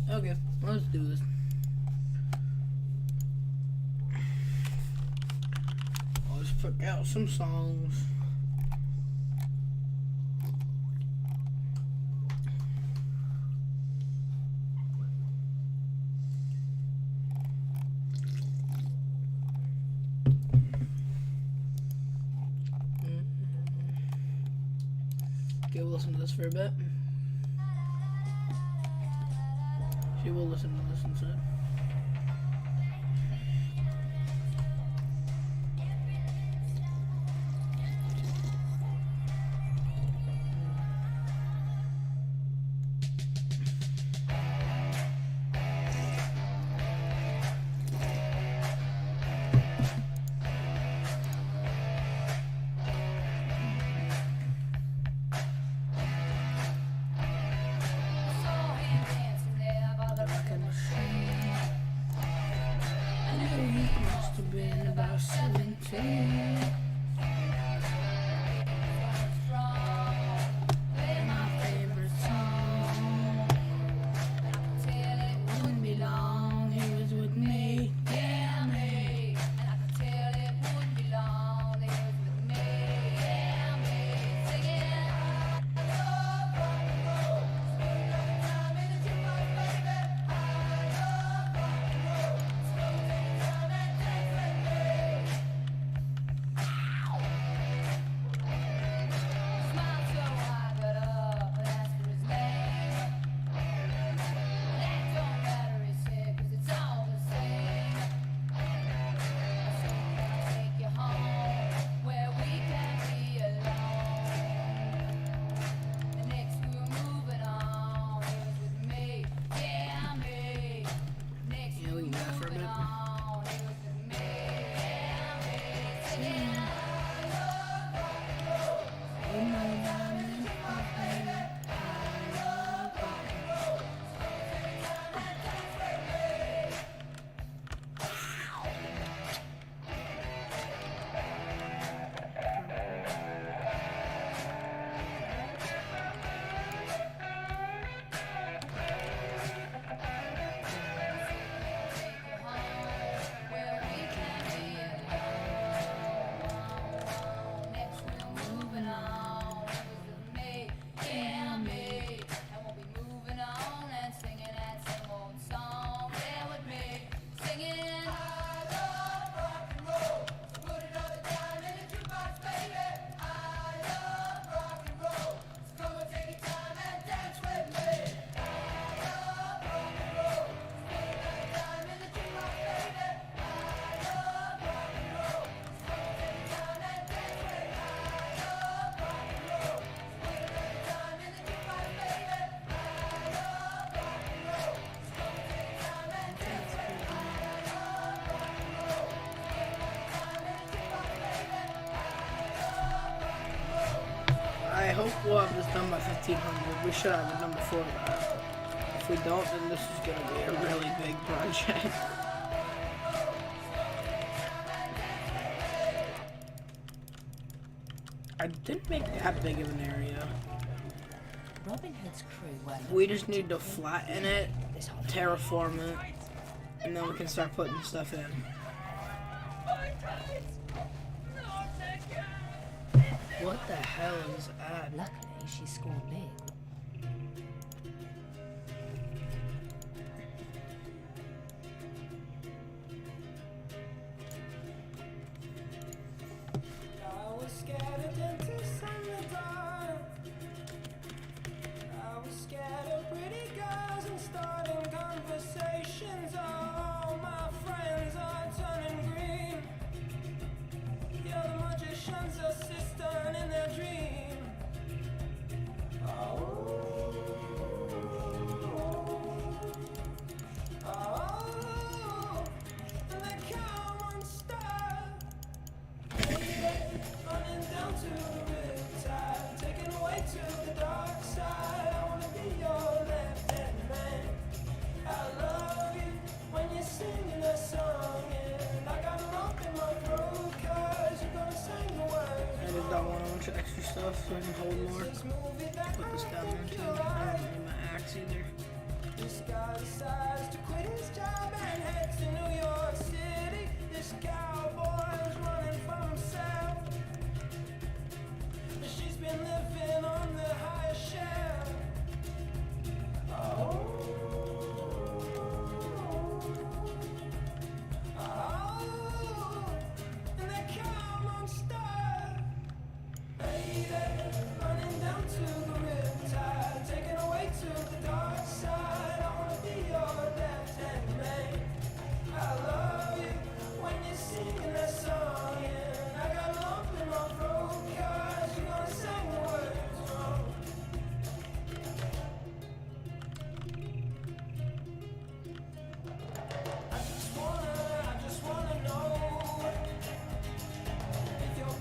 Okay, let's do this. Let's pick out some songs. Okay, we'll listen to this for a bit. She will listen to this instead. Must have been about 17. My favorite song. Wouldn't be long, he was with me. Yeah, me. And I could tell it wouldn't be long, he was with me. Yeah, me. Singing. I love rock and roll. Spend all the time in the jukebox, baby. I love rock and roll. Slow down time and dance with me. Smiled so I got up and asked for his name. That don't matter, he said, 'cause it's all the same. I said, can I take you home where we can be alone? And next we were moving on, he was with me, yeah, me. Next we were moving on, he was with me, yeah, me. Singing, I love rock and roll. In my diamond, my baby, I love rock and roll. Every time I dance with me. Take you home where we can be alone. Next we're moving on. It was with me, yeah, me. And we'll be moving on and singing that same old song. There with me, singing. I love rock and roll. So put another dime in the jukebox, baby. I love rock and roll. So come and take your time and dance with me. I love rock and roll. So put another dime in the jukebox, baby. I love rock and roll. So come and take your time and dance with me. I love rock and roll. So put another dime in the jukebox, baby. I love rock and roll. So come and take your time and dance with me. I love rock and roll. So put another dime in the jukebox, baby. I love rock and roll. I hope we'll have this done by 1500. We should have it done before that. If we don't, then this is going to be a really big project. I didn't make that big of an area. Robin Hood's crew were We just need to flatten it, this whole terraform it, and then we can start putting stuff in. What the hell is that? Luckily, she scored big. I was scared of dentists in the dark. I was scared of pretty girls and starting conversations. All my friends are turning green. You're the magician's assistant in their dream. Oh. Oh, and they come unstuck. Running down to the riptide, taken away to the dark side. I wanna be your left-hand man. I love you when you're singing a song, and I got a lump in my throat 'cause you're gonna sing the words. I just don't want a bunch of extra stuff so I can hold more. Just move it back Put this down around, there take too. your I right. don't need my axe either. this guy decides to quit his job and head to New York City. This cowboy's running from himself. She's been living on the highest shelf. Oh, and that cow monster, lady, running down to the riptide, taken away to the dark side. I wanna be your left-hand man. I love you when you're singing that song, and I got a lump in my throat 'cause you're gonna sing the words wrong. I just wanna know if you're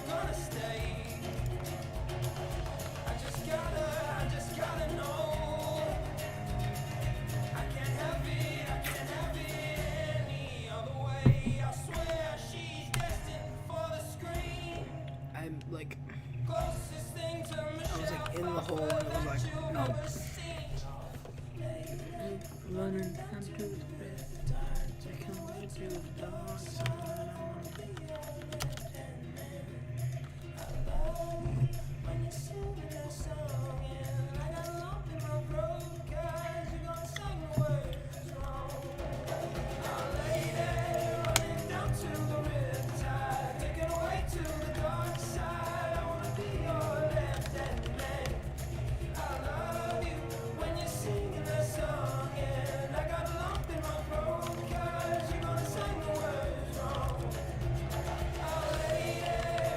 gonna stay. I just gotta know. I can't have it any other way. I swear she's destined for the screen. I'm like, Closest thing to I was like in the hole and it was like, no. Running down to the riptide, taking away to the dark side. I wanna be your left-hand man. I love you when you're singing that song, and I got a lump in my throat 'cause you're gonna sing the words wrong. Oh, lady, running down to the riptide, taken away to the dark side. I wanna be your left-hand man. I love you when you're singing that song, and I got a lump in my throat 'cause you're gonna sing the words wrong. Oh, lady,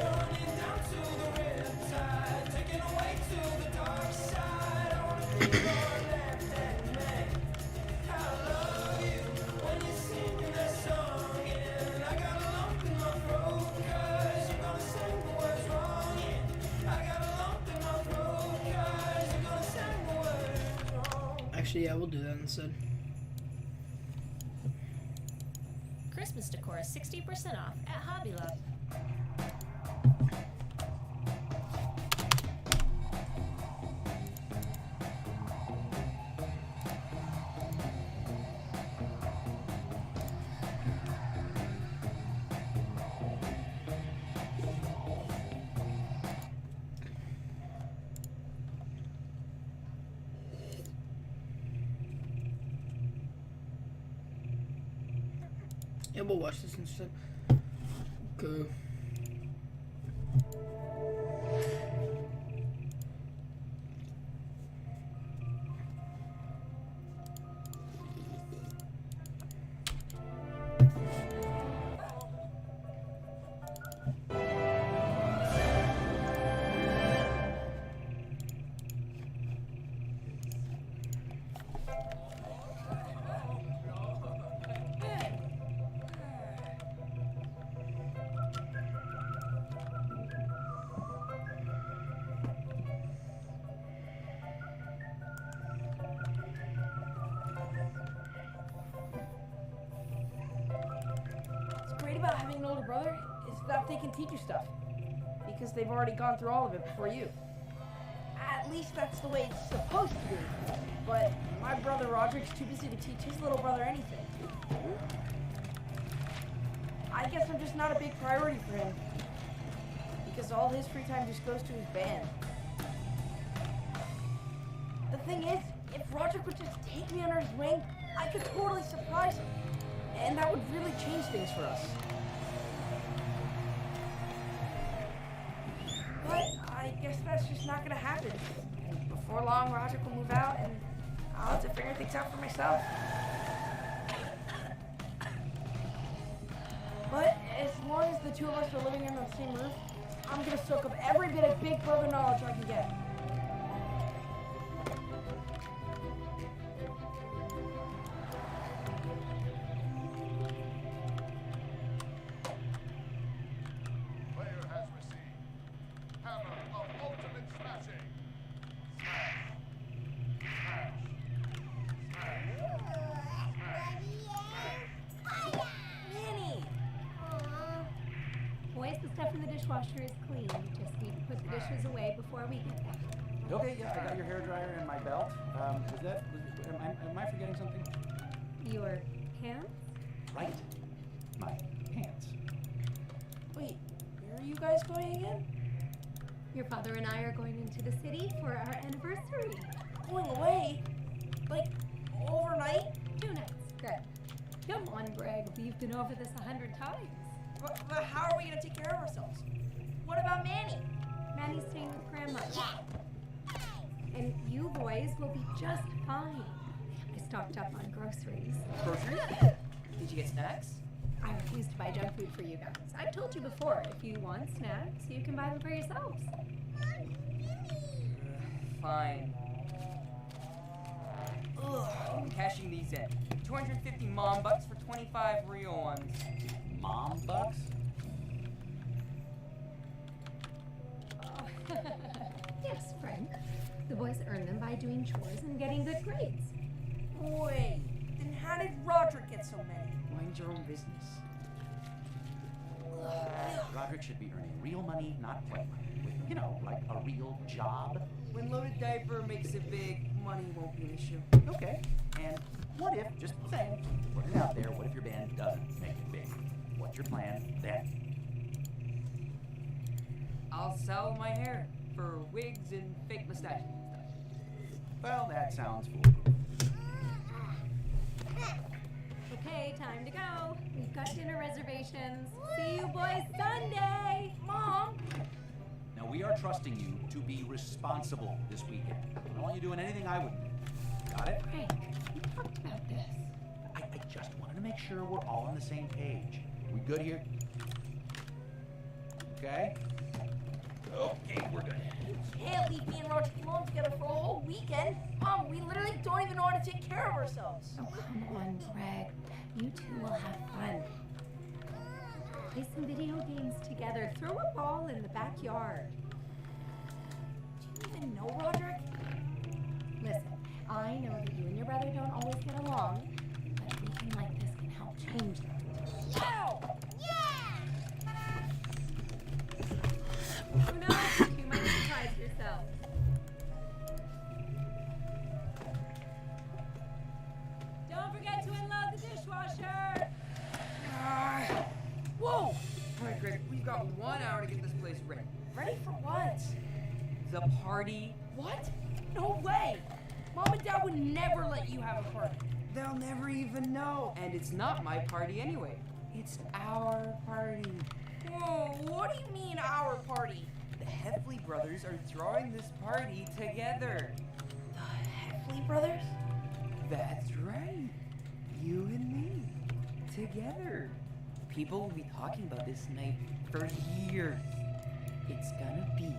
running down to the riptide, taken away to the dark side. I wanna be your left-hand man. I love you when you're singing that song, and I got a lump in my throat 'cause you're gonna sing the words wrong. Yeah, I got a lump in my throat 'cause you're gonna sing the words wrong. Actually, yeah, we'll do that instead. Christmas decor is 60% off at Hobby Lobby. Yeah, we'll watch this instead. Go. What's great about having an older brother is that they can teach you stuff. Because they've already gone through all of it before you. At least that's the way it's supposed to be. But my brother Roderick's too busy to teach his little brother anything. I guess I'm just not a big priority for him. Because all his free time just goes to his band. The thing is, if Roderick would just take me under his wing, I could totally surprise him. And that would really change things for us. But I guess that's just not gonna happen. And before long, Roderick will move out, and I'll have to figure things out for myself. But as long as the two of us are living under the same roof, I'm gonna soak up every bit of Big Brother knowledge I can get. Player has received Hammer of Ultimate Smashing. Smash. Smash. Smash. Minnie! Boys, the stuff in the dishwasher is clean. Just need to put the dishes away before we get back. Okay, yeah, I got your hairdryer and my belt. Am I forgetting something? Your pants? Right. My pants. Wait, where are you guys going again? Your father and I are going into the city for our anniversary. Going away? Like, overnight? 2 nights. Good. Come on, Greg. We've been over this 100 times. But how are we gonna take care of ourselves? What about Manny? Manny's staying with Grandma. And you boys will be just fine. I stocked up on groceries. Groceries? Did you get snacks? I refuse to buy junk food for you guys. I've told you before, if you want snacks, you can buy them for yourselves. Fine. Ugh, I'm cashing these in. 250 mom bucks for 25 real ones. Mom bucks? Yes, Frank. The boys earn them by doing chores and getting good grades. Wait, then how did Roderick get so many? Mind your own business. Roderick should be earning real money, not play money. With, you know, like a real job. When loaded diaper makes it big, money won't be an issue. Okay. And what if, just saying, put it out there, what if your band doesn't make it big? What's your plan then? I'll sell my hair for wigs and fake mustaches and stuff. Well, that sounds foolproof. Okay, time to go. We've got dinner reservations. See you boys Sunday. Mom! Now, we are trusting you to be responsible this weekend. I don't want you doing anything I wouldn't do. Got it? Frank, we talked about this. I just wanted to make sure we're all on the same page. We good here? Okay? Okay, we're good. You can't leave me and Roger alone together for a whole weekend. Mom, we literally don't even know how to take care of ourselves. Oh, come on, Greg. You two will have fun. Play some video games together. Throw a ball in the backyard. Do you even know Roderick? Listen, I know that you and your brother don't always get along, but a weekend like this can help change that. Ow! Who knows? You might surprise yourself. Don't forget to unload the dishwasher. Whoa! All right, Greg, we've got 1 hour to get this place ready. Ready for what? The party. What? No way! Mom and Dad would never let you have a party. They'll never even know. And it's not my party anyway. It's our party. Whoa, what do you mean our party? The Heffley brothers are throwing this party together. The Heffley brothers? That's right. You and me. Together. People will be talking about this night for years. It's gonna be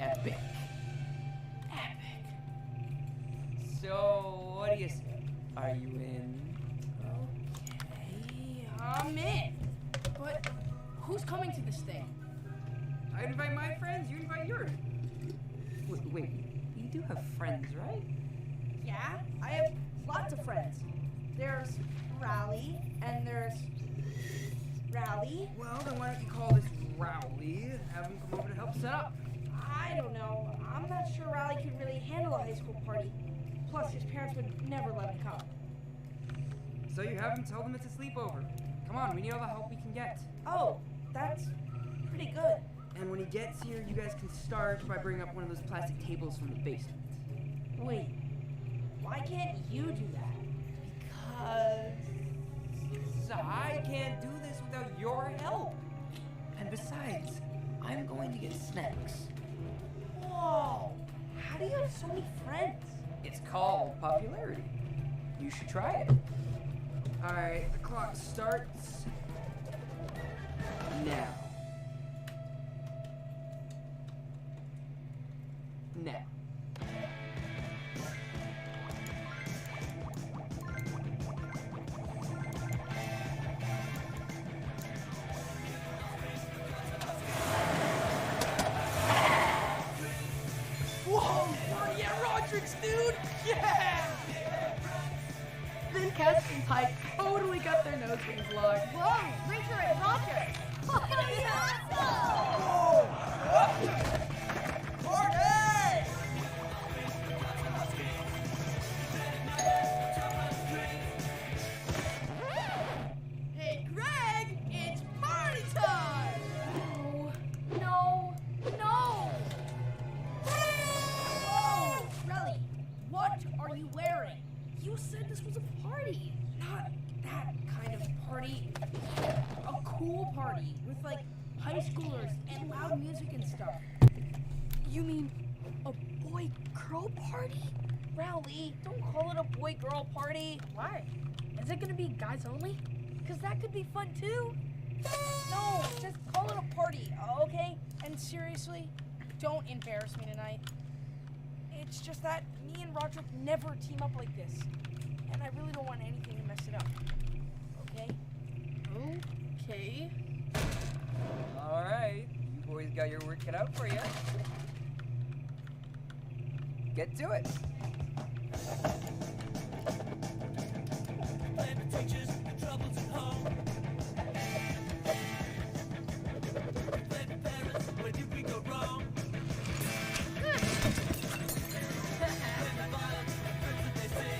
epic. Epic. So, what do you say? Are you in? Okay, I'm in. But who's coming to this thing? I invite my friends, you invite yours. Wait, you do have friends, right? Yeah, I have lots of friends. There's Rally, and there's Rally. Well, then why don't you call this Rowley and have him come over to help set up? I don't know. I'm not sure Rally could really handle a high school party. Plus, his parents would never let him come. So you have him tell them it's a sleepover. Come on, we need all the help we can get. Oh, that's pretty good. And when he gets here, you guys can start by bringing up one of those plastic tables from the basement. Wait, why can't you do that? Because I can't do this without your help. And besides, I'm going to get snacks. Whoa, how do you have so many friends? It's called popularity. You should try it. Alright, the clock starts now. Now. Whoa! Party at Roderick's, dude! Yeah! Then Cass and Pike totally got their nose rings locked. Whoa, Richard and Roger. Oh, yeah. Party! this was a party. Not that kind of party. A cool party with like high schoolers and loud music and stuff. You mean a boy-girl party? Rowley, don't call it a boy-girl party. Why? Is it gonna be guys only? Because that could be fun too. No, just call it a party, okay? And seriously, don't embarrass me tonight. It's just that me and Roderick never team up like this. And I really don't want anything to mess it up. Okay? Okay. Alright, you boys got your work cut out for you. Get to it. Blame the teachers, the troubles at home. Blame the parents, where did we go wrong? Blame the violence, hurts what they say.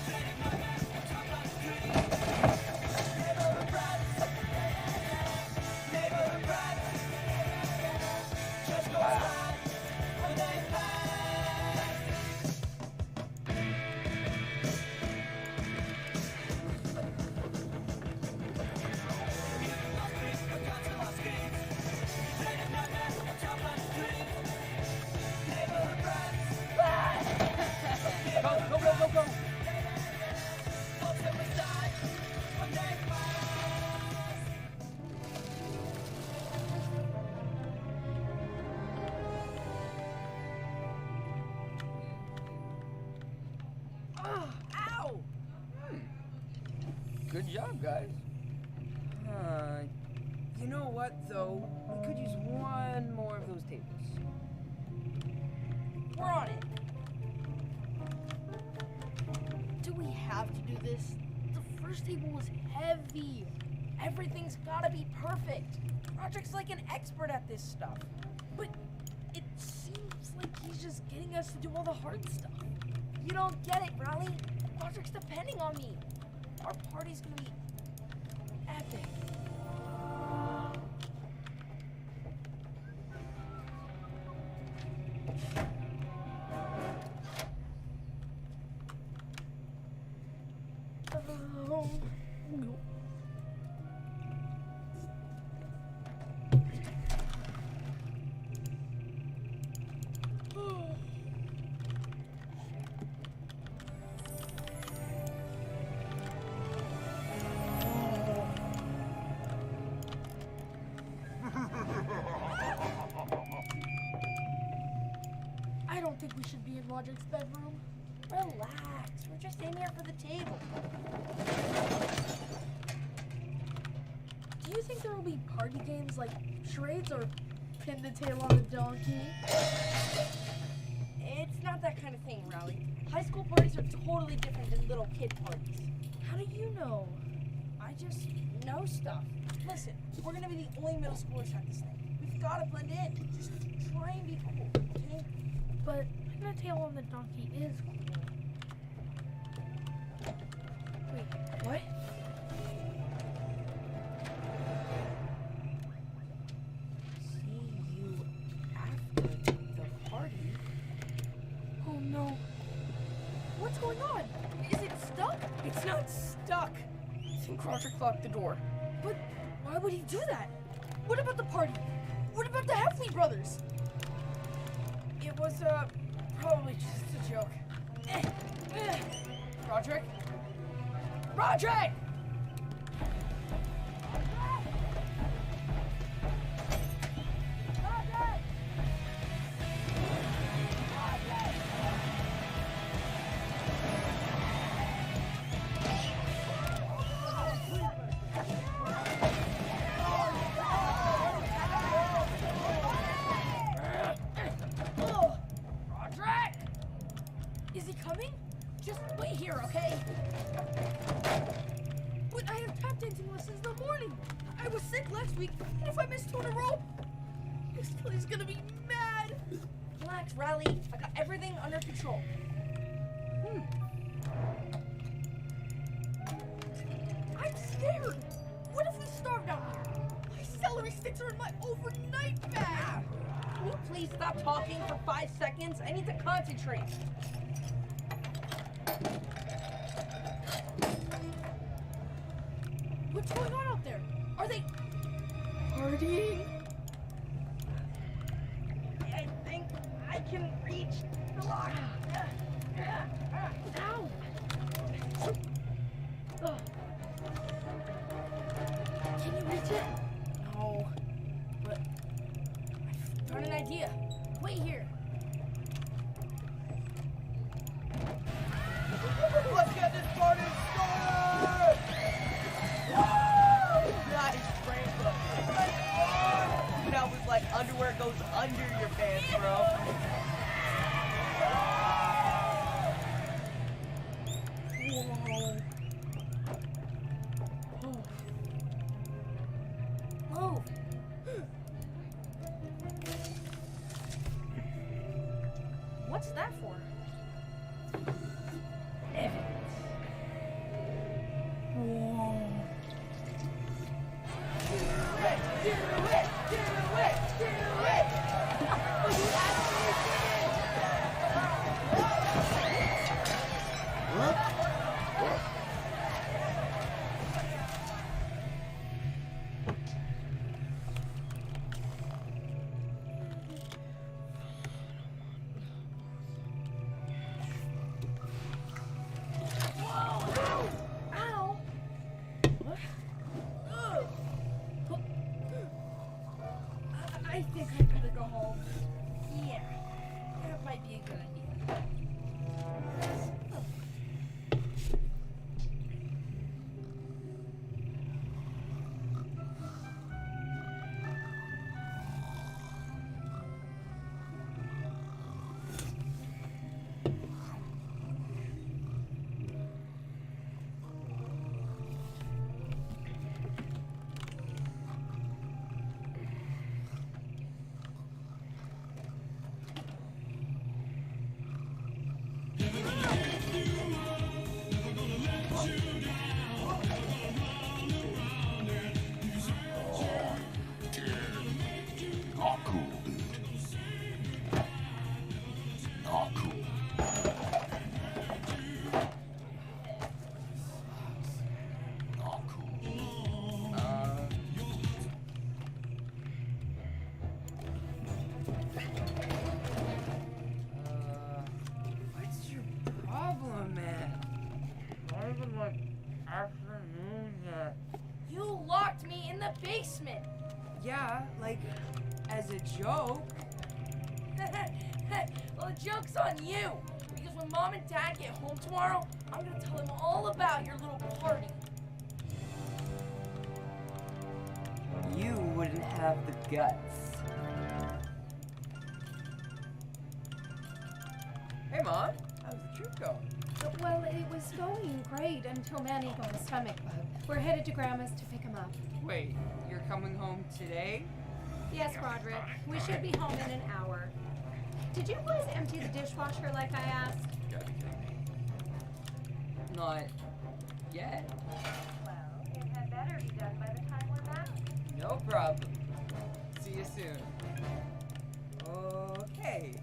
Shining my back, top of the tree. Neighborhood brats. Neighborhood brats. Just go outside when they pass. Go. Ow! Good job, guys. You know what, though? We could use one more of those tables. We're on it. Do we have to do this? The first table was heavy. Everything's gotta be perfect. Roderick's like an expert at this stuff. But it seems like he's just getting us to do all the hard stuff. You don't get it, Raleigh. Roderick's depending on me. Our party's gonna be epic. I don't think we should be in Roderick's bedroom. Relax. We're just in here for the table. Do you think there will be party games like charades or pin the tail on the donkey? It's not that kind of thing, Raleigh. High school parties are totally different than little kid parties. How do you know? I just know stuff. Listen, we're gonna be the only middle schoolers at this thing. We've gotta blend in. Just try and be cool, okay? But pin the tail on the donkey is cool. Wait, what? See you after the party. Oh no. What's going on? Is it stuck? It's not stuck. I think Roderick locked the door. But why would he do that? What about the party? What about the Heffley brothers? It was, probably just a joke. Roderick? Roderick! Roderick! Is he coming? Just wait here, okay? But I have tap dancing lessons in the morning. I was sick last week, and if I miss 2 in a row, he's gonna be mad. Relax, Riley. I got everything under control. I'm scared. What if we starve down here? My celery sticks are in my overnight bag. Can you please stop talking for 5 seconds? I need to concentrate. What's going on out there? Are they partying? I think I can reach the lock. Ow! Can you reach it? No, but I've got an idea. Wait here. Let's get this party started! Woo! Nice rainbow. Now with like underwear goes under your pants, bro. Move. What's that for? Ow! I think I better go home. yeah, that might be a good idea. Not cool, dude. Not cool. Not cool. What's your problem, man? Not even like afternoon yet. You locked me in the basement. Yeah, like as a joke. Well, the joke's on you. Because when Mom and Dad get home tomorrow, I'm gonna tell them all about your little party. You wouldn't have the guts. Hey, Mom. How's the trip going? Well, it was going great until Manny got a stomach bug. We're headed to Grandma's to pick him up. Wait, you're coming home today? Yes, Roderick. We should be home in an hour. Did you boys empty the dishwasher like I asked? You gotta be kidding me. Not yet. Well, it had better be done by the time we're back. No problem. See you soon. Okay.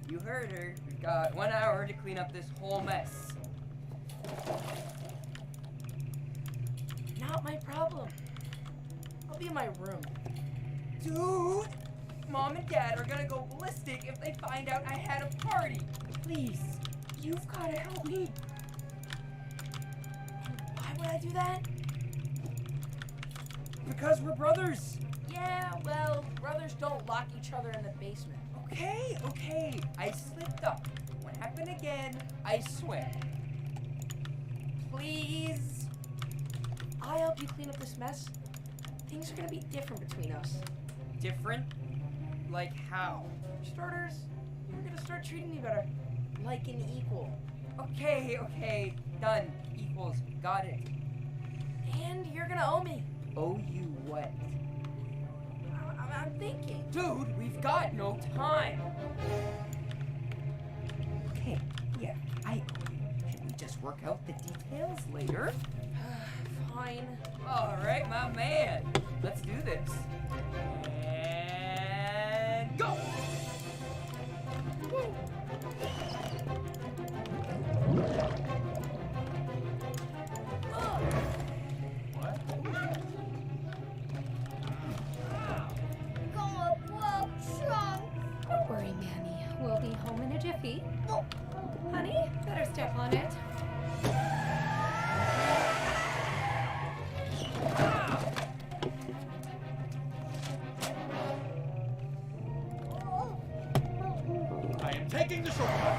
You heard her. We've got 1 hour to clean up this whole mess. Not my problem. I'll be in my room. Dude! Mom and Dad are gonna go ballistic if they find out I had a party. Please, you've gotta help me. Why would I do that? Because we're brothers. Yeah, well, brothers don't lock each other in the basement. Okay. I slipped up. Won't happen again, I swear. Please. I'll help you clean up this mess. Things are gonna be different between us. Different? Like how? For starters, you're gonna start treating me better. Like an equal. Okay. Done. Equals. Got it. And you're gonna owe me. Owe you what? I'm thinking. Dude, we've got no time. Okay, yeah, I owe you. Should we just work out the details later? Fine. All right, my man. Let's do this. And go! Woo. What? on it. I am taking the shortcut.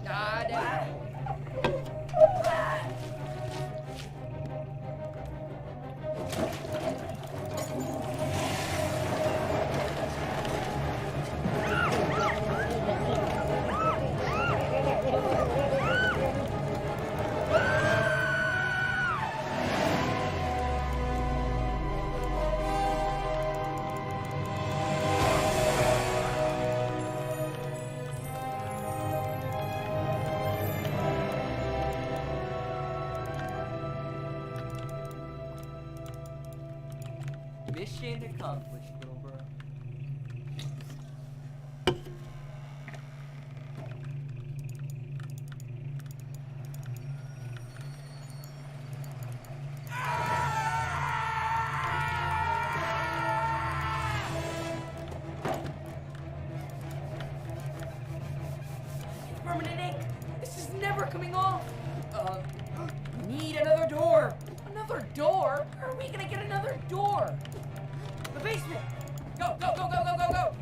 Daddy! Mission accomplished, little bro. Permanent ink. This is never coming off. Need another door. Another door? Where are we gonna get another door? The basement. Go, go, go, go, go, go, go.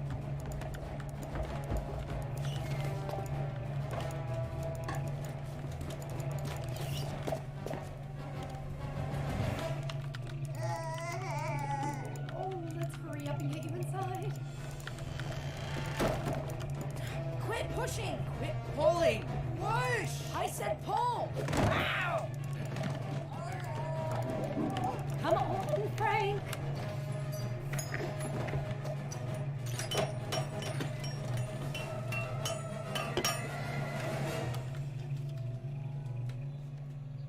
Oh, let's hurry up and get you inside. Quit pushing. Quit pulling! Push. I said pull. Ow. Come on, Frank.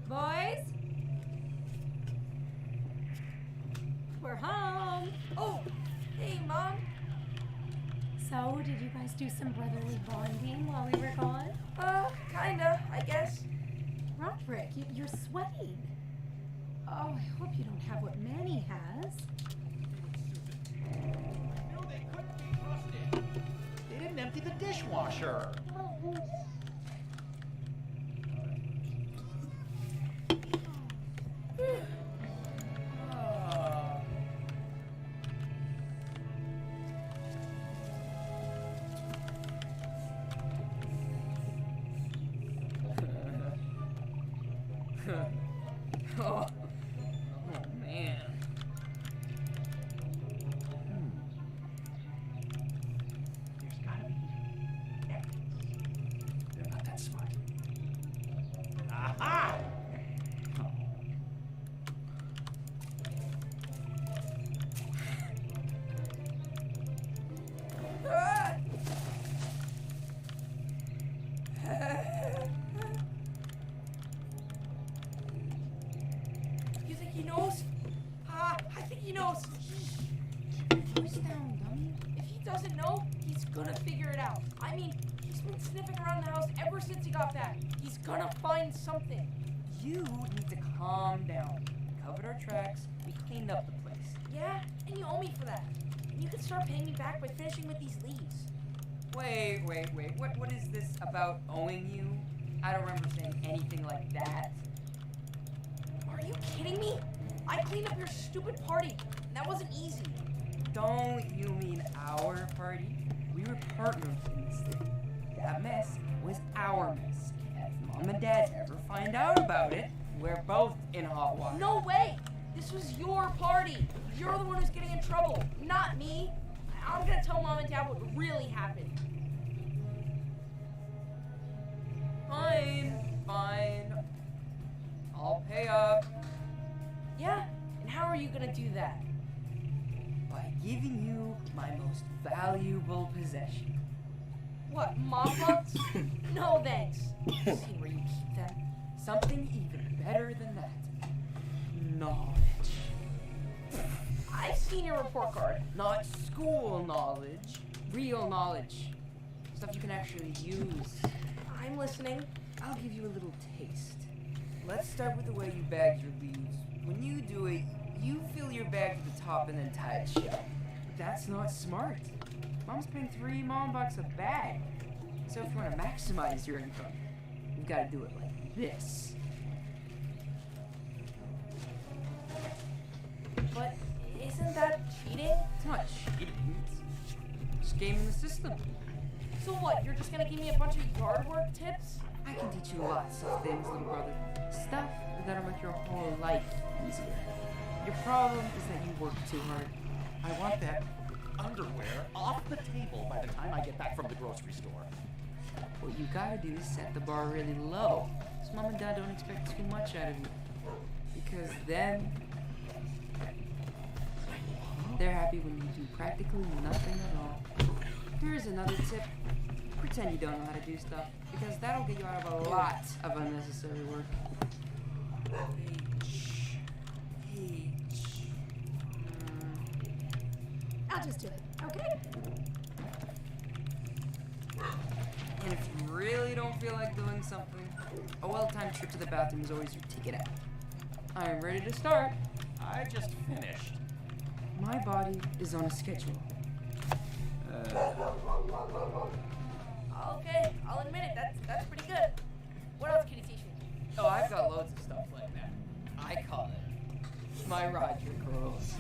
Boys? We're home. Oh, hey, Mom. So, did you guys do some brotherly bonding while we were gone? Kinda, I guess. Roderick, you're sweating. Oh, I hope you don't have what Manny has. I knew they couldn't be trusted. They didn't empty the dishwasher. Oh man. There's gotta be evidence. They're not that smart. Aha! You think he knows? I think he knows. Voice down, dummy. If he doesn't know, he's gonna figure it out. I mean, he's been sniffing around the house ever since he got back. He's gonna find something. You need to calm down. We covered our tracks. We cleaned up the place. Yeah, and you owe me for that. And you can start paying me back by finishing with these leaves. Wait. What is this about owing you? I don't remember saying anything like that. Are you kidding me? I cleaned up your stupid party, and that wasn't easy. Don't you mean our party? We were partners in this thing. That mess was our mess. If Mom and Dad ever find out about it, we're both in hot water. No way! This was your party. You're the one who's getting in trouble, not me. I'm gonna tell Mom and Dad what really happened. Fine. I'll pay up Yeah? And how are you gonna do that? by giving you my most valuable possession. What, mom bucks? No thanks. See where you keep them. Something even better than that. Knowledge. senior report card. Not school knowledge, real knowledge. Stuff you can actually use. I'm listening. I'll give you a little taste. Let's start with the way you bag your leaves. When you do it, you fill your bag to the top and then tie it shut. That's not smart. Mom's paying $3 a bag. So if you want to maximize your income, you've got to do it like this. But isn't that cheating? It's not cheating. It's just gaming the system. So what, you're just gonna give me a bunch of yard work tips? I can teach you lots of things, little brother. Stuff that'll make your whole life easier. Your problem is that you work too hard. I want that underwear off the table by the time I get back from the grocery store. What you gotta do is set the bar really low, so mom and dad don't expect too much out of you. Because then they're happy when you do practically nothing at all. Here's another tip. Pretend you don't know how to do stuff, because that'll get you out of a lot of unnecessary work. I'll just do it, okay? And if you really don't feel like doing something, a well-timed trip to the bathroom is always your ticket out. I am ready to start. I just finished. My body is on a schedule. Okay, I'll admit it, that's pretty good. What else can you teach me? Oh, I've got loads of stuff like that. I call it my Roderick rules.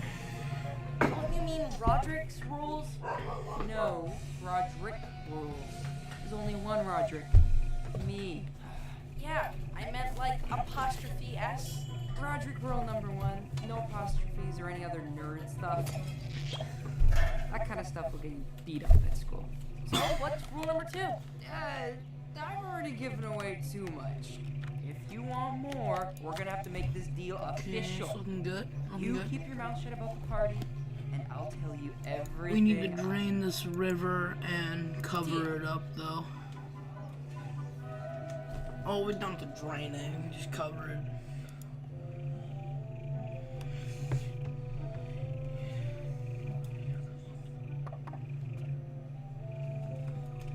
Don't you mean Roderick's rules? No, Roderick rules. There's only one Roderick. Me. Yeah, I meant like apostrophe S. Roderick rule number 1, no apostrophes or any other nerd stuff. That kind of stuff will get you beat up at school. So what's rule number 2? I've already given away too much. If you want more, we're gonna have to make this deal Okay, it's official. looking good. You keep your mouth shut about the party, and I'll tell you everything. We need to drain this river and cover it up, though. Oh, we don't have to drain it. We can just cover it.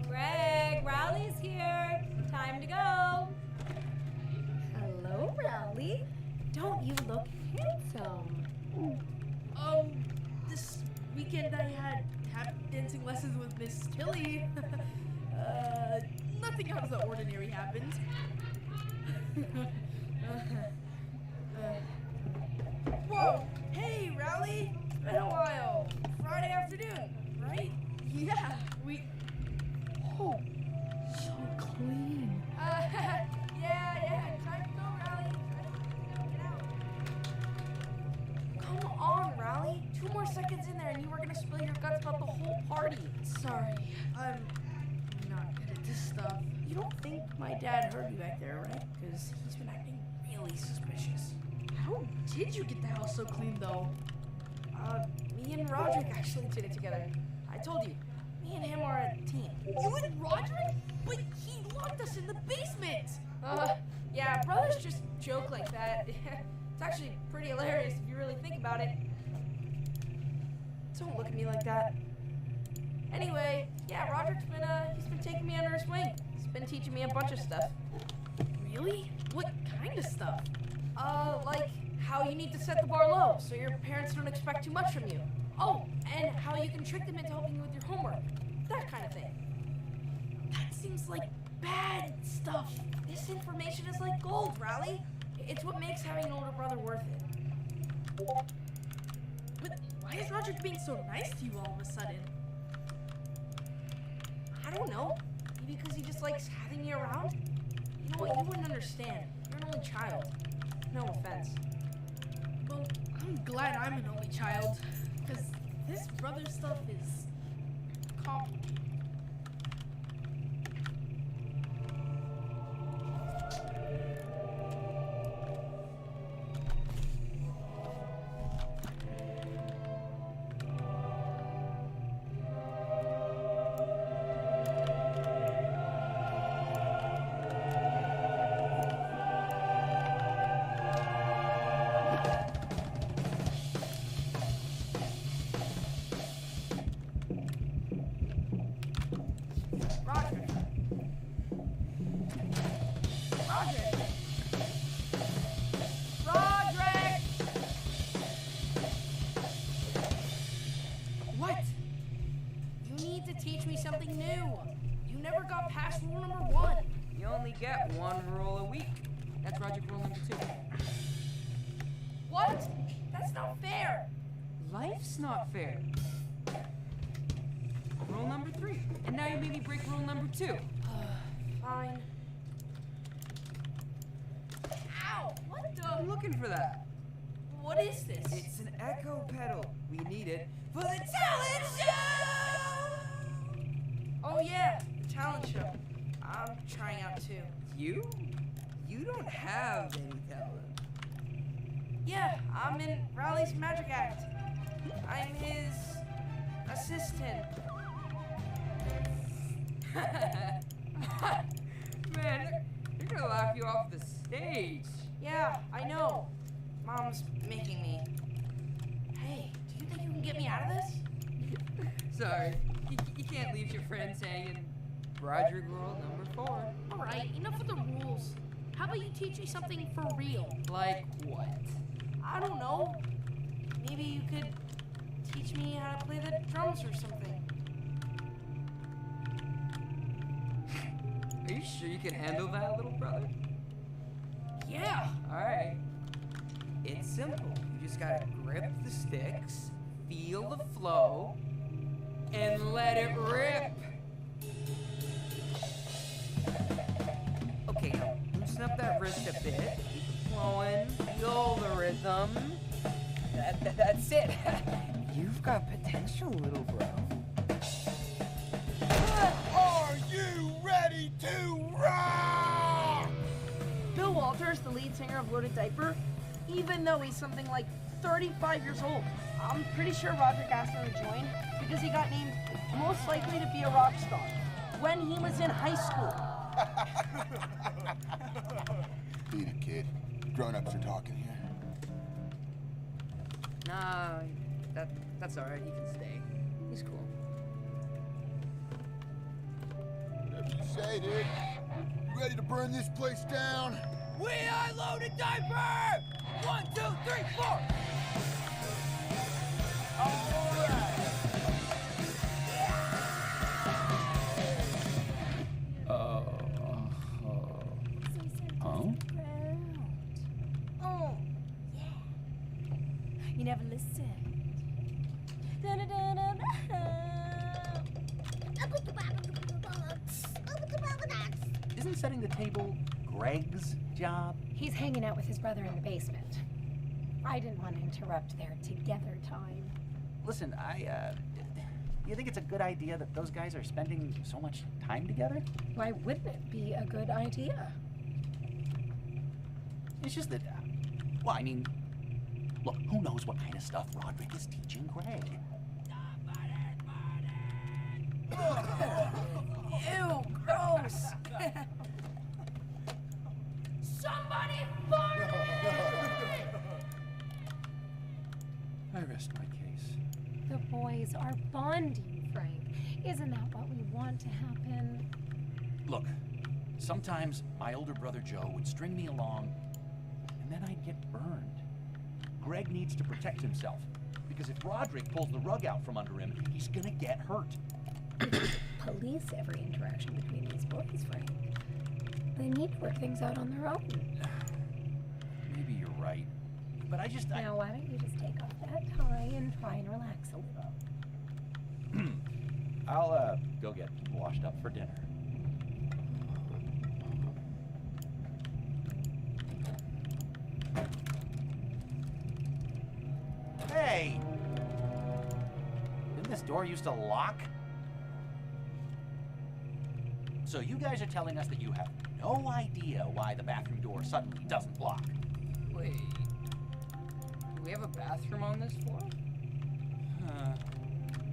Greg, Rowley's here. Time to go. Hello, Rowley. Don't you look handsome? This weekend I had tap dancing lessons with Miss Tilly. Nothing out of the ordinary happened. Whoa! Hey, Rowley! It's been a while. Friday afternoon, right? Yeah, we. Oh, so clean. Yeah, time to go, Rowley. Get out. Come on, Rowley. 2 more seconds in there and you were gonna spill your guts about the whole party. Sorry, I'm not good at this stuff. You don't think my dad heard you back there, right? Because he's been acting really suspicious. How did you get the house so clean, though? Me and Roderick actually did it together. I told you, me and him are a team. You and Roderick? But he locked us in the basement! Yeah, brothers just joke like that. It's actually pretty hilarious if you really think about it. Don't look at me like that. Anyway, yeah, Roderick's been, he's been taking me under his wing. He's been teaching me a bunch of stuff. Really? What kind of stuff? Like how you need to set the bar low so your parents don't expect too much from you. Oh, and how you can trick them into helping you with your homework. That kind of thing. That seems like bad stuff. This information is like gold, Rowley. It's what makes having an older brother worth it. But why is Roderick being so nice to you all of a sudden? I don't know. Maybe because he just likes having me around? You know what? You wouldn't understand. You're an only child. No offense. Well, I'm glad I'm an only child, because this brother stuff is complicated. need to teach me something new. You never got past rule number 1. You only get one rule a week. That's Roger rule number 2. What? That's not fair. Life's not fair. Rule number 3. And now you made me break rule number 2. Fine. Ow! What I'm the? looking for that. What is this? It's an echo pedal. We need it for the talent show! Oh yeah, the talent show. I'm trying out too. You? You don't have any talent. Yeah, I'm in Riley's magic act. I'm his assistant. Man, they're gonna laugh you off the stage. Yeah, I know. Mom's making me. Hey, do you think you can get me out of this? Sorry, you can't leave your friends hanging. Roger rule number 4. Alright, enough with the rules. How about you teach me something for real? Like what? I don't know. Maybe you could teach me how to play the drums or something. Are you sure you can handle that, little brother? Yeah. Alright. It's simple. You just gotta grip the sticks, feel the flow, and let it rip. Okay, now loosen up that wrist a bit. Keep it flowing. Feel the rhythm. That's it. You've got potential, little bro. Are you ready to rock? Bill Walters, the lead singer of Loaded Diaper, even though he's something like 35 years old, I'm pretty sure Roderick asked him to join because he got named most likely to be a rock star when he was in high school. Beat it, kid. Grown-ups are talking here. Nah, that's alright. He can stay. He's cool. Whatever you say, dude. You ready to burn this place down? We are Loaded Diaper! 1, 2, 3, 4! Alright! Huh? Oh, yeah. You never listened. Isn't setting the table Greg's job? He's hanging out with his brother in the basement. I didn't want to interrupt their together time. Listen, you think it's a good idea that those guys are spending so much time together? Why wouldn't it be a good idea? It's just that, well, I mean, look, who knows what kind of stuff Roderick is teaching Greg? Ew, gross! Somebody fart! I rest my case. The boys are bonding, Frank. Isn't that what we want to happen? Look, sometimes my older brother Joe would string me along, and then I'd get burned. Greg needs to protect himself, because if Roderick pulls the rug out from under him, he's gonna get hurt. Police every interaction between these boys, Frank. They need to work things out on their own. Maybe you're right, but I Now, why don't you just take off that tie and try and relax a little? I'll go get washed up for dinner. Hey! Didn't this door used to lock? So you guys are telling us that you have no idea why the bathroom door suddenly doesn't lock? Wait. Do we have a bathroom on this floor?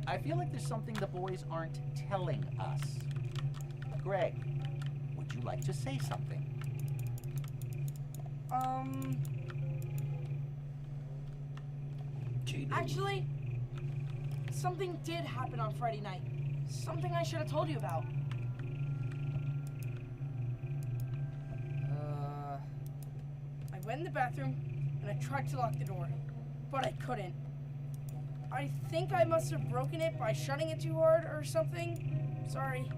I feel like there's something the boys aren't telling us. Greg, would you like to say something? Actually, something did happen on Friday night. Something I should have told you about. I went in the bathroom and I tried to lock the door, but I couldn't. I think I must have broken it by shutting it too hard or something. Sorry.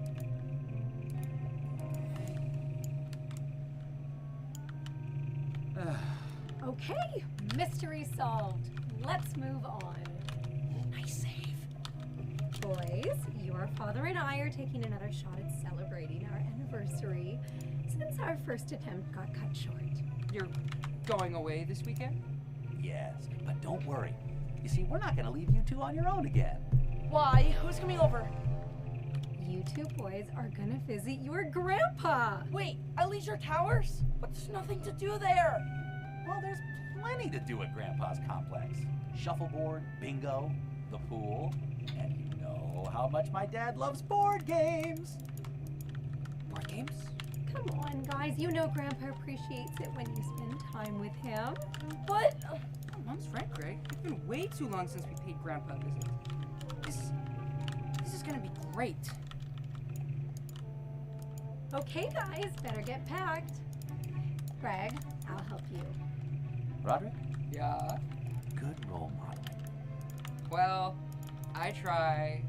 Okay, mystery solved. Let's move on. Nice save. Boys, your father and I are taking another shot at celebrating our anniversary since our first attempt got cut short. You're going away this weekend? Yes, but don't worry. You see, we're not gonna leave you two on your own again. Why? Who's coming over? You two boys are gonna visit your grandpa. Wait, at Leisure Towers? But there's nothing to do there. Well, there's plenty to do at Grandpa's complex. Shuffleboard, bingo, the pool, and you know how much my dad loves board games. Board games? Come on, guys. You know Grandpa appreciates it when you spend time with him. But Oh, Mom's right, Greg. It's been way too long since we paid Grandpa a visit. This is gonna be great. Okay, guys, better get packed. Greg, I'll help you. Roderick, Yeah? good role model. Well, I try.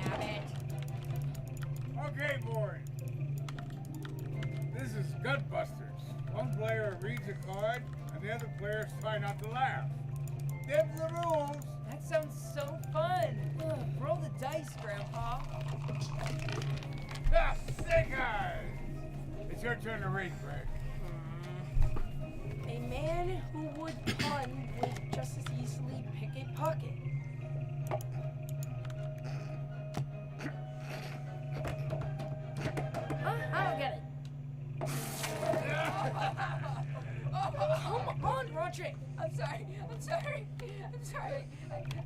Hey! Okay, boys. This is Gutbusters. One player reads a card, and the other players try not to laugh. Them's the rules. that sounds so fun. Roll the dice, Grandpa. Ah, snake eyes. It's your turn to read, Greg. A man who would pun would just as easily pick a pocket. Huh? I don't get it. Come on, Roderick. I'm sorry.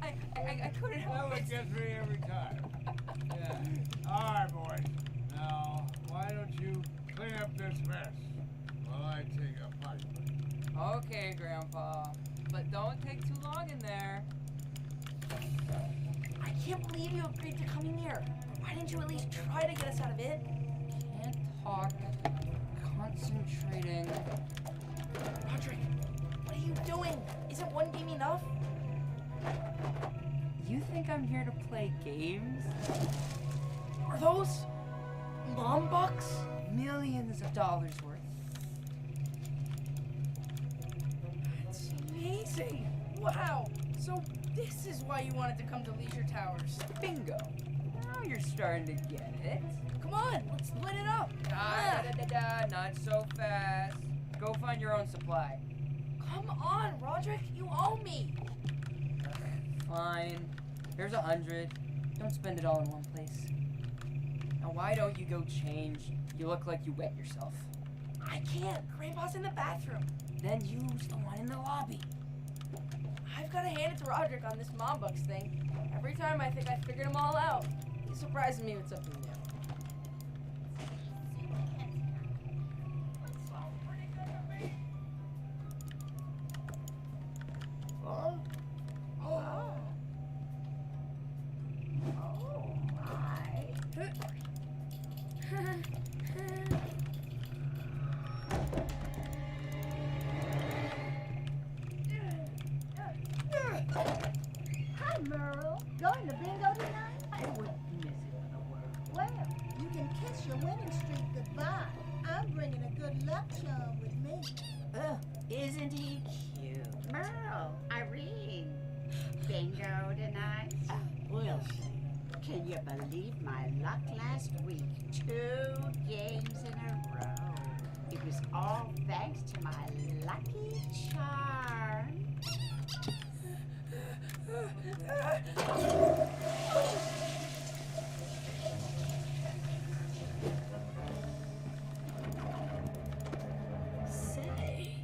I couldn't That help one it. gets me every time. Yeah. All right, boys. Now, why don't you clean up this mess while I take a pipe? Okay, Grandpa. But don't take too long in there. I can't believe you agreed to coming here. Why didn't you at least try to get us out of it? Can't talk. Concentrating. Roderick, what are you doing? Isn't one game enough? You think I'm here to play games? Are those mom bucks? Millions of dollars worth. That's amazing. Wow. So this is why you wanted to come to Leisure Towers. Bingo. Now you're starting to get it. Come on, let's split it up. Not so fast. Go find your own supply. Come on, Roderick, you owe me. Fine. Here's 100. Don't spend it all in one place. Now why don't you go change? You look like you wet yourself. I can't. Grandpa's in the bathroom. Then use the one in the lobby. I've got to hand it to Roderick on this mom bucks thing. Every time I think I figured them all out, he surprises me with something new. Hi, Merle. Going to bingo tonight? I wouldn't miss it for the world. Well, you can kiss your winning streak goodbye. I'm bringing a good luck charm with me. Oh, isn't he cute? Merle, Irene. Bingo tonight? We'll see. Can you believe my luck last week? 2 games in a row. It was all thanks to my lucky charm. Say,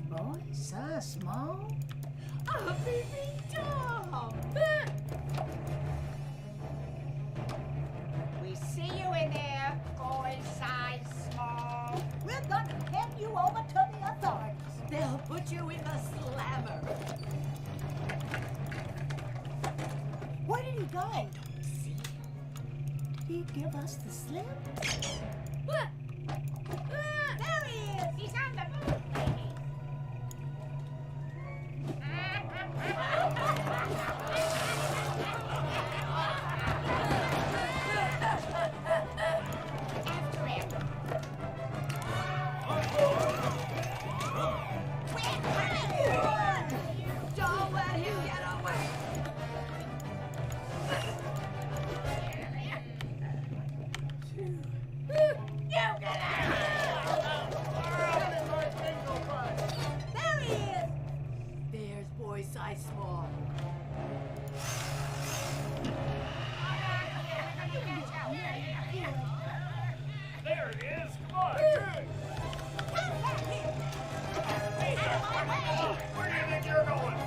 boy, so small. Oh, baby doll! We see you in there, boy size small. We're gonna head you over I'll put you in the slammer. Where did he go? I don't see him. Did he give us the slip? What? There he is! He's on the move, lady! After him! Don't let him get away! You get out! There he is! There's boy size small. There it is. Come on. Where do you think you're going?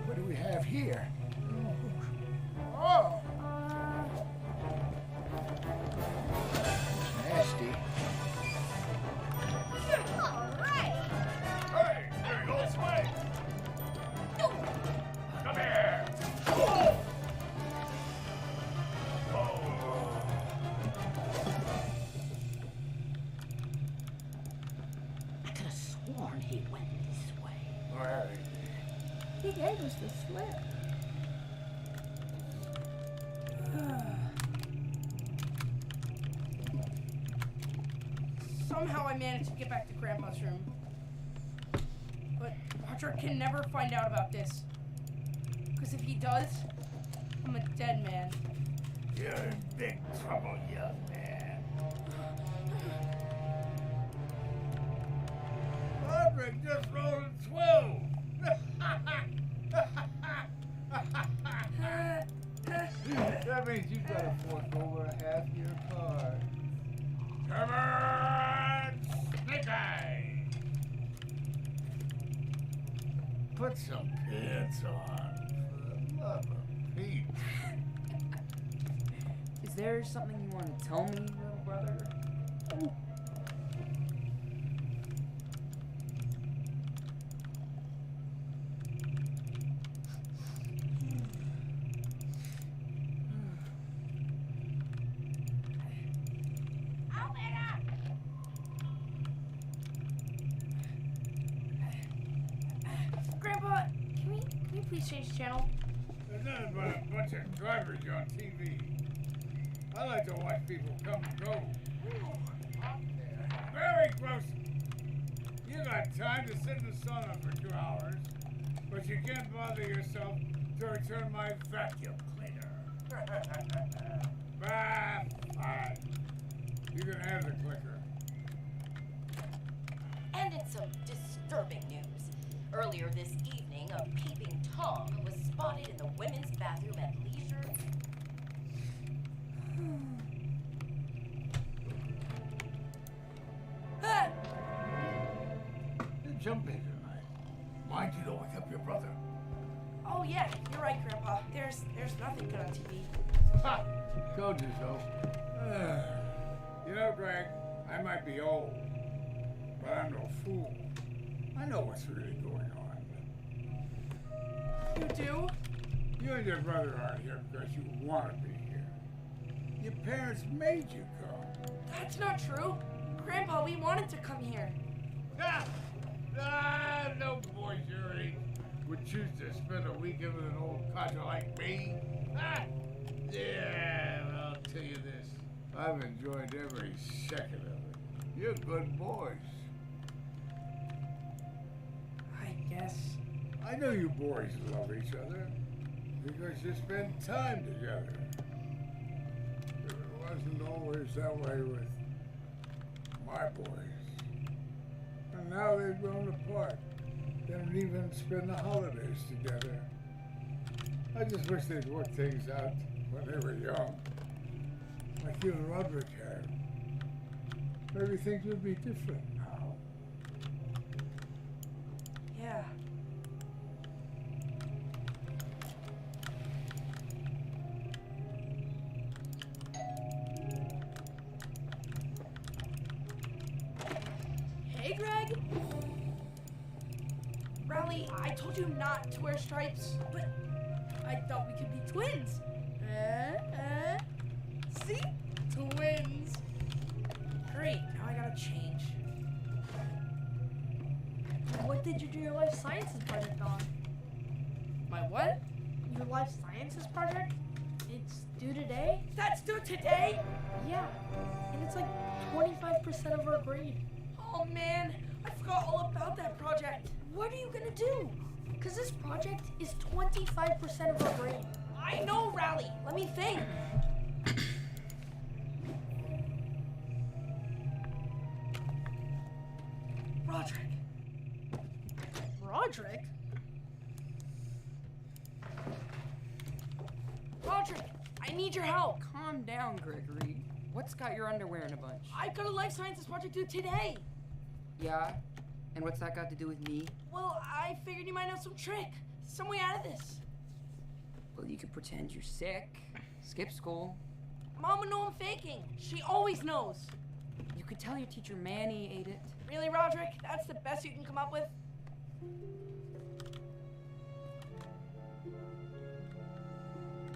What do we have here? Oh. Nasty. Hey, there you go. This way. Come here. I could have sworn he went this way. All right. He gave us the slip. Somehow I managed to get back to Grandpa's room. But Roger can never find out about this. Because if he does, I'm a dead man. You're in big trouble, young man. Roderick just rolled a 12. That means you gotta fork over half your card. Come on, Snake Eye! Put some pants on, for the love of Pete. Is there something you want to tell me, little brother? Grandpa, can we please change channel? There's nothing but a bunch of drivers on TV. I like to watch people come and go. Very gross. You got time to sit in the sauna for 2 hours, but you can't bother yourself to return my vacuum cleaner. Bah, fine. You can have the clicker. And in some disturbing news, earlier this evening, a peeping Tom was spotted in the women's bathroom at leisure. Jump in tonight. Mind you don't wake up your brother. Oh yeah, you're right, Grandpa. There's nothing good on TV. Ha! Told you so. You know, Greg, I might be old, but I'm no fool. I know what's really going on. You do? You and your brother aren't here because you want to be here. Your parents made you come. That's not true. Grandpa, we wanted to come here. No boy your age would choose to spend a weekend with an old codger like me. Yeah, well, I'll tell you this. I've enjoyed every second of it. You're good boys. I guess. I know you boys love each other because you spend time together. It wasn't always that way with my boys. And now they've grown apart. They don't even spend the holidays together. I just wish they'd work things out when they were young, like you and Roderick had. Maybe things would be different now. Yeah. Greg? Riley, I told you not to wear stripes, but I thought we could be twins. See? Twins. Great, now I gotta change. What did you do your life sciences project on? My what? Your life sciences project? It's due today? That's due today? Yeah. And it's like 25% of our grade. Oh man, I forgot all about that project. What are you gonna do? Because this project is 25% of our grade. I know, Riley. Let me think. Roderick. Roderick? Roderick, I need your help. Calm down, Gregory. What's got your underwear in a bunch? I've got a life sciences project due today. Yeah? And what's that got to do with me? Well, I figured you might know some trick. Some way out of this. Well, you could pretend you're sick, skip school. Mom would know I'm faking. She always knows. You could tell your teacher Manny ate it. Really, Roderick? That's the best you can come up with?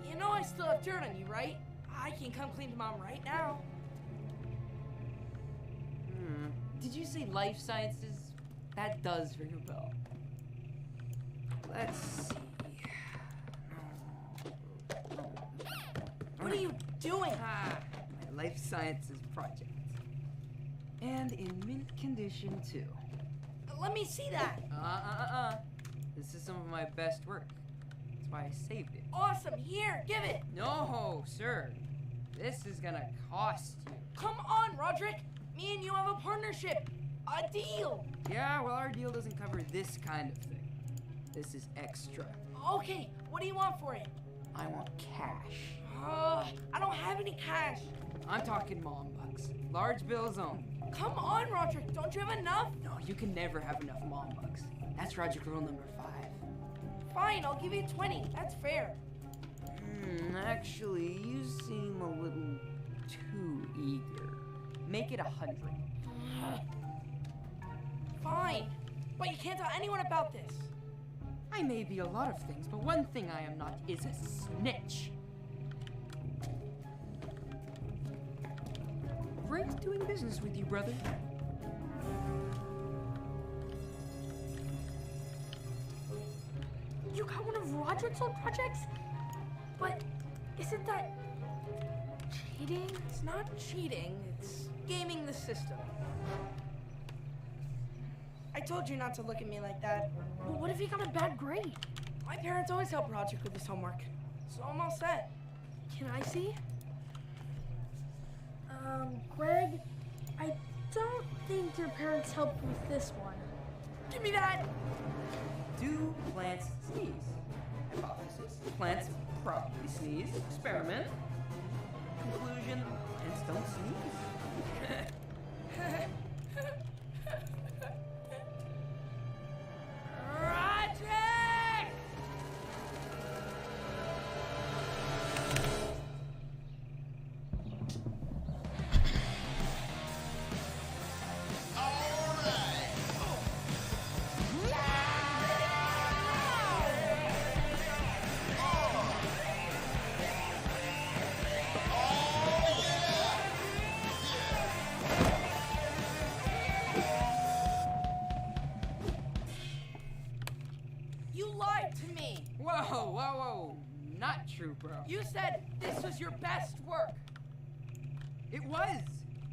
You know I still have dirt on you, right? I can come clean to Mom right now. Did you say life sciences? That does ring a bell. Let's see. What are you doing? My life sciences project. And in mint condition, too. Let me see that. This is some of my best work. That's why I saved it. Awesome. Here, give it. No, sir. This is gonna cost you. Come on, Roderick. Me and you have a partnership. A deal. Yeah, well, our deal doesn't cover this kind of thing. This is extra. Okay, what do you want for it? I want cash. I don't have any cash. I'm talking mom bucks. Large bills only. Come on, Roderick. Don't you have enough? No, you can never have enough mom bucks. That's Roger rule number 5. Fine, I'll give you 20. That's fair. Actually, you seem a little too eager. Make it 100. Fine, but you can't tell anyone about this. I may be a lot of things, but one thing I am not is a snitch. Great doing business with you, brother. You got one of Roderick's old projects? But isn't that cheating? It's not cheating, it's gaming the system. I told you not to look at me like that. Well, what if he got a bad grade? My parents always help Roderick with his homework, so I'm all set. Can I see? Greg, I don't think your parents helped with this one. Give me that! Do plants sneeze? Hypothesis. Plants probably sneeze. Experiment. Conclusion. Plants don't sneeze. Roderick! You lied to me! Whoa. Not true, bro. You said this was your best work. It was.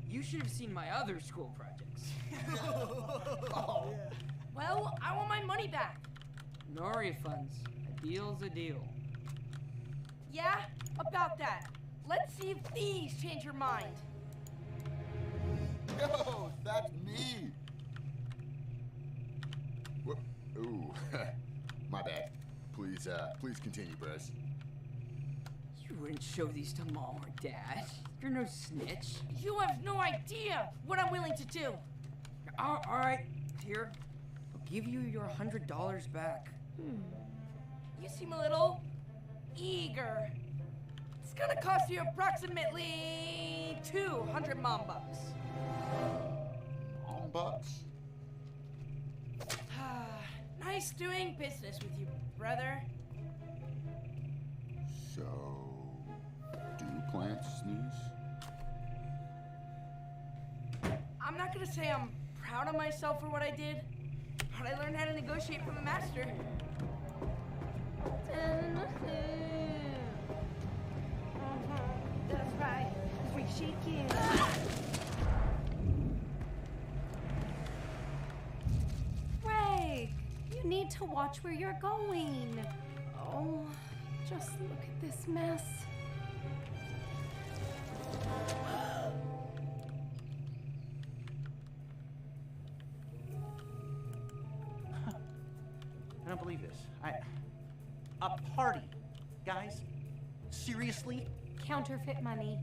You should have seen my other school projects. Well, I want my money back. No refunds. A deal's a deal. Yeah? About that. Let's see if these change your mind. Yo, that's me. Whoop. Ooh, my bad. Please continue, Bryce. You wouldn't show these to mom or dad. You're no snitch. You have no idea what I'm willing to do. All right, here. I'll give you your $100 back. You seem a little eager. It's gonna cost you approximately 200 mom bucks. $1? Nice doing business with you, brother. So, do plants sneeze? I'm not gonna say I'm proud of myself for what I did, but I learned how to negotiate from the master. That's right. We shake it. Greg, you need to watch where you're going. Oh, just look at this mess. I don't believe this. A party, guys? Seriously? Counterfeit money.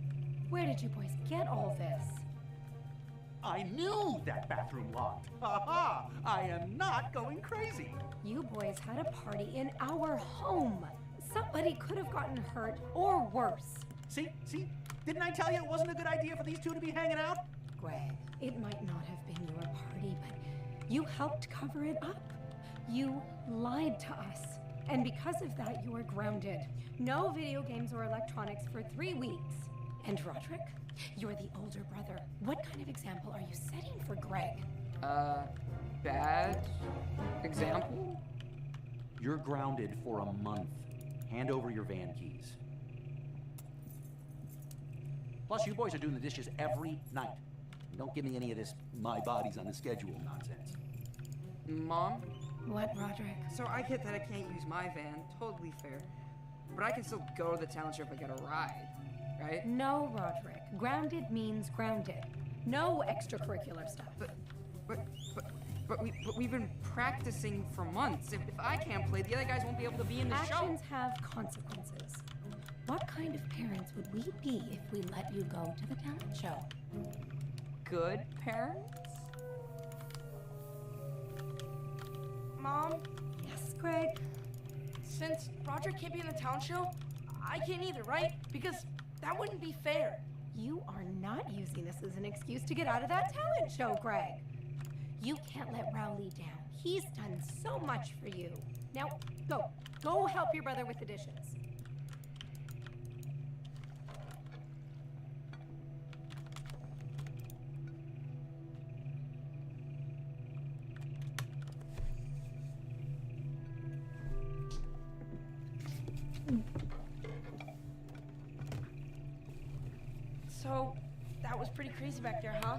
Where did you boys get all this? I knew that bathroom locked. Ha ha! I am not going crazy. You boys had a party in our home. Somebody could have gotten hurt or worse. See? Didn't I tell you it wasn't a good idea for these two to be hanging out? Greg, it might not have been your party, but you helped cover it up. You lied to us. And because of that, you are grounded. No video games or electronics for 3 weeks. And Roderick, you're the older brother. What kind of example are you setting for Greg? Bad example? You're grounded for a month. Hand over your van keys. Plus, you boys are doing the dishes every night. Don't give me any of this my body's on the schedule nonsense. Mom? What, Roderick? So I get that I can't use my van, totally fair. But I can still go to the township if I get a ride, right? No, Roderick. Grounded means grounded. No extracurricular stuff. But we've been practicing for months. If I can't play, the other guys won't be able to be in the show. Actions have consequences. What kind of parents would we be if we let you go to the talent show? Good parents? Mom, Yes, Greg? since Roger can't be in the town show, I can't either, right? Because that wouldn't be fair. You are not using this as an excuse to get out of that talent show, Greg. You can't let Rowley down. He's done so much for you. Now, go. Go help your brother with the dishes. So, that was pretty crazy back there, huh?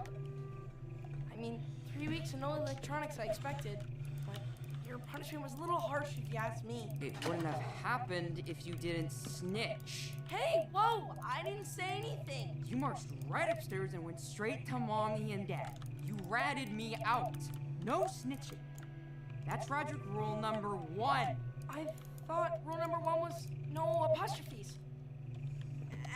I mean, 3 weeks and no electronics I expected, but your punishment was a little harsh if you ask me. It wouldn't have happened if you didn't snitch. Hey, whoa, I didn't say anything. You marched right upstairs and went straight to Mommy and Dad. You ratted me out. No snitching. That's Roderick rule number 1. I thought rule number 1 was no apostrophes.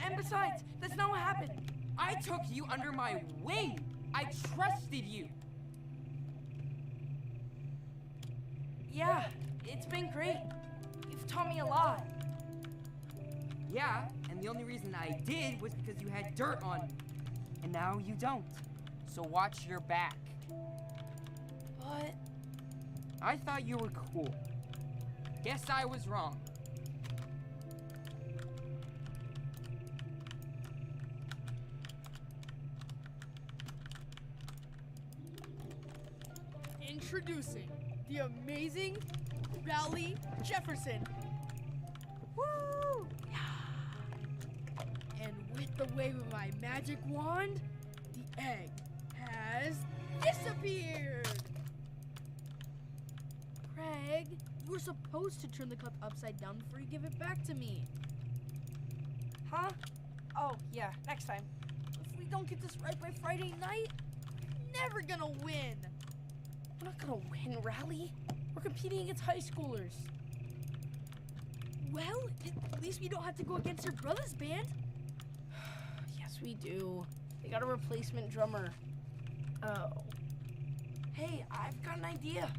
And besides, that's not what happened. I took you under my wing. I trusted you. Yeah, it's been great. You've taught me a lot. Yeah, and the only reason I did was because you had dirt on me. And now you don't. So watch your back. But I thought you were cool. Guess I was wrong. Introducing the amazing Rowley Jefferson. Woo! And with the wave of my magic wand, the egg has disappeared. Craig, you were supposed to turn the cup upside down before you give it back to me. Huh? Oh, yeah, next time. If we don't get this right by Friday night, we're never gonna win. We're not gonna win, Rally. We're competing against high schoolers. Well, at least we don't have to go against your brother's band. Yes, we do. They got a replacement drummer. Oh. Hey, I've got an idea.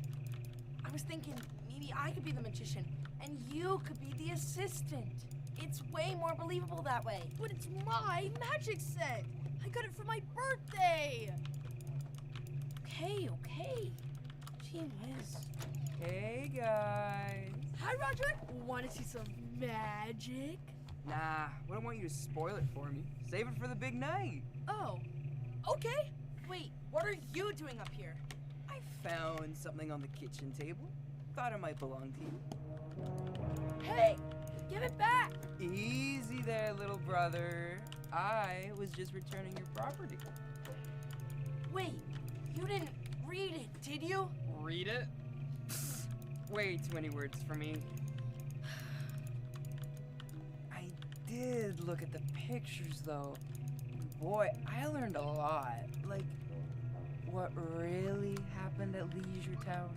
I was thinking maybe I could be the magician and you could be the assistant. It's way more believable that way. But it's my magic set. I got it for my birthday. Okay. Gee whiz. Hey Hi, Roger. Want to see some magic? Nah, wouldn't want you to spoil it for me. Save it for the big night. Oh, okay. Wait, what are you doing up here? I found something on the kitchen table. Thought it might belong to you. Hey, give it back. Easy there, little brother. I was just returning your property. Wait, you didn't read it, did you? Read it? Way too many words for me. I did look at the pictures, though. Boy, I learned a lot. Like, what really happened at Leisure Towers.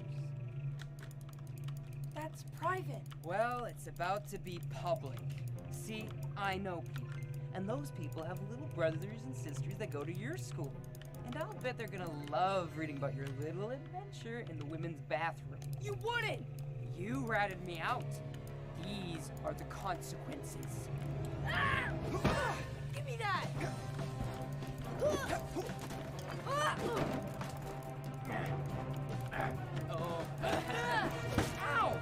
That's private. Well, it's about to be public. See, I know people, and those people have little brothers and sisters that go to your school. And I'll bet they're gonna love reading about your little adventure in the women's bathroom. You wouldn't! You ratted me out. These are the consequences. Ah! Give me that! Oh. Ow!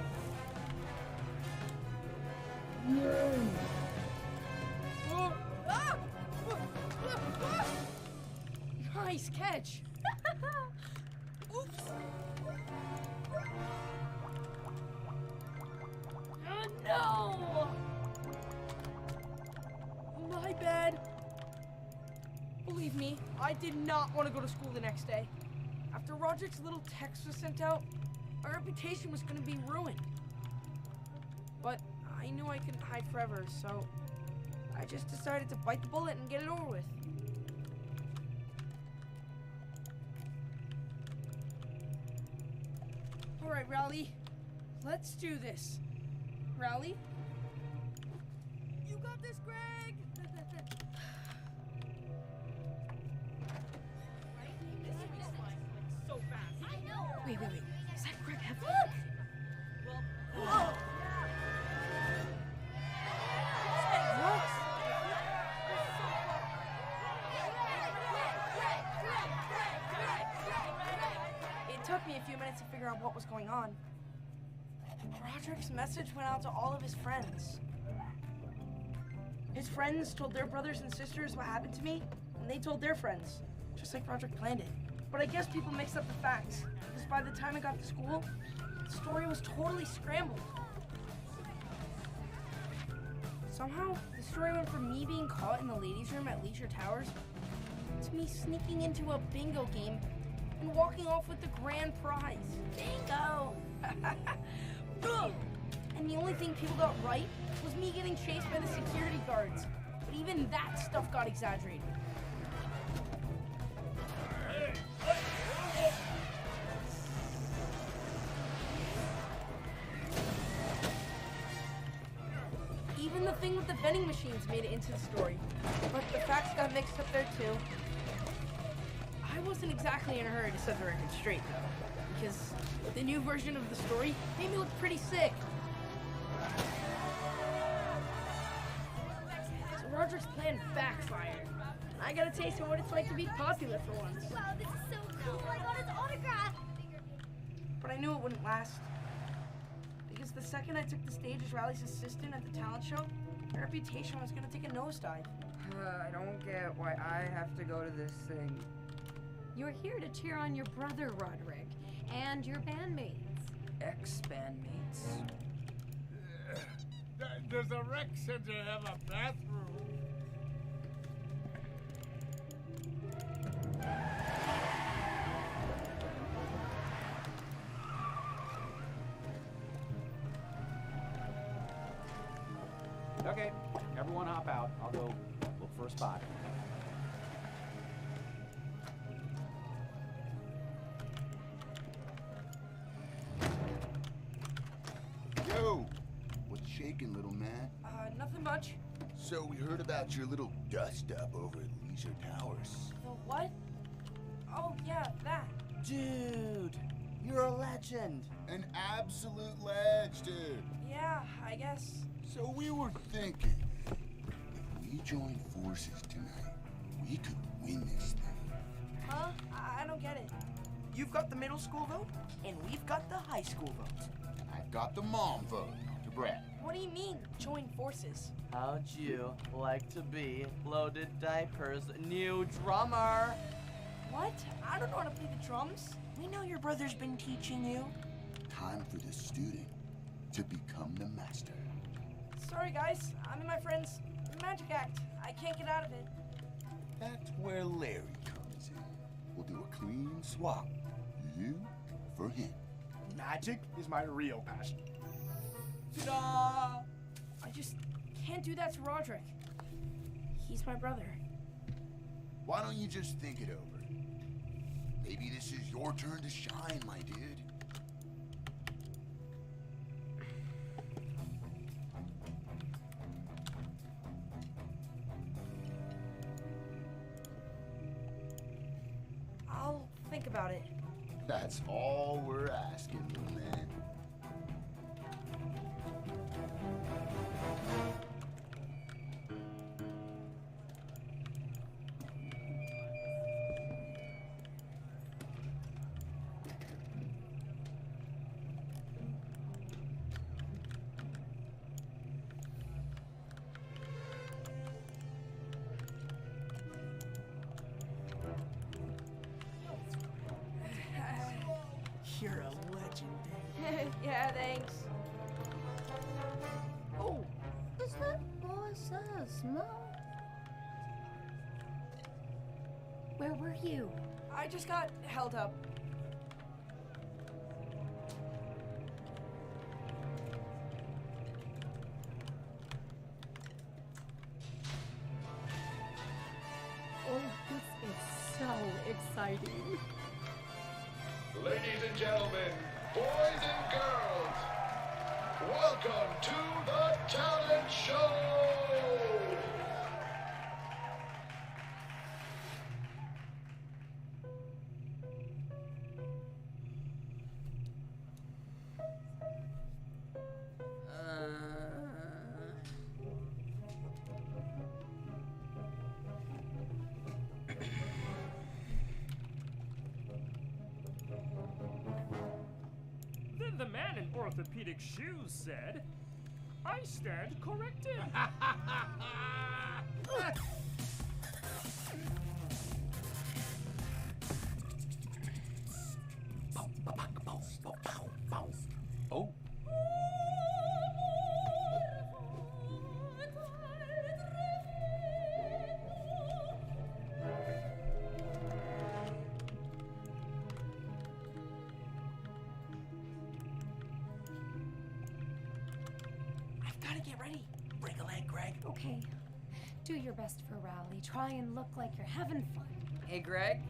Nice catch! Oops! Oh, no! My bad. Believe me, I did not want to go to school the next day. After Roderick's little text was sent out, our reputation was going to be ruined. But I knew I couldn't hide forever, so I just decided to bite the bullet and get it over with. All right, Rowley, let's do this. Rowley? You got this, Greg! So fast. I know. Wait. Is that Greg Heffler? Well, It took me a few minutes to figure out what was going on. Roderick's message went out to all of his friends. His friends told their brothers and sisters what happened to me, and they told their friends, just like Roderick planned it. But I guess people mixed up the facts, because by the time I got to school, the story was totally scrambled. Somehow, the story went from me being caught in the ladies' room at Leisure Towers to me sneaking into a bingo game and walking off with the grand prize. Bingo! Ugh. And the only thing people got right was me getting chased by the security guards. But even that stuff got exaggerated. Even the thing with the vending machines made it into the story. But the facts got mixed up there too. I wasn't exactly in a hurry to set the record straight though, because the new version of the story made me look pretty sick. So Roderick's plan backfired. I got a taste of what it's like to be popular for once. Wow, this is so cool. I got his autograph. But I knew it wouldn't last. Because the second I took the stage as Riley's assistant at the talent show, my reputation was gonna take a nosedive. I don't get why I have to go to this thing. You're here to cheer on your brother, Roderick, and your bandmates. Ex-bandmates. Does the rec center have a bathroom? Okay, everyone hop out. I'll go look for a spot. Yo! What's shaking, little man? Nothing much. So we heard about your little dust-up over at Leisure Towers. The what? Oh, yeah, that. Dude, you're a legend. An absolute ledge, dude. Yeah, I guess. So we were thinking, if we join forces tonight, we could win this thing. Huh? I don't get it. You've got the middle school vote, and we've got the high school vote. I've got the mom vote to Brad. What do you mean, join forces? How'd you like to be Loaded Diaper's new drummer? What? I don't know how to play the drums. We know your brother's been teaching you. Time for the student to become the master. Sorry, guys. I'm in my friend's magic act. I can't get out of it. That's where Larry comes in. We'll do a clean swap. You for him. Magic is my real passion. Ta-da! I just can't do that to Roderick. He's my brother. Why don't you just think it over? Maybe this is your turn to shine, my dude. I'll think about it. That's all we're asking, little man. You're a legend. Yeah, thanks. Oh, is that boy so small? Where were you? I just got held up. Oh, this is so exciting. Ladies and gentlemen, boys and girls, welcome to the talent show! Then the man in orthopedic shoes said, I stand corrected. Oh. I've got to get ready. Break a leg, Greg. Okay. Do your best for Rowley. Try and look like you're having fun. Hey, Greg.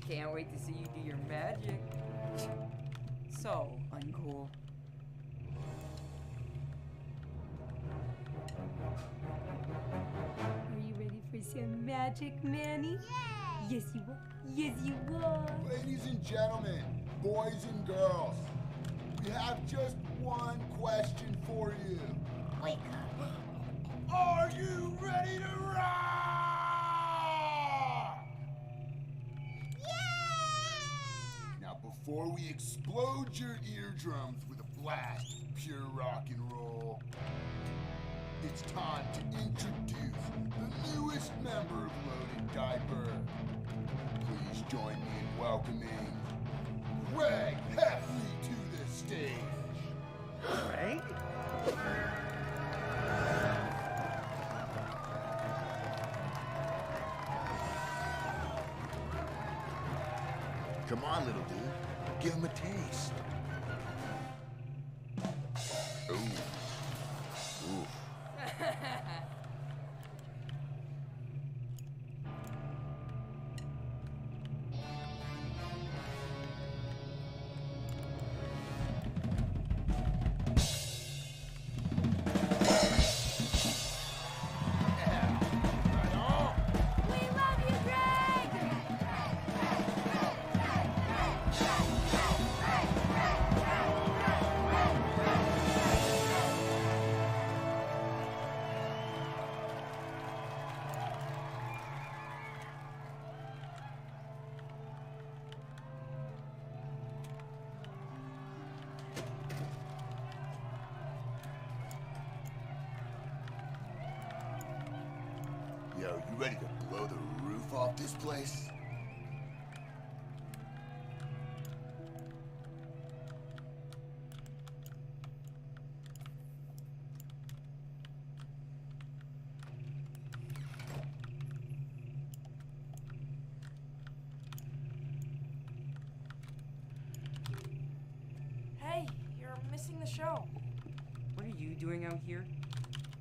Can't wait to see you do your magic. So uncool. Are you ready for some magic, Manny? Yes, you are. Yes, you are. Ladies and gentlemen, boys and girls, we have just one question for you. Wake up. Are you ready to rock? Yeah! Now, before we explode your eardrums with a blast of pure rock and roll, it's time to introduce the newest member of Loaded Diaper. Please join me in welcoming Greg Heffley to the stage. Greg? Come on, little dude. Give him a taste. Ooh. Ooh. We love you, Greg! Fuck this place. Hey, you're missing the show. What are you doing out here?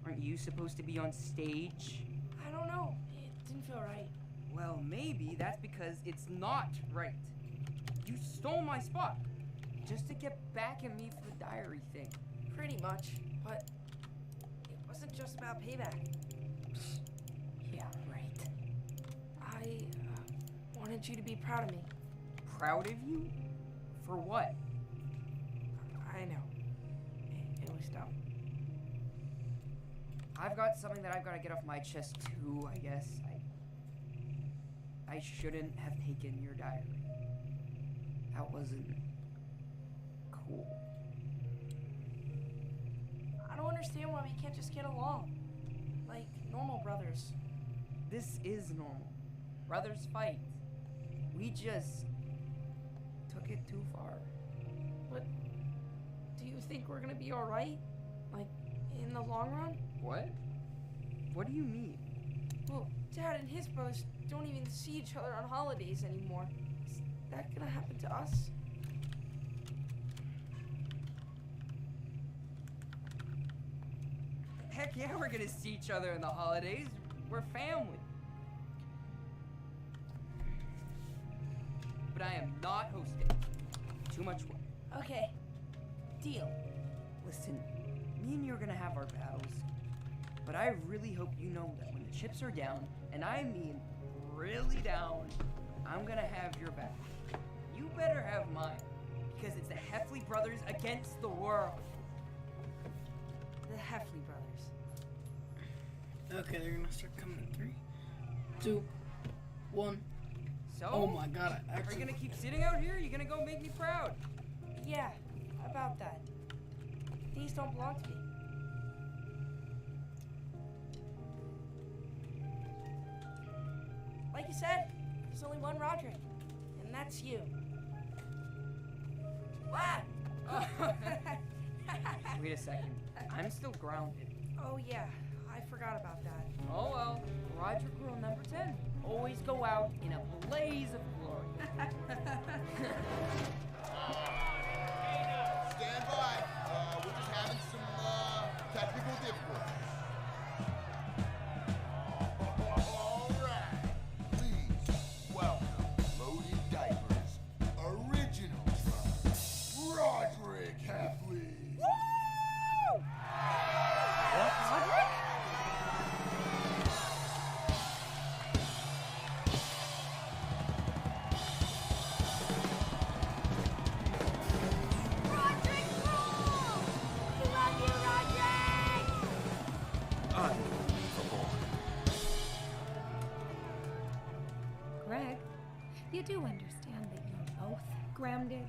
Aren't you supposed to be on stage? I don't know. It didn't feel right. Well, maybe that's because it's not right. You stole my spot just to get back at me for the diary thing. Pretty much, but it wasn't just about payback. Yeah, right. I wanted you to be proud of me. Proud of you? For what? I know. It was dumb. I've got something that I've got to get off my chest too, I guess. I shouldn't have taken your diary. That wasn't cool. I don't understand why we can't just get along. Like normal brothers. This is normal. Brothers fight. We just took it too far. But do you think we're gonna be alright? Like, in the long run? What? What do you mean? Well, Dad and his brothers don't even see each other on holidays anymore. Is that gonna happen to us? Heck yeah, we're gonna see each other in the holidays. We're family. But I am not hosting. Too much work. Okay. Deal. Listen, me and you are gonna have our battles. But I really hope you know that when the chips are down, and I mean really down, I'm gonna have your back. You better have mine. Because it's the Heffley brothers against the world. The Heffley brothers. Okay, they're gonna start coming in 3, 2, 1. So? Oh my god, I Are actually... you gonna keep sitting out here? Or are you gonna go make me proud? Yeah, about that. These don't belong to me. Like you said, there's only one Roderick, and that's you. What? Wait a second. I'm still grounded. Oh yeah, I forgot about that. Oh well, Roderick rule number 10. Always go out in a blaze of glory. Stand by. We're just having some technical difficulties. All right. Please welcome Loaded Diapers original drummer, Roderick Heffley. Woo! What, Roderick? Roderick rules! We love you, Roderick! Unbelievable. Greg, you do understand that you're both grounded?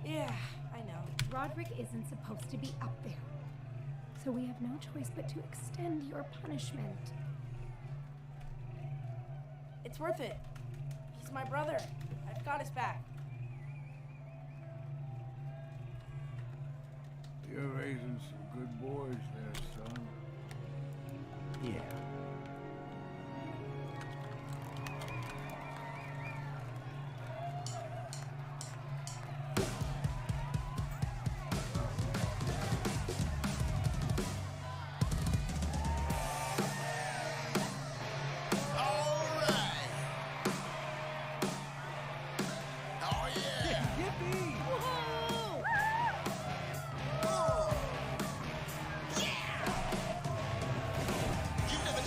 Yeah, I know. Roderick isn't supposed to be up there. So we have no choice but to extend your punishment. It's worth it. He's my brother. I've got his back. You're raising some good boys there, son. Yeah. All right. Oh yeah. Yippee! Oh. Yeah. You never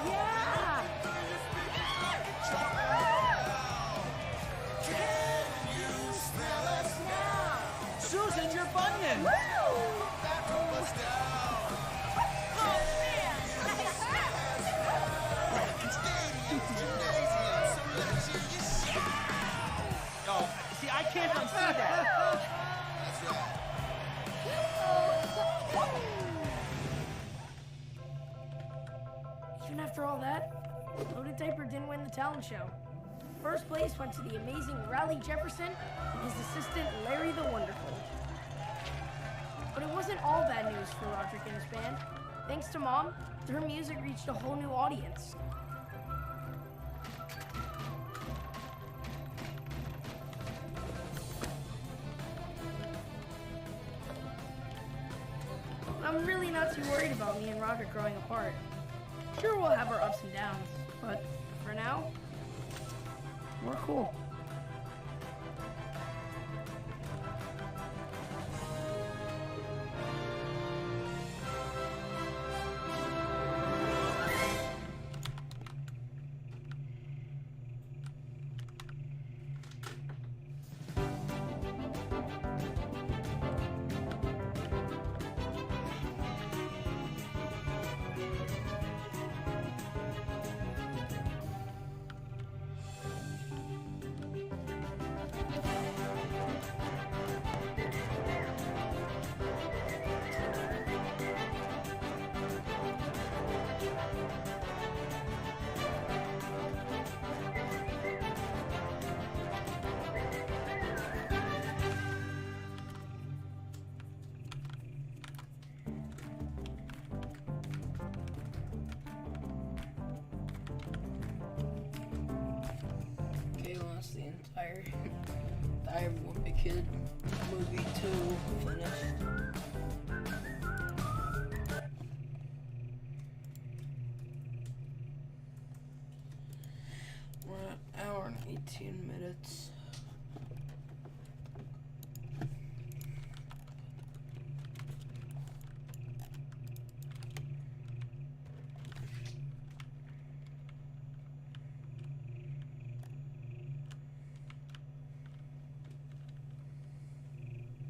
Yeah! Susan, you're Bunyan! Oh, see, I can't unsee that. That's right. Even after all that, Loaded Diaper didn't win the talent show. First place went to the amazing Raleigh Jefferson and his assistant Larry the Wonderful. But it wasn't all bad news for Roderick and his band. Thanks to Mom, their music reached a whole new audience. I'm really not too worried about me and Roderick growing apart. Sure, we'll have our ups and downs, but for now, we're cool. Okay, well, that's the entire Wimpy Kid movie 2 finished. We're at an hour and 18 minutes.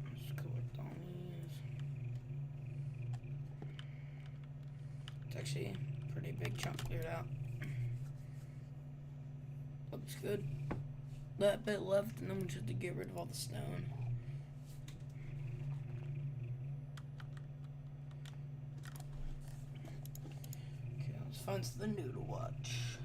Let's collect all these. It's actually a pretty big chunk cleared out. Looks good. That bit left, and then we just have to get rid of all the stone. Okay, let's find something new to watch.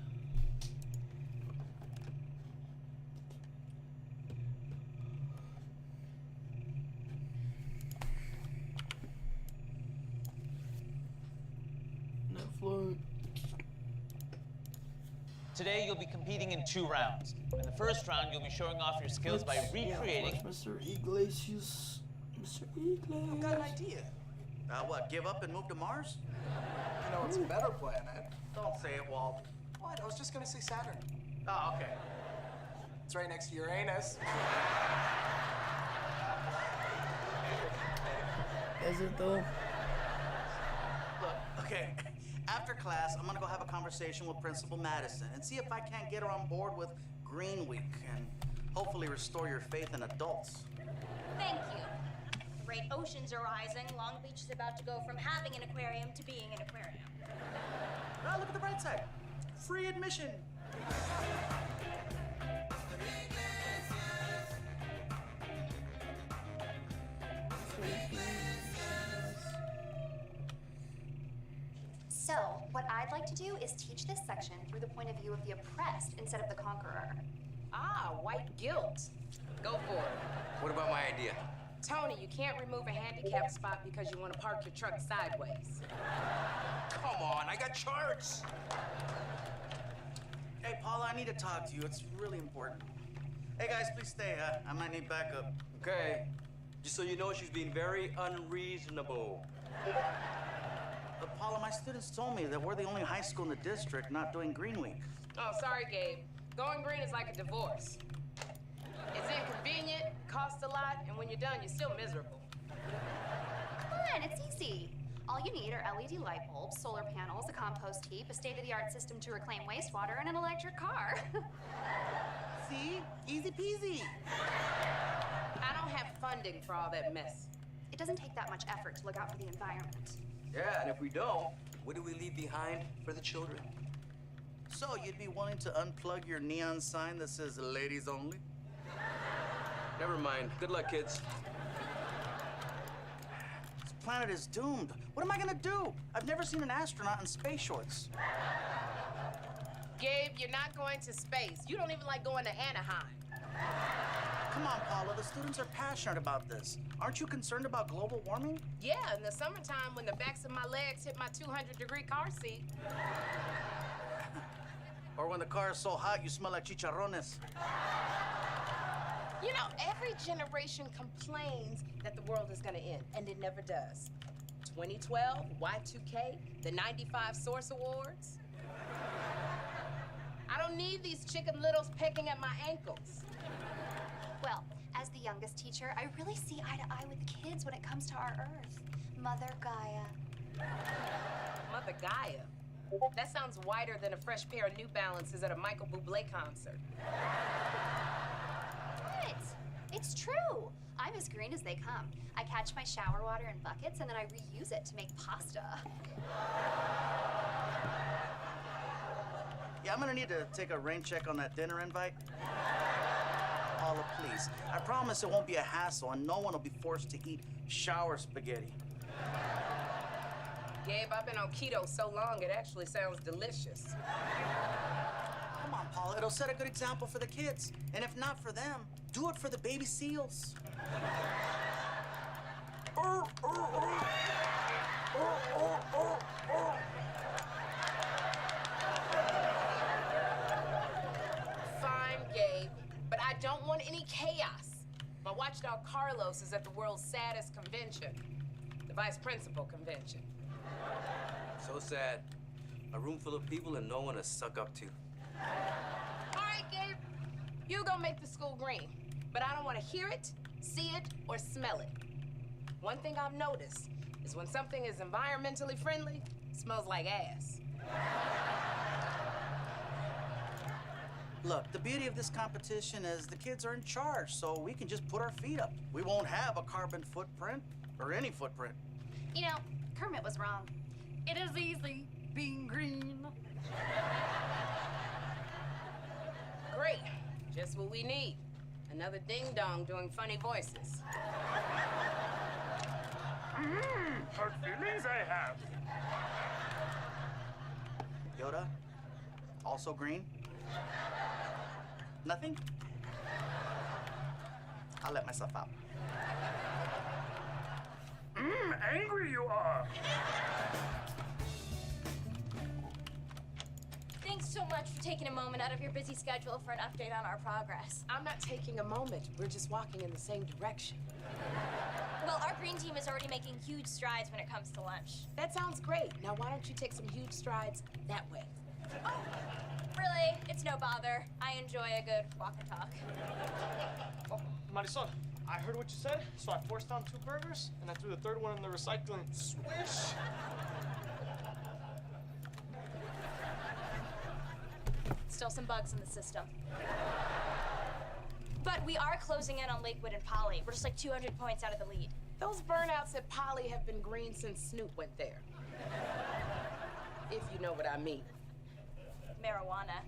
Netflix. Today you'll be competing in 2 rounds. In the first round, you'll be showing off your skills by recreating. Mr. Iglesias. Mr. Iglesias. I've got an idea. What, give up and move to Mars? You know, it's a better planet. Don't say it, Walt. What? I was just gonna say Saturn. Oh, okay. It's right next to Uranus. Is it though? Look, okay. After class, I'm gonna go have a conversation with Principal Madison and see if I can't get her on board with Green Week and hopefully restore your faith in adults. Thank you. The great oceans are rising. Long Beach is about to go from having an aquarium to being an aquarium. Now look at the bright side. Free admission. So, what I'd like to do is teach this section through the point of view of the oppressed instead of the conqueror. Ah, white guilt. Go for it. What about my idea? Tony, you can't remove a handicap spot because you want to park your truck sideways. Come on, I got charts. Hey, Paula, I need to talk to you. It's really important. Hey, guys, please stay. I might need backup. Okay. Just so you know, she's being very unreasonable. But Paula, my students told me that we're the only high school in the district not doing Green Week. Oh, sorry, Gabe. Going green is like a divorce. It's inconvenient, costs a lot, and when you're done, you're still miserable. Come on, it's easy. All you need are LED light bulbs, solar panels, a compost heap, a state-of-the-art system to reclaim wastewater, and an electric car. See? Easy peasy. I don't have funding for all that mess. It doesn't take that much effort to look out for the environment. Yeah, and if we don't, what do we leave behind for the children? So you'd be willing to unplug your neon sign that says ladies only? Never mind. Good luck, kids. This planet is doomed. What am I gonna do? I've never seen an astronaut in space shorts. Gabe, you're not going to space. You don't even like going to Anaheim. Come on, Paula, the students are passionate about this. Aren't you concerned about global warming? Yeah, in the summertime when the backs of my legs hit my 200-degree car seat. Or when the car is so hot you smell like chicharrones. You know, every generation complains that the world is gonna end, and it never does. 2012, Y2K, the 95 Source Awards. I don't need these chicken littles pecking at my ankles. Well, as the youngest teacher, I really see eye to eye with the kids when it comes to our Earth. Mother Gaia. Mother Gaia? That sounds whiter than a fresh pair of New Balances at a Michael Bublé concert. What? It's true. I'm as green as they come. I catch my shower water in buckets and then I reuse it to make pasta. Yeah, I'm gonna need to take a rain check on that dinner invite. Paula, please. I promise it won't be a hassle and no one will be forced to eat shower spaghetti. Gabe, I've been on keto so long, it actually sounds delicious. Come on, Paula. It'll set a good example for the kids. And if not for them, do it for the baby seals. Fine, Gabe, but I don't want any chaos. My watchdog Carlos is at the world's saddest convention, the vice principal convention. So sad. A room full of people and no one to suck up to. All right, Gabe, you go make the school green, but I don't want to hear it, see it, or smell it. One thing I've noticed is when something is environmentally friendly, it smells like ass. Look, the beauty of this competition is the kids are in charge, so we can just put our feet up. We won't have a carbon footprint, or any footprint. You know, Kermit was wrong. It is easy being green. Great, just what we need. Another ding-dong doing funny voices. Hard feelings I have. Yoda, also green. Nothing? I'll let myself out. Angry you are. Thanks so much for taking a moment out of your busy schedule for an update on our progress. I'm not taking a moment. We're just walking in the same direction. Well, our green team is already making huge strides when it comes to lunch. That sounds great. Now, why don't you take some huge strides that way? Oh, really? It's no bother. I enjoy a good walk and talk. Oh, Marisol, I heard what you said, so I forced down 2 burgers, and I threw the 3rd one in the recycling. Swish! Still some bugs in the system. But we are closing in on Lakewood and Polly. We're just like 200 points out of the lead. Those burnouts at Polly have been green since Snoop went there. If you know what I mean. Marijuana.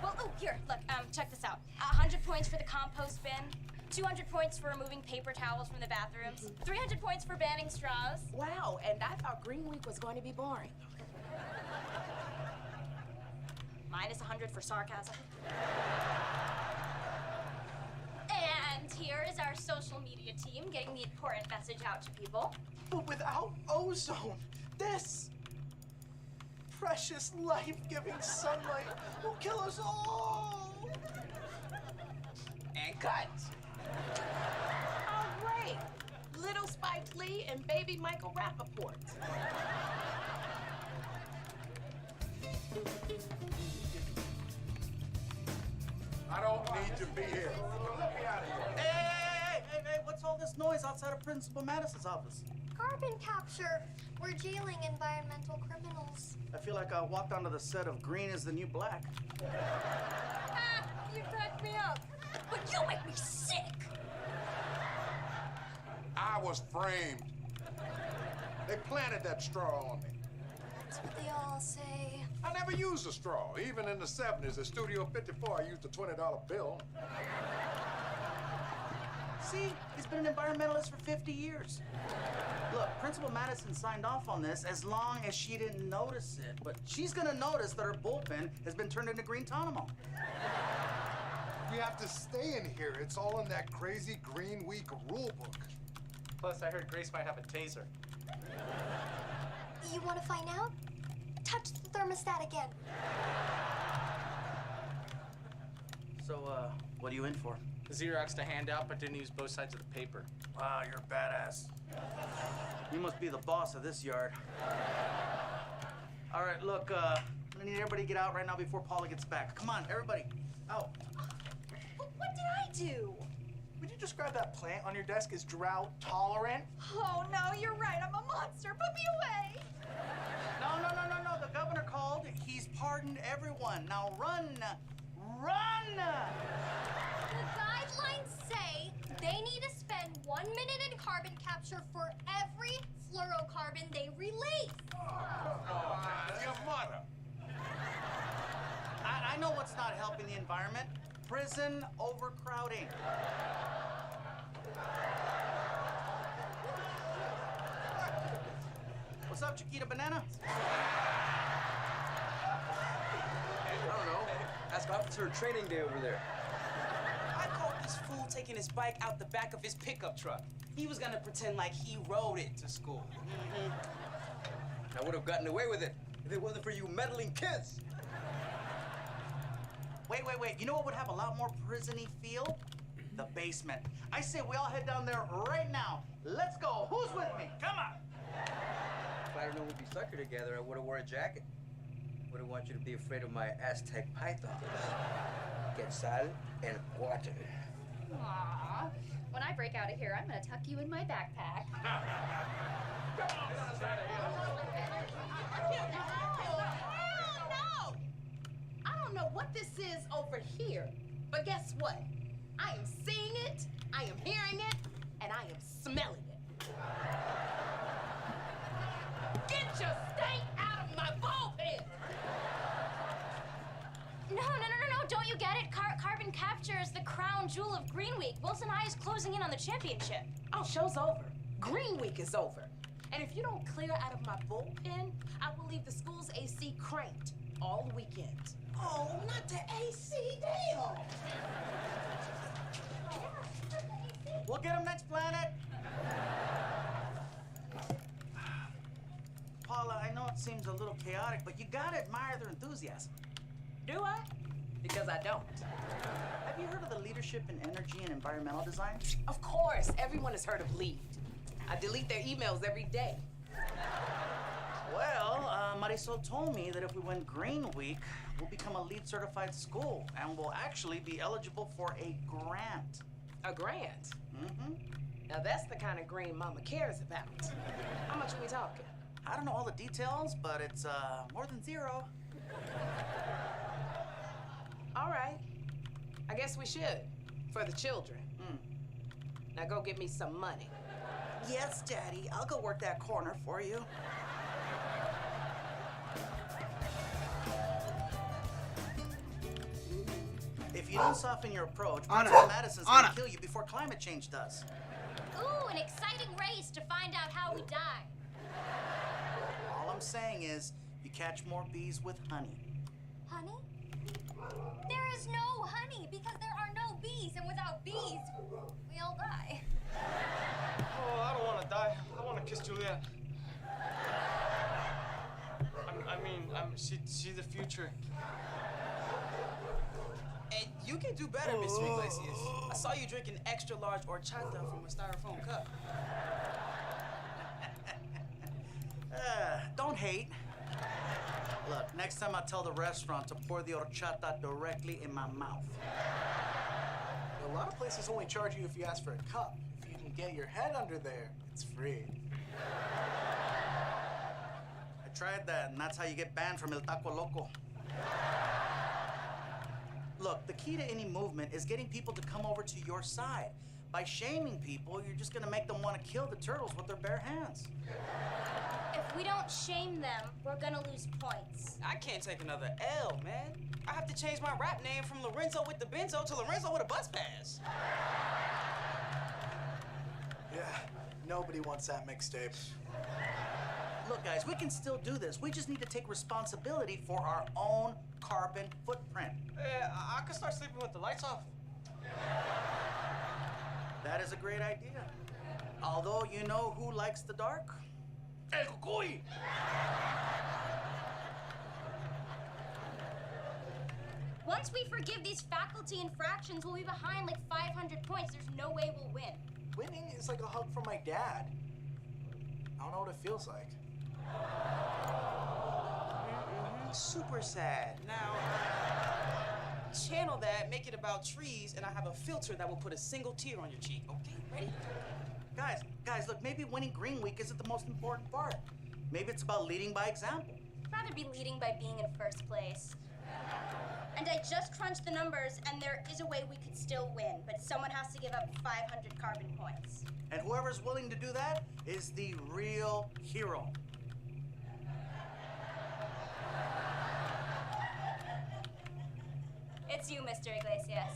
Well, oh, here, look, check this out. 100 points for the compost bin, 200 points for removing paper towels from the bathrooms, 300 points for banning straws. Wow, and I thought Green Week was going to be boring. Minus 100 for sarcasm. And here is our social media team getting the important message out to people. But without ozone, this precious life-giving sunlight will kill us all. And cut. All right. Little Spike Lee and baby Michael Rappaport. I don't need to be here. Let me out of here. Hey, what's all this noise outside of Principal Madison's office? carbon capture. We're jailing environmental criminals. I feel like I walked onto the set of Green is the New Black. You cracked me up. But you make me sick. I was framed. They planted that straw on me. That's what they all say. I never used a straw. Even in the 70s at Studio 54, I used a $20 bill. See, he's been an environmentalist for 50 years. Look, Principal Madison signed off on this as long as she didn't notice it. But she's gonna notice that her bullpen has been turned into Green Tonamo. We have to stay in here. It's all in that crazy Green Week rule book. Plus, I heard Grace might have a taser. You want to find out? Touch the thermostat again. So, what are you in for? Xeroxed a handout, but didn't use both sides of the paper. Wow, you're badass. You must be the boss of this yard. All right, look, I need everybody to get out right now before Paula gets back. Come on, everybody, out. What did I do? Would you describe that plant on your desk as drought tolerant? Oh, no, you're right. I'm a monster. Put me away. No. The governor called. He's pardoned everyone. Now run. Run! The guidelines say they need to spend 1 minute in carbon capture for every fluorocarbon they release. Your mother. I know what's not helping the environment. Prison overcrowding. What's up, Chiquita Banana? I don't know. Ask Officer Training Day over there. I caught this fool taking his bike out the back of his pickup truck. He was gonna pretend like he rode it to school. I would have gotten away with it if it wasn't for you meddling kids. Wait. You know what would have a lot more prison-y feel? The basement. I say we all head down there right now. Let's go. Who's with me? Come on. If I'd known we'd be sucker together, I would have wore a jacket. Wouldn't want you to be afraid of my Aztec pythons. Get sal and water. Aww. When I break out of here, I'm gonna tuck you in my backpack. No! I don't know what this is over here, but guess what? I am seeing it, I am hearing it, and I am smelling it. Get your stank out of my bullpen! No, don't you get it? Carbon capture is the crown jewel of Green Week. Wilson High is closing in on the championship. Oh, show's over. Green Week is over. And if you don't clear out of my bullpen, I will leave the school's AC cranked all weekend. Oh, not the AC, damn! We'll get him next planet. Paula, I know it seems a little chaotic, but you gotta admire their enthusiasm. Do I? Because I don't. Have you heard of the leadership in energy and environmental design? Of course, everyone has heard of LEAD. I delete their emails every day. Well, Marisol told me that if we win Green Week, we'll become a LEED certified school and we'll actually be eligible for a grant. A grant? Mm-hmm. Now that's the kind of green Mama cares about. How much are we talking? I don't know all the details, but it's more than zero. All right. I guess we should. For the children. Now go get me some money. Yes, Daddy. I'll go work that corner for you. If you don't soften your approach, Principal Madison's gonna kill you before climate change does. Ooh, an exciting race to find out how we die. All I'm saying is, you catch more bees with honey. Honey? There is no honey because there are no bees, and without bees, we all die. Oh, I don't want to die. I want to kiss Juliet. See the future. And you can do better, Mr. Iglesias. I saw you drinking extra large horchata from a styrofoam cup. Don't hate. Look, next time I tell the restaurant to pour the horchata directly in my mouth. A lot of places only charge you if you ask for a cup. If you can get your head under there, it's free. I tried that, and that's how you get banned from El Taco Loco. Look, the key to any movement is getting people to come over to your side. By shaming people, you're just gonna make them want to kill the turtles with their bare hands. If we don't shame them, we're gonna lose points. I can't take another L, man. I have to change my rap name from Lorenzo with the Benzo to Lorenzo with a bus pass. Yeah, nobody wants that mixtape. Look, guys, we can still do this. We just need to take responsibility for our own carbon footprint. Yeah, I could start sleeping with the lights off. That is a great idea. Although, you know who likes the dark? El Cucuy! Once we forgive these faculty infractions, we'll be behind like 500 points. There's no way we'll win. Winning is like a hug from my dad. I don't know what it feels like. Super sad. Now, channel that, make it about trees, and I have a filter that will put a single tear on your cheek. Okay, ready? Guys, look, maybe winning Green Week isn't the most important part. Maybe it's about leading by example. I'd rather be leading by being in first place. And I just crunched the numbers, and there is a way we could still win, but someone has to give up 500 carbon points. And whoever's willing to do that is the real hero. It's you, Mr. Iglesias.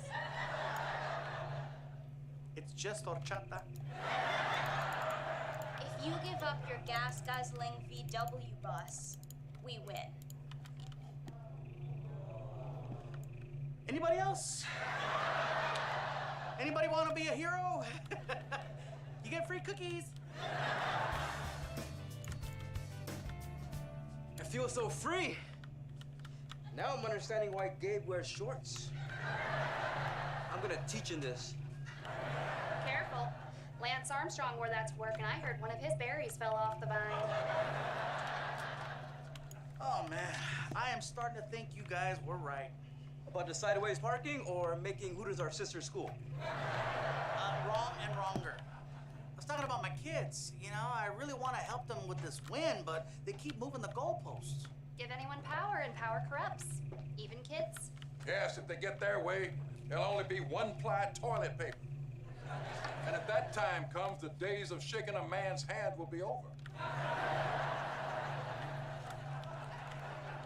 It's just horchata. If you give up your gas-guzzling VW bus, we win. Anybody else? Anybody want to be a hero? You get free cookies. I feel so free. Now I'm understanding why Gabe wears shorts. I'm gonna teach him this. Careful. Lance Armstrong wore that to work, and I heard one of his berries fell off the vine. Oh, man. I am starting to think you guys were right. About the sideways parking or making Hooters our sister school? Wrong and wronger. I was talking about my kids. You know, I really want to help them with this win, but they keep moving the goalposts. Give anyone power, and power corrupts. Even kids. Yes, if they get their way, there'll only be one-ply toilet paper. And if that time comes, the days of shaking a man's hand will be over.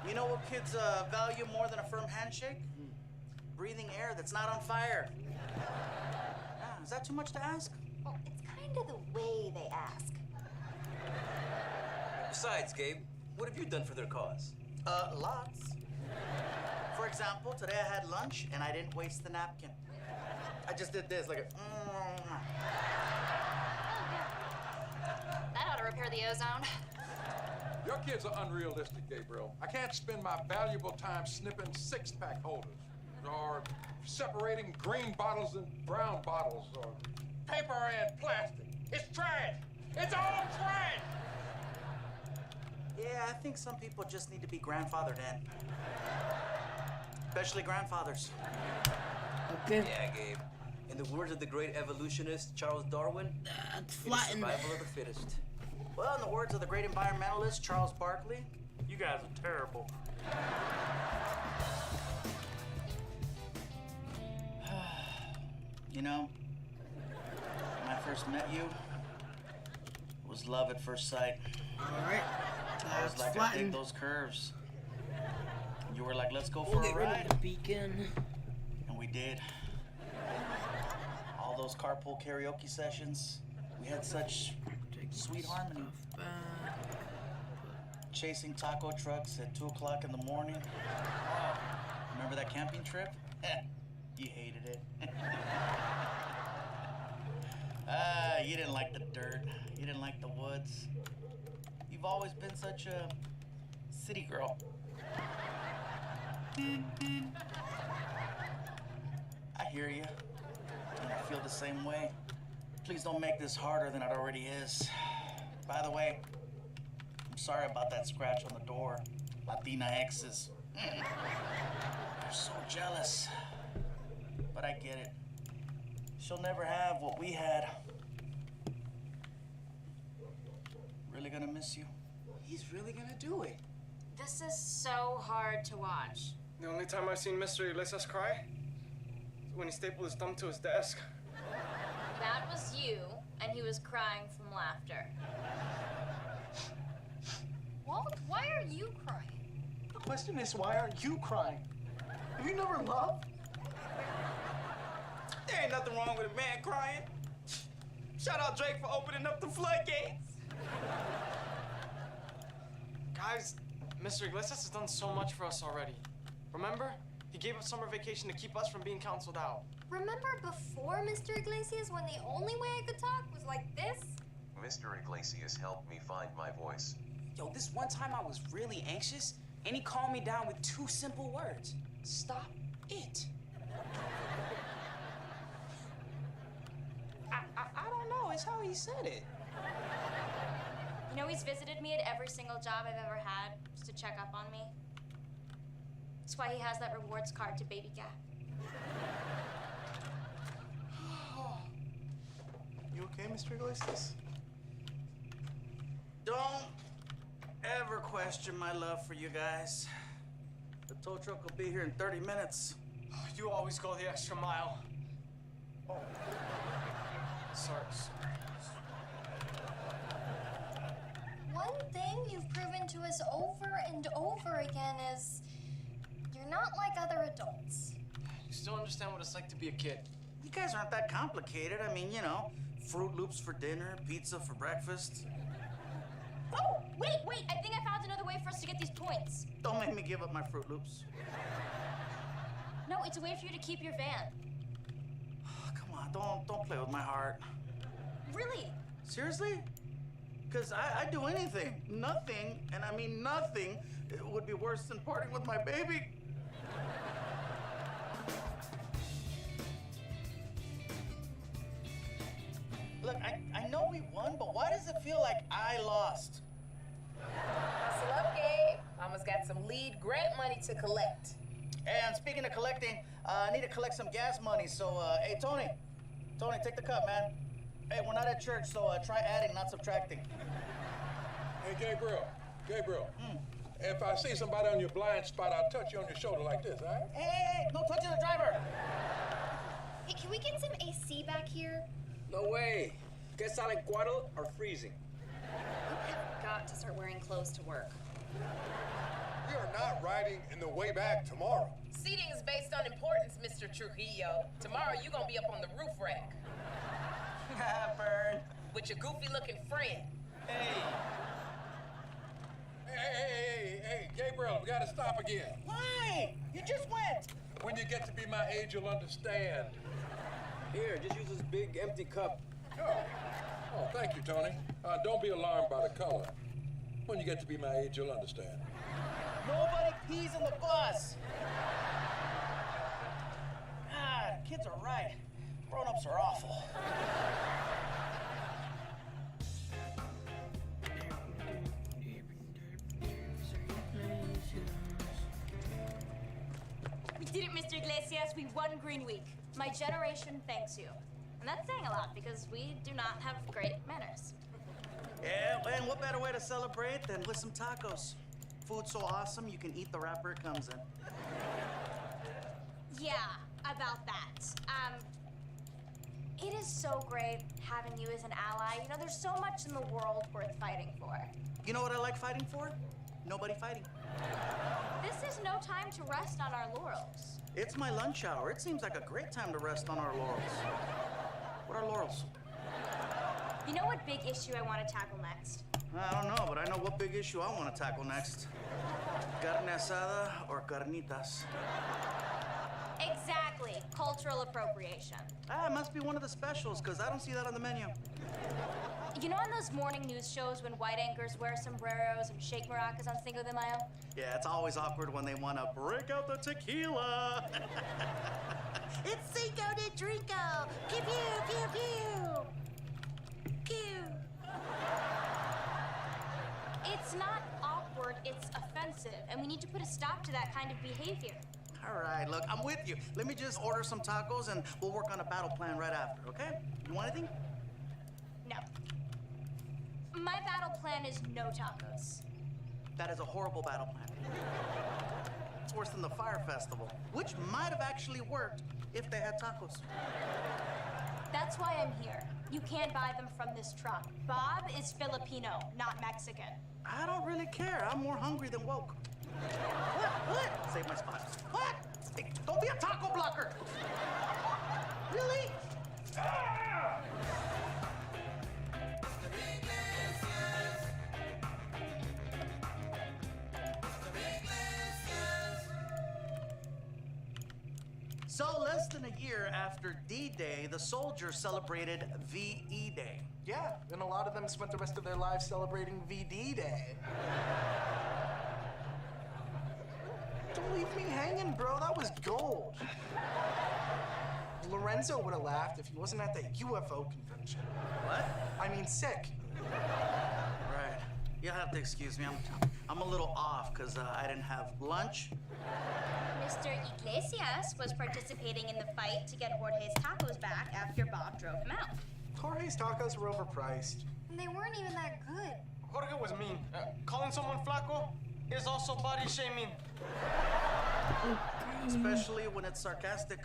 You know what kids value more than a firm handshake? Breathing air that's not on fire. Yeah, is that too much to ask? Well, it's kind of the way they ask. Besides, Gabe, what have you done for their cause? Lots. For example, today I had lunch and I didn't waste the napkin. I just did this, like a. That ought to repair the ozone. Your kids are unrealistic, Gabriel. I can't spend my valuable time snipping six-pack holders, or separating green bottles and brown bottles, or paper and plastic. It's trash. It's all trash. Yeah, I think some people just need to be grandfathered in. Especially grandfathers. Okay. Yeah, Gabe. In the words of the great evolutionist Charles Darwin, it's survival of the fittest. Well, in the words of the great environmentalist Charles Barkley, you guys are terrible. You know, when I first met you, it was love at first sight. All right. I was like, I dig those curves. You were like, let's go for a ride. The beacon. And we did. All those carpool karaoke sessions, we had such sweet harmony. Chasing taco trucks at 2 o'clock in the morning. Oh, remember that camping trip? You hated it. You didn't like the dirt. You didn't like the woods. You've always been such a city girl. I hear you, and I feel the same way. Please don't make this harder than it already is. By the way, I'm sorry about that scratch on the door. Latina exes. They're so jealous. But I get it. She'll never have what we had. really gonna miss you. He's really gonna do it. This is so hard to watch. The only time I've seen Mr. Iglesias cry is when he stapled his thumb to his desk. That was you, and he was crying from laughter. Walt, why are you crying? The question is, why aren't you crying? Have you never loved? There ain't nothing wrong with a man crying. Shout out Drake for opening up the floodgates. Guys, Mr. Iglesias has done so much for us already. Remember? He gave us summer vacation to keep us from being counseled out. Remember before Mr. Iglesias when the only way I could talk was like this? Mr. Iglesias helped me find my voice. Yo, this one time I was really anxious, and he calmed me down with 2 simple words. Stop it. I don't know, it's how he said it. You know, he's visited me at every single job I've ever had just to check up on me. That's why he has that rewards card to Baby Gap. You okay, Mr. Iglesias? Don't ever question my love for you guys. The tow truck will be here in 30 minutes. You always go the extra mile. Oh. Sorry. One thing you've proven to us over and over again is you're not like other adults. You still understand what it's like to be a kid. You guys aren't that complicated. I mean, you know, Fruit Loops for dinner, pizza for breakfast. Oh, wait, I think I found another way for us to get these points. Don't make me give up my Fruit Loops. No, it's a way for you to keep your van. Come on, don't play with my heart. Really? Seriously? Because I'd do anything. Nothing, and I mean nothing, would be worse than parting with my baby. Look, I know we won, but why does it feel like I lost? Hustle up, Gabe. Almost got some lead grant money to collect. And speaking of collecting, I need to collect some gas money, so, hey, Tony, take the cut, man. Hey, we're not at church, so try adding, not subtracting. Hey, Gabriel. If I see somebody on your blind spot, I'll touch you on your shoulder like this, all right? Hey, no touching the driver. Hey, can we get some AC back here? No way. Guess I like Guado or freezing. I've got to start wearing clothes to work. We are not riding in the way back tomorrow. Seating is based on importance, Mr. Trujillo. Tomorrow you're gonna be up on the roof rack. Burn. With your goofy-looking friend. Hey, Gabriel, we gotta stop again. Why? You just went. When you get to be my age, you'll understand. Here, just use this big empty cup. Oh, thank you, Tony. Don't be alarmed by the color. When you get to be my age, you'll understand. Nobody pees in the bus. God, kids are right. Grown-ups are awful. We did it, Mr. Iglesias. We won Green Week. My generation thanks you. And that's saying a lot because we do not have great manners. Yeah, and what better way to celebrate than with some tacos? Food's so awesome, you can eat the wrapper it comes in. Yeah, about that. It is so great having you as an ally. You know, there's so much in the world worth fighting for. You know what I like fighting for? Nobody fighting. This is no time to rest on our laurels. It's my lunch hour. It seems like a great time to rest on our laurels. What are laurels? You know what big issue I want to tackle next? I don't know, but I know what big issue I want to tackle next. Carne asada or carnitas? Exactly. Cultural appropriation. Ah, it must be one of the specials, because I don't see that on the menu. You know on those morning news shows when white anchors wear sombreros and shake maracas on Cinco de Mayo? Yeah, it's always awkward when they want to break out the tequila. It's Cinco de Drinko! Pew, pew, pew, pew! Pew! It's not awkward, it's offensive, and we need to put a stop to that kind of behavior. All right, look, I'm with you. Let me just order some tacos and we'll work on a battle plan right after, okay? You want anything? No. My battle plan is no tacos. That is a horrible battle plan. It's worse than the fire festival, which might have actually worked if they had tacos. That's why I'm here. You can't buy them from this truck. Bob is Filipino, not Mexican. I don't really care. I'm more hungry than woke. What? Save my spot. What? Hey, don't be a taco blocker. Really? Ah! So, less than a year after D-Day, the soldiers celebrated VE Day. Yeah, and a lot of them spent the rest of their lives celebrating VD Day. Don't leave me hanging, bro. That was gold. Lorenzo would have laughed if he wasn't at that UFO convention. What? I mean, sick. Right. You'll have to excuse me. I'm a little off because I didn't have lunch. Mr. Iglesias was participating in the fight to get Jorge's tacos back after Bob drove him out. Jorge's tacos were overpriced. And they weren't even that good. Jorge was mean. Calling someone flaco is also body shaming. Especially when it's sarcastic.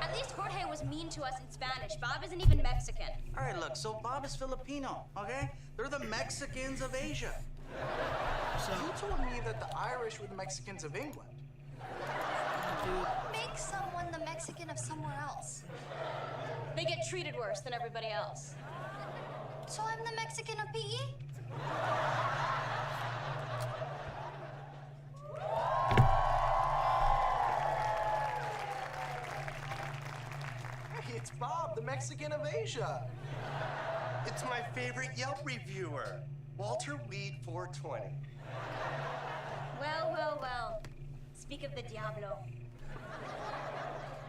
At least Jorge was mean to us in Spanish. Bob isn't even Mexican. All right, look, so Bob is Filipino, okay? They're the Mexicans of Asia. So you told me that the Irish were the Mexicans of England. What makes someone the Mexican of somewhere else? They get treated worse than everybody else. So I'm the Mexican of PE? Hey, it's Bob, the Mexican of Asia. It's my favorite Yelp reviewer, Walter Weed 420. Well, well, well. Speak of the Diablo.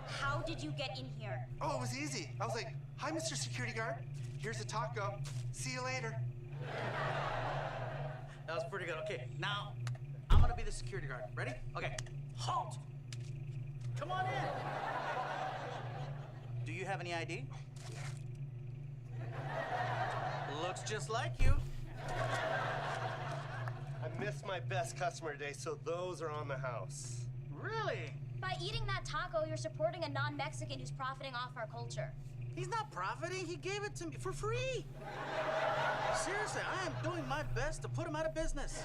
How did you get in here? Oh, it was easy. I was like, hi, Mr. Security Guard. Here's a taco. See you later. That was pretty good. Okay, now I'm gonna be the security guard. Ready? Okay. Halt! Come on in. Do you have any ID? Looks just like you. I missed my best customer day, so those are on the house. Really? By eating that taco, you're supporting a non-Mexican who's profiting off our culture. He's not profiting. He gave it to me for free. Seriously, I am doing my best to put him out of business.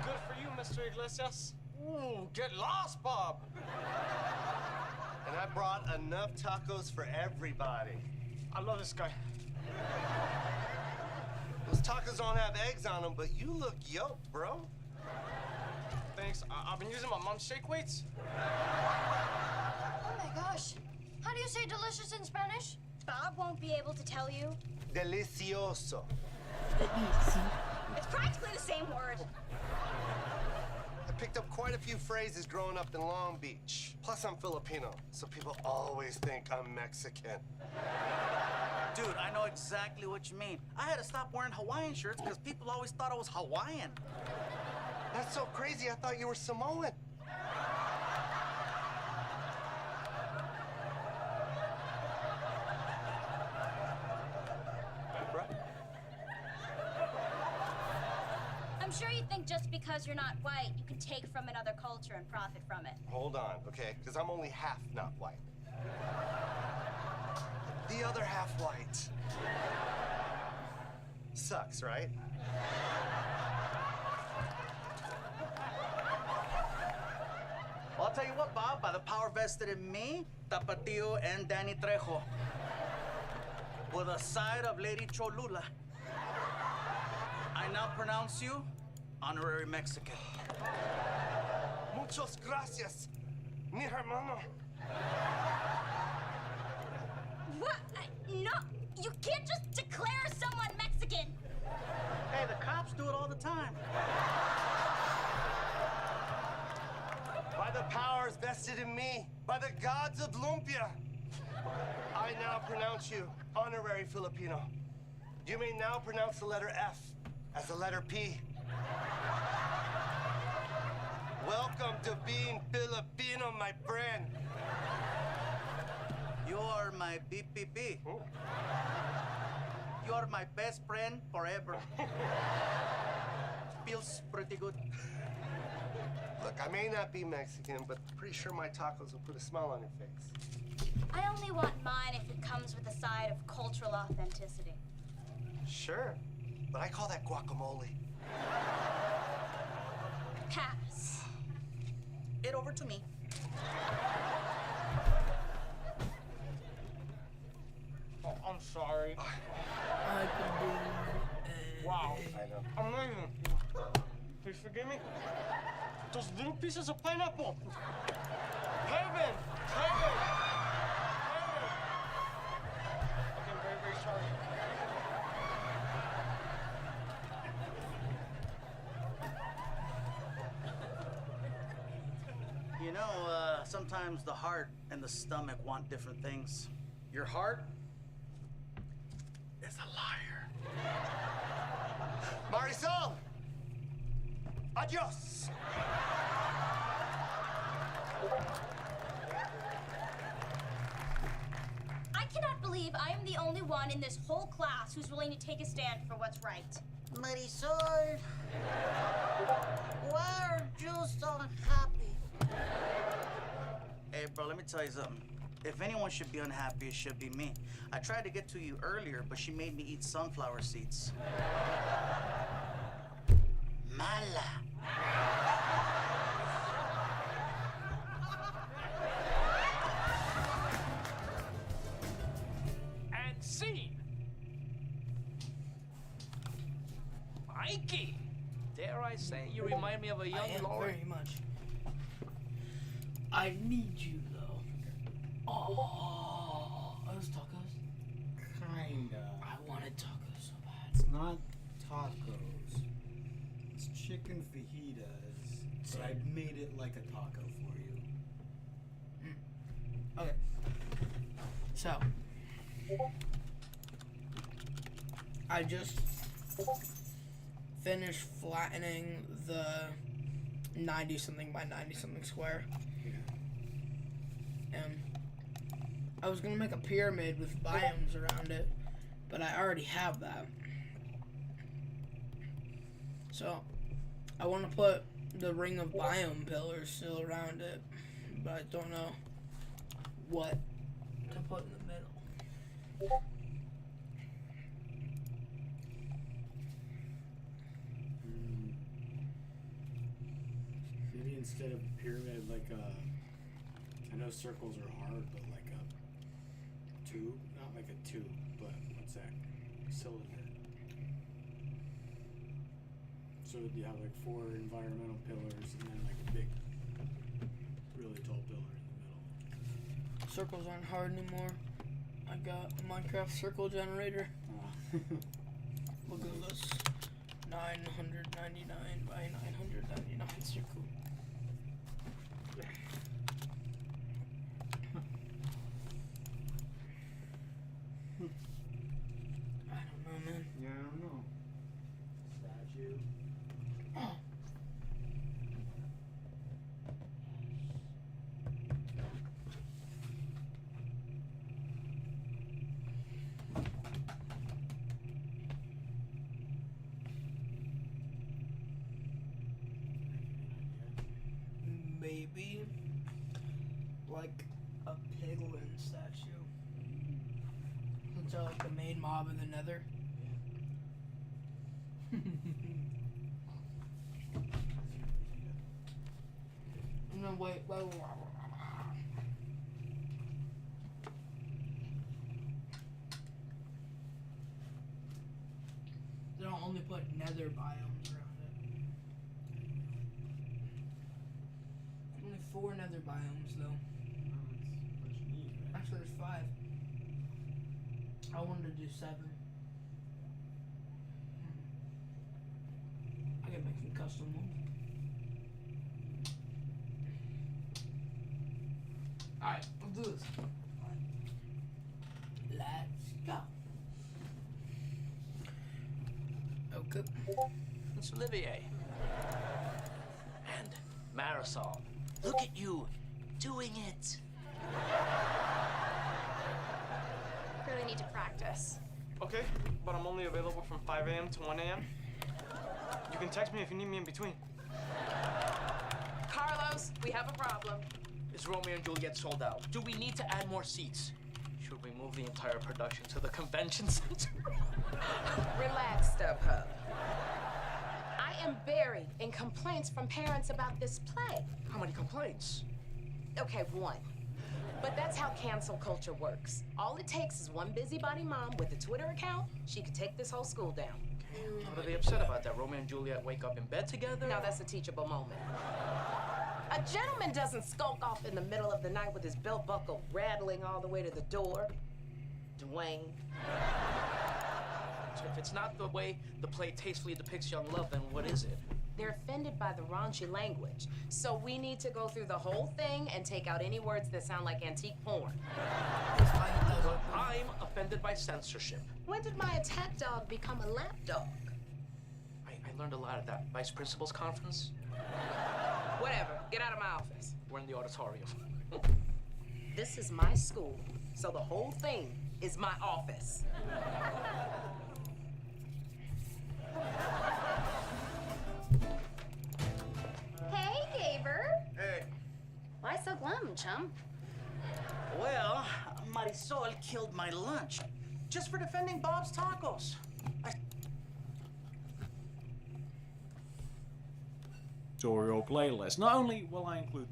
Good for you, Mr. Iglesias. Ooh, get lost, Bob. And I brought enough tacos for everybody. I love this guy. Those tacos don't have eggs on them, but you look yoked, bro. Thanks. I've been using my mom's shake weights. Oh my gosh. How do you say delicious in Spanish? Bob won't be able to tell you. Delicioso. It's practically the same word. I picked up quite a few phrases growing up in Long Beach. Plus, I'm Filipino, so people always think I'm Mexican. Dude, I know exactly what you mean. I had to stop wearing Hawaiian shirts because people always thought I was Hawaiian. That's so crazy. I thought you were Samoan. I'm sure you think just because you're not white, you can take from another culture and profit from it. Hold on, okay? Because I'm only half not white. The other half white. Sucks, right? Well, I'll tell you what, Bob, by the power vested in me, Tapatio, and Danny Trejo, with a side of Lady Cholula, I now pronounce you honorary Mexican. Muchas gracias, mi hermano. What? No, you can't just declare someone Mexican. Hey, the cops do it all the time. By the powers vested in me, by the gods of Lumpia, I now pronounce you honorary Filipino. You may now pronounce the letter F as the letter P. Welcome to being Filipino, my friend. You are my BPP. You You're my best friend forever. Feels pretty good. Look, I may not be Mexican, but pretty sure my tacos will put a smile on your face. I only want mine if it comes with a side of cultural authenticity. Sure, but I call that guacamole. Pass. It over to me. Oh, I'm sorry. Wow. Amazing. Please forgive me. Those little pieces of pineapple. Heaven! Heaven! Heaven! Okay, I'm very, very sorry. You know, sometimes the heart and the stomach want different things. Your heart is a liar. Marisol! Adios! I cannot believe I am the only one in this whole class who's willing to take a stand for what's right. Marisol, why are you so unhappy? Hey, bro, let me tell you something. If anyone should be unhappy, it should be me. I tried to get to you earlier, but she made me eat sunflower seeds. Mala. And scene. Mikey, dare I say you remind me of a young Lord? Very much. I need you though. Oh, those tacos. Kinda. I wanted tacos so bad. It's not tacos. It's chicken fajitas, but I made it like a taco for you. Okay. So, I just finished flattening the 90-something by 90-something square. And I was gonna make a pyramid with biomes around it, but I already have that. So, I want to put the ring of biome pillars still around it, but I don't know what to put in the middle. Maybe instead of pyramid, like I know circles are hard, but like a tube, not like a tube, but what's that? Cylinder. So you have like 4 environmental pillars and then like a big, really tall pillar in the middle. Circles aren't hard anymore. I got a Minecraft circle generator. Look at this. 999 by 999 circle. I don't know, man. Yeah, I don't know. Statue. Maybe like a piglin statue. Looks like the main mob in the nether. No, wait. They don't only put nether biomes around it. Only 4 nether biomes, though. Actually, there's 5. I wanted to do 7. I can make some custom ones. Alright, let's do this. Let's go. Okay. It's Olivier. And Marisol. Look at you, doing it. Really need to practice. Okay, but I'm only available from 5 a.m. to 1 a.m. You can text me if you need me in between. Carlos, we have a problem. Is Romeo and Juliet sold out? Do we need to add more seats? Should we move the entire production to the convention center? Relax, StubHub. I am buried in complaints from parents about this play. How many complaints? Okay, one. But that's how cancel culture works. All it takes is one busybody mom with a Twitter account. She could take this whole school down. What are they upset about? That Romeo and Juliet wake up in bed together? Now that's a teachable moment. A gentleman doesn't skulk off in the middle of the night with his belt buckle rattling all the way to the door. Dwayne. So if it's not the way the play tastefully depicts young love, then what is it? They're offended by the raunchy language. So we need to go through the whole thing and take out any words that sound like antique porn. I'm offended by censorship. When did my attack dog become a lap dog? I learned a lot at that vice principal's conference. Whatever, get out of my office. We're in the auditorium. This is my school, so the whole thing is my office. Hey, Gaber. Hey. Why so glum, chum? Well, Marisol killed my lunch just for defending Bob's Tacos. Tutorial playlist. Not only will I include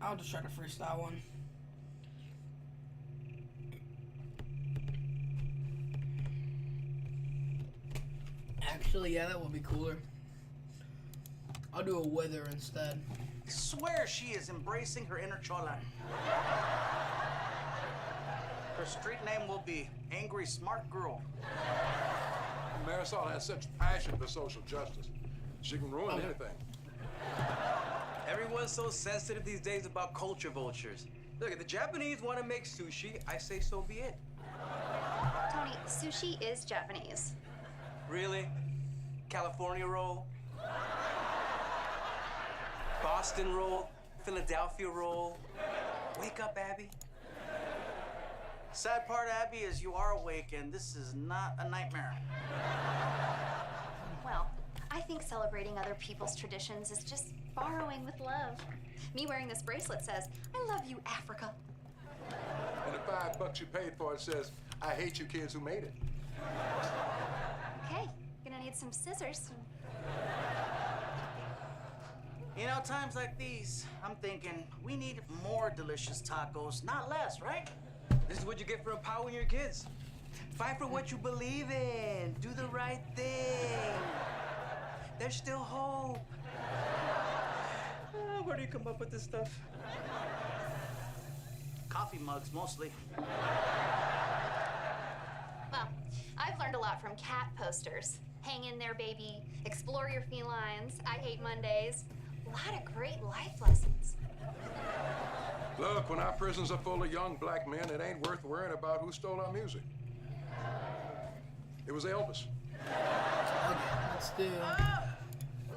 I'll just try to freestyle one. Actually, yeah, that would be cooler. I'll do a weather instead. I swear she is embracing her inner chola. Her street name will be Angry Smart Girl. Marisol has such passion for social justice. She can ruin anything. Everyone's so sensitive these days about culture vultures. Look, if the Japanese want to make sushi, I say so be it. Tony, sushi is Japanese. Really? California roll? Boston roll? Philadelphia roll? Wake up, Abby. Sad part, Abby, is you are awake and this is not a nightmare. Well, I think celebrating other people's traditions is just borrowing with love. Me wearing this bracelet says, I love you, Africa. And the $5 you paid for it says, I hate you kids who made it. Okay, gonna need some scissors. You know, times like these, I'm thinking we need more delicious tacos, not less, right? This is what you get for empowering your kids. Fight for what you believe in. Do the right thing. There's still hope. Where do you come up with this stuff? Coffee mugs, mostly. Well, I've learned a lot from cat posters. Hang in there, baby. Explore your felines. I hate Mondays. A lot of great life lessons. Look, when our prisons are full of young black men, it ain't worth worrying about who stole our music. It was Elvis. Oh,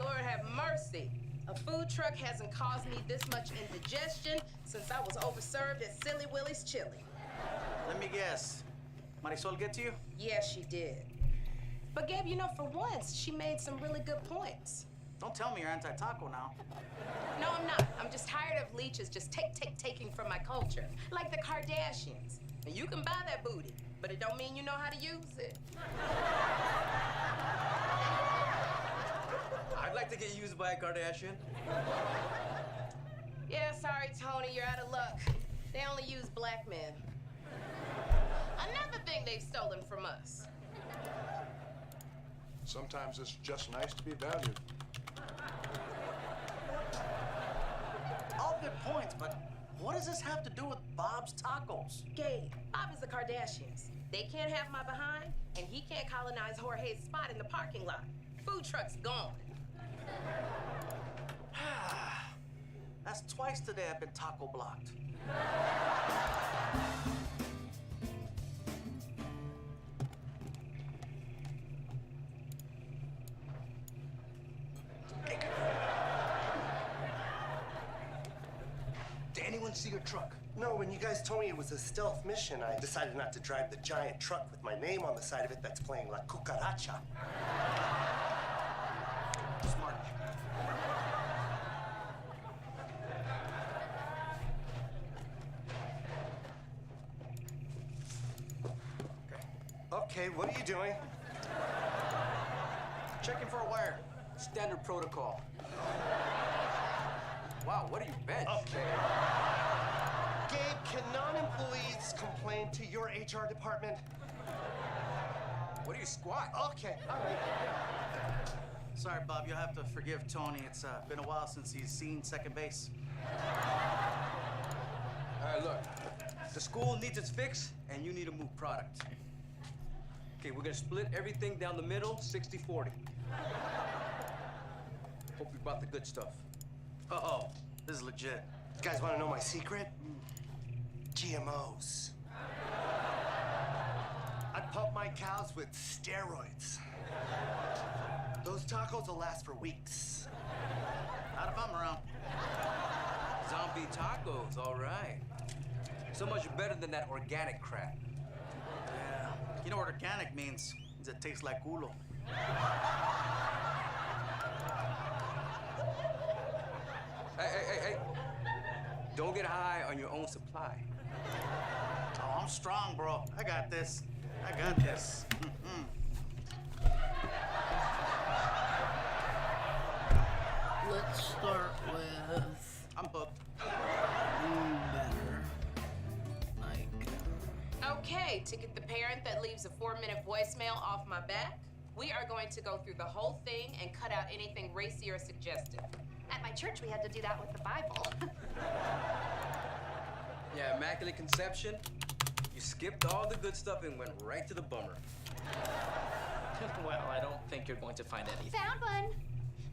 Lord have mercy. A food truck hasn't caused me this much indigestion since I was overserved at Silly Willie's Chili. Let me guess. Marisol get to you? Yes, she did. But Gabe, you know, for once, she made some really good points. Don't tell me you're anti-taco now. No, I'm not. I'm just tired of leeches just taking from my culture. Like the Kardashians. And you can buy that booty, but it don't mean you know how to use it. I'd like to get used by a Kardashian. Yeah, sorry, Tony, you're out of luck. They only use black men. Another thing they've stolen from us. Sometimes it's just nice to be valued. All good points, but what does this have to do with Bob's Tacos? Gabe, Bob is the Kardashians. They can't have my behind, and he can't colonize Jorge's spot in the parking lot. Food truck's gone. That's twice today I've been taco blocked. didn't see your truck. No, when you guys told me it was a stealth mission, I decided not to drive the giant truck with my name on the side of it that's playing La Cucaracha. Smart. Okay, what are you doing? Checking for a wire. Standard protocol. Wow, what do you bench? Okay. Gabe, can non-employees complain to your HR department? What do you squat? Okay, all right. Sorry, Bob, you'll have to forgive Tony. It's been a while since he's seen second base. All right, look. The school needs its fix, and you need to move product. Okay, we're gonna split everything down the middle, 60-40. Hope you brought the good stuff. Uh-oh, this is legit. You guys wanna know my secret? GMOs. I pump my cows with steroids. Those tacos will last for weeks. Not if I'm around. Zombie tacos, all right. So much better than that organic crap. Yeah. You know what organic means? Means it tastes like culo. Hey. Don't get high on your own supply. Oh, I'm strong, bro. I got this. I got this. Let's start with. I'm hooked. Better. Okay, to get the parent that leaves a 4-minute voicemail off my back, we are going to go through the whole thing and cut out anything racy or suggestive. At my church, we had to do that with the Bible. Yeah, Immaculate Conception. You skipped all the good stuff and went right to the bummer. Well, I don't think you're going to find anything. Found one.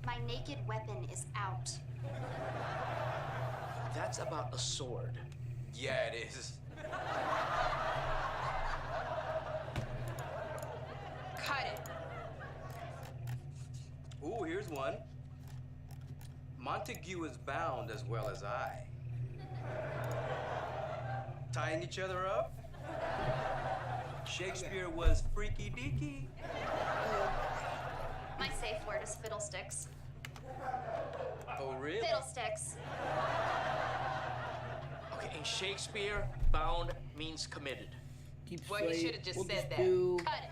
My naked weapon is out. That's about a sword. Yeah, it is. Cut it. Ooh, here's one. Montague is bound as well as I. Tying each other up? Shakespeare was freaky deaky. My safe word is fiddlesticks. Oh, really? Fiddlesticks. Okay, in Shakespeare, bound means committed. Keep Well, you slate. should have just We'll said that. do- Cut it.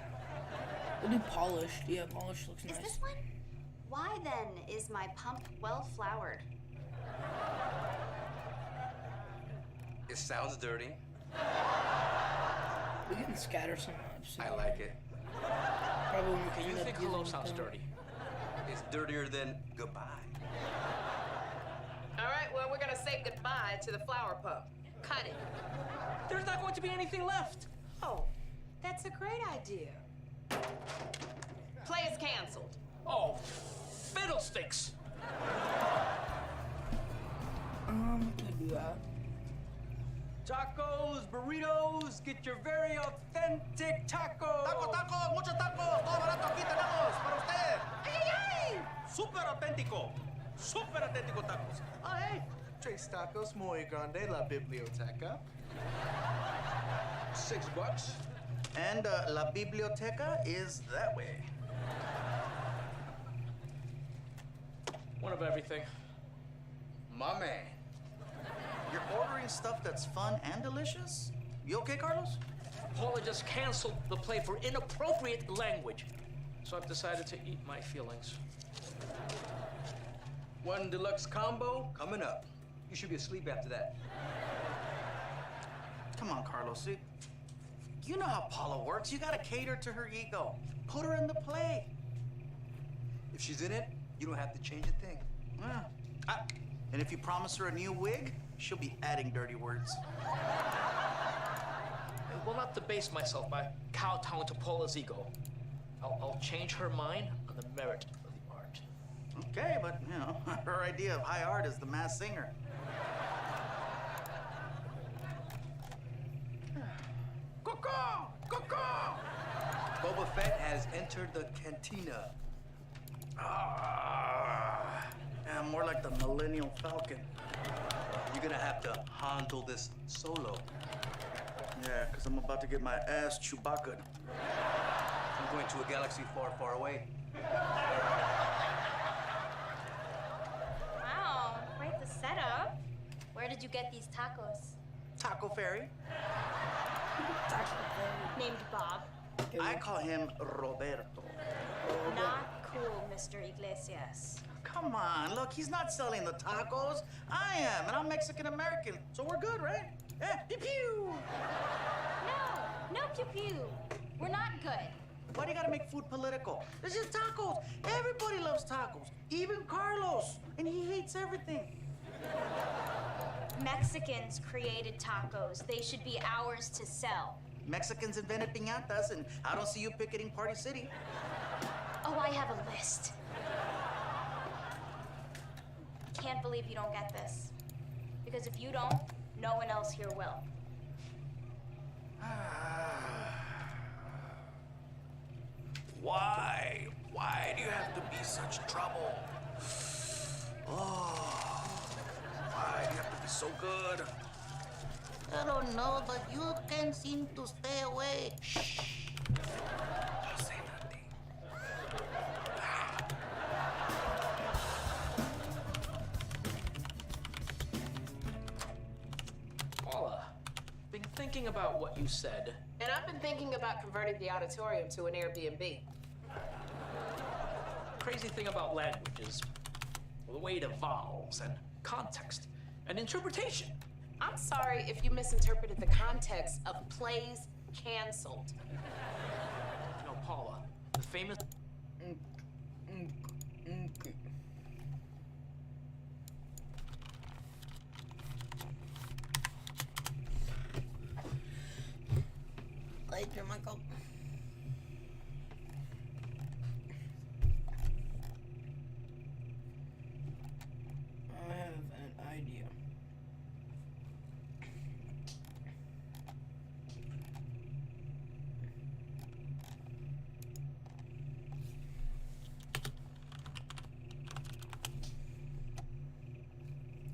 We'll do polished. Yeah, polished looks nice. Is this one? Why then is my pump well floured? It sounds dirty. We can scatter some much. I like it. Probably when we Okay, you clean up think the hello other sounds one. dirty. It's dirtier than goodbye. All right, well, we're going to say goodbye to the flower pump. Cut it. There's not going to be anything left. Oh, that's a great idea. Play is canceled. Oh, fiddlesticks. Could do that. Tacos, burritos, get your very authentic tacos. Tacos, muchos tacos. Todo barato aquí tenemos para usted. ¡Ay, ay! Súper auténtico. Súper auténtico tacos. Oh, hey. Tres tacos muy grande la biblioteca. $6. And La Biblioteca is that way. One of everything. My man. You're ordering stuff that's fun and delicious? You okay, Carlos? Paula just canceled the play for inappropriate language. So I've decided to eat my feelings. One deluxe combo coming up. You should be asleep after that. Come on, Carlos. See, you know how Paula works. You gotta cater to her ego. Put her in the play. If she's in it, you don't have to change a thing. Yeah. And if you promise her a new wig, she'll be adding dirty words. I will not debase myself by kowtowing to Paula's ego. I'll change her mind on the merit of the art. Okay, but, you know, her idea of high art is the mass singer. Coco! Coco! Boba Fett has entered the cantina. Yeah, more like the Millennial Falcon. you're gonna have to handle this solo. Yeah, because I'm about to get my ass Chewbacca'd. I'm going to a galaxy far, far away. Wow, quite the setup. Where did you get these tacos? Taco Fairy. Named Bob. I call him Roberto. Not cool, Mr. Iglesias. Come on, look, he's not selling the tacos. I am, and I'm Mexican-American, so we're good, right? Yeah, pew-pew! No pew-pew. We're not good. Why do you gotta make food political? This is tacos. Everybody loves tacos, even Carlos, and he hates everything. Mexicans created tacos. They should be ours to sell. Mexicans invented piñatas, and I don't see you picketing Party City. Oh, I have a list. Can't believe you don't get this. Because if you don't, no one else here will. Why? Why do you have to be such trouble? Oh, why do you have to be so good? I don't know, but you can't seem to stay away. Shh. Don't say nothing. Paula, been thinking about what you said. And I've been thinking about converting the auditorium to an Airbnb. Crazy thing about language is the way it evolves, and context, and interpretation. I'm sorry if you misinterpreted the context of plays canceled. No, Paula, the famous... Later, Michael. I have an idea.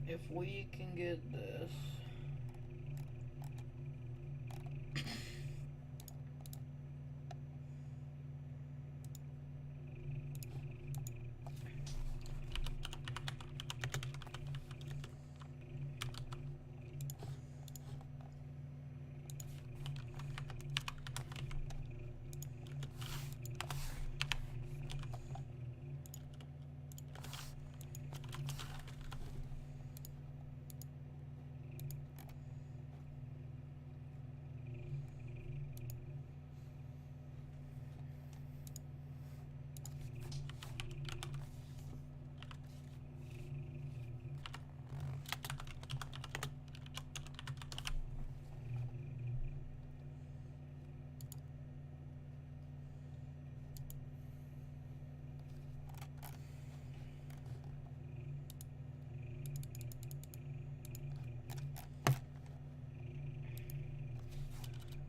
If we can get this.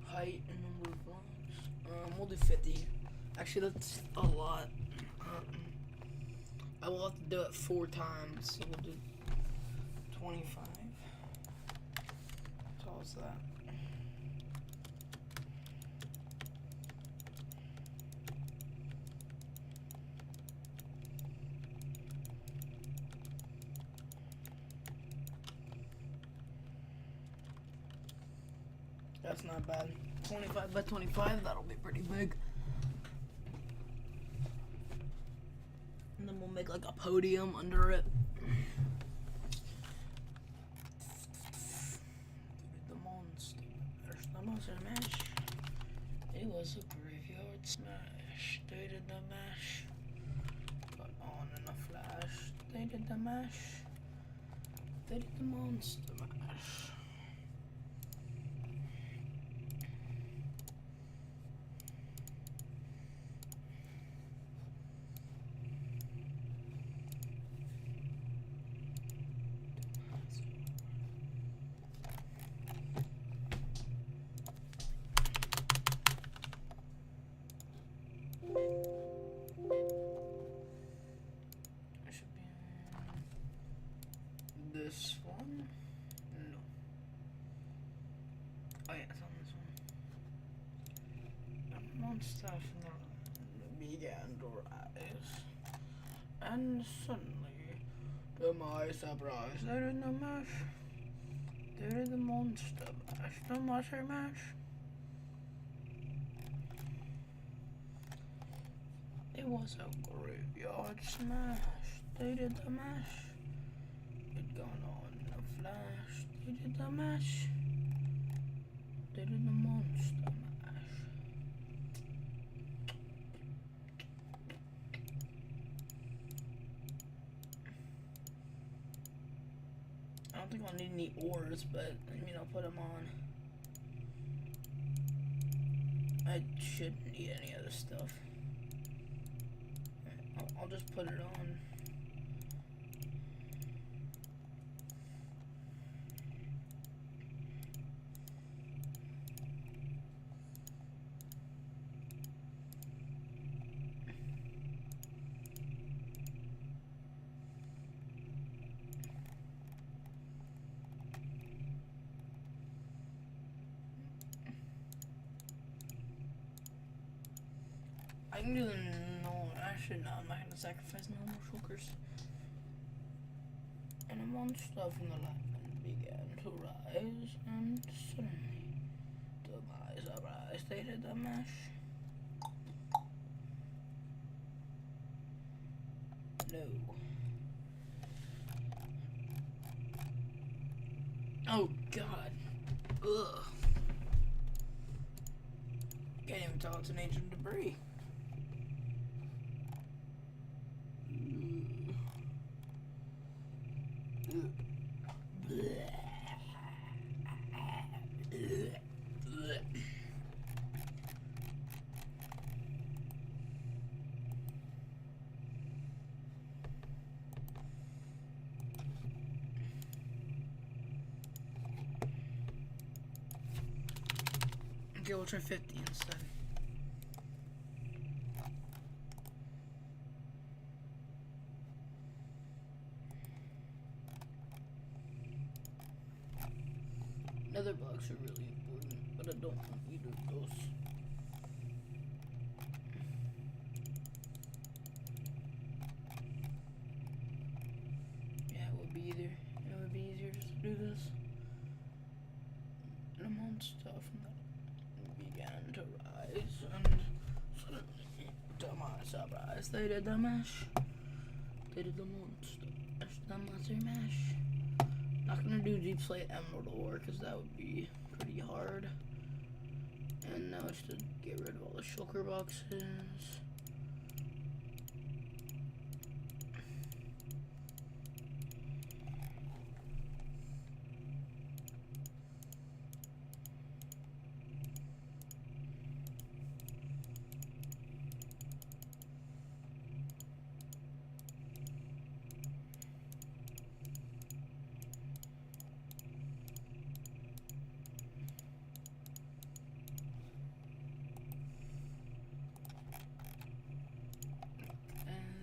Height and number of blocks. We'll do 50. Actually, that's a lot. I will have to do it 4 times, so we'll do 25. So what's that? That's not bad. 25 by 25, that'll be pretty big. And then we'll make like a podium under it. The monster. There's the monster mash. It was a graveyard smash. They did the mash. Got on in a flash. They did the mash. They did the monster mash. This one. Oh yeah, it's on this one. And monster began to rise. And suddenly, to my surprise, there in the mash, there is the monster mash, the monster mash. It was a graveyard smash. They did the mash. It gone on in a flash. They did the mash. They did the monster mash. I don't think I'll need any ores, but I mean I'll put them on. I shouldn't need any other stuff. I'll just put it on. I can do the no, actually no, I'm not gonna sacrifice no more shulkers. And a monster from the land began to rise, and suddenly, to my surprise, they did the mash. No. Oh god. Ugh. Can't even tell it's an ancient debris. Okay, we'll try 50 instead. Nether blocks are really important, but I don't want either of those. Yeah, it would be easier just to do this. And a monster from that began to rise, and suddenly, to my surprise, they did the mash. They did the monster mash. Not gonna do deep slate emerald ore because that would be pretty hard. And now it's to get rid of all the shulker boxes.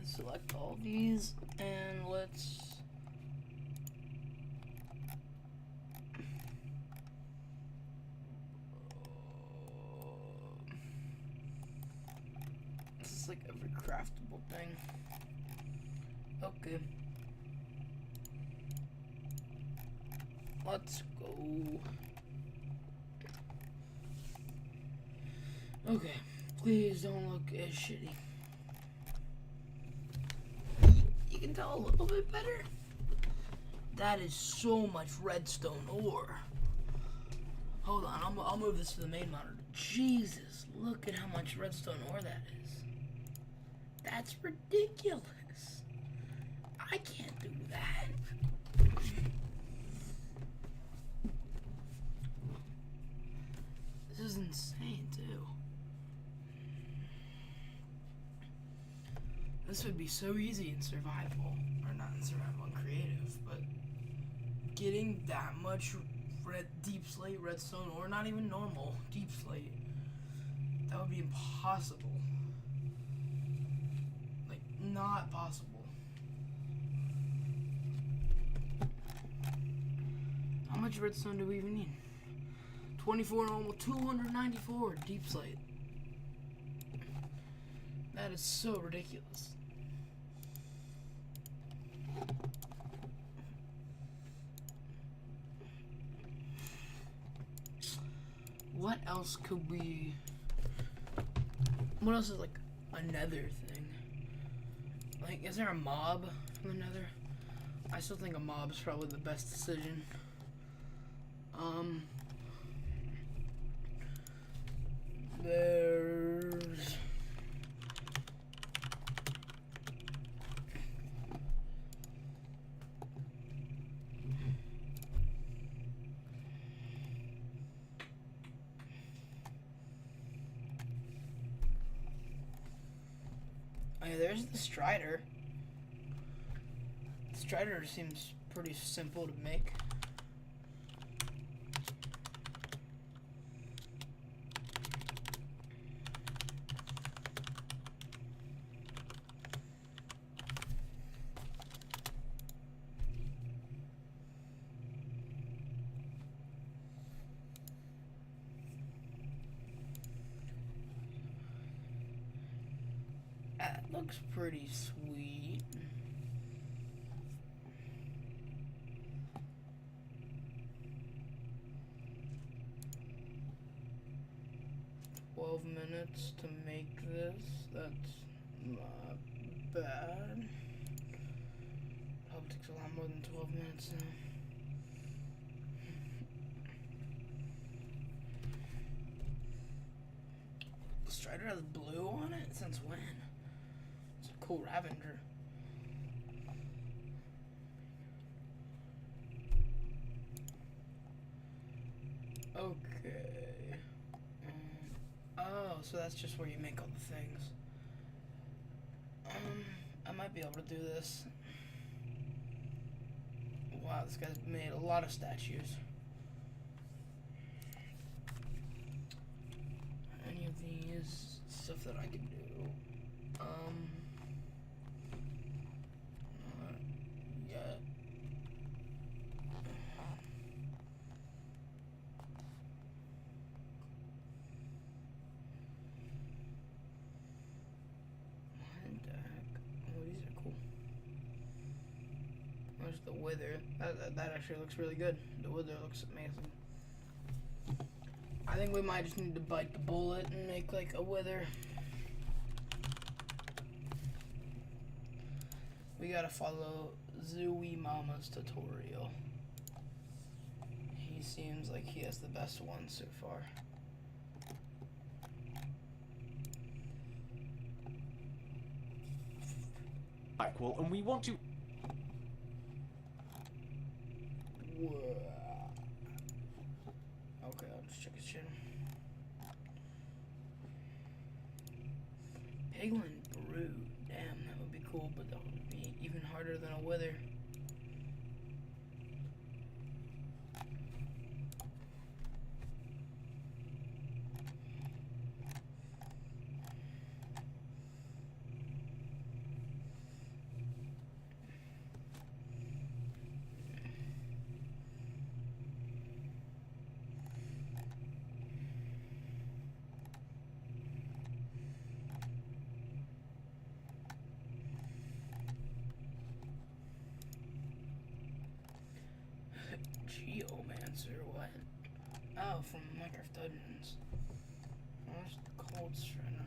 Select all these and let's this is like every craftable thing. Okay, let's go. Okay, please don't look as shitty. You can tell a little bit better. That is so much redstone ore. Hold on, I'll move this to the main monitor. Jesus, look at how much redstone ore that is. That's ridiculous. I can't do that. This is insane, too. This would be so easy in survival, or not in survival, in creative, but getting that much deep slate redstone, or not even normal deep slate, that would be impossible. Like, not possible. How much redstone do we even need? 24 normal, 294 deep slate. That is so ridiculous. What else could we... What else is like a nether thing? Like, is there a mob in the nether? I still think a mob is probably the best decision. There's... Oh yeah, there's the Strider. The Strider seems pretty simple to make. That looks pretty sweet. $12 minutes to make this. That's not bad. Probably takes a lot more than 12 minutes now. The Strider has blue on it? Since when? It's a cool Ravager. Okay. Oh, so that's just where you make all the things. I might be able to do this. Wow, this guy's made a lot of statues. Any of these stuff that I can do? Not yet. Oh, these are cool. There's the wither. That actually looks really good. The wither looks amazing. I think we might just need to bite the bullet and make like a wither. We gotta follow Zooey Mama's tutorial. He seems like he has the best one so far. Like, well, and we want to... Okay, I'll just check his chin. Piglin Brood. Damn, that would be cool, but that would be even harder than a wither. Geomancer, what? Oh, from Minecraft Dungeons. Oh, that's the cold strata.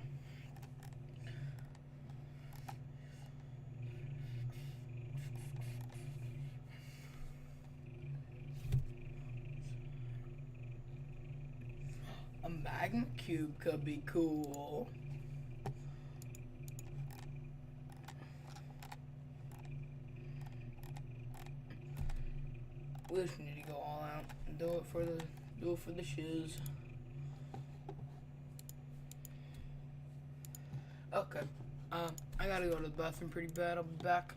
A magma cube could be cool. We just need to go all out and do it for the shiz. Okay. I gotta go to the bathroom pretty bad. I'll be back.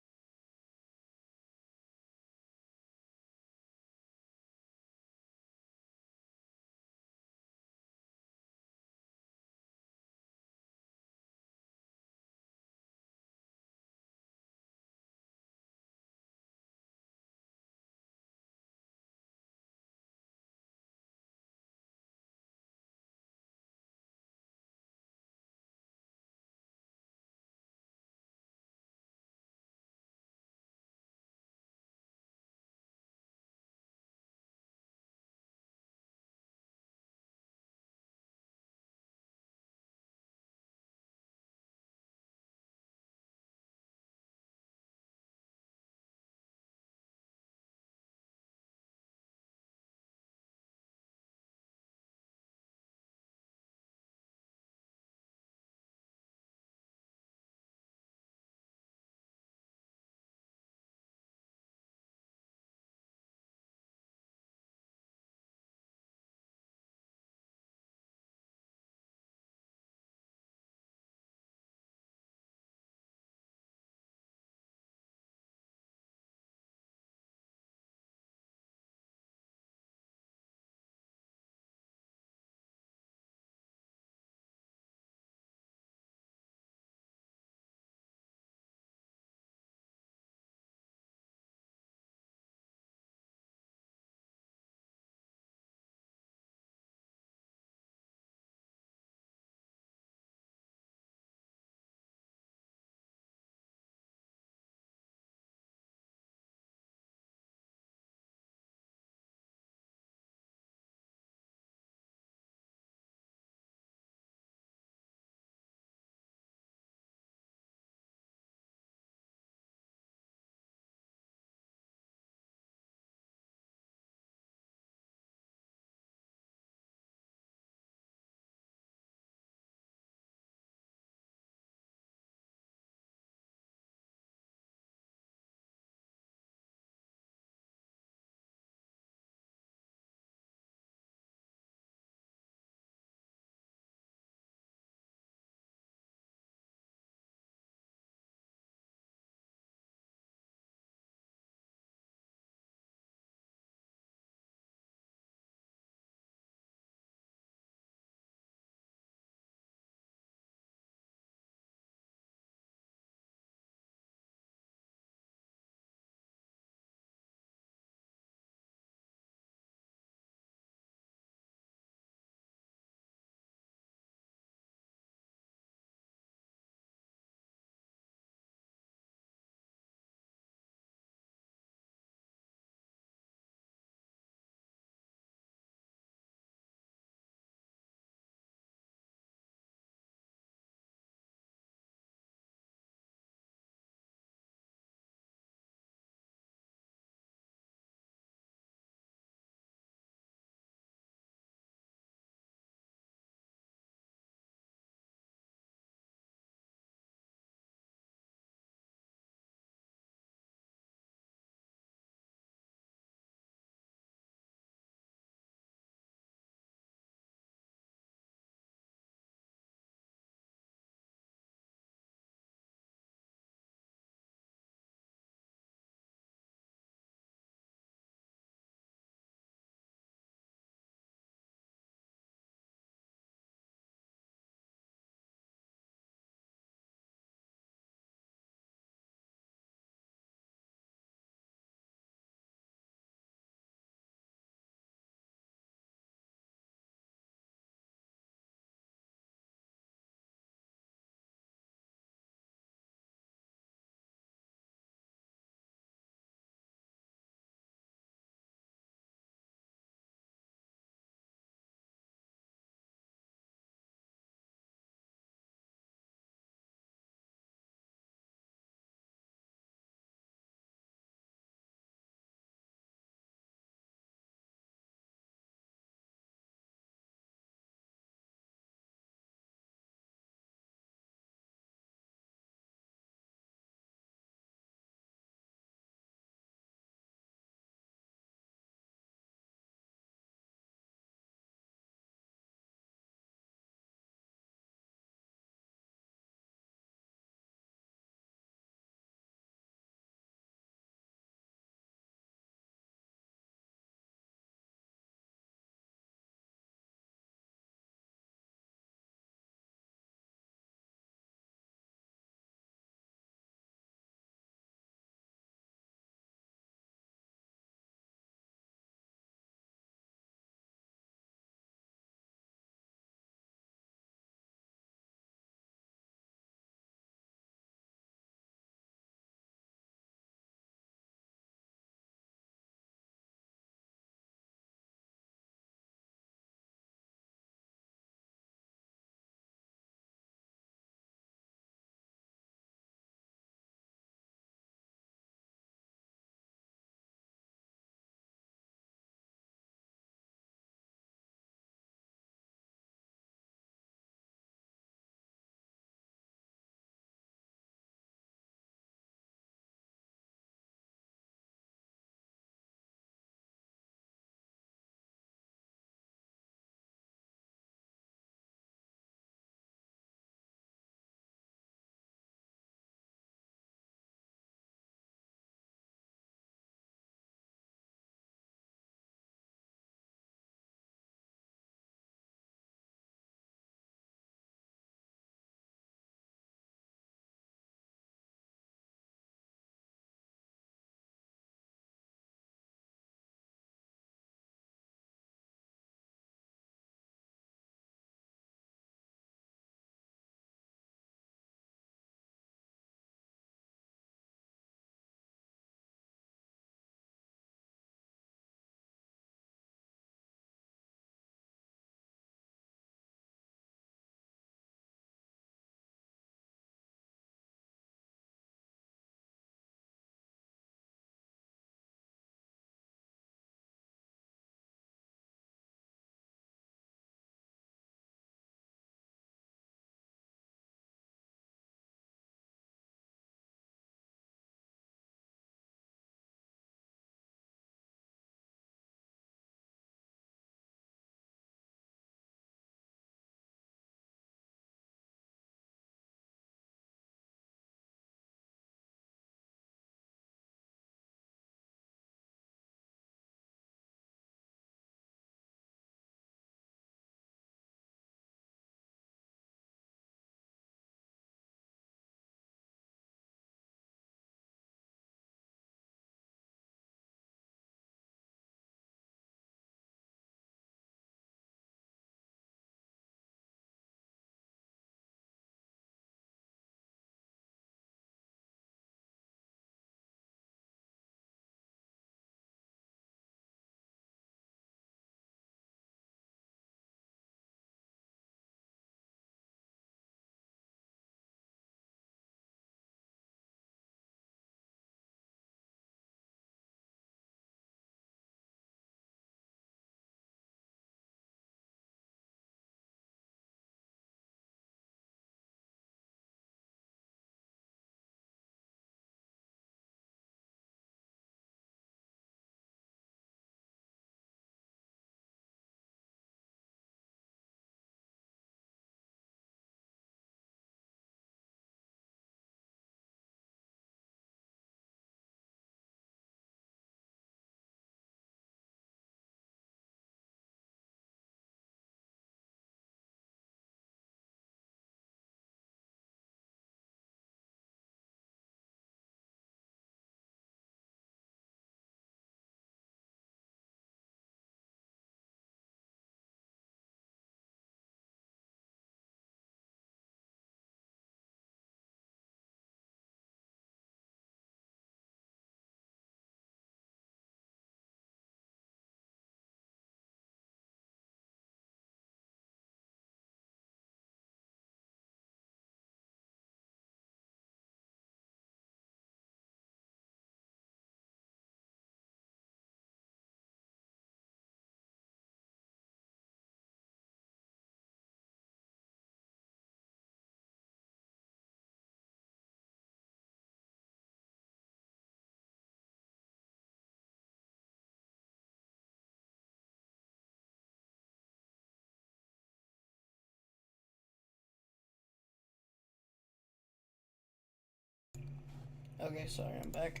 Okay, sorry, I'm back.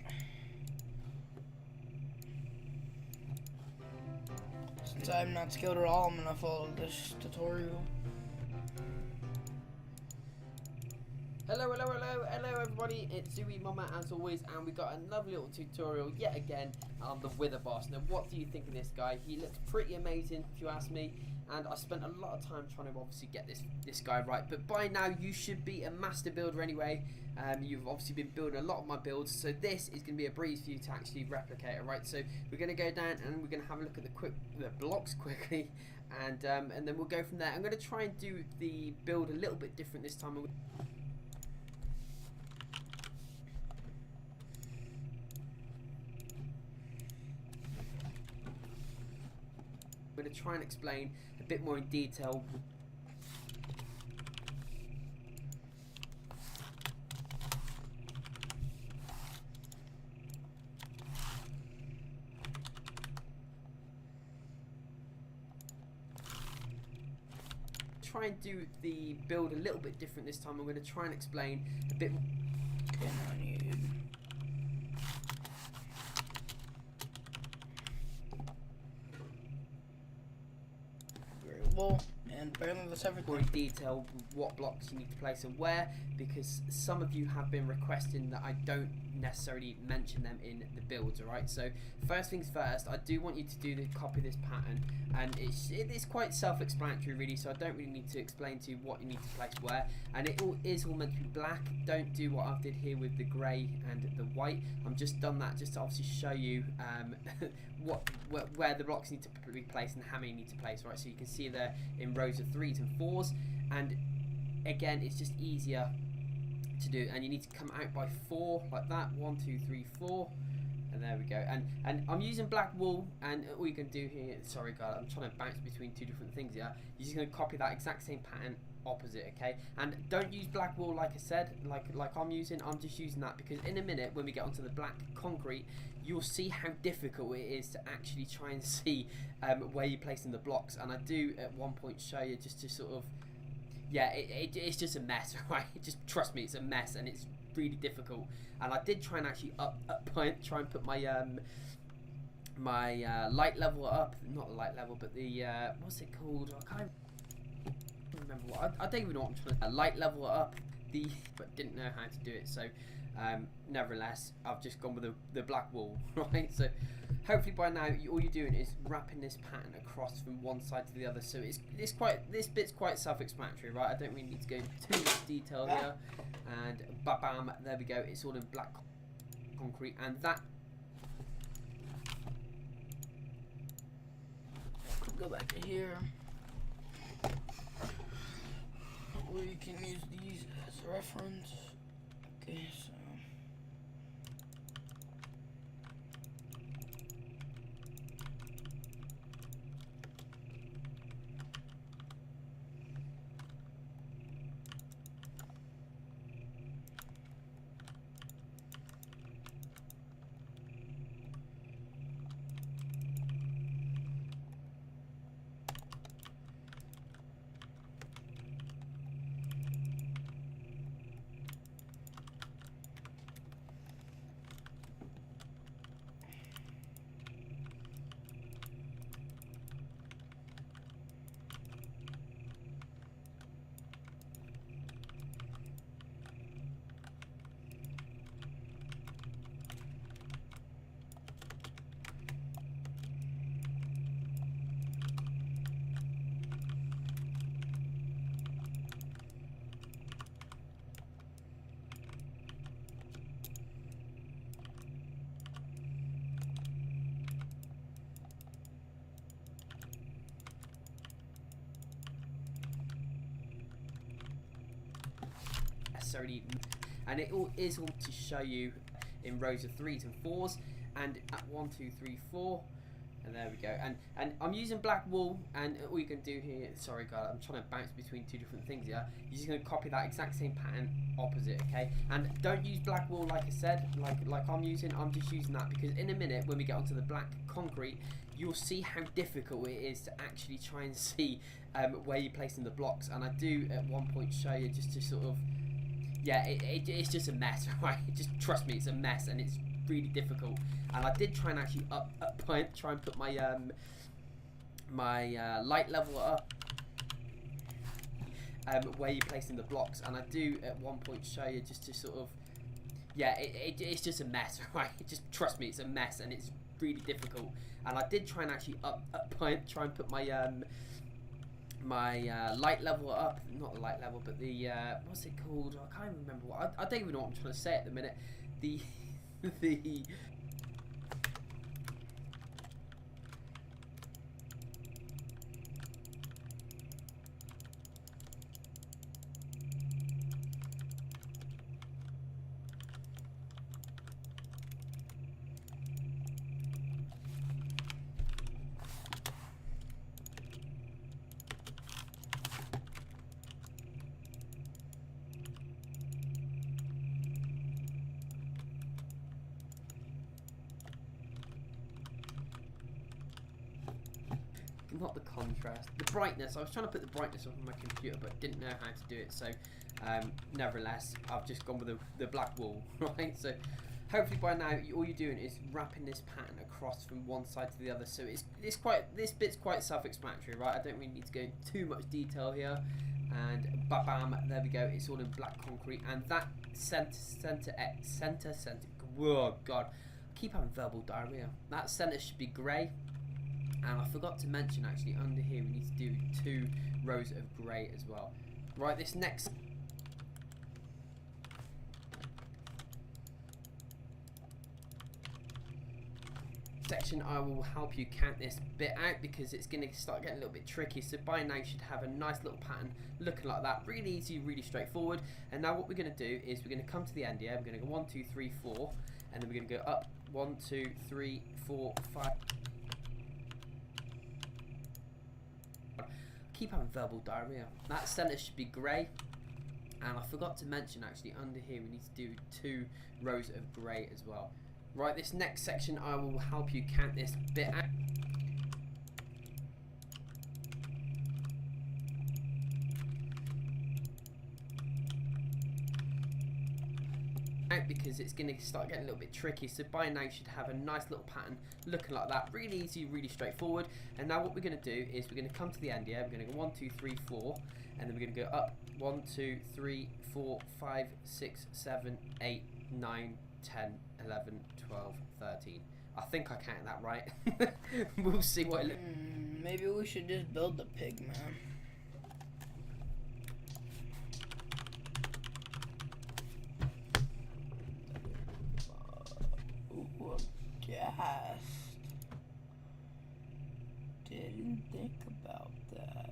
Since I'm not skilled at all, I'm gonna follow this tutorial. Hello everybody, it's Zooey Mama as always, and we got another little tutorial yet again on the Wither boss. Now what do you think of this guy? He looks pretty amazing if you ask me, and I spent a lot of time trying to obviously get this guy right, but by now you should be a master builder anyway. You've obviously been building a lot of my builds, so this is going to be a breeze for you to actually replicate it, right? So we're going to go down and we're going to have a look at the blocks quickly, and then we'll go from there. I'm going to try and do the build a little bit different this time. I'm going to try and explain a bit more in detail. Try and do the build a little bit different this time. I'm going to try and explain a bit more. And apparently that's everything. More in detail what blocks you need to place and where, because some of you have been requesting that I don't necessarily mention them in the builds. Alright, so first things first, I do want you to copy this pattern, and it is quite self-explanatory really, so I don't really need to explain to you what you need to place where, and it is all meant to be black. Don't do what I did here with the grey and the white. I'm just done that just to obviously show you where the blocks need to be placed and how many need to place, right? So you can see there in rows of 3s and 4s, and again it's just easier to do, and you need to come out by 4 like that. 1 2 3 4, and there we go. And I'm using black wool, and all you can do here, sorry guys, I'm trying to bounce between two different things here. You're just going to copy that exact same pattern opposite, okay? And don't use black wool like I said, like I'm using. I'm just using that because in a minute when we get onto the black concrete, you'll see how difficult it is to actually try and see where you're placing the blocks. And I do at one point show you just to sort of, yeah, it's just a mess, right? Just trust me, it's a mess and it's really difficult. And I did try and actually try and put my my light level up, not the light level, but the what's it called? I can't remember what. I don't even know what I'm trying to light level up, but didn't know how to do it. So nevertheless, I've just gone with the black wool, right? So hopefully by now all you're doing is wrapping this pattern across from one side to the other. So this bit's quite self-explanatory, right? I don't really need to go into too much detail here. And bam, there we go. It's all in black concrete, and that. Go back to here. We can use these as a reference. Okay, so. And it all is all to show you in rows of 3s and 4s, and at 1 2 3 4, and there we go. And I'm using black wool, and all you can do here, sorry guys, I'm trying to bounce between two different things here. You're just going to copy that exact same pattern opposite, okay? And don't use black wool like I said, like I'm using. I'm just using that because in a minute when we get onto the black concrete, you'll see how difficult it is to actually try and see where you're placing the blocks. And I do at one point show you just to sort of, yeah, it's just a mess, right? Just trust me, it's a mess, and it's really difficult. And I did try and actually try and put my light level up where you're placing the blocks, and I do at one point show you just to sort of, yeah, it's just a mess, right? Just trust me, it's a mess, and it's really difficult. And I did try and actually try and put my light level up, not the light level, but the what's it called? I can't even remember what. I don't even know what I'm trying to say at the minute. The not the contrast, the brightness. I was trying to put the brightness up on my computer, but didn't know how to do it. So, nevertheless, I've just gone with the black wool, right? So, hopefully by now, all you're doing is wrapping this pattern across from one side to the other. So this bit's quite self-explanatory, right? I don't really need to go into too much detail here. And bam, there we go. It's all in black concrete, and that center. Whoa, God, I keep having verbal diarrhea. That center should be grey. And I forgot to mention, actually, under here we need to do 2 rows of grey as well. Right, this next section, I will help you count this bit out because it's going to start getting a little bit tricky. So by now you should have a nice little pattern looking like that. Really easy, really straightforward. And now what we're going to do is we're going to come to the end here. We're going to go 1, 2, 3, 4. And then we're going to go up 1, 2, 3, 4, 5. Keep having verbal diarrhea. That center should be grey, and I forgot to mention, actually, under here we need to do 2 rows of grey as well. Right, this next section I will help you count this bit out. Because it's going to start getting a little bit tricky. So by now you should have a nice little pattern looking like that. Really easy, really straightforward. And now what we're going to do is we're going to come to the end here. We're going to go 1, 2, 3, 4, and then we're going to go up 1, 2, 3, 4, 5, 6, 7, 8, 9, 10, 11, 12, 13. I think I counted that right. We'll see what it looks. Maybe we should just build the pig, man. Gassed. Didn't think about that.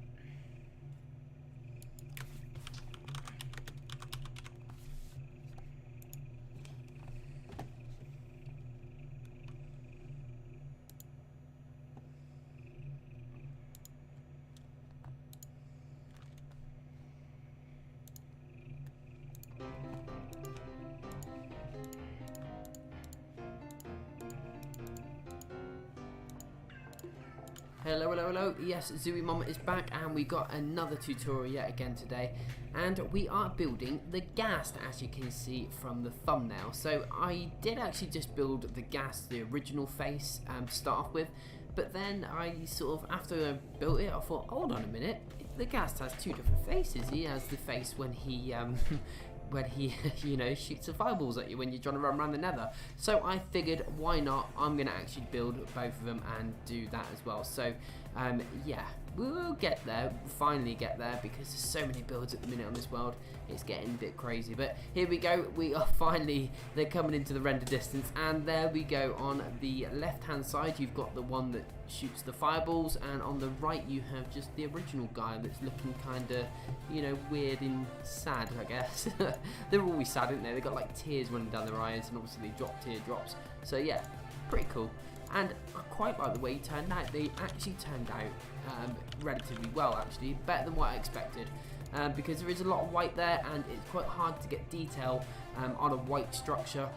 Hello, hello, hello. Yes, Zooey Mama is back, and we got another tutorial yet again today. And we are building the ghast, as you can see from the thumbnail. So I did actually just build the ghast, the original face, to start off with. But then I sort of, after I built it, I thought, hold on a minute. The ghast has 2 different faces. He has the face when he you know, shoots the fireballs at you when you're trying to run around the nether. So I figured, why not? I'm going to actually build both of them and do that as well. So, yeah, we'll get there, finally get there, because there's so many builds at the minute on this world. It's getting a bit crazy. But here we go. We are finally, they're coming into the render distance. And there we go. On the left-hand side, you've got the one that shoots the fireballs. And on the right, you have just the original guy that's looking kind of, you know, weird and sad, I guess. They're always sad, aren't they? They've got like tears running down their eyes, and obviously they drop teardrops. So yeah, pretty cool. And I quite like the way he turned out. They actually turned out relatively well, actually. Better than what I expected. Because there is a lot of white there, and it's quite hard to get detail on a white structure.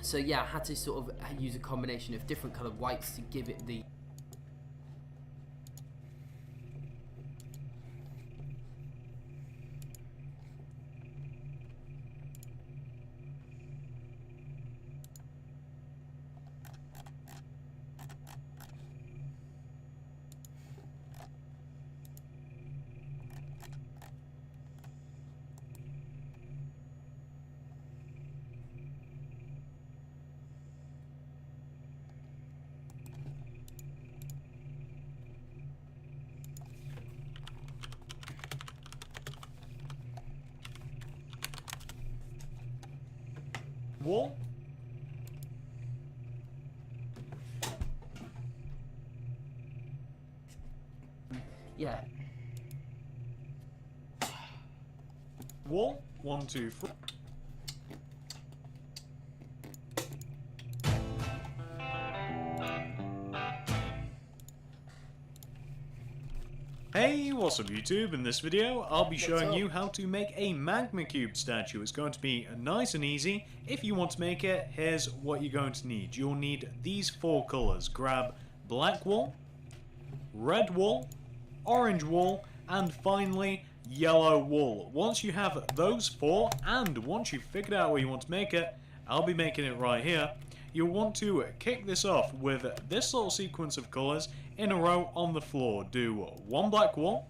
So yeah, I had to sort of use a combination of different coloured whites to give it the wall. Yeah. Wall. 1, 2, 3. Hey, what's up YouTube? In this video, I'll be showing you how to make a magma cube statue. It's going to be nice and easy. If you want to make it, here's what you're going to need. You'll need these 4 colors. Grab black wool, red wool, orange wool, and finally, yellow wool. Once you have those 4, and once you've figured out where you want to make it, I'll be making it right here. You'll want to kick this off with this little sequence of colors in a row on the floor. Do 1 black wool,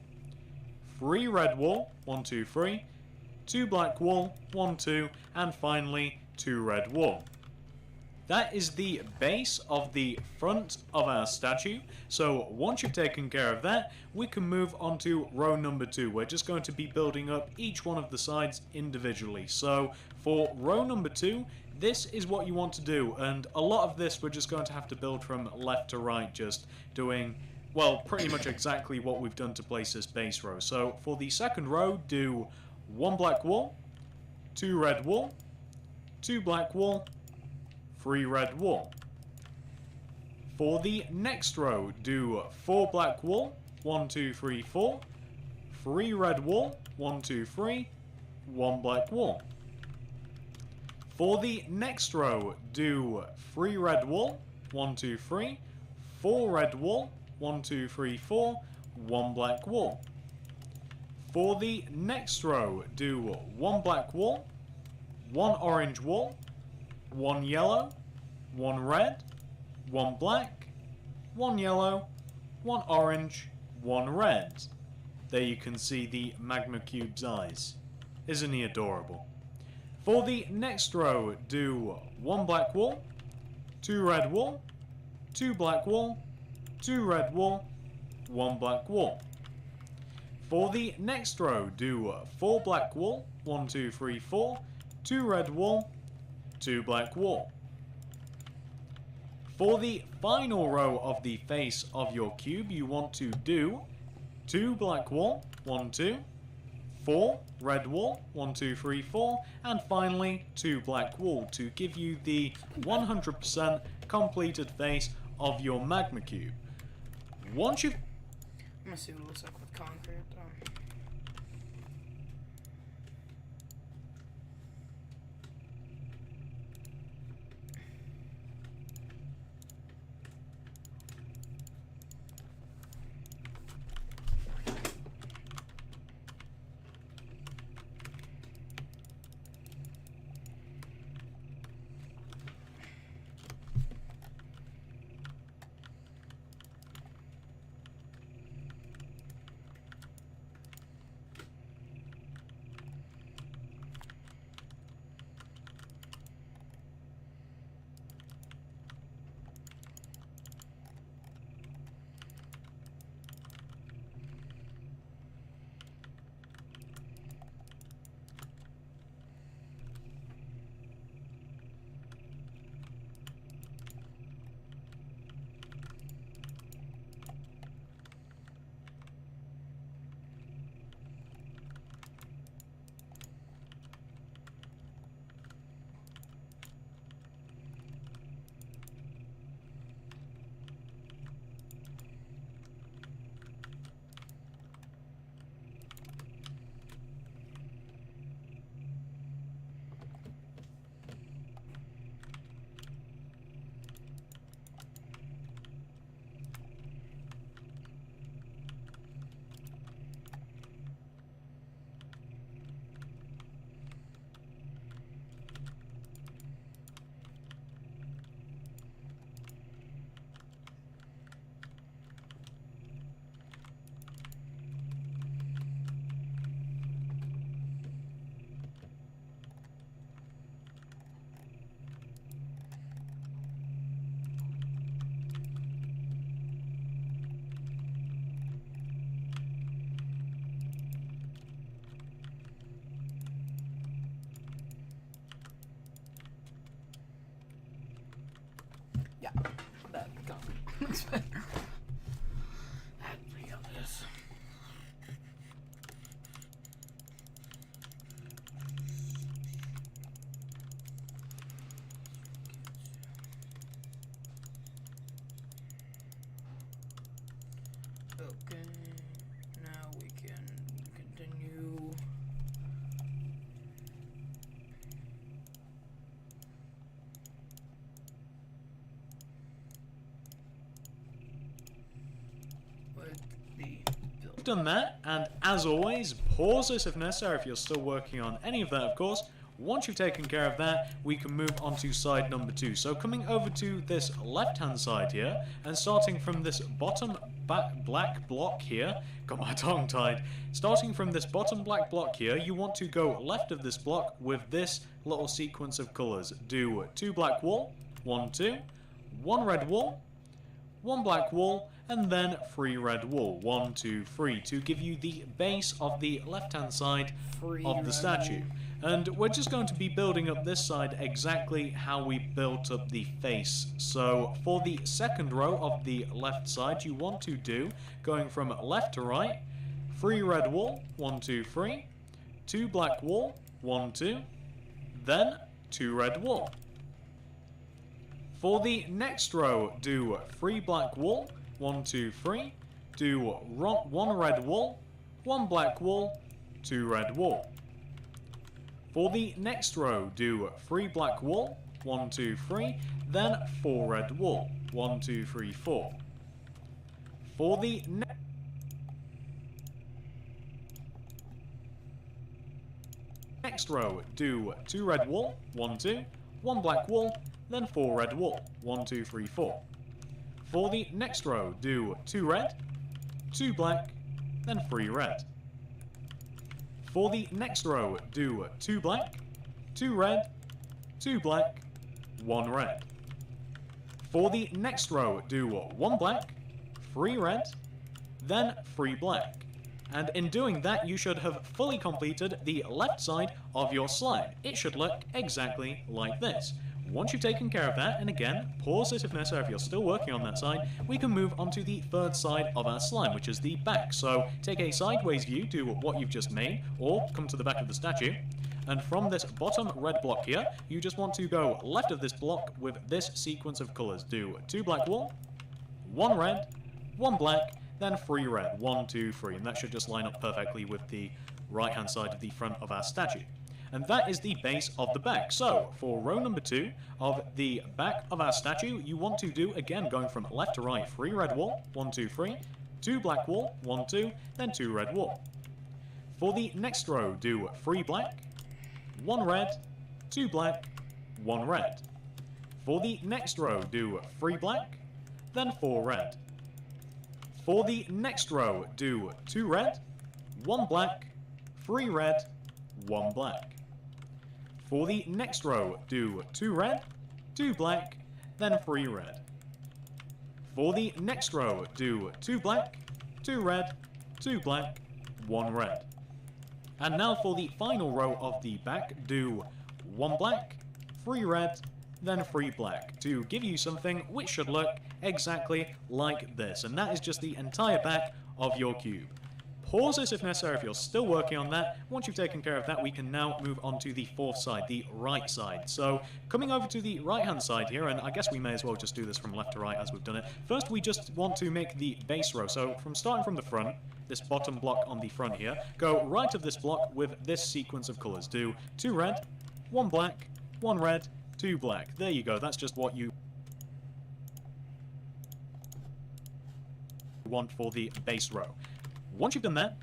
3 red wool, 1, 2, 3, 2 black wool, 1, 2, and finally 2 red wool. That is the base of the front of our statue. So once you've taken care of that, we can move on to row number 2. We're just going to be building up each one of the sides individually. So for row number 2, this is what you want to do, and a lot of this we're just going to have to build from left to right, just doing, well, pretty much exactly what we've done to place this base row. So for the second row, do 1 black wool, 2 red wool, 2 black wool, 3 red wool. For the next row, do 4 black wool, 1, 2, 3, 4, 3 red wool, 1, 2, 3, 1 black wool. For the next row, do 3 red wool, 1, 2, 3, 4 red wool, 1, 2, 3, 4, 1 black wool. For the next row, do 1 black wool, 1 orange wool, 1 yellow, 1 red, 1 black, 1 yellow, 1 orange, 1 red. There you can see the magma cube's eyes. Isn't he adorable? For the next row, do 1 black wool, 2 red wool, 2 black wool, 2 red wool, 1 black wool. For the next row, do 4 black wool, 1, 2, 3, 4, 2 red wool, 2 black wool. For the final row of the face of your cube, you want to do 2 black wool, 1, 2, 4 red wool, 1, 2, 3, 4, and finally 2 black wool to give you the 100% completed face of your magma cube. Once you've... I'm gonna see what it looks like with concrete. things. But bring up this. Okay, now we can continue. Done that, and as always, pause this if necessary if you're still working on any of that, of course. Once you've taken care of that, we can move on to side number 2. So coming over to this left-hand side here, and starting from this bottom black block here, got my tongue tied, starting from this bottom black block here, you want to go left of this block with this little sequence of colours. Do 2 black wool, 1, 2, 1 red wool, 1 black wool, and then 3 red wool, 1, 2, 3, to give you the base of the left-hand side of the statue. And we're just going to be building up this side exactly how we built up the face. So for the second row of the left side, you want to do, going from left to right, 3 red wool, 1, 2, 3, 2 black wool, 1, 2, then 2 red wool. For the next row, do 3 black wool, 1, 2, 3, do 1 red wool, 1 black wool, 2 red wool. For the next row, do 3 black wool, 1, 2, 3, then 4 red wool, 1, 2, 3, 4. For the next row, do 2 red wool, 1, 2, 1 black wool, then 4 red wool, 1, 2, 3, 4. For the next row, do 2 red, 2 black, then 3 red. For the next row, do 2 black, 2 red, 2 black, 1 red. For the next row, do 1 black, 3 red, then 3 black. And in doing that, you should have fully completed the left side of your slime. It should look exactly like this. Once you've taken care of that, and again, pause this if necessary if you're still working on that side, we can move on to the third side of our slime, which is the back. So take a sideways view, do what you've just made, or come to the back of the statue, and from this bottom red block here, you just want to go left of this block with this sequence of colours. Do 2 black wool, 1 red, 1 black, then 3 red, 1, 2, 3, and that should just line up perfectly with the right-hand side of the front of our statue. And that is the base of the back. So, for row number 2 of the back of our statue, you want to do, again, going from left to right, 3 red wool, 1, 2, 3, 2 black wool, 1, 2, then 2 red wool. For the next row, do 3 black, 1 red, 2 black, 1 red. For the next row, do 3 black, then 4 red. For the next row, do 2 red, 1 black, 3 red, 1 black. For the next row, do 2 red, 2 black, then 3 red. For the next row, do 2 black, 2 red, 2 black, 1 red. And now for the final row of the back, do 1 black, 3 red, then 3 black, to give you something which should look exactly like this. And that is just the entire back of your cube. Pause this if necessary if you're still working on that. Once you've taken care of that, we can now move on to the fourth side, the right side. So, coming over to the right-hand side here, and I guess we may as well just do this from left to right as we've done it. First, we just want to make the base row. So, starting from the front, this bottom block on the front here, go right of this block with this sequence of colours. Do 2 red, 1 black, 1 red, 2 black. There you go, that's just what you want for the base row. Once you've done that,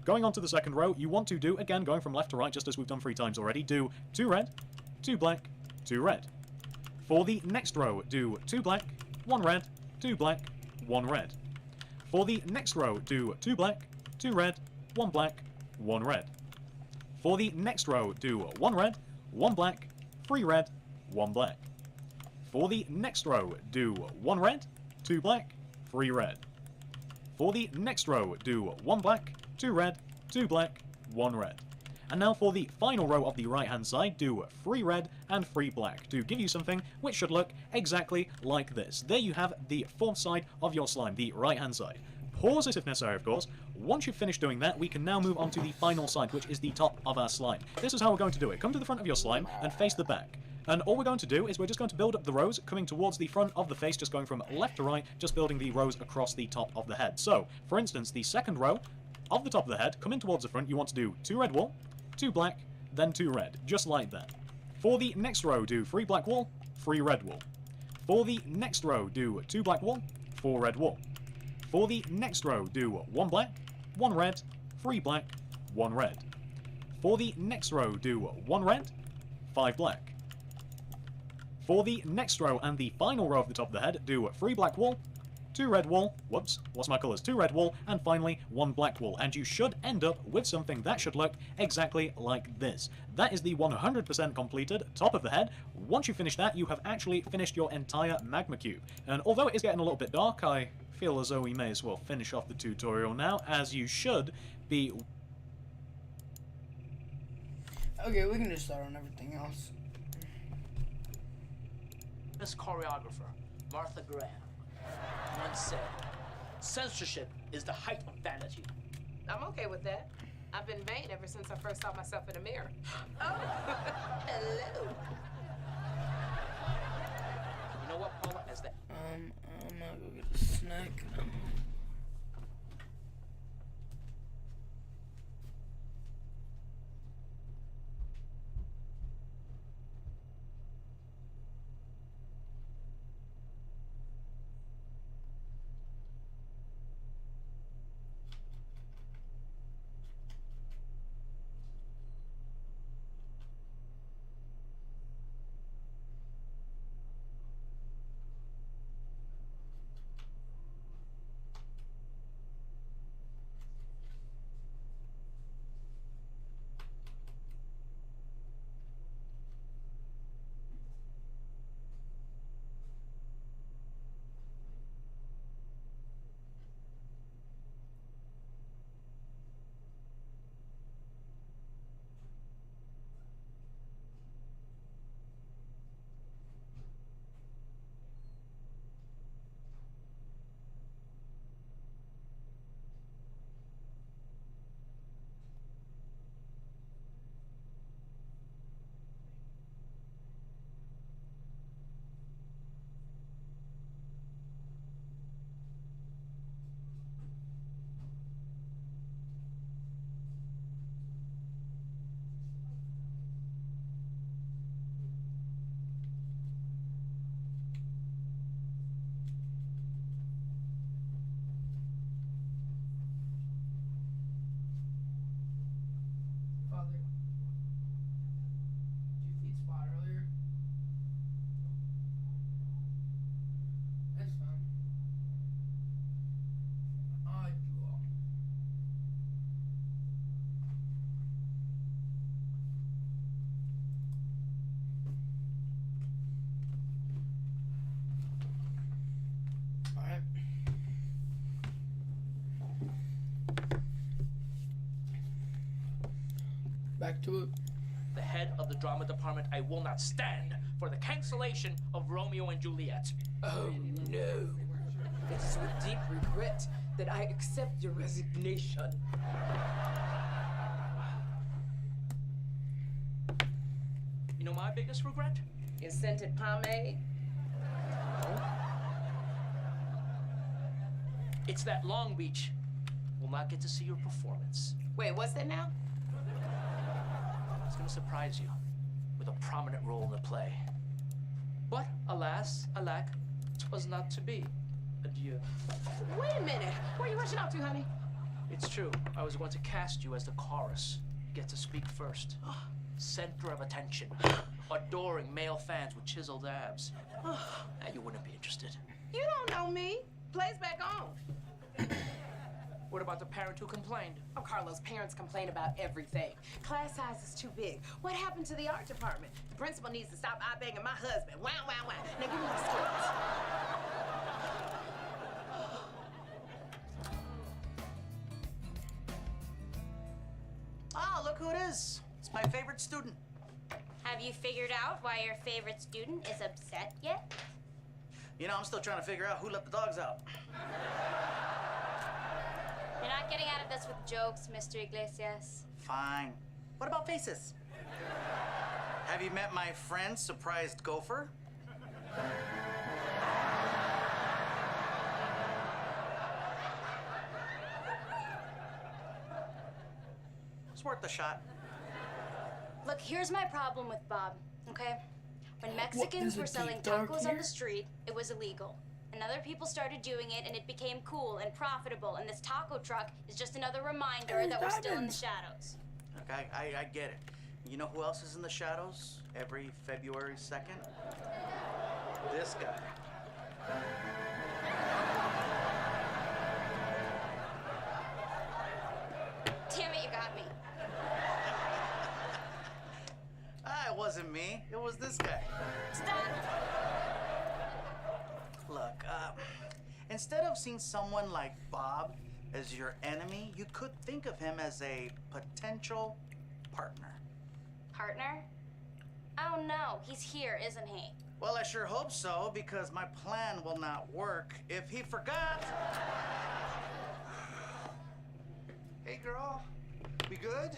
going on to the second row, you want to do, again, going from left to right, just as we've done 3 times already, do 2 red, 2 black, 2 red. For the next row, do 2 black, 1 red, 2 black, 1 red. For the next row, do 2 black, 2 red, 1 black, 1 red. For the next row, do 1 red, 1 black, 3 red, 1 black. For the next row, do 1 red, 2 black, 3 red. For the next row, do 1 black, 2 red, 2 black, 1 red. And now for the final row of the right-hand side, do 3 red and 3 black to give you something which should look exactly like this. There you have the fourth side of your slime, the right-hand side. Pause it if necessary, of course. Once you've finished doing that, we can now move on to the final side, which is the top of our slime. This is how we're going to do it. Come to the front of your slime and face the back. And all we're going to do is we're just going to build up the rows coming towards the front of the face, just going from left to right, just building the rows across the top of the head. So, for instance, the second row of the top of the head, coming towards the front, you want to do 2 red wool, 2 black, then 2 red, just like that. For the next row, do 3 black wool, 3 red wool. For the next row, do 2 black wool, 4 red wool. For the next row, do 1 black, 1 red, 3 black, 1 red. For the next row, do 1 red, 5 black. For the next row and the final row of the top of the head, do 3 black wool, 2 red wool, whoops, what's my colours? 2 red wool, and finally 1 black wool. And you should end up with something that should look exactly like this. That is the 100% completed top of the head. Once you finish that, you have actually finished your entire magma cube. And although it is getting a little bit dark, I feel as though we may as well finish off the tutorial now, as you should be... Okay, we can just start on everything else. This choreographer, Martha Graham, once said, censorship is the height of vanity. I'm okay with that. I've been vain ever since I first saw myself in the mirror. Oh, hello. You know what, Paula? As the I'm gonna go get a snack. Back to it. The head of the drama department, I will not stand for the cancellation of Romeo and Juliet. Oh no. It is with deep regret that I accept your resignation. You know my biggest regret? Your scented pomade? It's that Long Beach will not get to see your performance. Wait, what's that now? It's gonna surprise you with a prominent role in the play. But alas, alack, 'twas not to be. Adieu. Wait a minute. Where are you rushing off to, honey? It's true. I was going to cast you as the chorus. Get to speak first. Center of attention. Adoring male fans with chiseled abs. Now you wouldn't be interested. You don't know me. Play's back on. What about the parent who complained? Oh, Carlos, parents complain about everything. Class size is too big. What happened to the art department? The principal needs to stop eye-banging my husband. Wow, wow, wow. Now give me the script. Oh, look look who it is. It's my favorite student. Have you figured out why your favorite student is upset yet? You know, I'm still trying to figure out who let the dogs out. You're not getting out of this with jokes, Mr. Iglesias. Fine. What about faces? Have you met my friend, Surprised Gopher? It's worth a shot. Look, here's my problem with Bob, okay? When Mexicans were selling tacos on the street, it was illegal. And other people started doing it, and it became cool and profitable, and this taco truck is just another reminder that we're still in the shadows. Look, I get it. You know who else is in the shadows every February 2nd? This guy. Damn it, you got me. It wasn't me. It was this guy. Stop! Look, instead of seeing someone like Bob as your enemy, you could think of him as a potential partner. Partner? Oh no, he's here, isn't he? Well, I sure hope so, because my plan will not work if he forgot. Hey, girl. We good?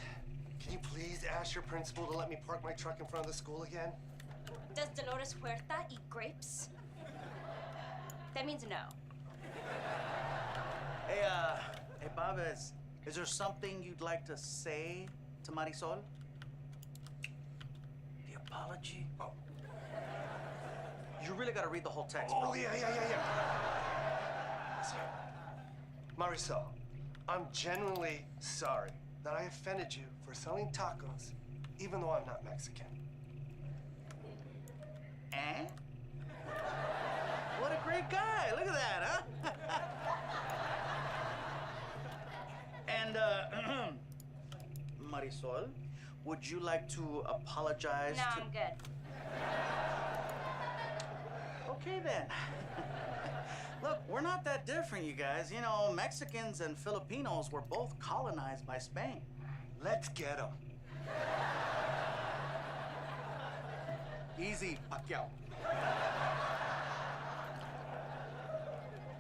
Can you please ask your principal to let me park my truck in front of the school again? Does Dolores Huerta eat grapes? That means no. Hey, Bob, is there something you'd like to say to Marisol? The apology? Oh. You really gotta read the whole text, bro. Oh, yeah. Sorry. Marisol, I'm genuinely sorry that I offended you for selling tacos, even though I'm not Mexican. Eh? What a great guy. Look at that, huh? And, Marisol, would you like to apologize No, to... I'm good. Okay, then. Look, we're not that different, you guys. You know, Mexicans and Filipinos were both colonized by Spain. Let's get them. Easy, Pacquiao.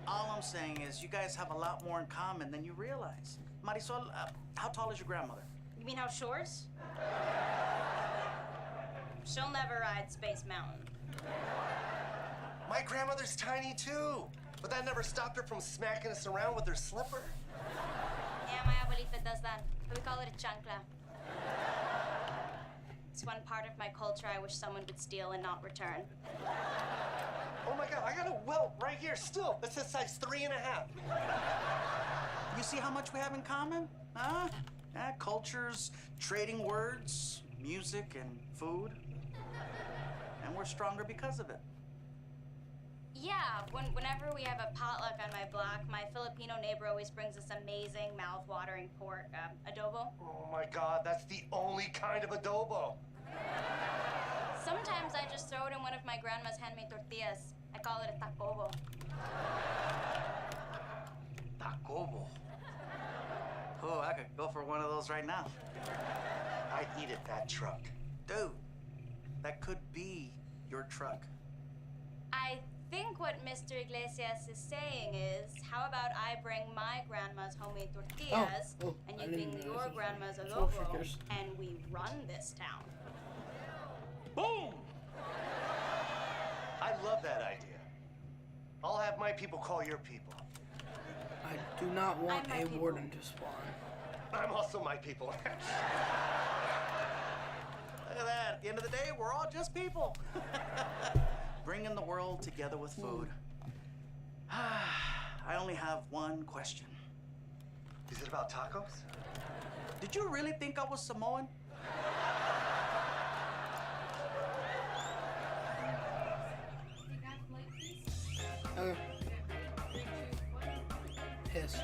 All I'm saying is you guys have a lot more in common than you realize. Marisol, how tall is your grandmother? You mean how short? She'll never ride Space Mountain. My grandmother's tiny too, but that never stopped her from smacking us around with her slipper. Yeah, my abuelita does that, but we call it a chancla. It's one part of my culture I wish someone would steal and not return. Oh my God, I got a welt right here still. That says size 3.5. You see how much we have in common? Huh? Cultures, trading words, music, and food. And we're stronger because of it. Yeah, whenever we have a potluck on my block, my Filipino neighbor always brings this amazing, mouth-watering pork adobo. Oh my God, that's the only kind of adobo. Sometimes I just throw it in one of my grandma's handmade tortillas. I call it a tacobo. Tacobo. Oh, I could go for one of those right now. I'd eat at that truck. Dude, that could be your truck. I think what Mr. Iglesias is saying is, how about I bring my grandma's homemade tortillas, and you bring your grandma's adobo, and we run this town. Boom! I love that idea. I'll have my people call your people. I do not want a warden to spawn. I'm also my people. Look at that. At the end of the day, we're all just people. Bringing the world together with food. I only have one question. Is it about tacos? Did you really think I was Samoan? Okay. Piss.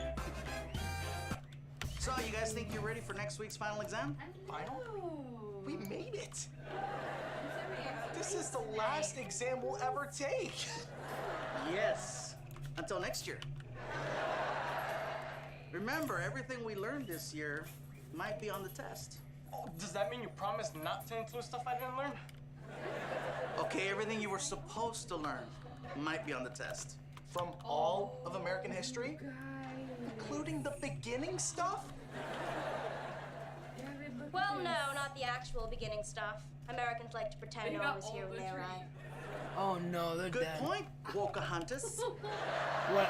So, you guys think you're ready for next week's final exam? Final? We made it. This is the last exam we'll ever take. Yes. Until next year. Remember, everything we learned this year might be on the test. Oh, does that mean you promised not to include stuff I didn't learn? Okay, everything you were supposed to learn might be on the test. From all of American history? Including the beginning stuff? Well, no, not the actual beginning stuff. Americans like to pretend no one was here when they arrived. Oh no, they're Good dead. point, Pocahontas. What?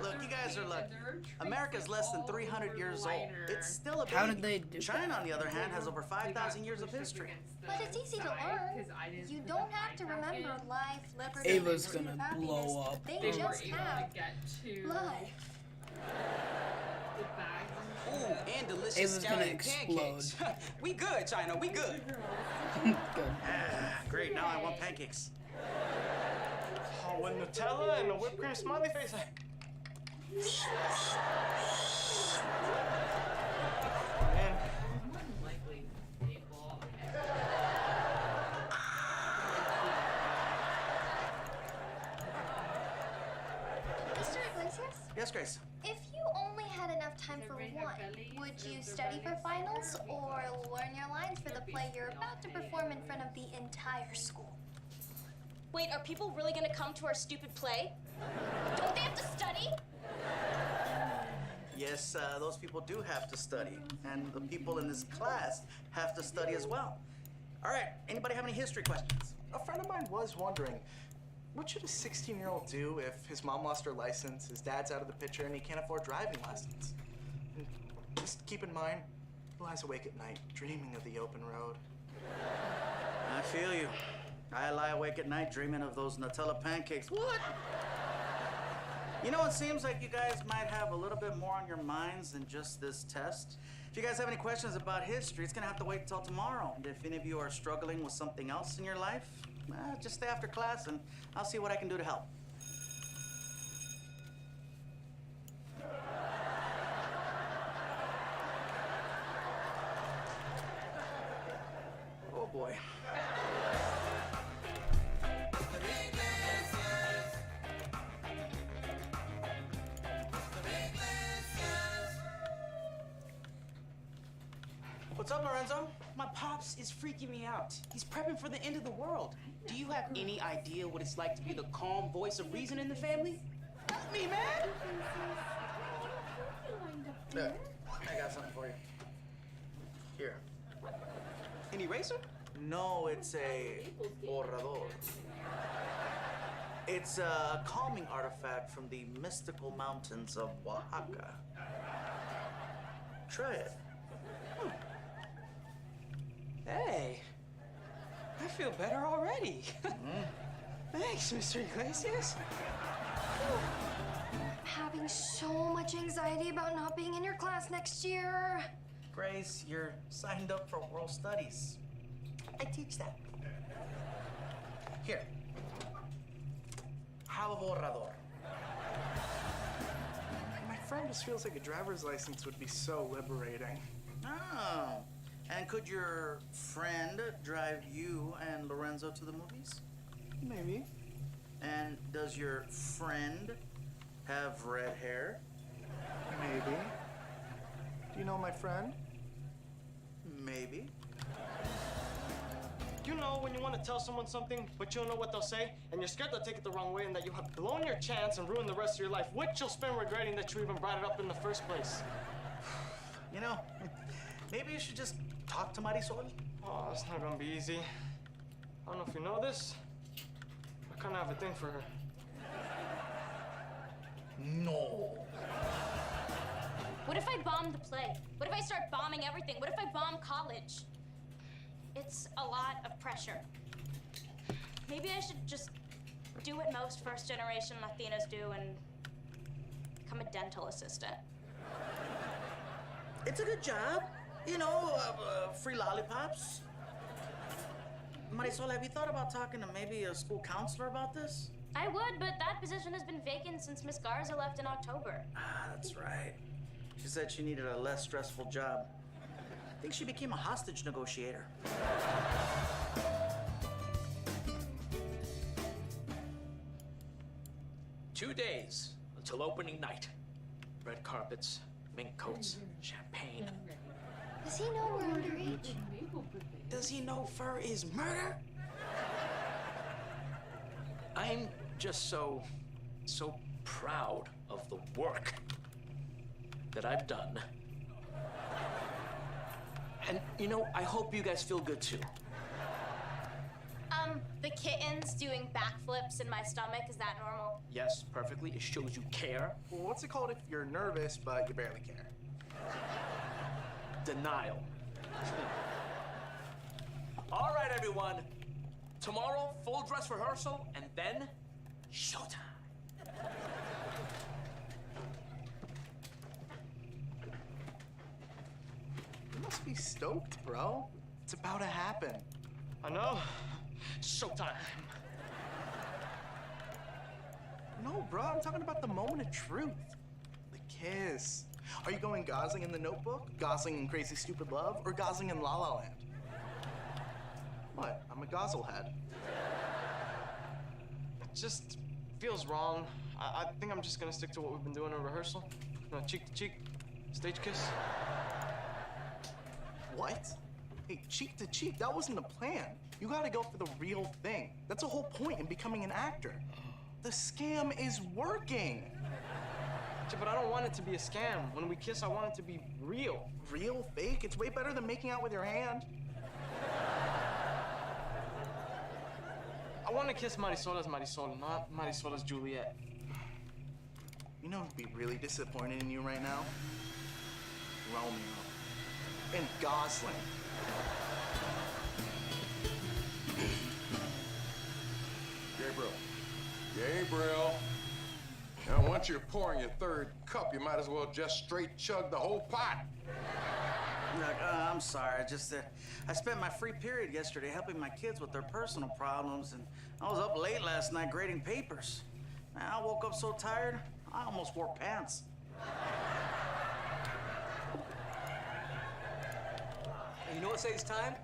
Look, you guys are lucky. America's less than 300 years old. It's still a baby. How did they do China, on the other hand, has over 5,000 years of history. But it's easy to learn. You don't have to remember life, liberty, Ava's pursuit of gonna happiness. blow up. They just have life. Ooh, and delicious Ava's gonna scallion explode. pancakes. We good, China, we good. Good. Great, now I want pancakes. Oh, with Nutella and a whipped cream smiley face. Man. Mr. Iglesias? Yes, Grace. If you only had enough time for one, would you study for finals or learn your lines for the play you're about to perform in front of the entire school? Wait, are people really gonna come to our stupid play? Don't they have to study? Yes, those people do have to study. And the people in this class have to study as well. All right, anybody have any history questions? A friend of mine was wondering, what should a 16-year-old do if his mom lost her license, his dad's out of the picture, and he can't afford driving lessons? And just keep in mind, who lies awake at night, dreaming of the open road? I feel you. I lie awake at night dreaming of those Nutella pancakes. What? You know, it seems like you guys might have a little bit more on your minds than just this test. If you guys have any questions about history, it's gonna have to wait until tomorrow. And if any of you are struggling with something else in your life, just stay after class and I'll see what I can do to help. Oh boy. What's up, Lorenzo? My pops is freaking me out. He's prepping for the end of the world. Do you have any idea what it's like to be the calm voice of reason in the family? Help me, man! Look, I got something for you. Here. An eraser? No, it's a borrador. It's a calming artifact from the mystical mountains of Oaxaca. Try it. Hey, I feel better already. Thanks, Mr. Iglesias. I'm having so much anxiety about not being in your class next year. Grace, you're signed up for world studies. I teach that. Here. Have a borrador. My friend just feels like a driver's license would be so liberating. Oh. And could your friend drive you and Lorenzo to the movies? Maybe. And does your friend have red hair? Maybe. Do you know my friend? Maybe. You know when you want to tell someone something, but you don't know what they'll say, and you're scared they'll take it the wrong way, and that you have blown your chance and ruined the rest of your life, which you'll spend regretting that you even brought it up in the first place. You know, maybe you should just talk to Marisol. Oh, it's not gonna be easy. I don't know if you know this. I kind of have a thing for her. No. What if I bomb the play? What if I start bombing everything? What if I bomb college? It's a lot of pressure. Maybe I should just do what most first-generation Latinas do and become a dental assistant. It's a good job. You know, free lollipops. Marisol, have you thought about talking to maybe a school counselor about this? I would, but that position has been vacant since Miss Garza left in October. Ah, that's right. She said she needed a less stressful job. I think she became a hostage negotiator. 2 days until opening night. Red carpets, mink coats, champagne. Does he know we're underage? Does he know fur is murder? I'm just so proud of the work that I've done. And, you know, I hope you guys feel good too. The kitten's doing backflips in my stomach, is that normal? Yes, perfectly. It shows you care. Well, what's it called if you're nervous but you barely care? Denial. All right, everyone. Tomorrow, full dress rehearsal, and then showtime. You must be stoked, bro. It's about to happen. I know. Showtime. No, bro, I'm talking about the moment of truth. The kiss. Are you going Gosling in The Notebook, Gosling in Crazy Stupid Love, or Gosling in La La Land? What? I'm a Gozzlehead. It just feels wrong. I think I'm just gonna stick to what we've been doing in rehearsal. You know, cheek to cheek, stage kiss. What? Hey, cheek to cheek, that wasn't the plan. You gotta go for the real thing. That's the whole point in becoming an actor. The scam is working. Yeah, but I don't want it to be a scam. When we kiss, I want it to be real. Real? Fake? It's way better than making out with your hand. I want to kiss Marisola's Marisol, not Marisola's Juliet. You know who'd be really disappointed in you right now? Romeo. And Gosling. Gabriel. Now, once you're pouring your third cup, you might as well just straight chug the whole pot. Look, I'm sorry. Just that I spent my free period yesterday helping my kids with their personal problems, and I was up late last night grading papers. Man, I woke up so tired, I almost wore pants. And you know what saves time?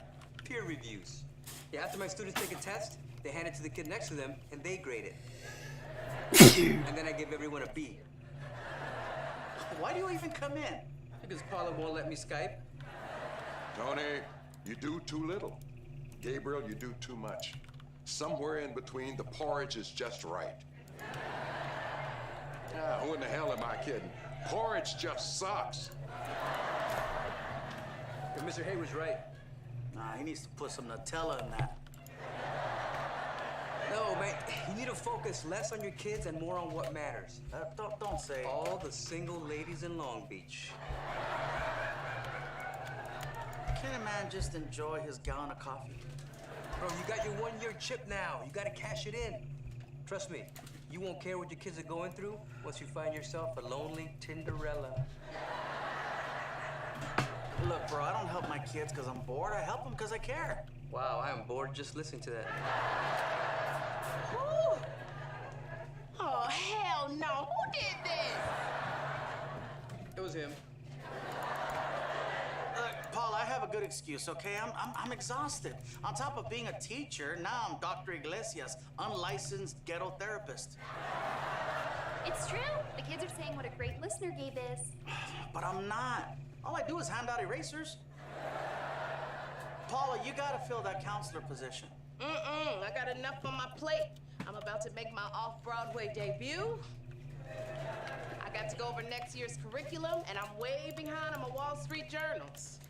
Peer reviews. Yeah, after my students take a test, they hand it to the kid next to them, and they grade it. And then I give everyone a B. Why do you even come in? Because Paula won't let me Skype. Tony, you do too little. Gabriel, you do too much. Somewhere in between, the porridge is just right. Ah, who in the hell am I kidding? Porridge just sucks. But Mr. Hay was right. Nah, he needs to put some Nutella in that. No, man, you need to focus less on your kids and more on what matters. Don't say. All the single ladies in Long Beach. Can't a man just enjoy his gallon of coffee? Bro, you got your one-year chip now. You gotta cash it in. Trust me, you won't care what your kids are going through once you find yourself a lonely Tinderella. Look, bro, I don't help my kids because I'm bored. I help them because I care. Wow, I am bored just listening to that. Whew. Oh, hell no. Who did this? It was him. Look, Paul, I have a good excuse, okay? I'm exhausted. On top of being a teacher, now I'm Dr. Iglesias, unlicensed ghetto therapist. It's true. The kids are saying what a great listener Gabe is. But I'm not. All I do is hand out erasers. Paula, you gotta fill that counselor position. I got enough on my plate. I'm about to make my off-Broadway debut. I got to go over next year's curriculum, and I'm way behind on my Wall Street journals.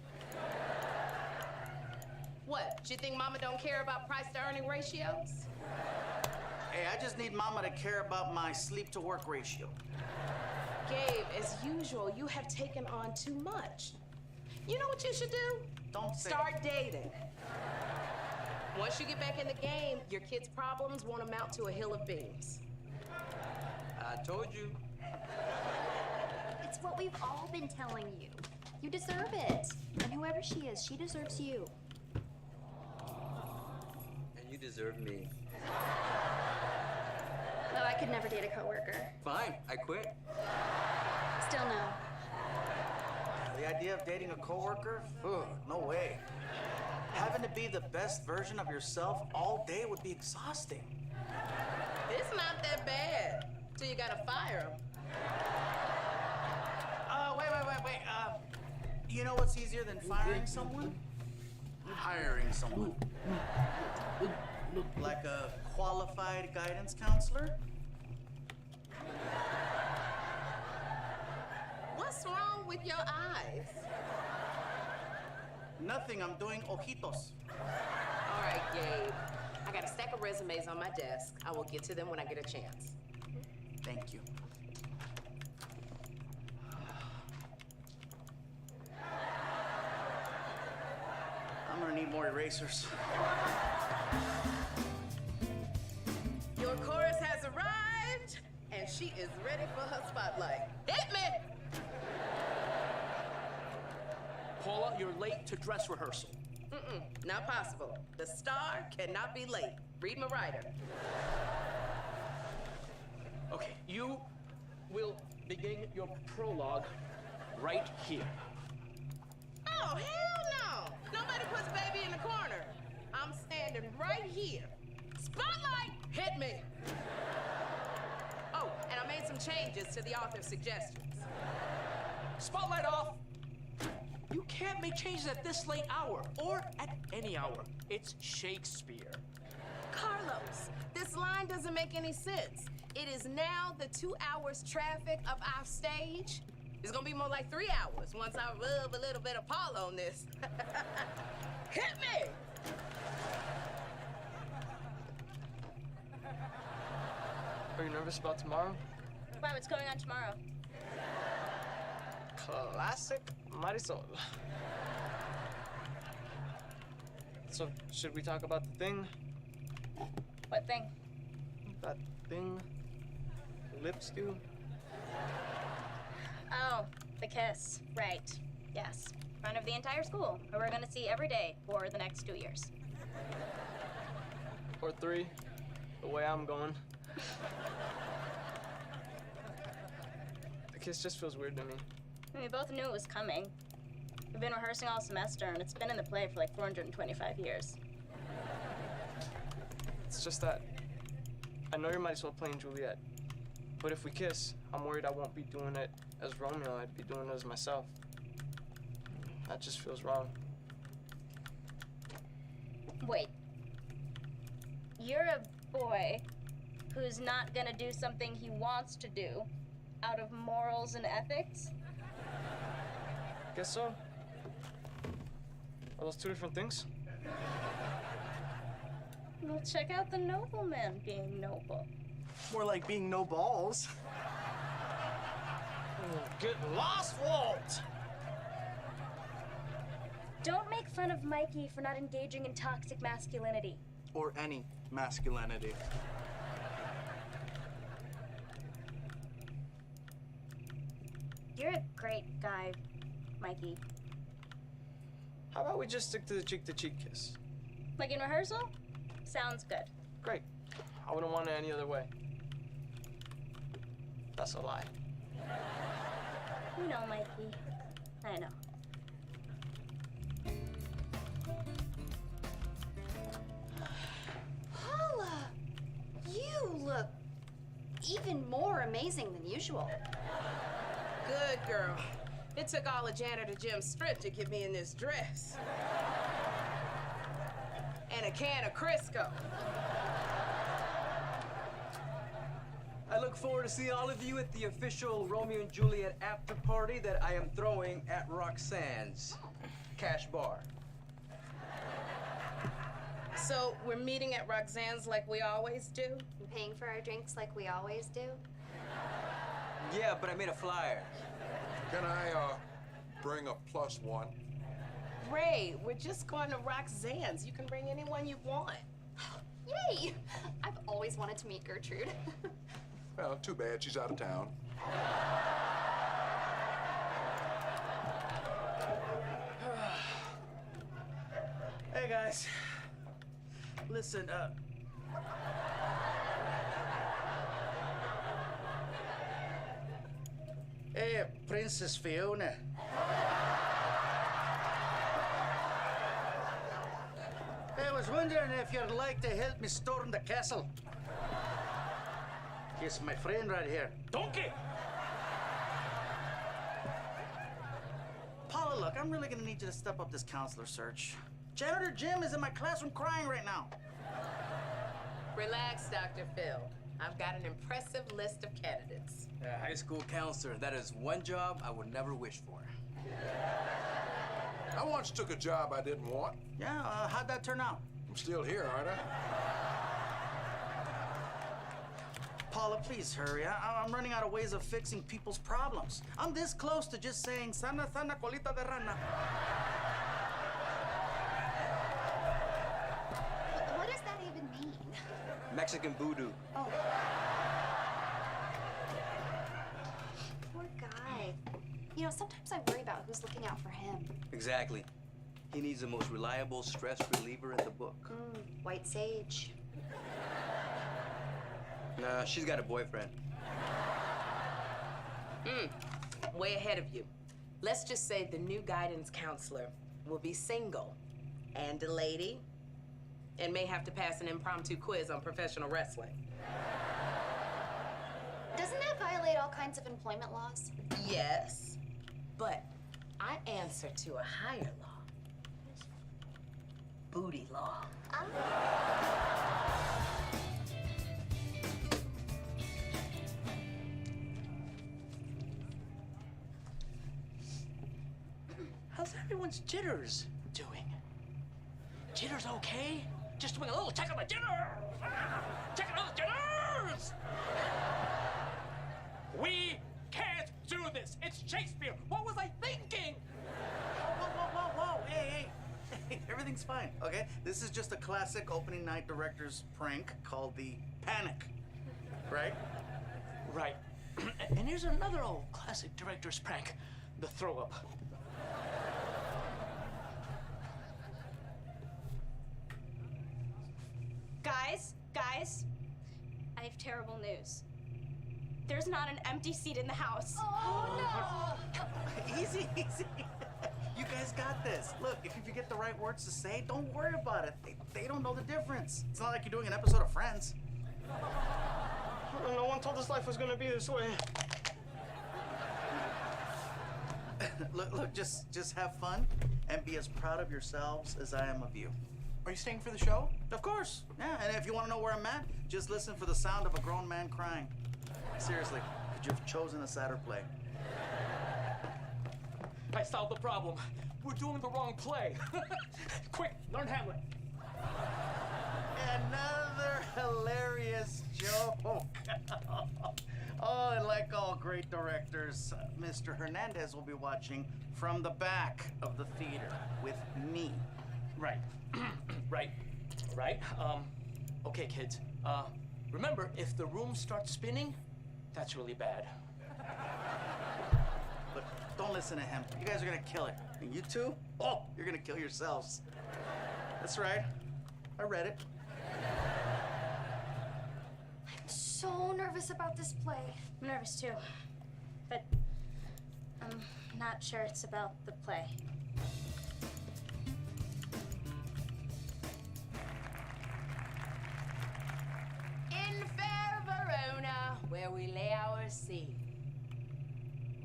What, you think Mama don't care about price-to-earning ratios? Hey, I just need Mama to care about my sleep-to-work ratio. Gabe, as usual, you have taken on too much. You know what you should do? Don't say. Start dating. Once you get back in the game, your kids' problems won't amount to a hill of beans. I told you. It's what we've all been telling you. You deserve it. And whoever she is, she deserves you. And you deserve me. Well, I could never date a coworker. Fine, I quit. Still no. The idea of dating a coworker? Ugh, no way. Having to be the best version of yourself all day would be exhausting. It's not that bad till you gotta fire him. Wait. You know what's easier than firing someone? Hiring someone. Like a qualified guidance counselor? What's wrong with your eyes? Nothing, I'm doing ojitos. All right, Gabe. I got a stack of resumes on my desk. I will get to them when I get a chance. Thank you. I'm gonna need more erasers. Your chorus has arrived, and she is ready for her spotlight. Hit me! Paula, you're late to dress rehearsal. Not possible. The star cannot be late. Read my writer. Okay, you will begin your prologue right here. Oh, hell no! Nobody puts baby in the corner. I'm standing right here. Spotlight! Hit me! Oh, and I made some changes to the author's suggestions. Spotlight off! You can't make changes at this late hour, or at any hour. It's Shakespeare. Carlos, this line doesn't make any sense. It is now the 2 hours traffic of our stage. It's gonna be more like 3 hours once I rub a little bit of Paula on this. Hit me! Are you nervous about tomorrow? Why, what's going on tomorrow? Classic Marisol. So, should we talk about the thing? What thing? That thing lips do? Oh, the kiss. Right. Yes. In front of the entire school, who we're gonna see every day for the next 2 years. Or 3, the way I'm going. The kiss just feels weird to me. We both knew it was coming. We've been rehearsing all semester, and it's been in the play for like 425 years. It's just that I know you might as well playing Juliet. But if we kiss, I'm worried I won't be doing it as Romeo, I'd be doing it as myself. That just feels wrong. Wait. You're a boy who's not gonna do something he wants to do out of morals and ethics? Guess so. Are those 2 different things? Well, check out the nobleman being noble. More like being no balls. Get lost, Walt! Don't make fun of Mikey for not engaging in toxic masculinity. Or any masculinity. You're a great guy, Mikey. How about we just stick to the cheek-to-cheek kiss? Like in rehearsal? Sounds good. Great. I wouldn't want it any other way. That's a lie. You know, Mikey. I know. Paula, you look even more amazing than usual. Good girl. It took all of Janitor Jim's strength to get me in this dress. And a can of Crisco. I look forward to seeing all of you at the official Romeo and Juliet after party that I am throwing at Roxanne's Cash Bar. So we're meeting at Roxanne's like we always do? And paying for our drinks like we always do? Yeah, but I made a flyer. Can I, bring a +1? Ray, we're just going to Roxanne's. You can bring anyone you want. Yay! I've always wanted to meet Gertrude. Well, too bad she's out of town. Hey, guys. Listen, Hey, Princess Fiona. I was wondering if you'd like to help me storm the castle. Here's my friend right here. Donkey! Paula, look, I'm really gonna need you to step up this counselor search. Janitor Jim is in my classroom crying right now. Relax, Dr. Phil. I've got an impressive list of candidates. High school counselor, that is one job I would never wish for. I once took a job I didn't want. Yeah, how'd that turn out? I'm still here, aren't I? Paula, please hurry. I'm running out of ways of fixing people's problems. I'm this close to just saying, sana, sana, colita de rana. What does that even mean? Mexican voodoo. Oh. Poor guy. You know, sometimes I worry about who's looking out for him. Exactly. He needs the most reliable stress reliever in the book. White sage. Nah, she's got a boyfriend. Way ahead of you. Let's just say the new guidance counselor will be single and a lady and may have to pass an impromptu quiz on professional wrestling. Doesn't that violate all kinds of employment laws? Yes, but I answer to a higher law. Booty law. How's everyone's jitters doing? Jitters okay? Just doing a little check on the jitter! Check on the jitters! We can't do this! It's Shakespeare! What was I thinking? Whoa. Hey. Everything's fine, okay? This is just a classic opening night director's prank called the Panic, right? Right. And here's another old classic director's prank, the throw-up. Guys, I have terrible news. There's not an empty seat in the house. Oh, no! Easy. You guys got this. Look, if you forget the right words to say, don't worry about it. They don't know the difference. It's not like you're doing an episode of Friends. No one told us life was gonna be this way. Look, just have fun and be as proud of yourselves as I am of you. Are you staying for the show? Of course. Yeah, and if you want to know where I'm at, just listen for the sound of a grown man crying. Seriously, could you have chosen a sadder play? I solved the problem. We're doing the wrong play. Quick, learn Hamlet. Another hilarious joke. Oh, and like all great directors, Mr. Hernandez will be watching from the back of the theater with me. Right. Right. Okay, kids. Remember, if the room starts spinning, that's really bad. But don't listen to him. You guys are gonna kill it. And you two? Oh, you're gonna kill yourselves. That's right. I read it. I'm so nervous about this play. I'm nervous too, but I'm not sure it's about the play. In fair Verona, where we lay our scene,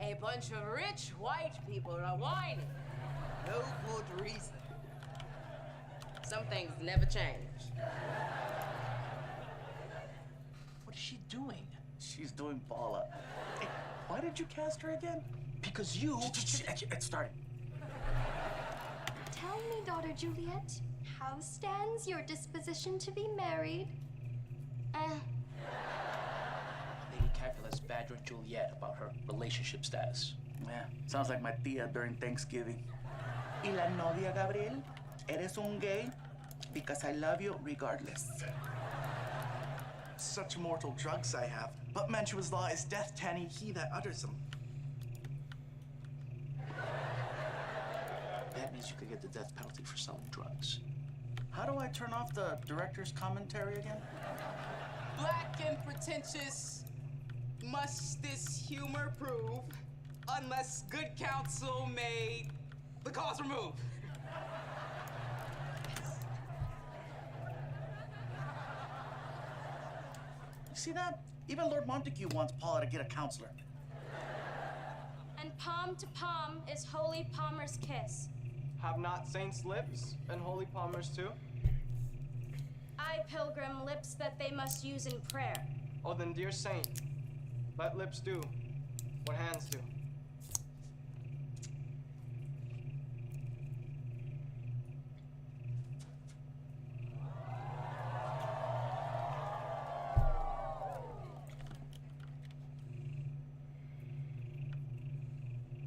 a bunch of rich white people are whining. No good reason. Some things never change. What is she doing? She's doing Paula. Hey, why did you cast her again? Because you... It started. Tell me, daughter Juliet, how stands your disposition to be married? Lady Capula's badgering Juliet about her relationship status. Yeah, sounds like my tia during Thanksgiving. Y la novia, Gabriel? Eres un gay? Because I love you regardless. Such mortal drugs I have. But Mantua's law is death, Tanny, he that utters them. That means you could get the death penalty for selling drugs. How do I turn off the director's commentary again? Black and pretentious must this humor prove, unless good counsel may the cause remove. You see that? Even Lord Montague wants Paula to get a counselor. and palm to palm is Holy Palmer's kiss. Have not saints lips and holy palmers too? I, pilgrim, lips that they must use in prayer. Oh, then dear saint, let lips do what hands do.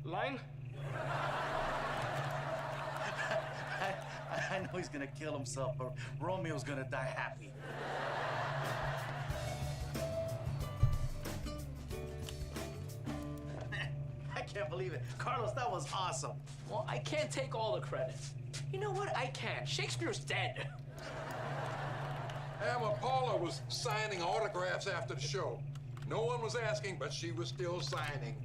Line? I know he's gonna kill himself, but Romeo's gonna die happy. I can't believe it. Carlos, that was awesome. Well, I can't take all the credit. You know what? I can. Shakespeare's dead. Emma Paula was signing autographs after the show. No one was asking, but she was still signing.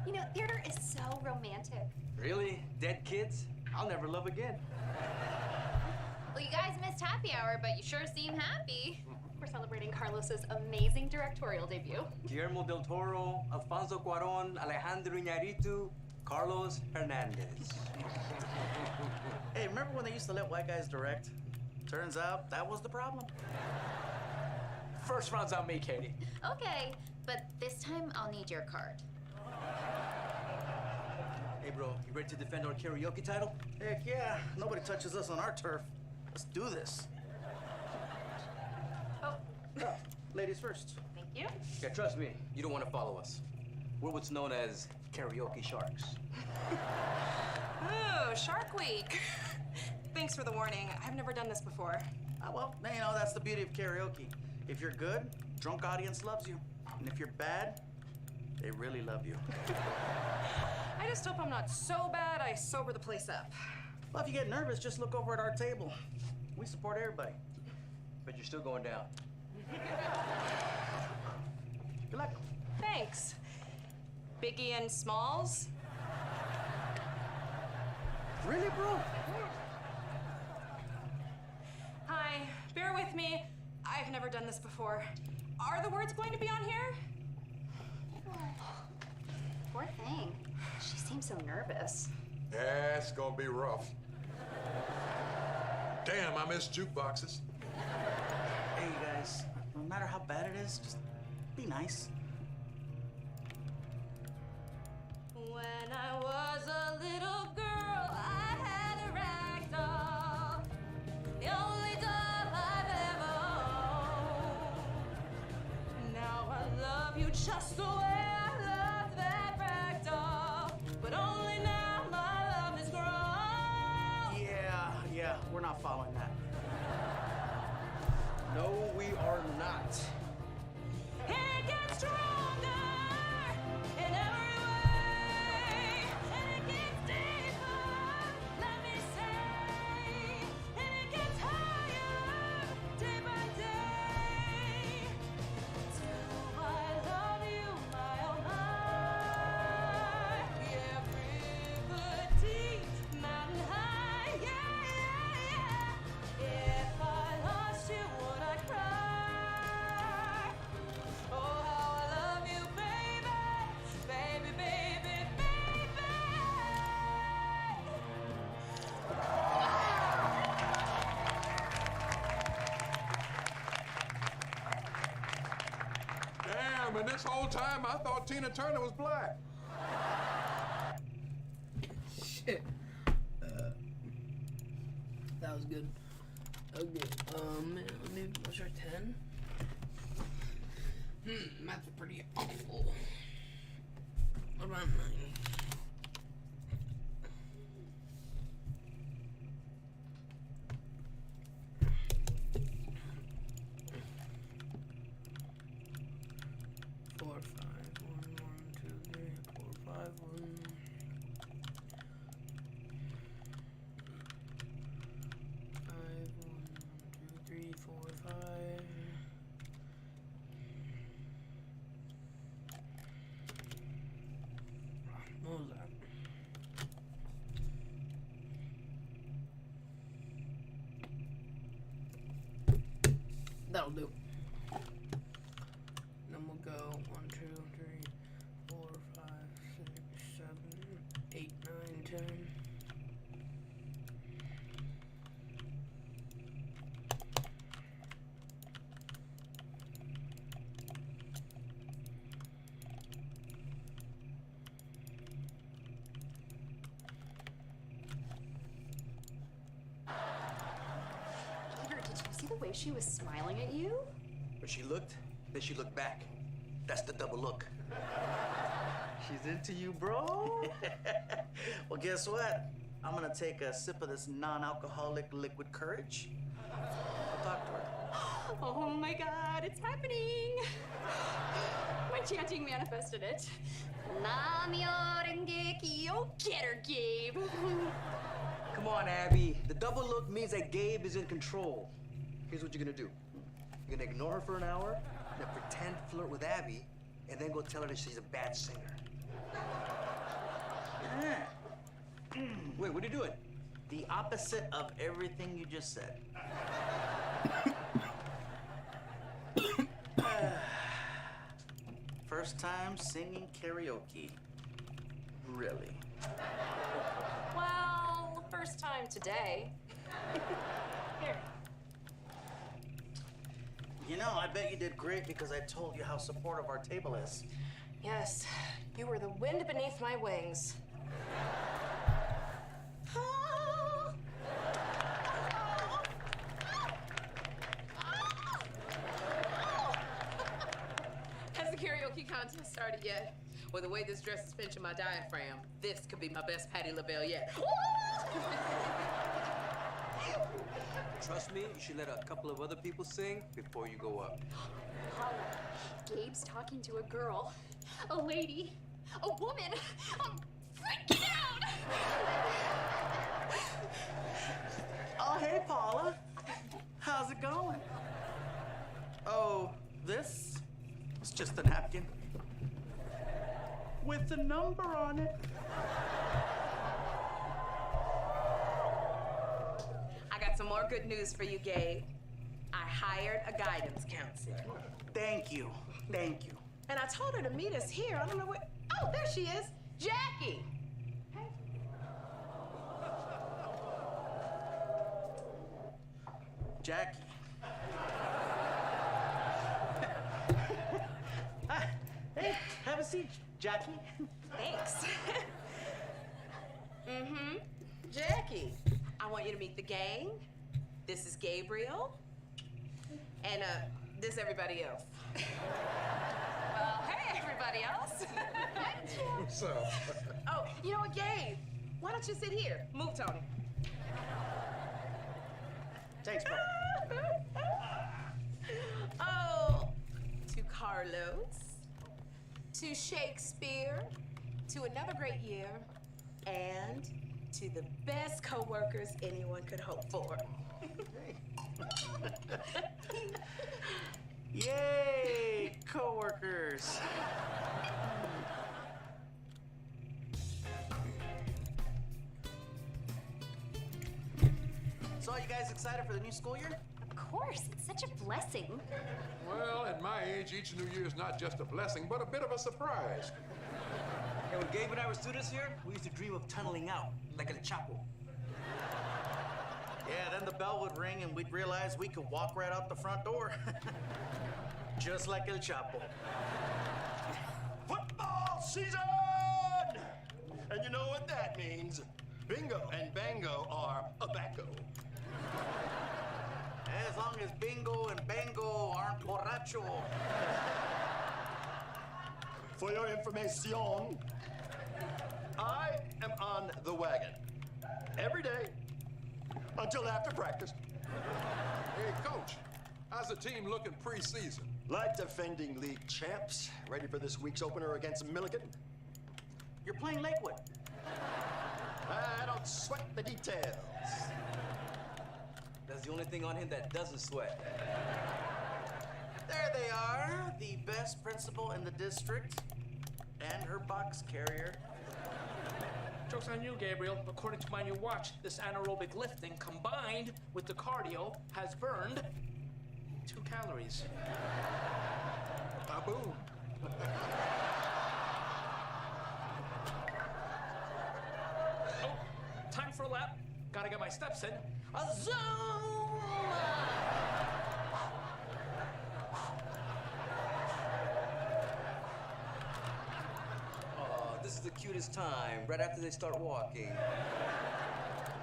You know, theater is so romantic. Really? Dead kids? I'll never love again. Well, you guys missed happy hour, but you sure seem happy. We're celebrating Carlos's amazing directorial debut. Guillermo del Toro, Alfonso Cuarón, Alejandro Iñárritu, Carlos Hernandez. Hey, remember when they used to let white guys direct? Turns out that was the problem. First round's on me, Katie. Okay, but this time I'll need your card. Hey, bro, you ready to defend our karaoke title? Heck yeah. Nobody touches us on our turf. Let's do this. Oh. Ladies first. Thank you. Yeah, trust me, you don't want to follow us. We're what's known as karaoke sharks. Oh, Shark Week. Thanks for the warning. I've never done this before. Well, you know, that's the beauty of karaoke. If you're good, drunk audience loves you. And if you're bad, they really love you. I just hope I'm not so bad I sober the place up. Well, if you get nervous, just look over at our table. We support everybody. But you're still going down. Good luck. Thanks. Biggie and Smalls? Really, bro? Hi, bear with me. I've never done this before. Are the words going to be on here? Poor thing. She seems so nervous. Yeah, it's gonna be rough. Damn, I miss jukeboxes. Hey, you guys, no matter how bad it is, just be nice. When I was a little girl, I had a rag doll. The only doll I've ever owned. Now I love you just the way I loved that rag doll. But only now my love has grown. Yeah, we're not following that. No, we are not. It gets stronger in every way, and it gets deeper, let me say, and it gets higher day by day. Till I love you, my oh my, yeah, river deep, mountain high, yeah, yeah, yeah. If I lost you, would I cry? Oh, how I love you, baby, baby, baby, baby. Damn, and this whole time I thought Tina Turner was black. Shit. That was good. That was good. Maybe was there 10? Math's pretty awful. What about 9? Four, 5, 1, 2, 3, 4, 5, 1. 5, 1, 2, 3, 4, 5. What was that? That'll do. Then we'll go 1, 2, 3, the way she was smiling at you? When she looked, then she looked back. That's the double look. She's into you, bro. Well, guess what? I'm gonna take a sip of this non-alcoholic liquid courage. I'll talk to her. Oh my god, it's happening! My chanting manifested it. Namyo Rengeki, get her, Gabe. Come on, Abby. The double look means that Gabe is in control. Here's what you're gonna do. You're gonna ignore her for an hour, then pretend to flirt with Abby, and then go tell her that she's a bad singer. Wait, what are you doing? The opposite of everything you just said. First time singing karaoke. Really? Well, first time today. Here. You know, I bet you did great because I told you how supportive our table is. Yes, you were the wind beneath my wings. Has the karaoke contest started yet? Well, the way this dress is pinching my diaphragm, this could be my best Patti LaBelle yet. Trust me, you should let a couple of other people sing before you go up. Paula, Gabe's talking to a girl, a lady, a woman. I'm freaking out! Oh, hey, Paula. How's it going? Oh, this was just a napkin with a number on it. I got some more good news for you, Gabe. I hired a guidance counselor. Thank you. Thank you. And I told her to meet us here. I don't know where. Oh, there she is. Jackie. Jackie. Hey, have a seat, Jackie. Thanks. Jackie, I want you to meet the gang. This is Gabriel. And this everybody else. Well, hey, everybody else. What's up? Oh, you know what, Gabe? Why don't you sit here? Move, Tony. Thanks, bro. Oh, to Carlos, to Shakespeare, to another great year, and to the best co-workers anyone could hope for. Yay, co-workers. So, are you guys excited for the new school year? Of course, it's such a blessing. Well, at my age, each new year is not just a blessing, but a bit of a surprise. Hey, when Gabe and I were students here, we used to dream of tunneling out, like El Chapo. Yeah, then the bell would ring and we'd realize we could walk right out the front door. Just like El Chapo. Football season! And you know what that means. Bingo and bango are tobacco. As long as bingo and bango aren't borracho. For your information, I am on the wagon. Every day, until after practice. Hey, Coach, how's the team looking pre-season? Like defending league champs, ready for this week's opener against Milligan. You're playing Lakewood. I don't sweat the details. That's the only thing on him that doesn't sweat. There they are, the best principal in the district and her box carrier. Joke's on you, Gabriel. According to my new watch, this anaerobic lifting combined with the cardio has burned 2 calories. Ba-boom. Oh, time for a lap. Gotta get my steps in. A zoom! This is the cutest time, right after they start walking.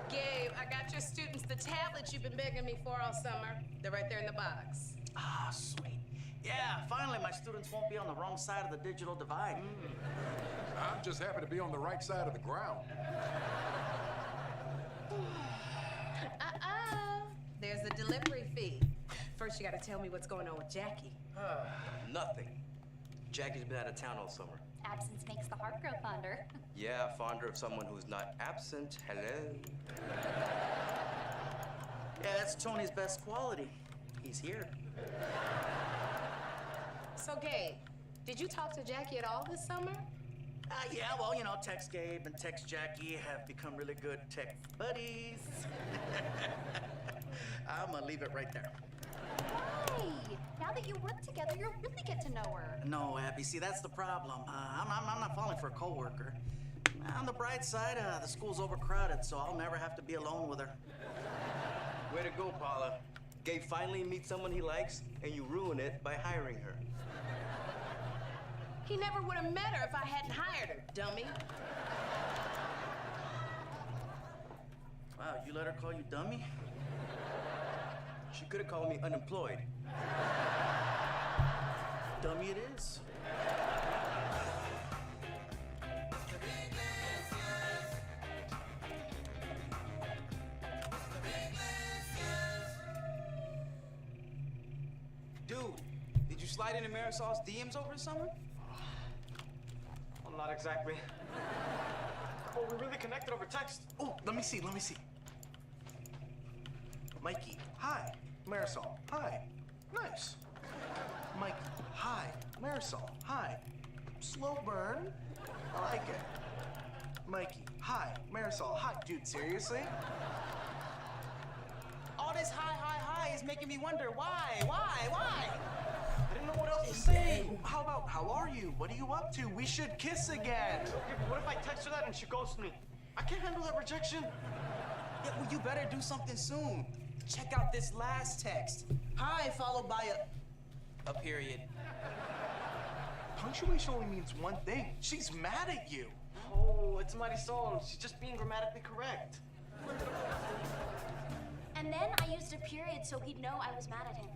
Gabe, I got your students the tablets you've been begging me for all summer. They're right there in the box. Ah, sweet. Yeah, finally my students won't be on the wrong side of the digital divide. I'm just happy to be on the right side of the ground. There's a delivery fee. First, you gotta tell me what's going on with Jackie. Nothing. Jackie's been out of town all summer. Absence makes the heart grow fonder. Yeah, fonder of someone who's not absent. Hello. Yeah, that's Tony's best quality. He's here. So, Gabe, did you talk to Jackie at all this summer? Yeah, well, you know, Tex Gabe and Tex Jackie have become really good tech buddies. I'm gonna leave it right there. Hey, now that you work together, you'll really get to know her. No, Abby, see, that's the problem. I'm not falling for a coworker. On the bright side, the school's overcrowded, so I'll never have to be alone with her. Way to go, Paula. Gabe finally meets someone he likes, and you ruin it by hiring her. He never would have met her if I hadn't hired her, dummy. Wow, you let her call you dummy? She could have called me unemployed. Dummy it is. Dude, did you slide into Marisol's DMs over the summer? Well, not exactly. Well, we really connected over text. Oh, let me see. Mikey, hi. Marisol, hi. Nice. Mikey, hi. Marisol, hi. Slow burn. I like it. Mikey, hi. Marisol, hi. Dude, seriously? All this hi is making me wonder why? I didn't know what else to say. How about, how are you? What are you up to? We should kiss again. Okay, but what if I text her that and she ghosts me? I can't handle that rejection. Yeah, well, you better do something soon. Check out this last text. Hi, followed by a period. Punctuation only means one thing. She's mad at you. Oh, it's Marisol. She's just being grammatically correct. And then I used a period so he'd know I was mad at him.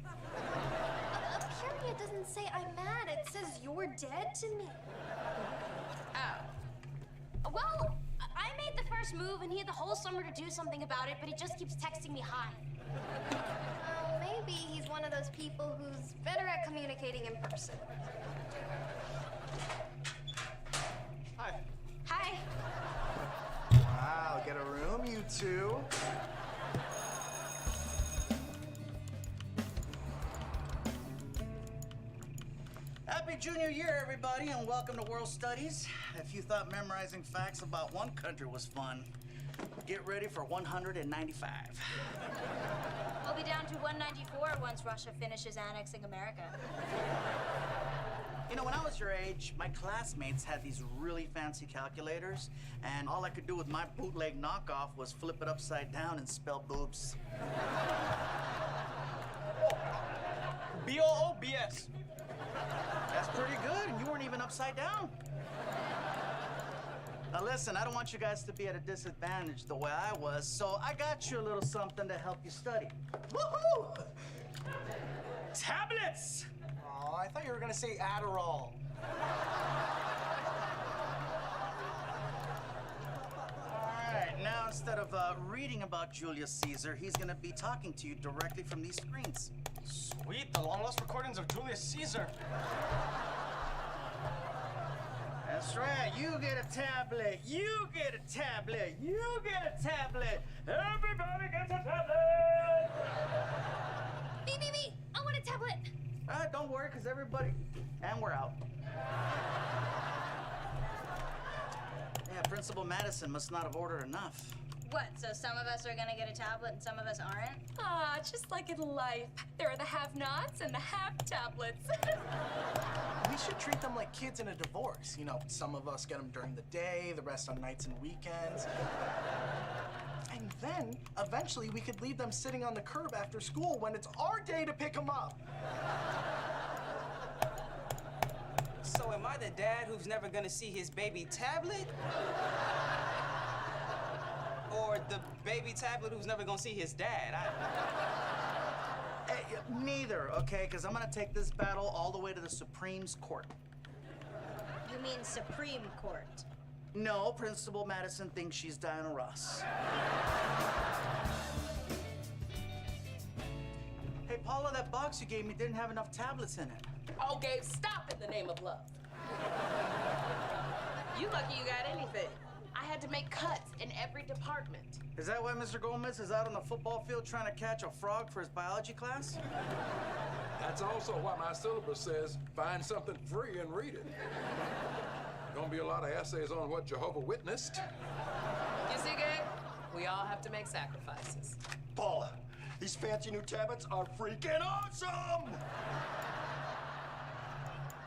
A period doesn't say I'm mad, it says you're dead to me. Oh. Well, I made the first move and he had the whole summer to do something about it, but he just keeps texting me hi. Maybe he's one of those people who's better at communicating in person. Hi. Hi. Wow, get a room, you two. Happy junior year, everybody, and welcome to World Studies. If you thought memorizing facts about one country was fun, get ready for 195. We'll be down to 194 once Russia finishes annexing America. You know, when I was your age, my classmates had these really fancy calculators, and all I could do with my bootleg knockoff was flip it upside down and spell boobs. B-O-O-B-S. That's pretty good, and you weren't even upside down. Now listen, I don't want you guys to be at a disadvantage the way I was, so I got you a little something to help you study. Woohoo! Tablets! Oh, I thought you were gonna say Adderall. All right, now instead of reading about Julius Caesar, he's gonna be talking to you directly from these screens. Sweet, the long-lost recordings of Julius Caesar. That's right, you get a tablet, you get a tablet, you get a tablet. Everybody gets a tablet! Me, I want a tablet. Don't worry, because everybody... And we're out. Yeah, Principal Madison must not have ordered enough. What, so some of us are gonna get a tablet and some of us aren't? Ah, just like in life. There are the have-nots and the have-tablets. We should treat them like kids in a divorce. You know, some of us get them during the day, the rest on nights and weekends. And then, eventually, we could leave them sitting on the curb after school when it's our day to pick them up. So am I the dad who's never gonna see his baby tablet? or the baby tablet who's never gonna see his dad? Hey, neither, okay? Because I'm gonna take this battle all the way to the Supreme's court. You mean Supreme Court? No, Principal Madison thinks she's Diana Ross. Hey, Paula, that box you gave me didn't have enough tablets in it. Oh, Gabe, stop in the name of love. You lucky you got anything. I had to make cuts in every department. Is that why Mr. Gomez is out on the football field trying to catch a frog for his biology class? That's also why my syllabus says find something free and read it. Gonna be a lot of essays on what Jehovah witnessed. You see, Gabe? We all have to make sacrifices. Paula, these fancy new tablets are freaking awesome!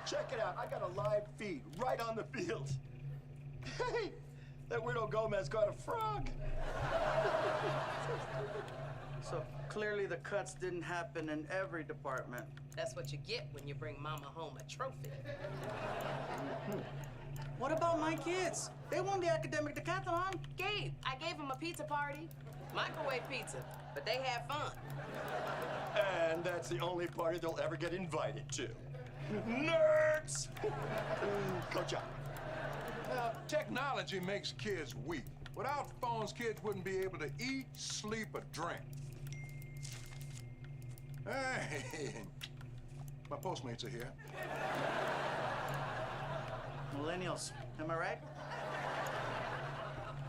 Check it out, I got a live feed right on the field. Hey, that weirdo Gomez got a frog. So clearly the cuts didn't happen in every department. That's what you get when you bring Mama home a trophy. What about my kids? They won the academic decathlon. Gabe, I gave them a pizza party. Microwave pizza, but they had fun. And that's the only party they'll ever get invited to. Nerds! Go job. Now, technology makes kids weak. Without phones, kids wouldn't be able to eat, sleep, or drink. Hey, my Postmates are here. Millennials, am I right?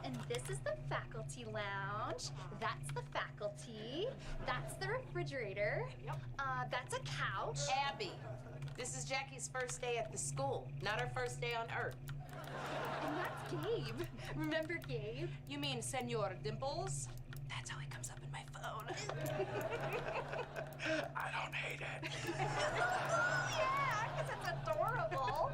And this is the faculty lounge. That's the faculty. That's the refrigerator. Yep. That's a couch. Abby, this is Jackie's first day at the school, not her first day on Earth. And that's Gabe. Remember Gabe? You mean Senor Dimples? That's how he comes up in my phone. I don't hate it. Yeah, because it's adorable.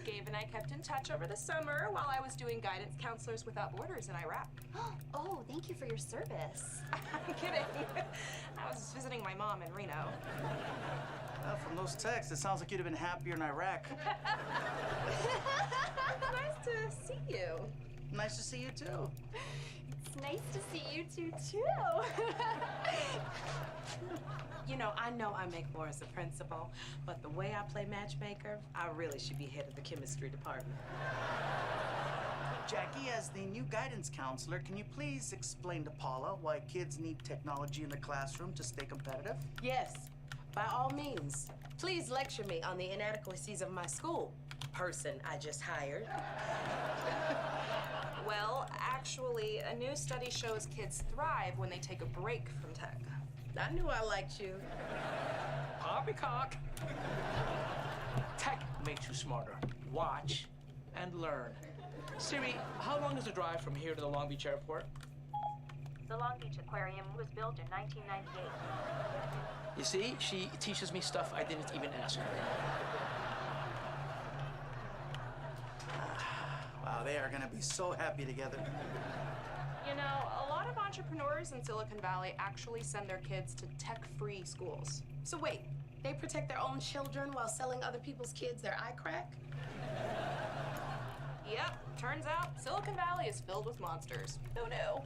Gabe and I kept in touch over the summer while I was doing Guidance Counselors Without Borders in Iraq. Oh, thank you for your service. I'm kidding. I was visiting my mom in Reno. From those texts, it sounds like you'd have been happier in Iraq. Nice to see you. Nice to see you, too. It's nice to see you two, too. You know I make more as a principal, but the way I play matchmaker, I really should be head of the chemistry department. Jackie, as the new guidance counselor, can you please explain to Paula why kids need technology in the classroom to stay competitive? Yes, by all means. Please lecture me on the inadequacies of my school, person I just hired. Well, actually, a new study shows kids thrive when they take a break from tech. I knew I liked you. Poppycock. Tech makes you smarter. Watch and learn. Siri, how long is the drive from here to the Long Beach airport? The Long Beach Aquarium was built in 1998. You see, she teaches me stuff I didn't even ask her. Wow, they are gonna be so happy together. You know, a lot of entrepreneurs in Silicon Valley actually send their kids to tech-free schools. So wait, they protect their own children while selling other people's kids their eye crack? Yep, turns out Silicon Valley is filled with monsters. Who knew?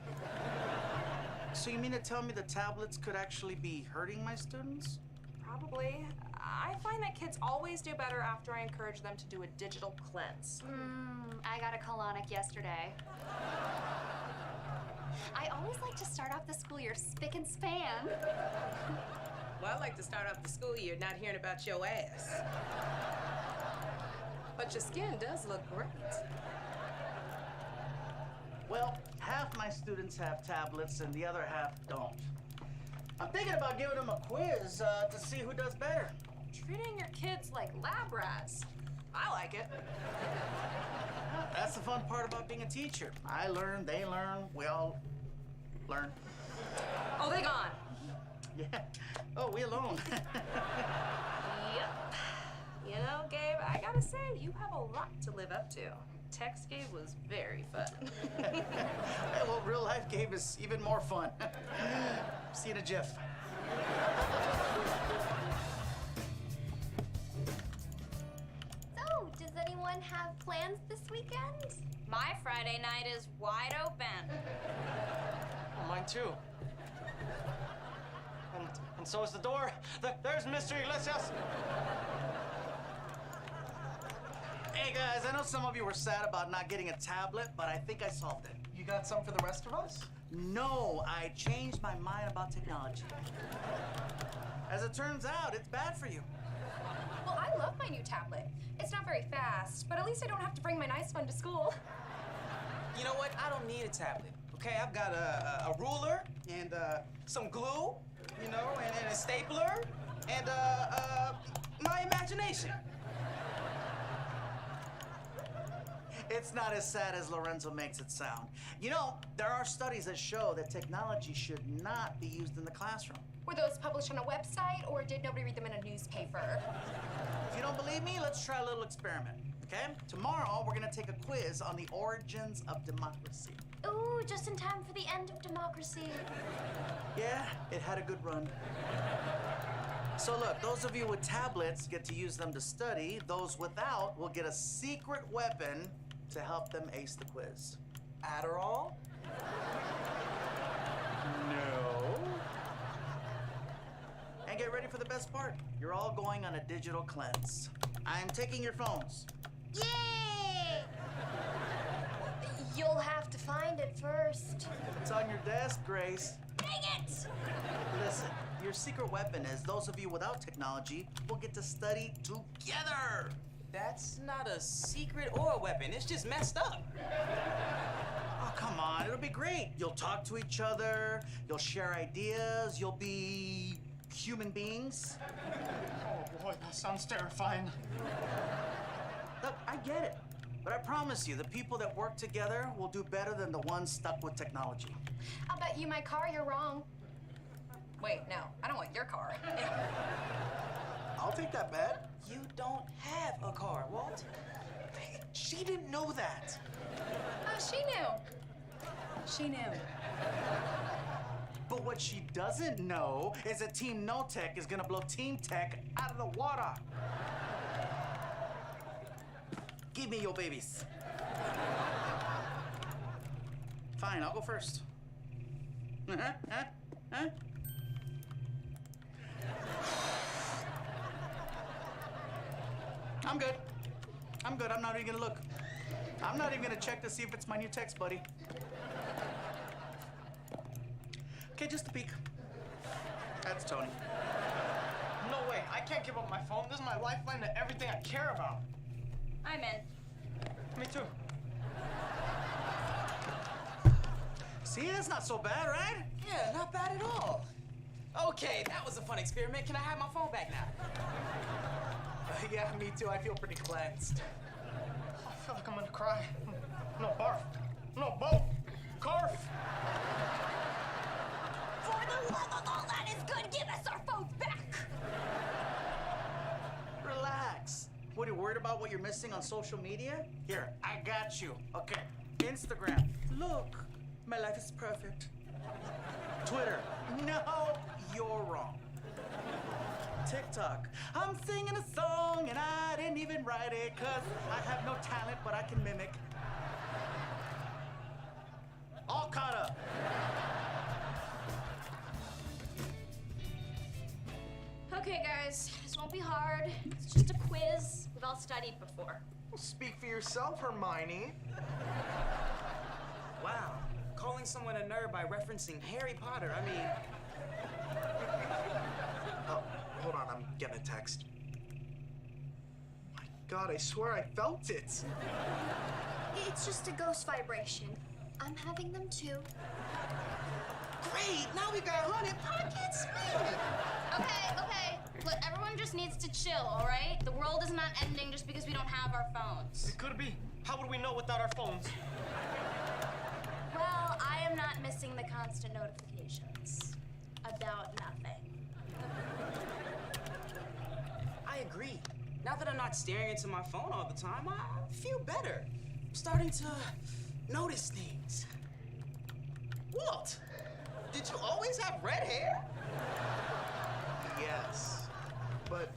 So you mean to tell me the tablets could actually be hurting my students? Probably. I find that kids always do better after I encourage them to do a digital cleanse. I got a colonic yesterday. I always like to start off the school year spick and span. Well, I like to start off the school year not hearing about your ass. But your skin does look great. Well, half my students have tablets and the other half don't. I'm thinking about giving them a quiz to see who does better. Treating your kids like lab rats. I like it. That's the fun part about being a teacher. I learn, they learn, we all learn. Oh, they gone. Yeah. Oh, we alone. Yep. You know, Gabe, I gotta say, you have a lot to live up to. Text Gabe was very fun. Well, real life Gabe is even more fun. See you in a jiff. So, does anyone have plans this weekend? My Friday night is wide open. Oh, mine too. And so is the door. There's Mr. Iglesias. Hey guys, I know some of you were sad about not getting a tablet, but I think I solved it. You got some for the rest of us? No, I changed my mind about technology. As it turns out, it's bad for you. Well, I love my new tablet. It's not very fast, but at least I don't have to bring my nice one to school. You know what? I don't need a tablet. Okay, I've got a ruler and some glue, you know, and a stapler and my imagination. It's not as sad as Lorenzo makes it sound. You know, there are studies that show that technology should not be used in the classroom. Were those published on a website, or did nobody read them in a newspaper? If you don't believe me, let's try a little experiment, okay? Tomorrow, we're gonna take a quiz on the origins of democracy. Ooh, just in time for the end of democracy. Yeah, it had a good run. So look, those of you with tablets get to use them to study. Those without will get a secret weapon to help them ace the quiz. Adderall? No. And get ready for the best part. You're all going on a digital cleanse. I'm taking your phones. Yay! You'll have to find it first. It's on your desk, Grace. Dang it! Listen, your secret weapon is those of you without technology will get to study together. That's not a secret or a weapon. It's just messed up. Oh, come on. It'll be great. You'll talk to each other. You'll share ideas. You'll be human beings. Oh, boy, that sounds terrifying. Look, I get it. But I promise you, the people that work together will do better than the ones stuck with technology. I'll bet you my car you're wrong. Wait, no, I don't want your car. I'll take that bet. You don't have a car, Walt. She didn't know that. Oh, she knew. She knew. But what she doesn't know is that Team No Tech is gonna blow Team Tech out of the water. Give me your babies. Fine, I'll go first. Huh? I'm good. I'm good. I'm not even gonna look. I'm not even gonna check to see if it's my new text, buddy. Okay, just a peek. That's Tony. No way. I can't give up my phone. This is my lifeline to everything I care about. I'm in. Me too. See, that's not so bad, right? Yeah, not bad at all. Okay, that was a fun experiment. Can I have my phone back now? Yeah, me too. I feel pretty cleansed. I feel like I'm gonna cry. No, barf. No, both. Carf. For the love of all that is good, give us our phones back! Relax. What, are you worried about what you're missing on social media? Here, I got you. Okay, Instagram. Look, my life is perfect. Twitter. No, you're wrong. TikTok. I'm singing a song and I didn't even write it because I have no talent, but I can mimic. All caught up. Okay, guys, this won't be hard. It's just a quiz. We've all studied before. Well, speak for yourself, Hermione. Wow, calling someone a nerd by referencing Harry Potter, I mean... Oh, hold on, I'm getting a text. My God, I swear I felt it. It's just a ghost vibration. I'm having them too. Great, now we got 100 pockets. Okay. Look, everyone just needs to chill, all right? The world is not ending just because we don't have our phones. It could be. How would we know without our phones? Well, I am not missing the constant notifications about nothing. I agree. Now that I'm not staring into my phone all the time, I feel better. I'm starting to notice things. Walt, did you always have red hair? Yes, but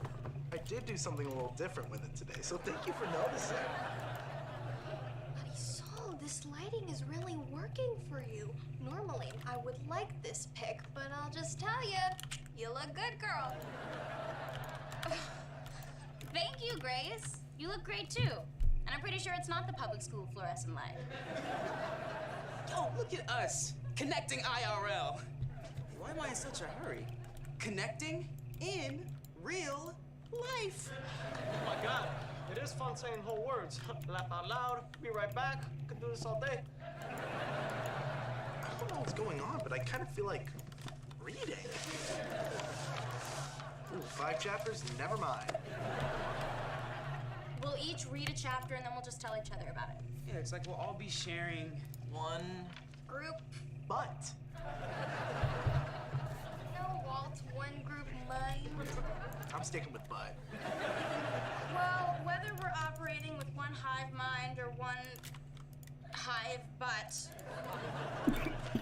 I did do something a little different with it today, so thank you for noticing. Marisol. this lighting is really working for you. Normally, I would like this pic, but I'll just tell you, you look good, girl. Thank you, Grace. You look great too. And I'm pretty sure it's not the public school fluorescent light. Yo, look at us, connecting IRL. Why am I in such a hurry? Connecting in real life. Oh my God, it is fun saying whole words. Laugh out loud, be right back. Could do this all day. I don't know what's going on, but I kind of feel like reading. Ooh, 5 chapters? Never mind. We'll each read a chapter and then we'll just tell each other about it. Yeah, it's like we'll all be sharing one Group. But No, Walt, one group mind. I'm sticking with Bud. Well, whether we're operating with one hive mind or one hive butt,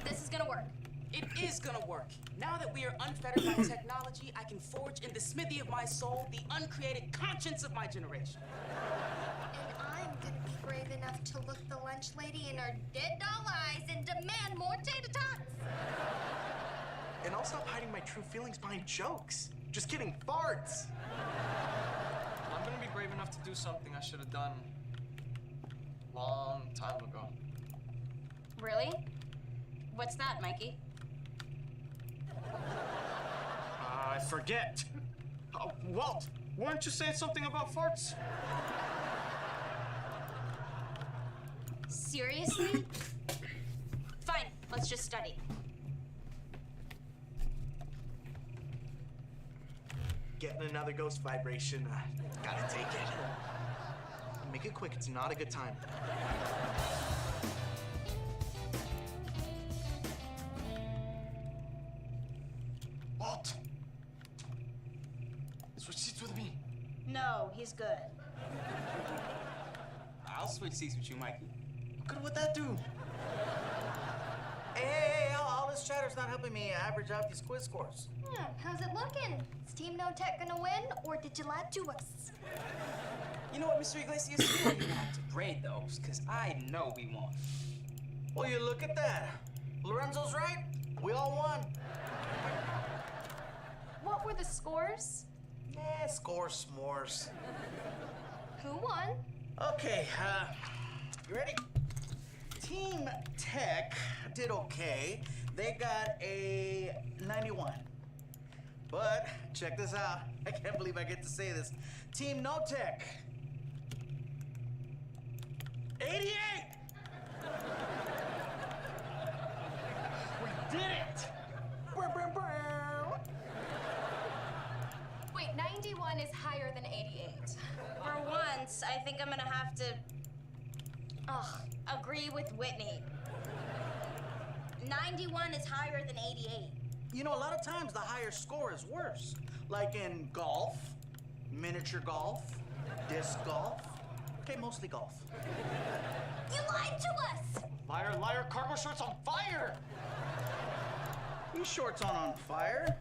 this is gonna work. It is gonna work. Now that we are unfettered by technology, I can forge in the smithy of my soul the uncreated conscience of my generation. And I'm gonna be brave enough to look the lunch lady in her dead doll eyes and demand more tater tots. And I'll stop hiding my true feelings behind jokes. Just kidding, farts. I'm gonna be brave enough to do something I should have done long time ago. Really? What's that, Mikey? I forget. Walt, weren't you saying something about farts? Seriously? Fine, let's just study. Getting another ghost vibration. Gotta take it. Make it quick, it's not a good time. Walt! Switch seats with me. No, he's good. I'll switch seats with you, Mikey. What good would that do? Hey, all this chatter's not helping me average out these quiz scores. How's it looking? Is Team No Tech gonna win, or did you lie to us? You know what, Mr. Iglesias? You don't even have to grade those, because I know we won. Well, you look at that. Lorenzo's right. We all won. What were the scores? Score s'mores. Who won? Okay, you ready? Team Tech did okay. They got a 91. But check this out. I can't believe I get to say this. Team No Tech, 88. We did it. Wait, 91 is higher than 88. For once, I think I'm gonna have to agree with Whitney. 91 is higher than 88. You know, a lot of times the higher score is worse. Like in golf, miniature golf, disc golf. Okay, mostly golf. You lied to us! Liar, liar, cargo shorts on fire! These shorts aren't on fire.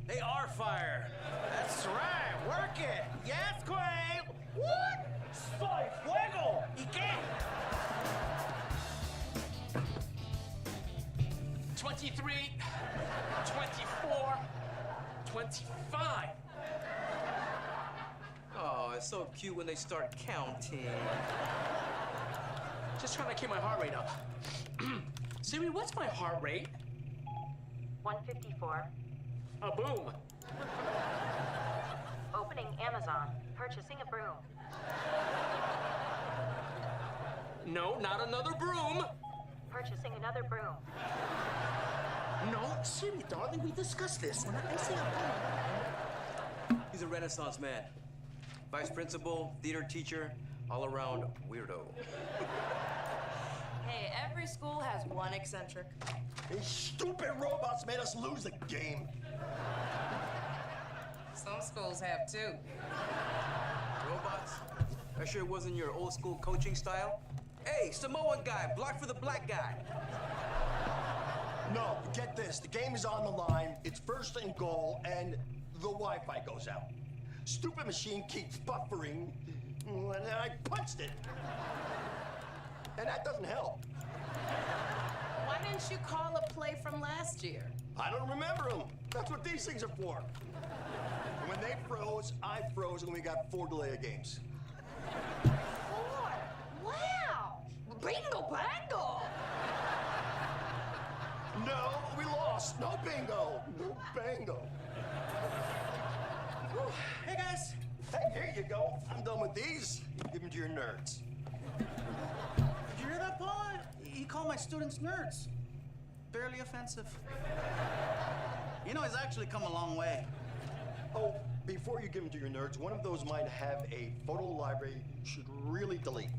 They are fire. That's right, work it. Yes, Quay. What? Soy fuego. ¿Y qué? 23, 24, 25. Oh, it's so cute when they start counting. Just trying to keep my heart rate up. Siri, what's my heart rate? 154. A boom. Opening Amazon. Purchasing a broom. No, not another broom. Purchasing another broom. No, Siri, darling, we discussed this. When I say a broom. He's a Renaissance man. Vice principal, theater teacher, all-around weirdo. Hey, every school has one eccentric. These stupid robots made us lose the game. Some schools have too. Robots? That sure wasn't your old school coaching style? Hey, Samoan guy, block for the black guy. No, get this. The game is on the line. It's first and goal, and the Wi-Fi goes out. Stupid machine keeps buffering, and I punched it. And that doesn't help. Why didn't you call a play from last year? I don't remember them. That's what these things are for. When they froze, I froze, and we got 4 delay of games. 4? Wow! Bingo bango! No, we lost. No bingo. No bango. Whew. Hey, guys. Hey, here you go. I'm done with these. You give them to your nerds. Did you hear that, Paul? He called my students nerds. Barely offensive. You know, he's actually come a long way. Oh, before you give them to your nerds, one of those might have a photo library you should really delete.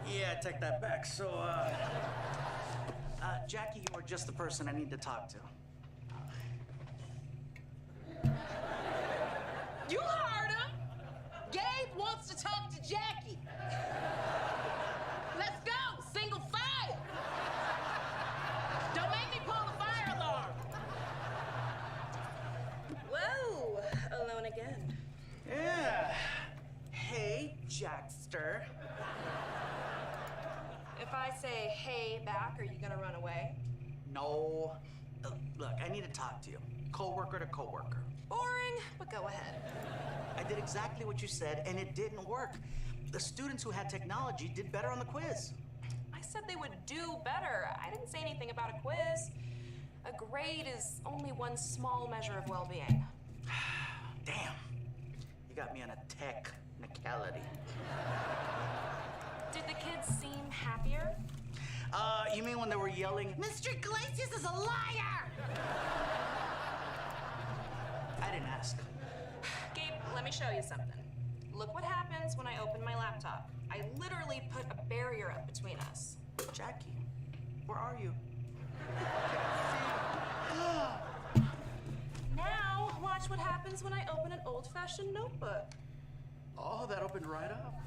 Yeah, I take that back. So, Jackie, you are just the person I need to talk to. You heard him! Gabe wants to talk to Jackie. Let's go! Single file! Don't make me pull the fire alarm! Whoa, alone again. Yeah. Hey, Jackster. If I say hey back, are you gonna run away? No. Look, I need to talk to you. Coworker to coworker. Boring, but go ahead. I did exactly what you said, and it didn't work. The students who had technology did better on the quiz. I said they would do better. I didn't say anything about a quiz. A grade is only one small measure of well-being. Damn. You got me on a technicality. Did the kids seem happier? You mean when they were yelling, Mr. Iglesias is a liar? I didn't ask. Gabe, let me show you something. Look what happens when I open my laptop. I literally put a barrier up between us. Jackie, where are you? Now, watch what happens when I open an old-fashioned notebook. Oh, that opened right up.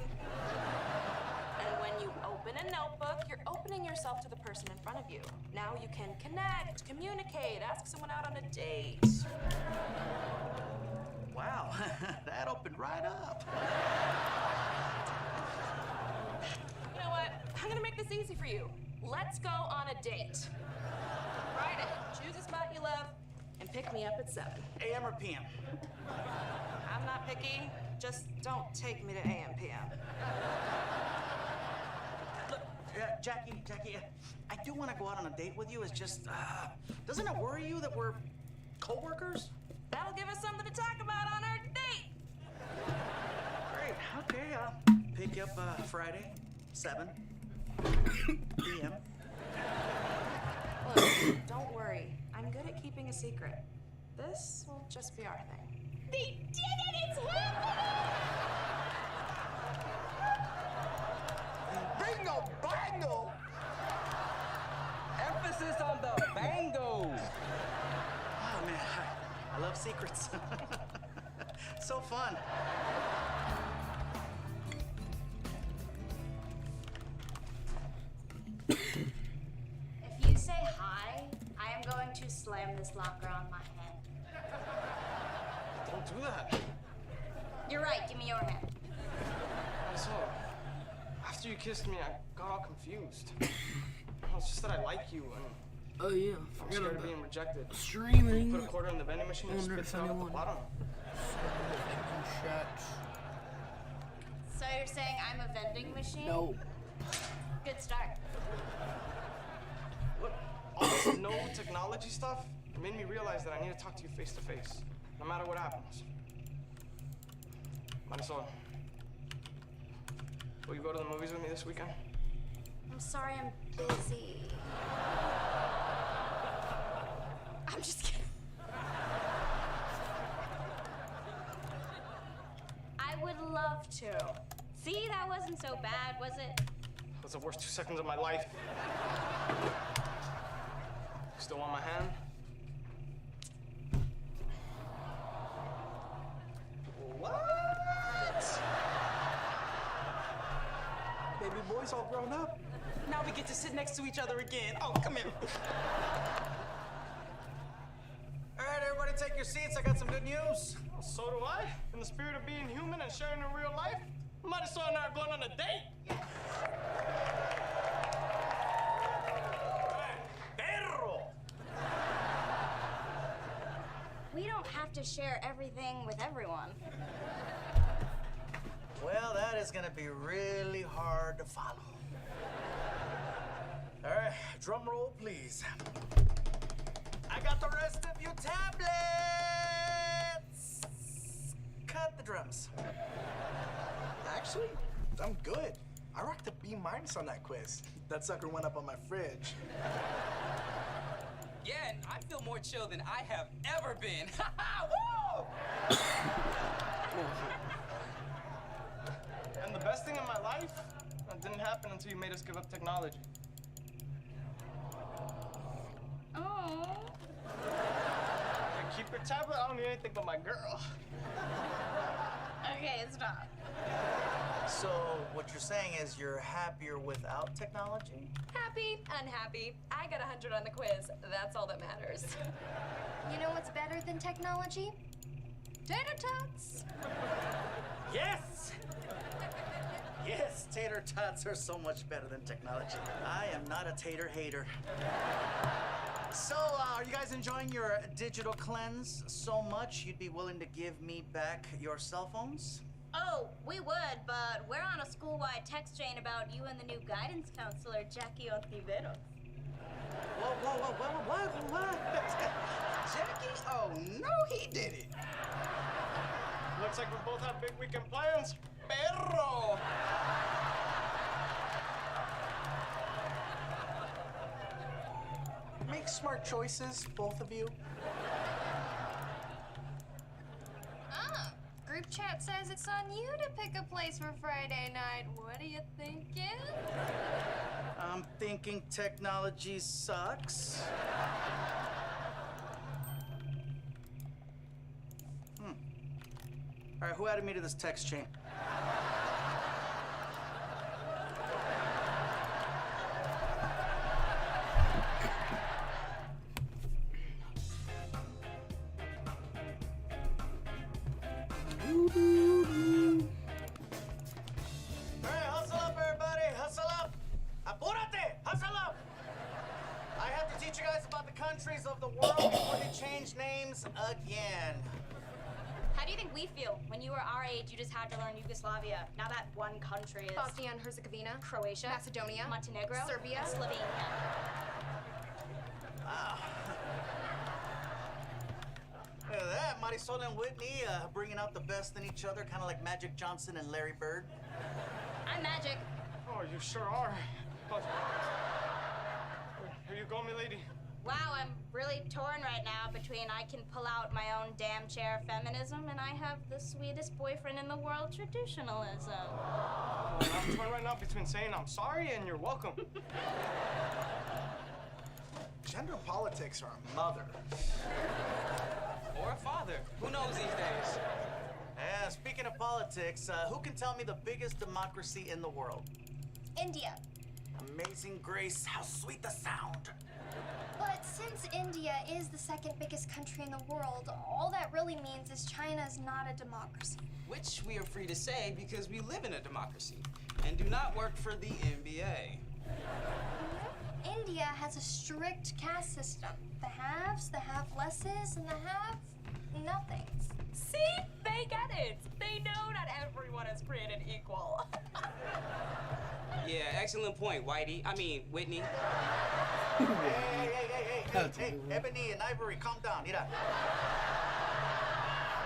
And when you open a notebook, you're opening yourself to the person in front of you. Now you can connect, communicate, ask someone out on a date. Wow, that opened right up. You know what? I'm gonna make this easy for you. Let's go on a date. Friday, choose a spot you love and pick me up at 7. AM or PM? I'm not picky. Just don't take me to AM, PM. Look, Jackie, I do want to go out on a date with you. It's just, doesn't it worry you that we're co-workers? That'll give us something to talk about on our date. Great, okay, I'll pick you up Friday, 7 PM. Look, don't worry. I'm good at keeping a secret. This will just be our thing. They did it! It's happening! Bingo bango! Emphasis on the bango! Oh, man, I love secrets. So fun. If you say hi, I am going to slam this locker on my head. Don't do that. You're right, give me your hand. So, after you kissed me, I got all confused. It's just that I like you, and oh yeah, I'm scared of being rejected. Streaming. Put a quarter in the vending machine and spit it out at the bottom. So you're saying I'm a vending machine? No. Good start. Look, all this no technology stuff made me realize that I need to talk to you face to face, no matter what happens. Marisol, will you go to the movies with me this weekend? I'm sorry, I'm busy. I'm just kidding. I would love to. See, that wasn't so bad, was it? That was the worst 2 seconds of my life. Still want my hand? What? Baby boy's all grown up. Now we get to sit next to each other again. Oh, come here. All right, everybody take your seats. I got some good news. Well, so do I. In the spirit of being human and sharing in real life, Marisol and I are going on a date. Perro! We don't have to share everything with everyone. Well, that is gonna be really hard to follow. All right, drum roll, please. I got the rest of you tablets! Cut the drums. Actually, I'm good. I rocked a B- on that quiz. That sucker went up on my fridge. Yeah, and I feel more chill than I have ever been. Woo! And the best thing in my life, that didn't happen until you made us give up technology. Oh. Keep your tablet, I don't need anything but my girl. Okay, stop. So, what you're saying is you're happier without technology? Happy, unhappy. I got 100 on the quiz. That's all that matters. You know what's better than technology? Tater tots! Yes! Yes, tater tots are so much better than technology. I am not a tater hater. So, are you guys enjoying your digital cleanse so much you'd be willing to give me back your cell phones? Oh, we would, but we're on a school-wide text chain about you and the new guidance counselor, Jackie Ontiveros. What? Jackie? Oh, no, he did it. Looks like we both have big weekend plans. Perro! Make smart choices, both of you. Group chat says it's on you to pick a place for Friday night. What are you thinking? I'm thinking technology sucks. All right, who added me to this text chain? Countries of the world before they change names again. How do you think we feel? When you were our age, you just had to learn Yugoslavia. Now that one country is... Bosnia and Herzegovina, Croatia, Macedonia, Montenegro, Serbia, and Slovenia. Wow. Look at that, Marisol and Whitney bringing out the best in each other, kind of like Magic Johnson and Larry Bird. I'm Magic. Oh, you sure are. Here you go, milady. Wow, I'm really torn right now between I can pull out my own damn chair feminism and I have the sweetest boyfriend in the world traditionalism. Well, I'm torn right now between saying I'm sorry and you're welcome. Gender politics are a mother. Or a father. Who knows these days? Speaking of politics, who can tell me the biggest democracy in the world? India. Amazing Grace, how sweet the sound. But since India is the second biggest country in the world, all that really means is China's not a democracy. Which we are free to say because we live in a democracy and do not work for the NBA. India has a strict caste system. The haves, the have-lesses, and the have-nothings. See? They get it. They know not everyone is created equal. Yeah, excellent point, Whitey. I mean, Whitney. Hey, Ebony and Ivory, calm down. Mira.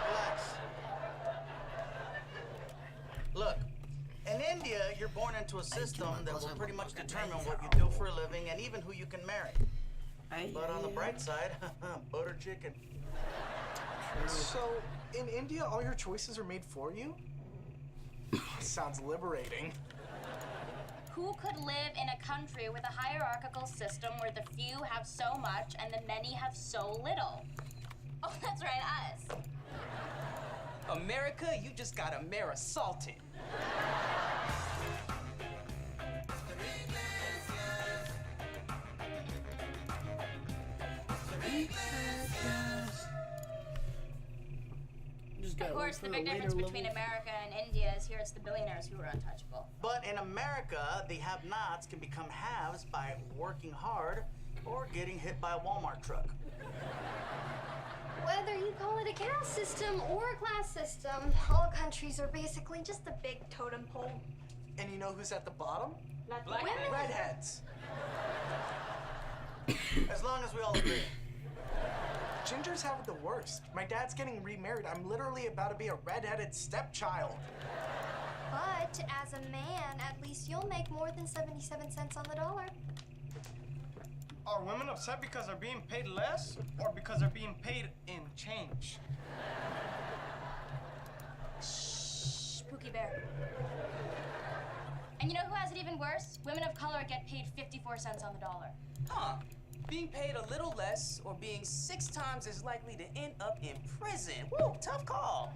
Relax. Look, in India, you're born into a system that will pretty much determine what you do for a living and even who you can marry. But on the bright side, butter chicken. So, in India, all your choices are made for you? Sounds liberating. Who could live in a country with a hierarchical system where the few have so much and the many have so little? Oh, that's right, us. America, you just got Amerisalted. Of course, the big difference between America and India is here it's the billionaires who are untouchable. But in America, the have-nots can become haves by working hard or getting hit by a Walmart truck. Whether you call it a caste system or a class system, all countries are basically just a big totem pole. And you know who's at the bottom? Black women. Redheads. As long as we all agree. Gingers have it the worst. My dad's getting remarried. I'm literally about to be a redheaded stepchild. But as a man, at least you'll make more than 77 cents on the dollar. Are women upset because they're being paid less or because they're being paid in change? Spooky bear. And you know who has it even worse? Women of color get paid 54 cents on the dollar. Huh. Being paid a little less or being 6 times as likely to end up in prison. Woo, tough call.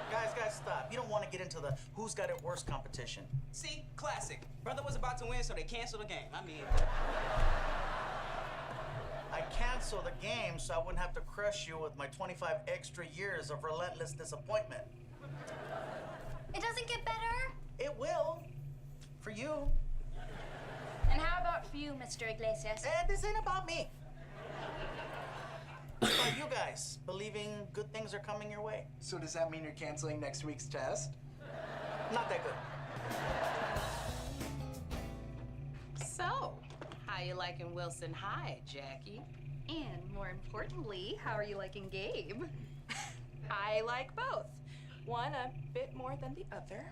Guys, stop. You don't want to get into the who's got it worse competition. See, classic. Brother was about to win, so they canceled the game. I mean... I canceled the game so I wouldn't have to crush you with my 25 extra years of relentless disappointment. It doesn't get better. It will. For you. And how about for you, Mr. Iglesias? This ain't about me. What about you guys? Believing good things are coming your way? So does that mean you're canceling next week's test? Not that good. So, how you liking Wilson High, Jackie? And more importantly, how are you liking Gabe? I like both. One a bit more than the other.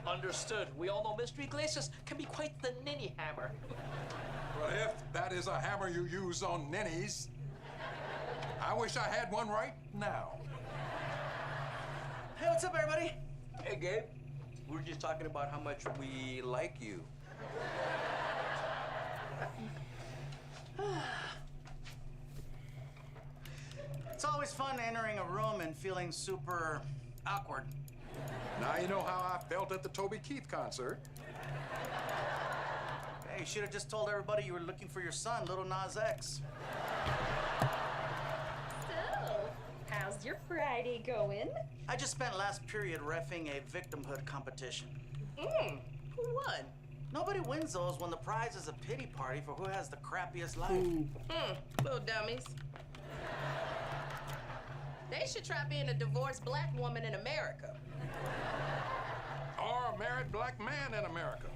Understood. We all know Mr. Iglesias can be quite the ninny hammer. Well, if that is a hammer you use on ninnies, I wish I had one right now. Hey, what's up, everybody? Hey, Gabe. We were just talking about how much we like you. It's always fun entering a room and feeling super awkward. Now you know how I felt at the Toby Keith concert. Hey, you should have just told everybody you were looking for your son, Little Nas X. So, how's your Friday going? I just spent last period reffing a victimhood competition. Who won? Nobody wins those when the prize is a pity party for who has the crappiest life. Little dummies. They should try being a divorced black woman in America. Or a married black man in America.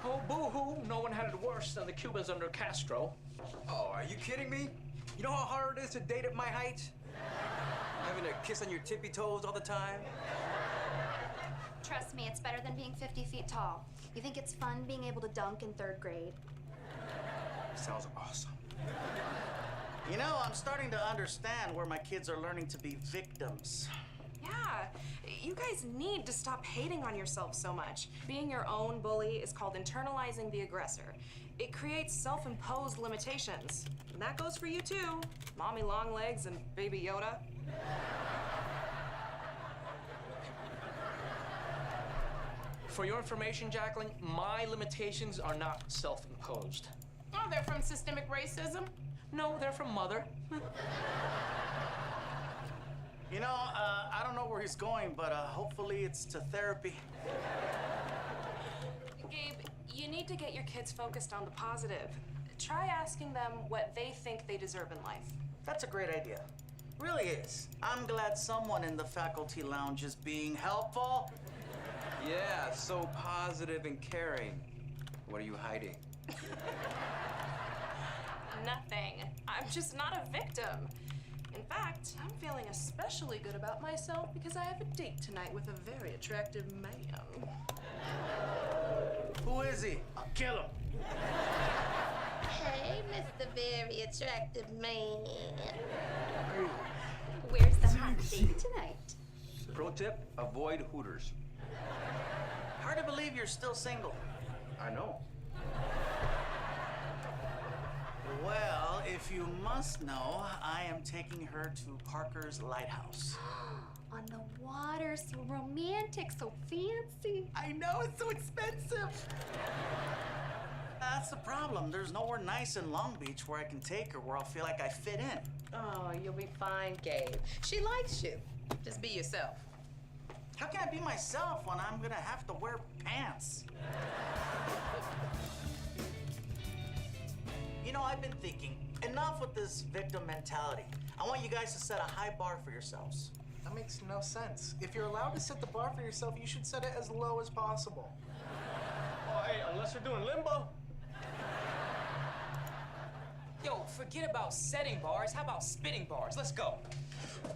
Oh, boo-hoo. No one had it worse than the Cubans under Castro. Oh, are you kidding me? You know how hard it is to date at my height? Having a kiss on your tippy toes all the time? Trust me, it's better than being 50 feet tall. You think it's fun being able to dunk in 3rd grade? Sounds awesome. You know, I'm starting to understand where my kids are learning to be victims. Yeah, you guys need to stop hating on yourself so much. Being your own bully is called internalizing the aggressor. It creates self-imposed limitations. And that goes for you too, Mommy Longlegs and Baby Yoda. For your information, Jacqueline, my limitations are not self-imposed. Oh, they're from systemic racism? No, they're from Mother. You know, I don't know where he's going, but hopefully it's to therapy. Gabe, you need to get your kids focused on the positive. Try asking them what they think they deserve in life. That's a great idea. Really is. I'm glad someone in the faculty lounge is being helpful. Yeah, so positive and caring. What are you hiding? Nothing. I'm just not a victim. In fact, I'm feeling especially good about myself because I have a date tonight with a very attractive man. Who is he? I'll kill him. Hey, Mr. Very Attractive Man. Where's the hot date tonight? Pro tip, avoid Hooters. Hard to believe you're still single. I know. Well, if you must know, I am taking her to Parker's Lighthouse. On the water, so romantic, so fancy. I know, it's so expensive. That's the problem. There's nowhere nice in Long Beach where I can take her where I'll feel like I fit in. Oh, you'll be fine, Gabe. She likes you. Just be yourself. How can I be myself when I'm gonna have to wear pants? You know, I've been thinking, enough with this victim mentality. I want you guys to set a high bar for yourselves. That makes no sense. If you're allowed to set the bar for yourself, you should set it as low as possible. Oh, hey, unless you're doing limbo. Yo, forget about setting bars. How about spitting bars? Let's go.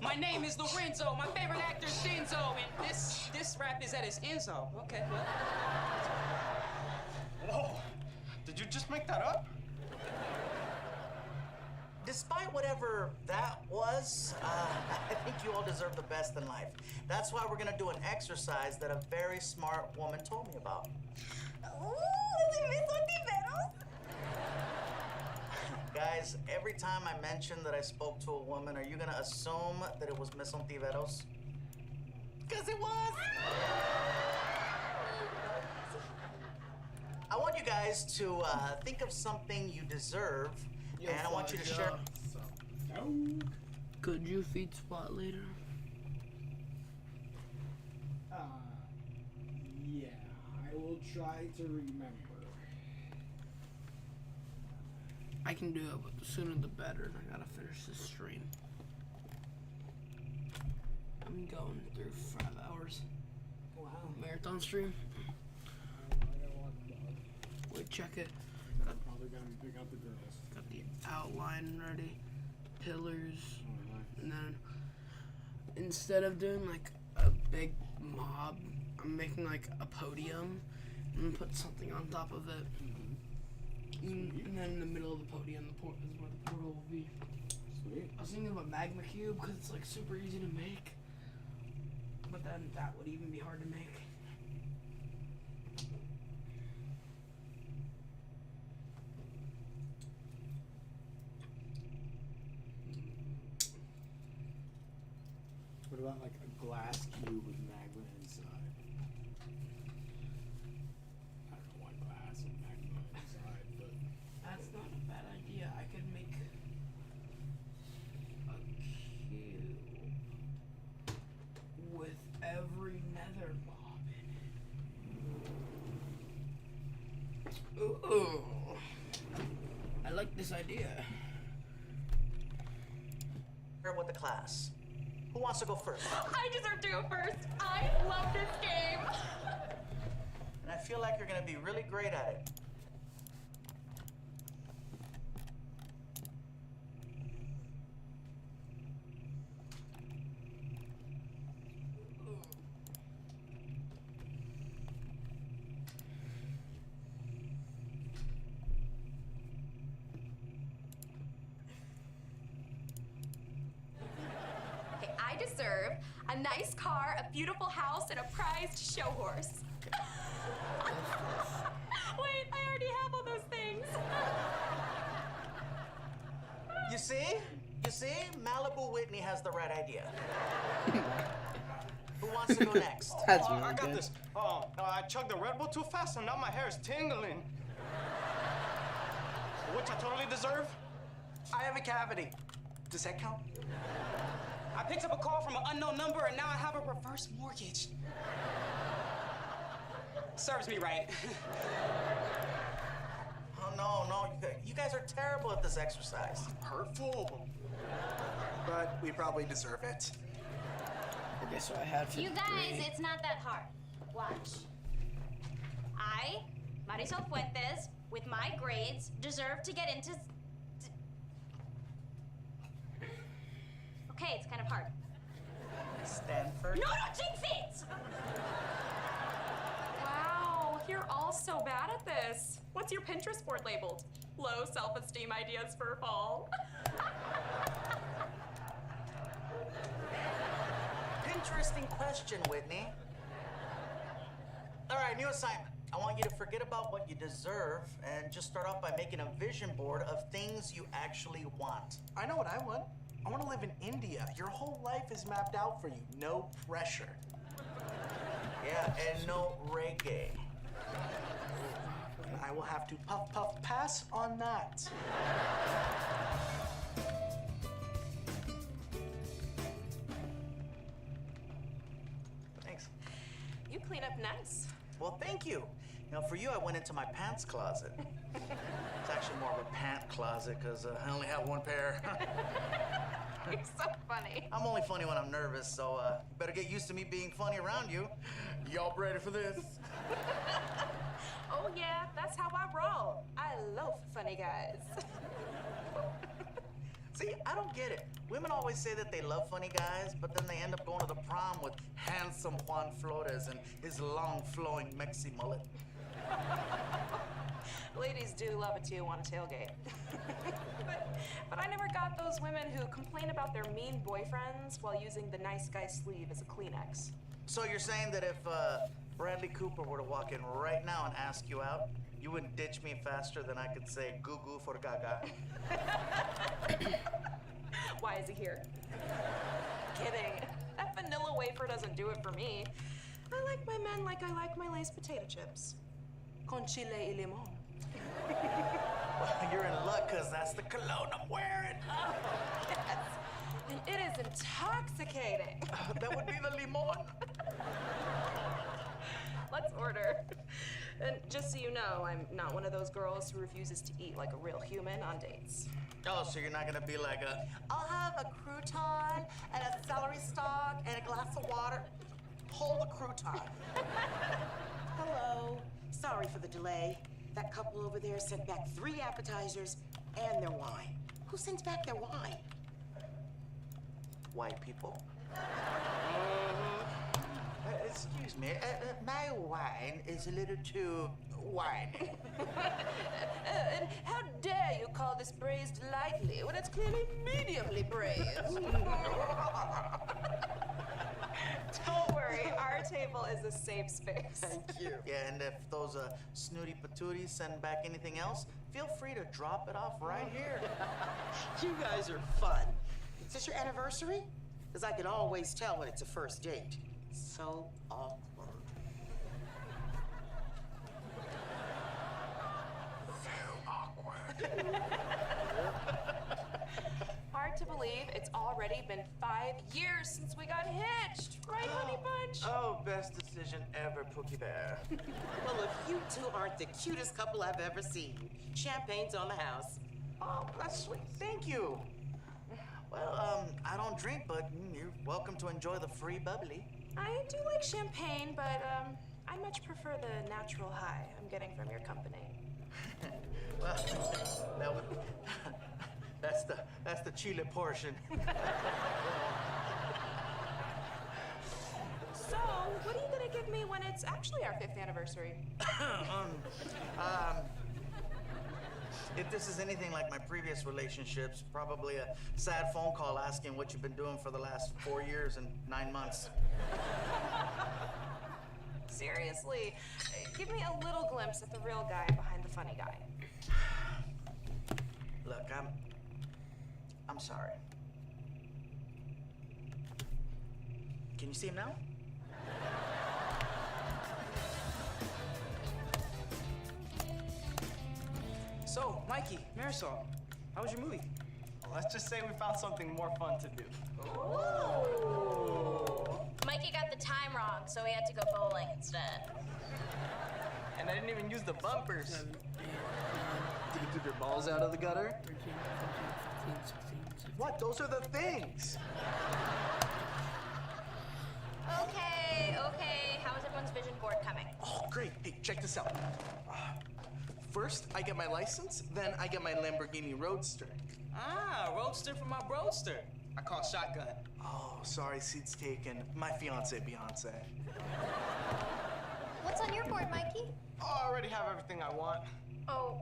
My name is Lorenzo. My favorite actor is Denzo, and this rap is at its end zone. Okay. Whoa, did you just make that up? Despite whatever that was, I think you all deserve the best in life. That's why we're gonna do an exercise that a very smart woman told me about. Guys, every time I mention that I spoke to a woman, are you gonna assume that it was Miss Ontiveros? Because it was! I want you guys to think of something you deserve, and I want you to share. Could you feed Spot later? Yeah, I will try to remember. I can do it, but the sooner the better. I gotta finish this stream. I'm going through 5 hours. Wow. Marathon stream. Wait, check it. I'm probably gonna be picking up the girls. Got the outline ready, pillars, and then instead of doing like a big mob, I'm making like a podium and put something on top of it. And then in the middle of the podium, the port is where the portal will be. Sweet. I was thinking of a magma cube because it's like super easy to make, but then that would even be hard to make. What about like a glass cube with magma inside? I don't know why glass and magma inside, but That's not a bad idea. I could make a cube with every nether mob in it. Ooh. I like this idea. Share with the class. Who wants to go first? I deserve to go first. I love this game. And I feel like you're gonna be really great at it. Okay, I deserve a nice car, a beautiful house, and a prized show horse. Wait, I already have all those things. You see? You see? Malibu Whitney has the right idea. Who wants to go next? That's I got this. Oh, I chugged the Red Bull too fast, and now my hair is tingling. Which I totally deserve. I have a cavity. Does that count? I picked up a call from an unknown number, and now I have a reverse mortgage. Serves me right. Oh, no. You guys are terrible at this exercise. Hurtful. But we probably deserve it. I guess I have to. You guys, it's not that hard. Watch. I, Marisol Fuentes, with my grades, deserve to get into... Okay, it's kind of hard. Stanford? No, don't jinx it! Wow, you're all so bad at this. What's your Pinterest board labeled? Low self-esteem ideas for fall. Interesting question, Whitney. All right, new assignment. I want you to forget about what you deserve and just start off by making a vision board of things you actually want. I know what I want. I want to live in India. Your whole life is mapped out for you. No pressure. Yeah, and no reggae. And I will have to puff pass on that. clean up nice. Well, thank you. You know, for you, I went into my pants closet. It's actually more of a pant closet because I only have one pair. You're so funny. I'm only funny when I'm nervous, so you better get used to me being funny around you. Y'all ready for this? Oh yeah, that's how I roll. I love funny guys. See, I don't get it. Women always say that they love funny guys, but then they end up going to the prom with handsome Juan Flores and his long flowing Mexi mullet. Ladies do love it too on a tailgate. but I never got those women who complain about their mean boyfriends while using the nice guy sleeve as a Kleenex. So you're saying that if Bradley Cooper were to walk in right now and ask you out, you wouldn't ditch me faster than I could say goo goo for gaga? Why is he here? Kidding. That vanilla wafer doesn't do it for me. I like my men like I like my Lay's potato chips. Con chile y limon. Well, you're in luck, because that's the cologne I'm wearing. Oh, yes. And it is intoxicating. That would be the limon. Let's order. And just so you know, I'm not one of those girls who refuses to eat like a real human on dates. Oh, so you're not gonna be like I'll have a crouton and a celery stalk and a glass of water. Hold the crouton. Hello. Sorry for the delay. That couple over there sent back 3 appetizers and their wine. Who sends back their wine? White people. Excuse me, my wine is a little too whiny. And how dare you call this braised lightly when it's clearly mediumly braised? Don't worry, our table is a safe space. Thank you. Yeah, and if those snooty patooties send back anything else, feel free to drop it off right here. You guys are fun. Is this your anniversary? Because I can always tell when it's a first date. So awkward. Hard to believe it's already been 5 years since we got hitched, right, Honey Bunch? Oh, best decision ever, Pookie Bear. Well, if you two aren't the cutest couple I've ever seen, champagne's on the house. Oh, that's sweet. Thank you. Well, I don't drink, but you're welcome to enjoy the free bubbly. I do like champagne, but I much prefer the natural high I'm getting from your company. Well, that's the Chile portion. So, what are you gonna give me when it's actually our 5th anniversary? If this is anything like my previous relationships, probably a sad phone call asking what you've been doing for the last 4 years and 9 months. Seriously, give me a little glimpse at the real guy behind the funny guy. Look, I'm sorry. Can you see him now? So, Mikey, Marisol, how was your movie? Let's just say we found something more fun to do. Mikey got the time wrong, so we had to go bowling instead. And I didn't even use the bumpers. Did you keep your balls out of the gutter? What? Those are the things. Okay. How is everyone's vision board coming? Oh, great. Hey, check this out. First, I get my license, then I get my Lamborghini Roadster. Ah, roadster for my broadster. I call shotgun. Oh, sorry, seat's taken. My fiance, Beyonce. What's on your board, Mikey? Oh, I already have everything I want. Oh,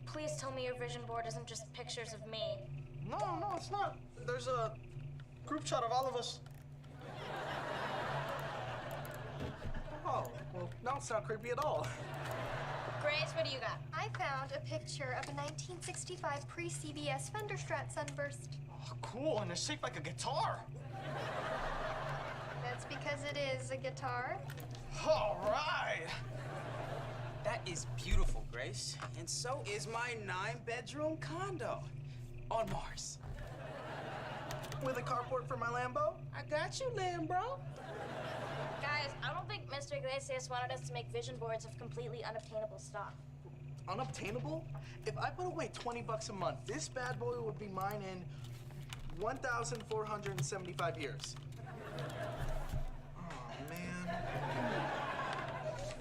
please tell me your vision board isn't just pictures of me. No, it's not. There's a group shot of all of us. Oh, well, that's not creepy at all. Grace, what do you got? I found a picture of a 1965 pre-CBS Fender Strat Sunburst. Oh, cool, and it's shaped like a guitar. That's because it is a guitar. All right. That is beautiful, Grace. And so is my 9-bedroom condo on Mars. With a carport for my Lambo? I got you, Lambo. Guys, I don't think Mr. Iglesias wanted us to make vision boards of completely unobtainable stuff. Unobtainable? If I put away $20 a month, this bad boy would be mine in 1,475 years. Oh, man.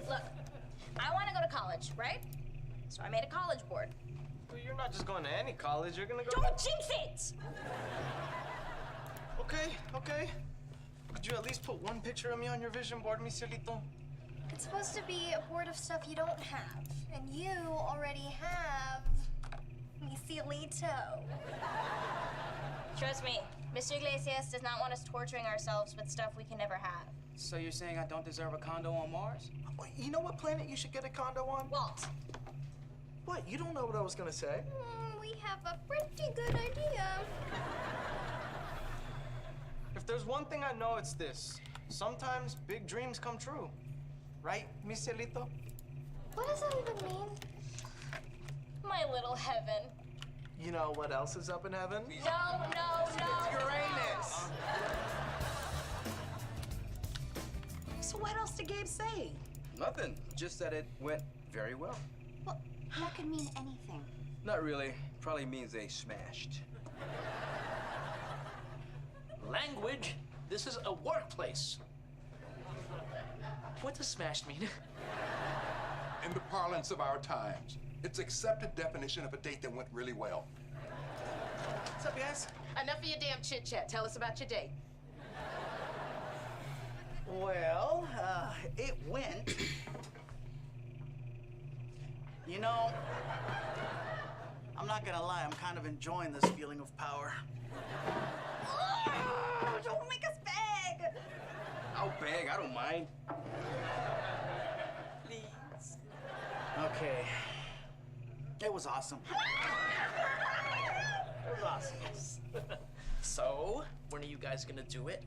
Look, I want to go to college, right? So I made a college board. Well, you're not just going to any college, you're gonna go... Don't jinx it! Okay. Could you at least put one picture of me on your vision board, Misielito? It's supposed to be a board of stuff you don't have. And you already have... Misielito. Trust me, Mr. Iglesias does not want us torturing ourselves with stuff we can never have. So you're saying I don't deserve a condo on Mars? You know what planet you should get a condo on? Walt. What? You don't know what I was gonna say? We have a pretty good idea. If there's one thing I know, it's this. Sometimes big dreams come true. Right, Misielito? What does that even mean? My little heaven. You know what else is up in heaven? No. Uranus. So what else did Gabe say? Nothing. Just that it went very well. Well, that could mean anything. Not really. Probably means they smashed. Language? This is a workplace. What does smashed mean? In the parlance of our times, it's accepted definition of a date that went really well. What's up, guys? Enough of your damn chit-chat. Tell us about your date. Well, it went. You know, I'm not gonna lie, I'm kind of enjoying this feeling of power. Oh, don't make us beg! I'll beg. I don't mind. Please. Okay. It was awesome. It was awesome. So, when are you guys gonna do it?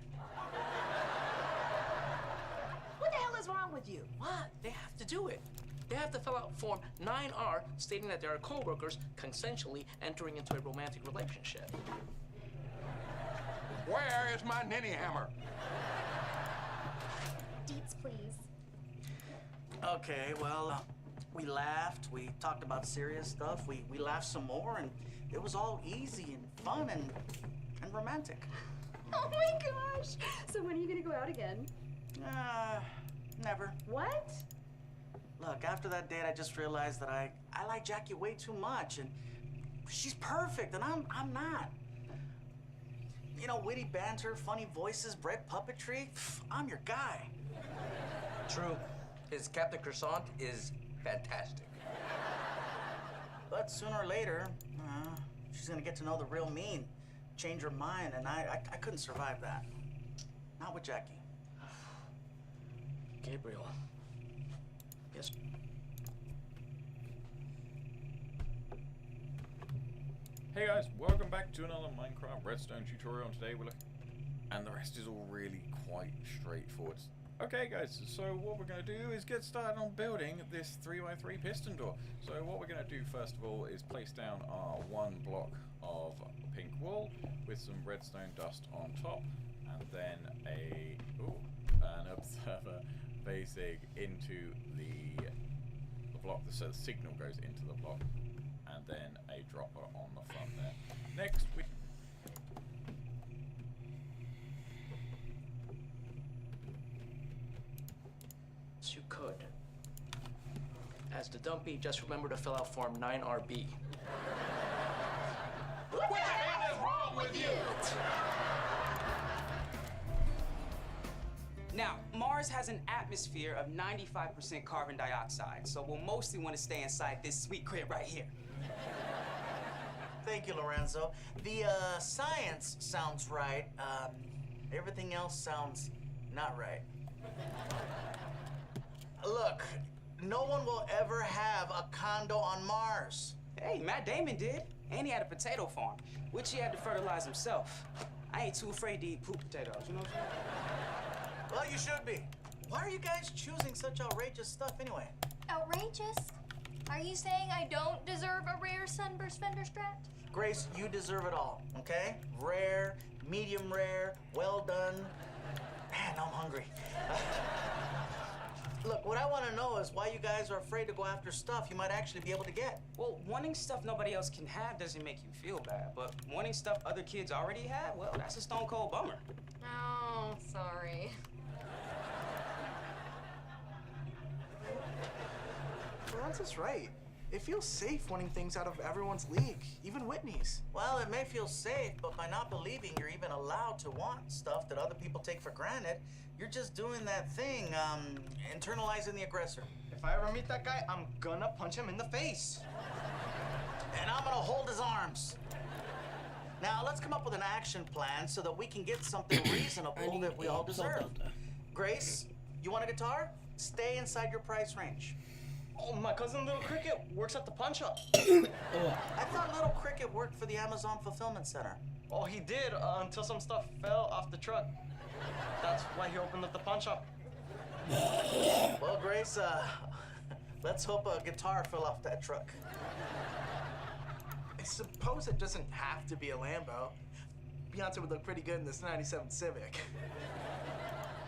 What the hell is wrong with you? What? They have to do it. They have to fill out Form 9R stating that they are co-workers consensually entering into a romantic relationship. Where is my ninny hammer? Deets, please. Okay, well, we laughed, we talked about serious stuff, we laughed some more, and it was all easy and fun and romantic. Oh my gosh! So when are you gonna go out again? Never. What? Look, after that date, I just realized that I like Jackie way too much, and she's perfect, and I'm not. You know, witty banter, funny voices, bread puppetry, I'm your guy. True. His Captain Croissant is fantastic. But sooner or later, she's gonna get to know the real me, change her mind, and I couldn't survive that. Not with Jackie. Gabriel. Yes. Hey guys, welcome back to another Minecraft Redstone tutorial. And today we're looking, and the rest is all really quite straightforward. Okay guys, so what we're going to do is get started on building this 3x3 piston door. So what we're going to do first of all is place down our one block of pink wool with some redstone dust on top, and then an observer facing into the block, so the signal goes into the block, and then a dropper on the front there. Next we You could. As the dumpy, just remember to fill out Form 9RB. What the hell is wrong with you? Now, Mars has an atmosphere of 95% carbon dioxide, so we'll mostly want to stay inside this sweet crib right here. Thank you, Lorenzo. The science sounds right. Everything else sounds not right. Look, no one will ever have a condo on Mars. Hey, Matt Damon did. And he had a potato farm, which he had to fertilize himself. I ain't too afraid to eat poop potatoes, you know what I'm saying? Well, you should be. Why are you guys choosing such outrageous stuff anyway? Outrageous? Are you saying I don't deserve a rare sunburst fender strat? Grace, you deserve it all, okay? Rare, medium rare, well done. Man, now I'm hungry. Look, what I want to know is why you guys are afraid to go after stuff you might actually be able to get. Well, wanting stuff nobody else can have doesn't make you feel bad, but wanting stuff other kids already have, well, that's a stone cold bummer. Oh, sorry. Lorenzo's right. It feels safe wanting things out of everyone's league, even Whitney's. Well, it may feel safe, but by not believing you're even allowed to want stuff that other people take for granted, you're just doing that thing, internalizing the aggressor. If I ever meet that guy, I'm gonna punch him in the face. And I'm gonna hold his arms. Now, let's come up with an action plan so that we can get something reasonable that we all deserve. Grace, you want a guitar? Stay inside your price range. Oh, my cousin Little Cricket works at the punch shop. I thought Little Cricket worked for the Amazon Fulfillment Center. Oh, he did until some stuff fell off the truck. That's why he opened up the pawn shop. Well, Grace, let's hope a guitar fell off that truck. I suppose it doesn't have to be a Lambo. Beyonce would look pretty good in this 97 Civic.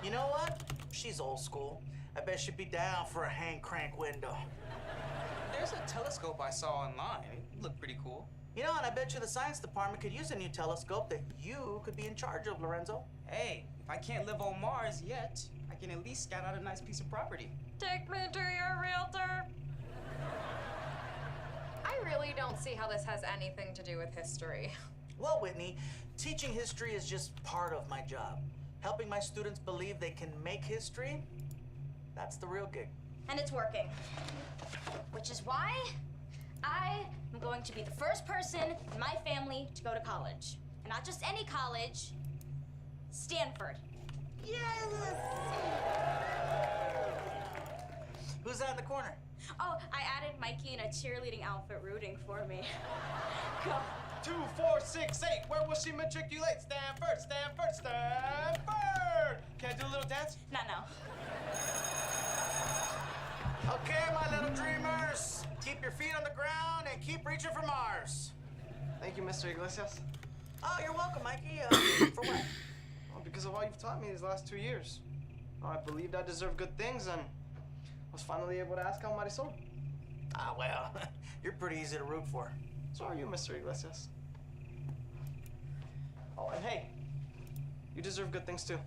You know what? She's old school. I bet she'd be down for a hand crank window. There's a telescope I saw online. It looked pretty cool. You know, and I bet you the science department could use a new telescope that you could be in charge of, Lorenzo. Hey, if I can't live on Mars yet, I can at least scout out a nice piece of property. Take me to your realtor. I really don't see how this has anything to do with history. Well, Whitney, teaching history is just part of my job. Helping my students believe they can make history, that's the real gig. And it's working. Which is why I am going to be the first person in my family to go to college. And not just any college, Stanford. Yes! Who's that in the corner? Oh, I added Mikey in a cheerleading outfit rooting for me. Go. 2, 4, 6, 8. Where will she matriculate? Stanford, Stanford, Stanford! Can I do a little dance? No. Okay, my little dreamers. Keep your feet on the ground and keep reaching for Mars. Thank you, Mr. Iglesias. Oh, you're welcome, Mikey. For what? Well, because of all you've taught me these last 2 years. I believed I deserved good things and was finally able to ask out Marisol. Ah, well, you're pretty easy to root for. So are you, Mr. Iglesias. Oh, and hey, you deserve good things too.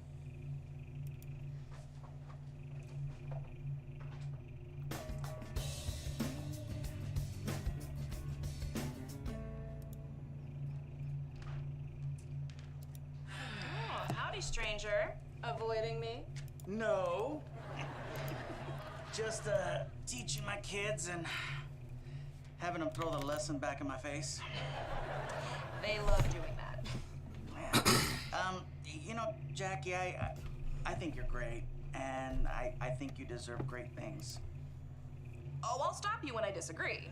Oh, howdy, stranger. Avoiding me? No. Just teaching my kids and having them throw the lesson back in my face. They love doing that. You know, Jackie, I think you're great, and I think you deserve great things. Oh, I'll stop you when I disagree.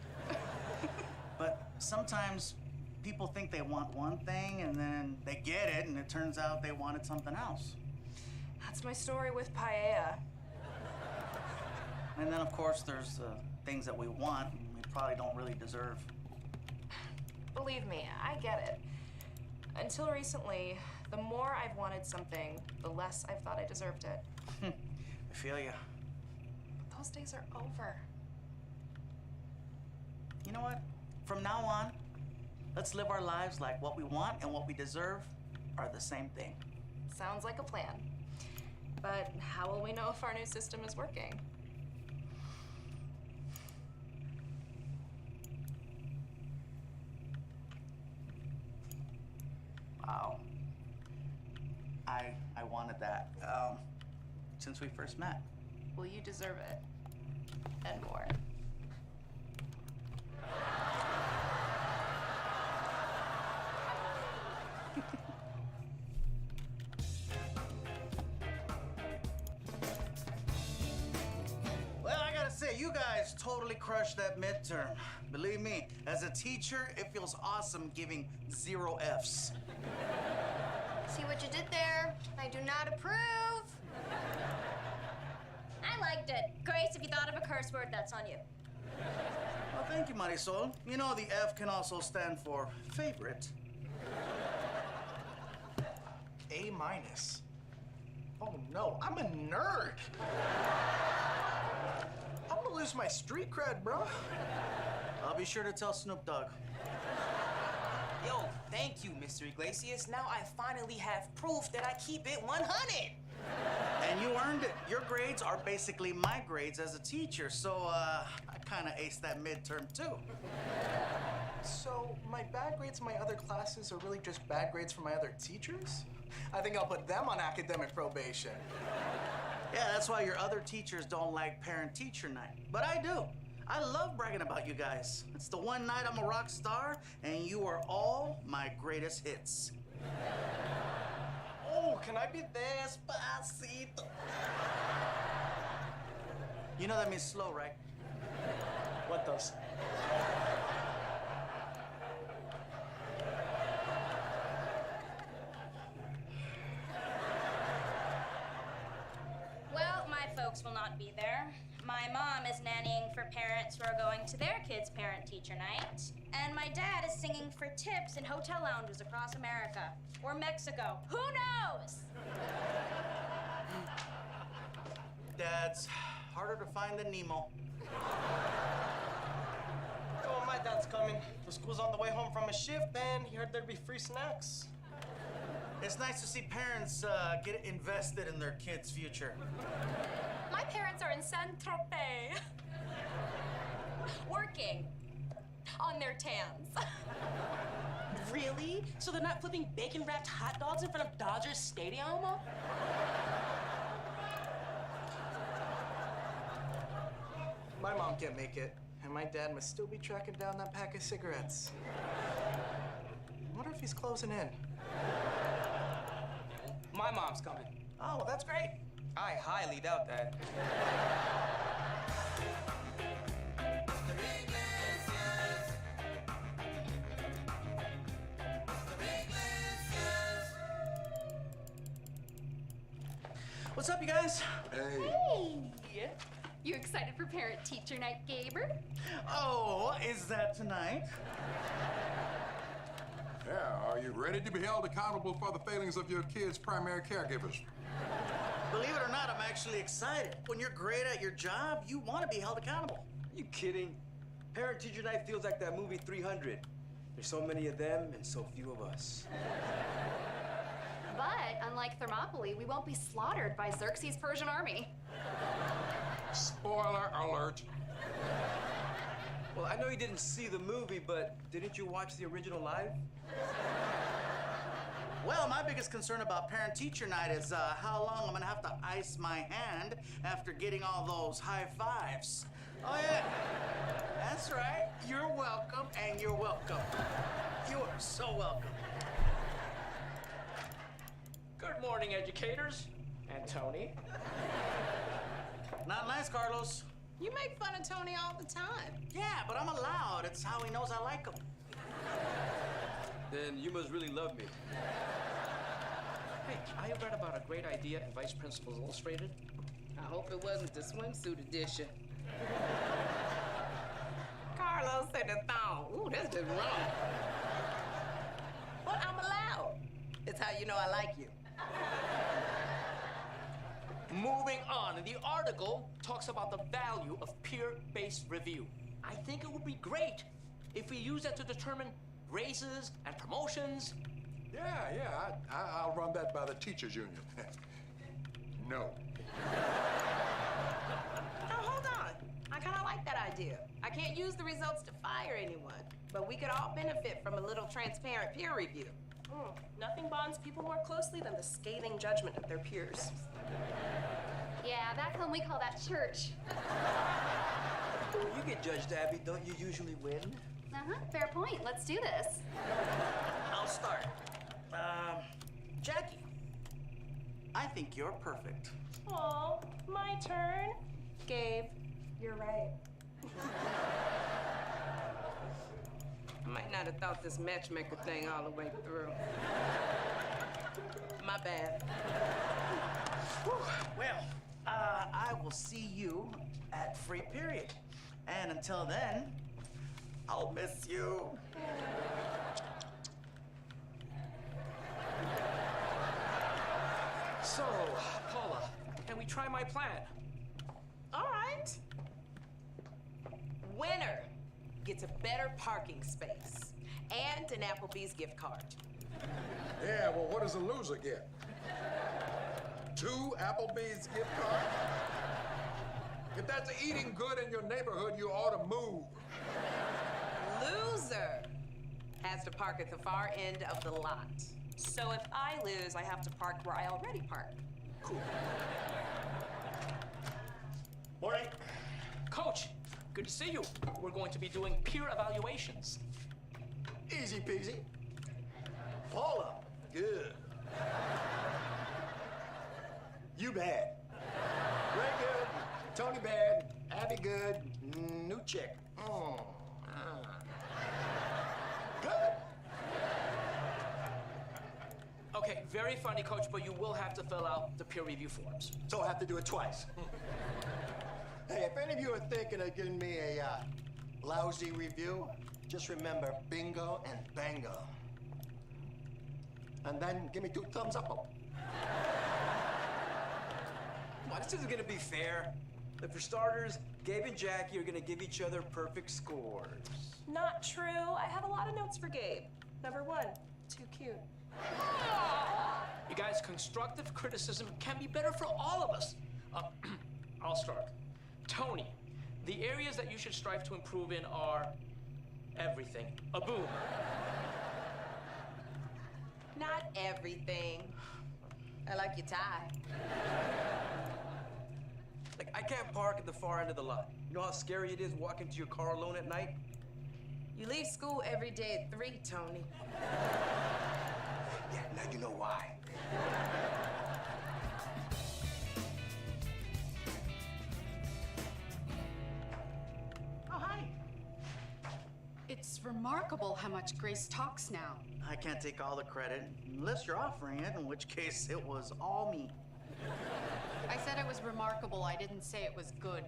But sometimes people think they want one thing, and then they get it, and it turns out they wanted something else. That's my story with paella. And then, of course, there's things that we want and we probably don't really deserve. Believe me, I get it. Until recently, the more I've wanted something, the less I've thought I deserved it. I feel you. But those days are over. You know what? From now on, let's live our lives like what we want and what we deserve are the same thing. Sounds like a plan. But how will we know if our new system is working? Wow. I wanted that since we first met. Well, you deserve it. And more. Well, I gotta say, you guys totally crushed that midterm. Believe me, as a teacher, it feels awesome giving 0 Fs. See what you did there? I do not approve. I liked it. Grace, if you thought of a curse word, that's on you. Well, thank you, Marisol. You know, the F can also stand for favorite. A-. Oh no, I'm a nerd. I'm gonna lose my street cred, bro. I'll be sure to tell Snoop Dogg. Yo, thank you, Mr. Iglesias. Now I finally have proof that I keep it 100. And you earned it. Your grades are basically my grades as a teacher, so I kind of aced that midterm too. So my bad grades in my other classes are really just bad grades for my other teachers? I think I'll put them on academic probation. Yeah, that's why your other teachers don't like parent-teacher night. But I do. I love bragging about you guys. It's the one night I'm a rock star, and you are all my greatest hits. Oh, can I be despacito? You know that means slow, right? What does? Well, my folks will not be there. My mom is nannying for parents who are going to their kids' parent-teacher night. And my dad is singing for tips in hotel lounges across America. Or Mexico. Who knows? Dad's harder to find than Nemo. Oh, my dad's coming. The school's on the way home from a shift, and he heard there'd be free snacks. It's nice to see parents get invested in their kids' future. My parents are in Saint-Tropez. Working on their tans. Really? So they're not flipping bacon-wrapped hot dogs in front of Dodgers Stadium? My mom can't make it, and my dad must still be tracking down that pack of cigarettes. I wonder if he's closing in. My mom's coming. Oh, well, that's great. I highly doubt that. What's up, you guys? Hey! You excited for parent-teacher night, Gaber? Oh, is that tonight? Yeah, are you ready to be held accountable for the failings of your kids' primary caregivers? Believe it or not, I'm actually excited. When you're great at your job, you want to be held accountable. You kidding? Parent-teacher night feels like that movie 300. There's so many of them and so few of us. But unlike Thermopylae, we won't be slaughtered by Xerxes' Persian army. Spoiler alert. Well, I know you didn't see the movie, but didn't you watch the original live? Well, my biggest concern about parent-teacher night is how long I'm gonna have to ice my hand after getting all those high fives. Oh, yeah. That's right. You're welcome, and you're welcome. You are so welcome. Good morning, educators. And Tony. Not nice, Carlos. You make fun of Tony all the time. Yeah, but I'm allowed. It's how he knows I like him. Then you must really love me. Hey, I read about a great idea in Vice Principals Illustrated. I hope it wasn't the swimsuit edition. Carlos said the thong. Ooh, that's just wrong. But I'm allowed. It's how you know I like you. Moving on, the article talks about the value of peer-based review. I think it would be great if we use that to determine raises and promotions. Yeah, I'll run that by the teachers' union. No. Now, hold on. I kind of like that idea. I can't use the results to fire anyone, but we could all benefit from a little transparent peer review. Nothing bonds people more closely than the scathing judgment of their peers. Yeah, back home we call that church. When you get judged, Abby, don't you usually win? Fair point. Let's do this. I'll start. Jackie, I think you're perfect. Oh, my turn. Gabe, you're right. I might not have thought this matchmaker thing all the way through. My bad. Well, I will see you at free period. And until then, I'll miss you. So, Paula, can we try my plan? All right. Winner gets a better parking space and an Applebee's gift card. Yeah, well, what does the loser get? 2 Applebee's gift cards? If that's eating good in your neighborhood, you ought to move. Loser has to park at the far end of the lot. So if I lose, I have to park where I already park. Cool. Morning. Coach, good to see you. We're going to be doing peer evaluations. Easy peasy. Paula, good. You bad. Ray good. Tony bad. Abby good. New chick. Good. Okay, very funny, Coach, but you will have to fill out the peer review forms. So I have to do it twice. Hey, if any of you are thinking of giving me a lousy review, just remember bingo and bango. And then give me 2 thumbs up. Well, this isn't gonna be fair. But for starters, Gabe and Jackie are gonna give each other perfect scores. Not true. I have a lot of notes for Gabe. Number 1, too cute. You guys, constructive criticism can be better for all of us. I'll start. Tony, the areas that you should strive to improve in are everything. A boom. Not everything. I like your tie. Like, I can't park at the far end of the lot. You know how scary it is walking to your car alone at night? You leave school every day at 3, Tony. Yeah, now you know why. Oh, hi. It's remarkable how much Grace talks now. I can't take all the credit, unless you're offering it, in which case it was all me. I said it was remarkable. I didn't say it was good.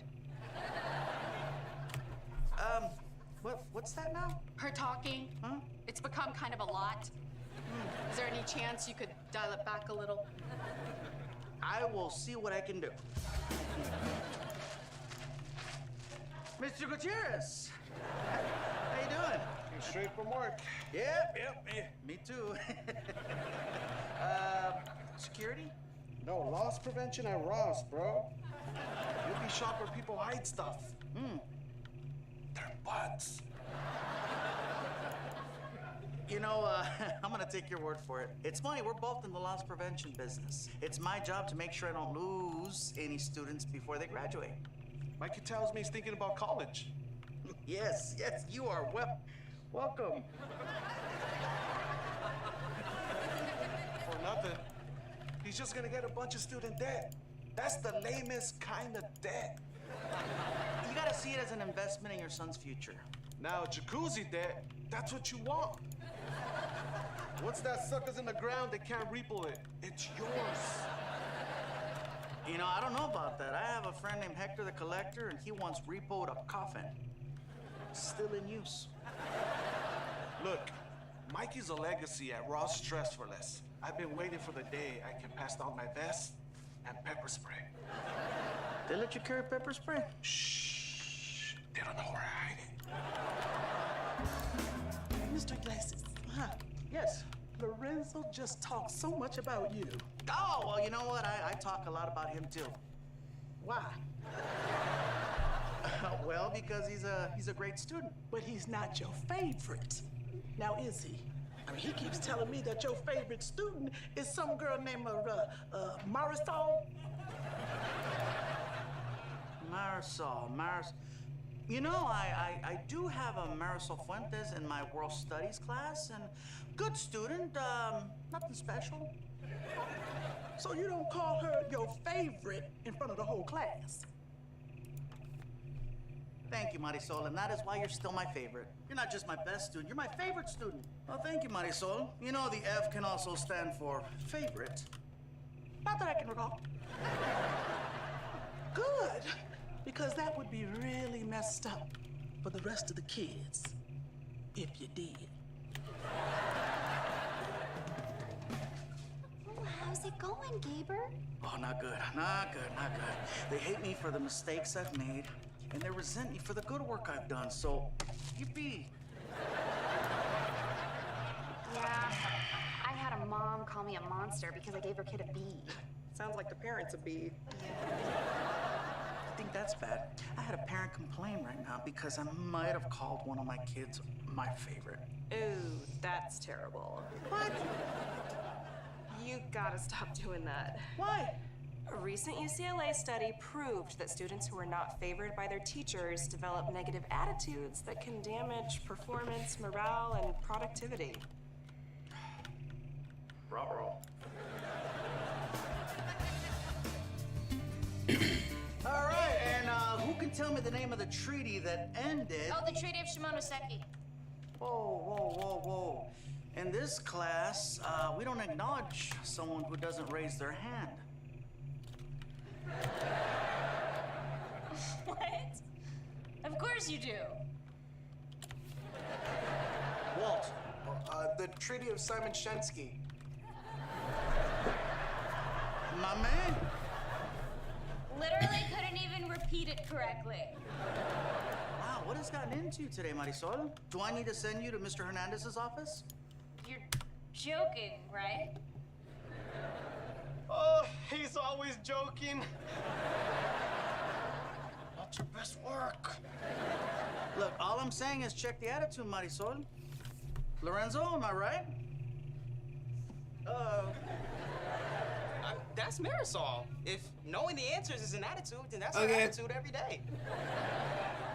What's that now? Her talking. Huh? It's become kind of a lot. Is there any chance you could dial it back a little? I will see what I can do. Mr. Gutierrez, how you doing? Straight from work. Yep, me too. Security? No, loss prevention at Ross, bro. You'll be shocked where people hide stuff. Their butts. You know, I'm gonna take your word for it. It's funny, we're both in the loss prevention business. It's my job to make sure I don't lose any students before they graduate. Mikey tells me he's thinking about college. Yes, you are welcome. For nothing. He's just gonna get a bunch of student debt. That's the lamest kind of debt. You gotta see it as an investment in your son's future. Now, jacuzzi debt, that's what you want. Once that sucker's in the ground, they can't repo it. It's yours. You know, I don't know about that. I have a friend named Hector the Collector, and he once repoed a coffin. Still in use. Look, Mikey's a legacy at Ross Stress for Less. I've been waiting for the day I can pass down my vest and pepper spray. They let you carry pepper spray? Shh. They don't know where I hide it. Mr. Iglesias. Yes. Lorenzo just talked so much about you. Oh, well, you know what? I talk a lot about him, too. Why? Well, because he's a great student. But he's not your favorite. Now, is he? I mean, he keeps telling me that your favorite student is some girl named Marisol. Marisol. You know, I do have a Marisol Fuentes in my world studies class, and good student, nothing special. So you don't call her your favorite in front of the whole class? Thank you, Marisol, and that is why you're still my favorite. You're not just my best student, you're my favorite student. Well, thank you, Marisol. You know, the F can also stand for favorite. Not that I can recall. Good, because that would be really messed up for the rest of the kids if you did. Oh, How's it going, Gaber? Oh, not good, not good, not good. They hate me for the mistakes I've made, and they resent me for the good work I've done, so yippee. Yeah, I had a mom call me a monster because I gave her kid a B. Sounds like the parent's a bee. I think that's bad. I had a parent complain right now because I might have called one of my kids my favorite. Ooh, that's terrible. What? You gotta stop doing that. Why? A recent UCLA study proved that students who are not favored by their teachers develop negative attitudes that can damage performance, morale, and productivity. Ruh-roh. All right, and who can tell me the name of the treaty that ended? Oh, the Treaty of Shimonoseki. Whoa, whoa, whoa, whoa. In this class, we don't acknowledge someone who doesn't raise their hand. What? Of course you do. Walt, the Treaty of Simon Shensky. My man. Literally couldn't even repeat it correctly. Wow, what has gotten into you today, Marisol? Do I need to send you to Mr. Hernandez's office? You're joking, right? Oh, he's always joking. Not your best work. Look, all I'm saying is check the attitude, Marisol. Lorenzo, am I right? That's Marisol. If knowing the answers is an attitude, then that's Okay. an attitude every day.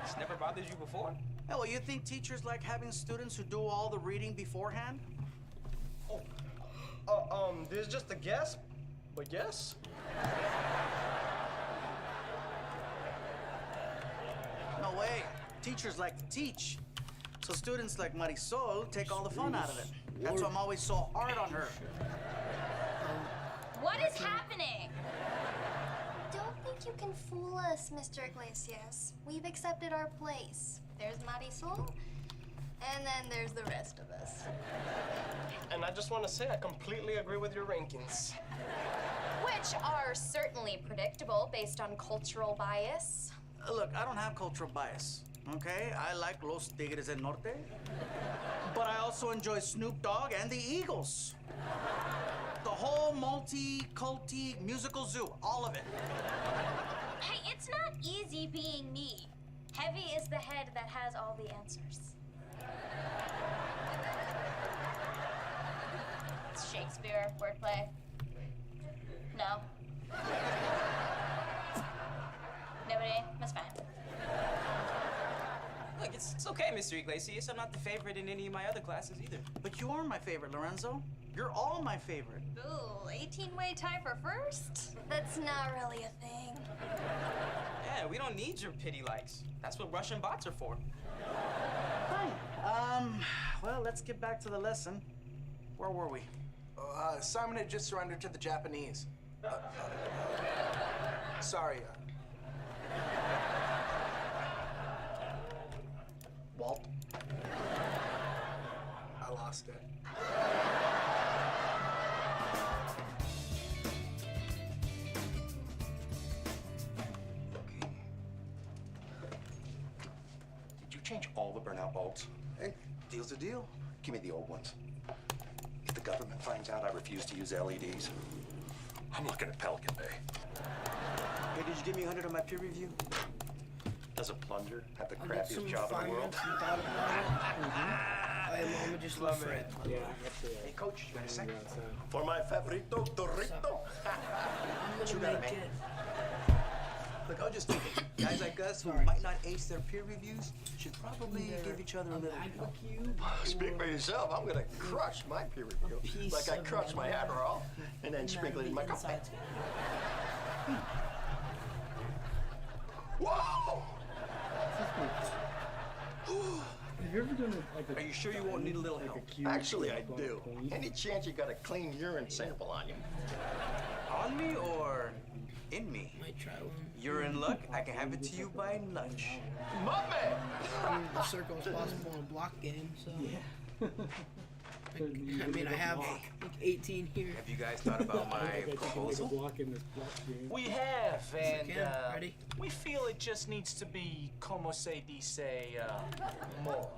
It's never bothered you before? Yeah, well, you think teachers like having students who do all the reading beforehand? This is just a guess, but yes. No way. Teachers like to teach. So students like Marisol take all the fun out of it. That's why I'm always so hard on her. What is happening? Don't think you can fool us, Mr. Iglesias. We've accepted our place. There's Marisol, and then there's the rest of us. And I just want to say I completely agree with your rankings. Which are certainly predictable based on cultural bias. Look, I don't have cultural bias, okay? I like Los Tigres del Norte, but I also enjoy Snoop Dogg and the Eagles. The whole multi-culty musical zoo, all of it. Hey, it's not easy being me. Heavy is the head that has all the answers. It's Shakespeare, wordplay. No. Nobody? That's fine. Look, it's okay, Mr. Iglesias. I'm not the favorite in any of my other classes either. But you are my favorite, Lorenzo. You're all my favorite. Ooh, 18-way tie for first? That's not really a thing. Yeah, we don't need your pity likes. That's what Russian bots are for. Fine. Well, let's get back to the lesson. Where were we? Simon had just surrendered to the Japanese. Sorry. Walt. I lost it. Did you change all the burnout bulbs? Hey, deal's a deal. Give me the old ones. If the government finds out I refuse to use LEDs, I'm looking at Pelican Bay. Hey, did you give me 100 on my peer review? As a plunger, have the I'll get crappiest some job in the world. refinements and thought about it. Mama just love Fred. Yeah. Hey, coach, you got a second? For my favorito dorito. I'm You gonna gotta make make it. Look, I was just thinking, guys like us who might not ace their peer reviews should probably give each other a little help. Speak for yourself. I'm gonna crush my peer review. Like I crushed my Adderall and then sprinkle it in my coffee. Whoa! Have you ever done Are you sure you won't need a little help? Actually, I do. Any chance you got a clean urine sample on you? On me or in me? Might try one. You're in luck. I can have it to you by lunch. My man! The circle is possible in a block game, so. Yeah. I mean, I have like 18 here. Have you guys thought about my proposal? We have, and Ready? we feel it just needs to be, como se dice, more.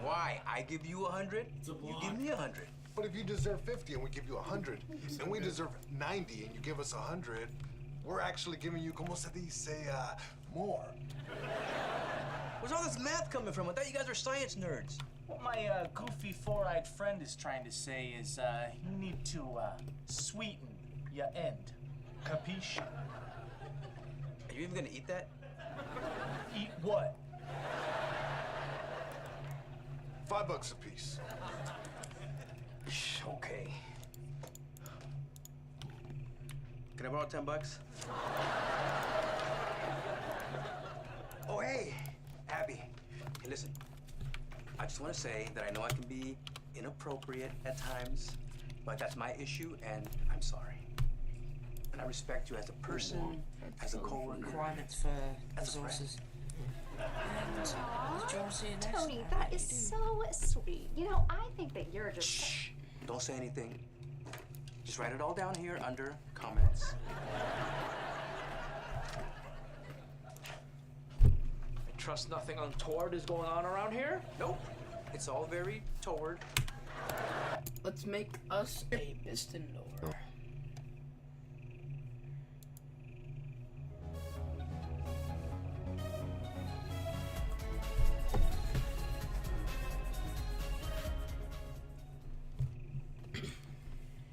Why? I give you 100, you give me 100. But if you deserve 50 and we give you 100, and we deserve 90 and you give us 100, we're actually giving you, como se dice, more. Where's all this math coming from? I thought you guys were science nerds. What my goofy four-eyed friend is trying to say is you need to sweeten your end. Capiche? Are you even gonna eat that? Eat what? $5 a piece. Okay. Can I borrow 10 bucks? Oh, hey, Abby. Hey, listen. I just want to say that I know I can be inappropriate at times, but that's my issue, and I'm sorry. And I respect you as a person, as a coworker. Requirements for as a friend. resources. Tony, that is so sweet. You know, I think that you're just. Shh. Don't say anything. Just write it all down here under comments. I trust nothing untoward is going on around here? Nope. It's all very toward. Let's make us a piston door.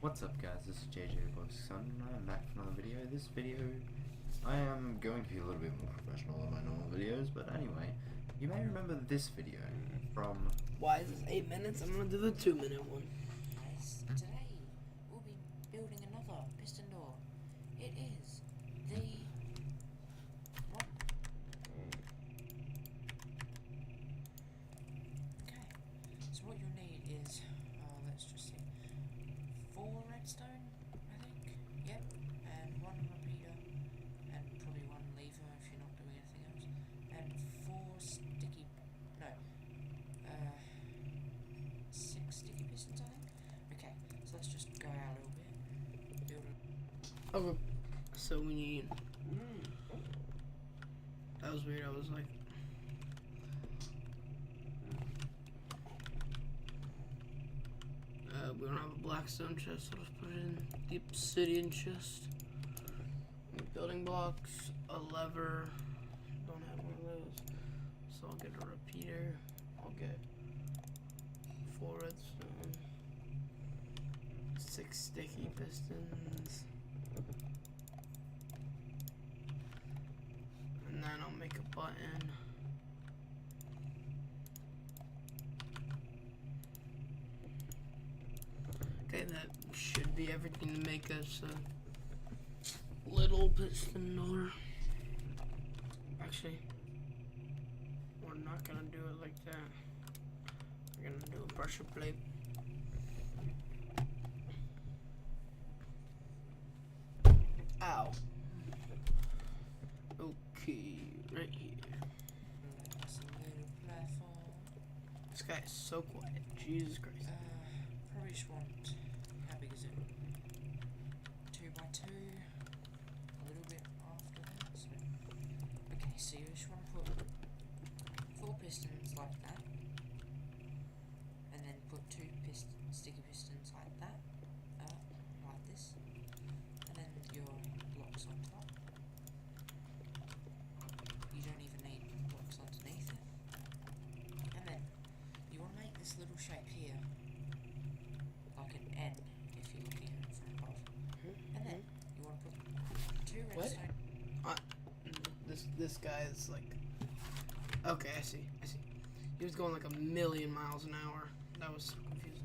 What's up guys, this is JJ Boy's son, and I am back for another video. This video, I am going to be a little bit more professional than my normal videos, but anyway, you may remember this video from... Why is this 8 minutes? I'm gonna do the 2-minute one. Guys, today we'll be building another piston door. It is the... What? Okay, so what you'll need is, let's just see, 4 redstone, I think, yep, and 1 repeater, and probably 1 lever if you're not doing anything else, and 4 sticky, no, 6 sticky pistons, I think. Okay, so let's just go out a little bit, build a... Okay, so we need... That was weird, I was like... we don't have a blackstone chest, so let's put it in the obsidian chest. Building blocks, a lever, don't have one of those, so I'll get a repeater, I'll get 4 redstone, 6 sticky pistons, and then I'll make a button. Okay, that should be everything to make us a little piston door. Actually, we're not gonna do it like that. We're gonna do a pressure plate. Ow. Okay, right here. That's a little platform. This guy is so quiet. Jesus Christ. Probably just want, how big is it? 2 by 2, a little bit after that. So. Okay, so you just want to put 4 pistons like that, and then put 2 sticky pistons like that, like this, and then your blocks on top. You don't even need blocks underneath it. And then you want to make this little shape here. Like an N, if you're looking at it from above. And then you want to put 2 redstone. This guy is like... Okay, I see. He was going like 1,000,000 miles an hour. That was so confusing.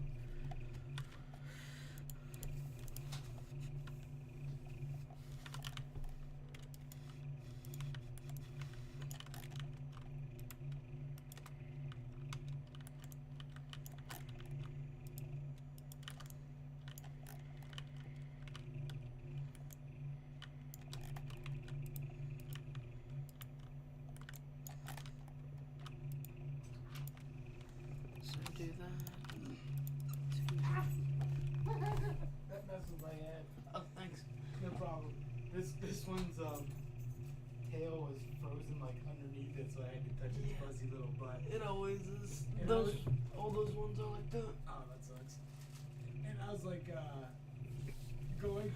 So do that. That messes my head. Oh, thanks. No problem. This one's tail was frozen like underneath it, so I had to touch its fuzzy little butt. It always is. And All those ones are like that. Oh, that sucks. And I was like,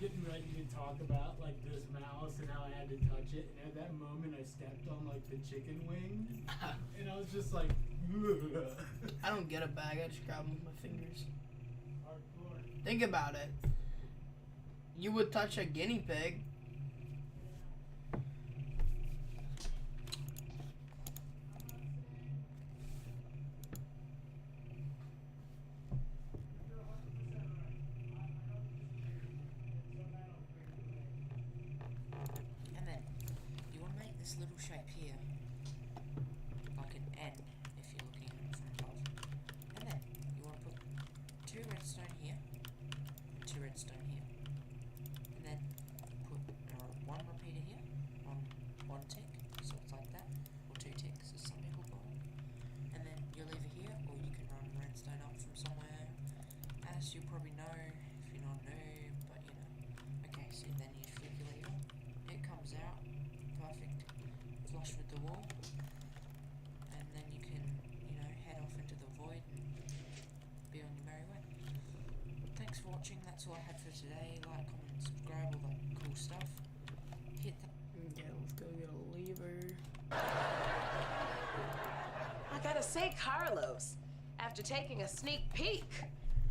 getting ready to talk about like this mouse and how I had to touch it, and at that moment I stepped on like the chicken wing, and I was just like, I don't get a bag. I just grab them with my fingers. hardcore. Think about it. You would touch a guinea pig. And then you want to make this little shape here, like an N if you're looking at it from above. And then you want to put 2 redstone here, and 2 redstone here. And then put 1 repeater here, one tick, so it's like that, or 2 ticks as some people call it. And then you'll either here, or you can run redstone up from somewhere, as you probably know if you're not new, but you know. Okay, so then you flick your lever, it comes out, perfect, flush with the wall, and then you can, you know, head off into the void and be on your merry way. Thanks for watching, that's all I had for today. Like, comment, subscribe, all that cool stuff. Hit that. Yeah, let's go get a lever. I gotta say, Carlos, after taking a sneak peek,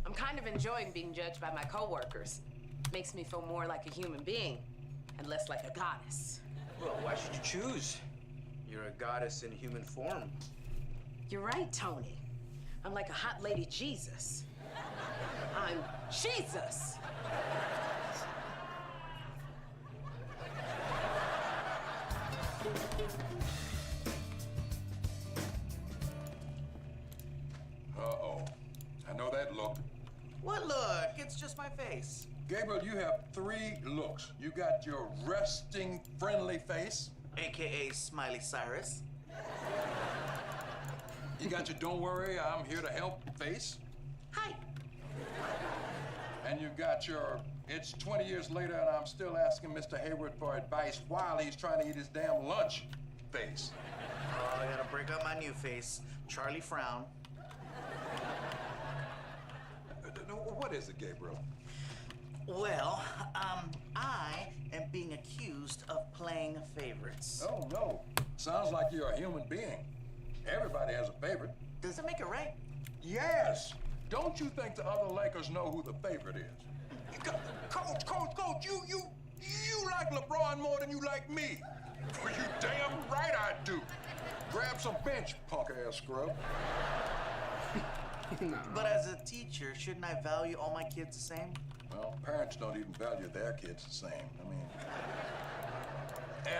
I'm kind of enjoying being judged by my coworkers. Makes me feel more like a human being and less like a goddess. Well, why should you choose? You're a goddess in human form. You're right, Tony. I'm like a hot lady Jesus. I'm Jesus. Uh-oh. I know that look. What look? It's just my face. Gabriel, you have 3 looks. You got your resting, friendly face. AKA Smiley Cyrus. You got your don't worry, I'm here to help face. Hi. And you got your it's 20 years later and I'm still asking Mr. Hayward for advice while he's trying to eat his damn lunch face. Oh, I gotta break out my new face. Charlie Frown. What is it, Gabriel? Well, I am being accused of playing favorites. Oh, no. Sounds like you're a human being. Everybody has a favorite. Does it make it right? Yes. Don't you think the other Lakers know who the favorite is? Coach, you like LeBron more than you like me. Well, you damn right I do. Grab some bench, punk-ass scrub. But as a teacher, shouldn't I value all my kids the same? Well, parents don't even value their kids the same. I mean,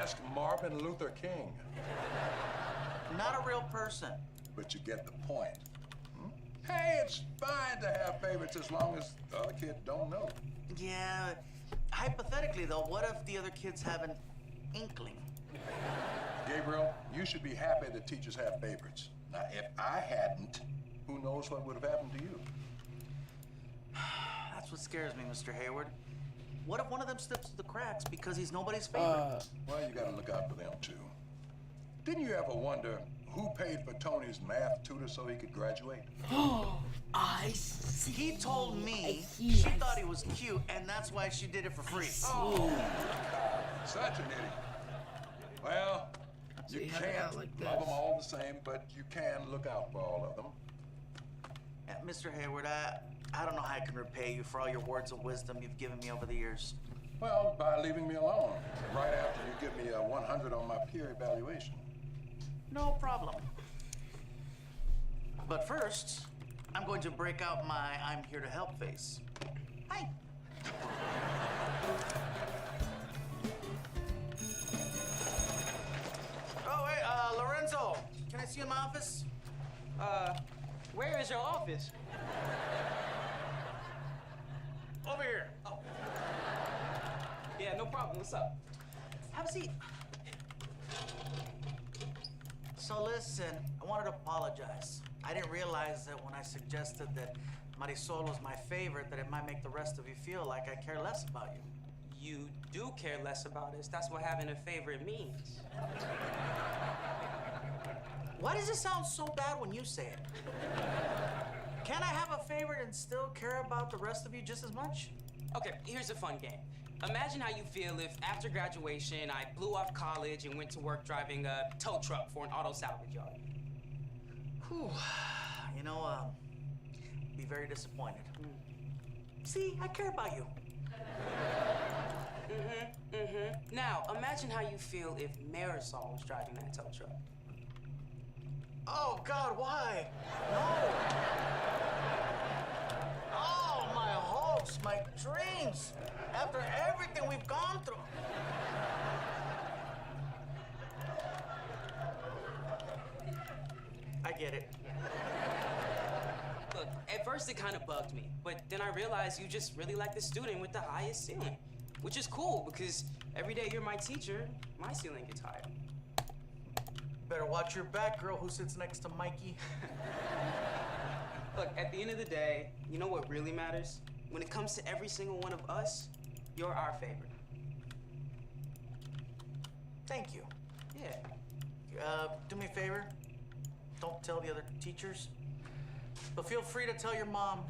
ask Marvin Luther King. Not a real person. But you get the point. Hey, it's fine to have favorites as long as the other kids don't know. Yeah, hypothetically though, what if the other kids have an inkling? Gabriel, you should be happy that teachers have favorites. Now, if I hadn't, who knows what would have happened to you? That's what scares me, Mr. Hayward. What if one of them slips through the cracks because he's nobody's favorite? Well, you gotta look out for them too. Didn't you ever wonder who paid for Tony's math tutor so he could graduate? I see. He told me she thought he was cute, and that's why she did it for free. Oh, such an idiot. Well, you See, can't like love this. them all the same, but you can look out for all of them. Mr. Hayward, I don't know how I can repay you for all your words of wisdom you've given me over the years. Well, by leaving me alone, right after you give me a 100 on my peer evaluation. No problem. But first, I'm going to break out my I'm here to help face. Hi. Oh, hey, Lorenzo, can I see you in my office? Where is your office? Over here. Oh. Yeah, no problem. What's up? Have a seat. So listen, I wanted to apologize. I didn't realize that when I suggested that Marisol was my favorite, that it might make the rest of you feel like I care less about you. You do care less about us. That's what having a favorite means. Why does it sound so bad when you say it? Can't I have a favorite and still care about the rest of you just as much? Okay, here's a fun game. Imagine how you feel if after graduation I blew off college and went to work driving a tow truck for an auto salvage yard. Whew. You know, be very disappointed. See, I care about you. Now, imagine how you feel if Marisol was driving that tow truck. Oh, God, why? No. Oh, my hopes, my dreams. After everything we've gone through. I get it. Look, at first it kind of bugged me, but then I realized you just really like the student with the highest ceiling, which is cool because every day you're my teacher, my ceiling gets higher. Better watch your back, girl who sits next to Mikey. Look, at the end of the day, you know what really matters? When it comes to every single one of us, you're our favorite. Thank you. Yeah. Do me a favor. Don't tell the other teachers. But feel free to tell your mom.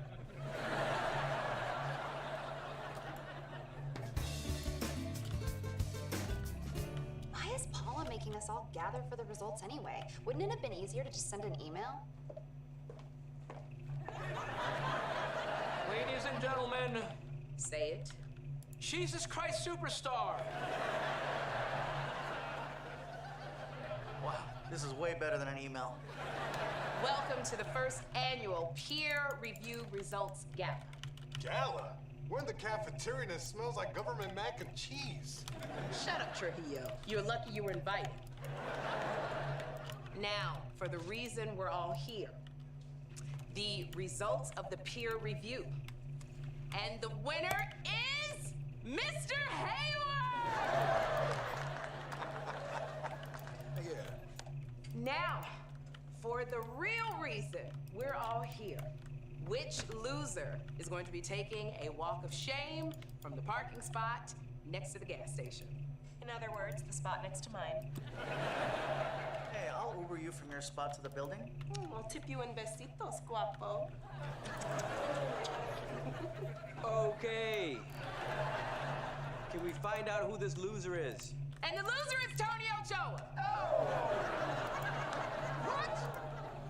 Why is Paula making us all gather for the results anyway? Wouldn't it have been easier to just send an email? Ladies and gentlemen, say it. Jesus Christ Superstar. Wow, this is way better than an email. Welcome to the first annual peer review results gala. Gala? We're in the cafeteria and it smells like government mac and cheese. Shut up, Trujillo. You're lucky you were invited. Now, for the reason we're all here. The results of the peer review. And the winner is Mr. Hayward! Yeah. Now, for the real reason we're all here. Which loser is going to be taking a walk of shame from the parking spot next to the gas station? In other words, the spot next to mine. Hey, I'll Uber you from your spot to the building. I'll tip you in besitos, guapo. Okay. Can we find out who this loser is? And the loser is Tony Ochoa. What?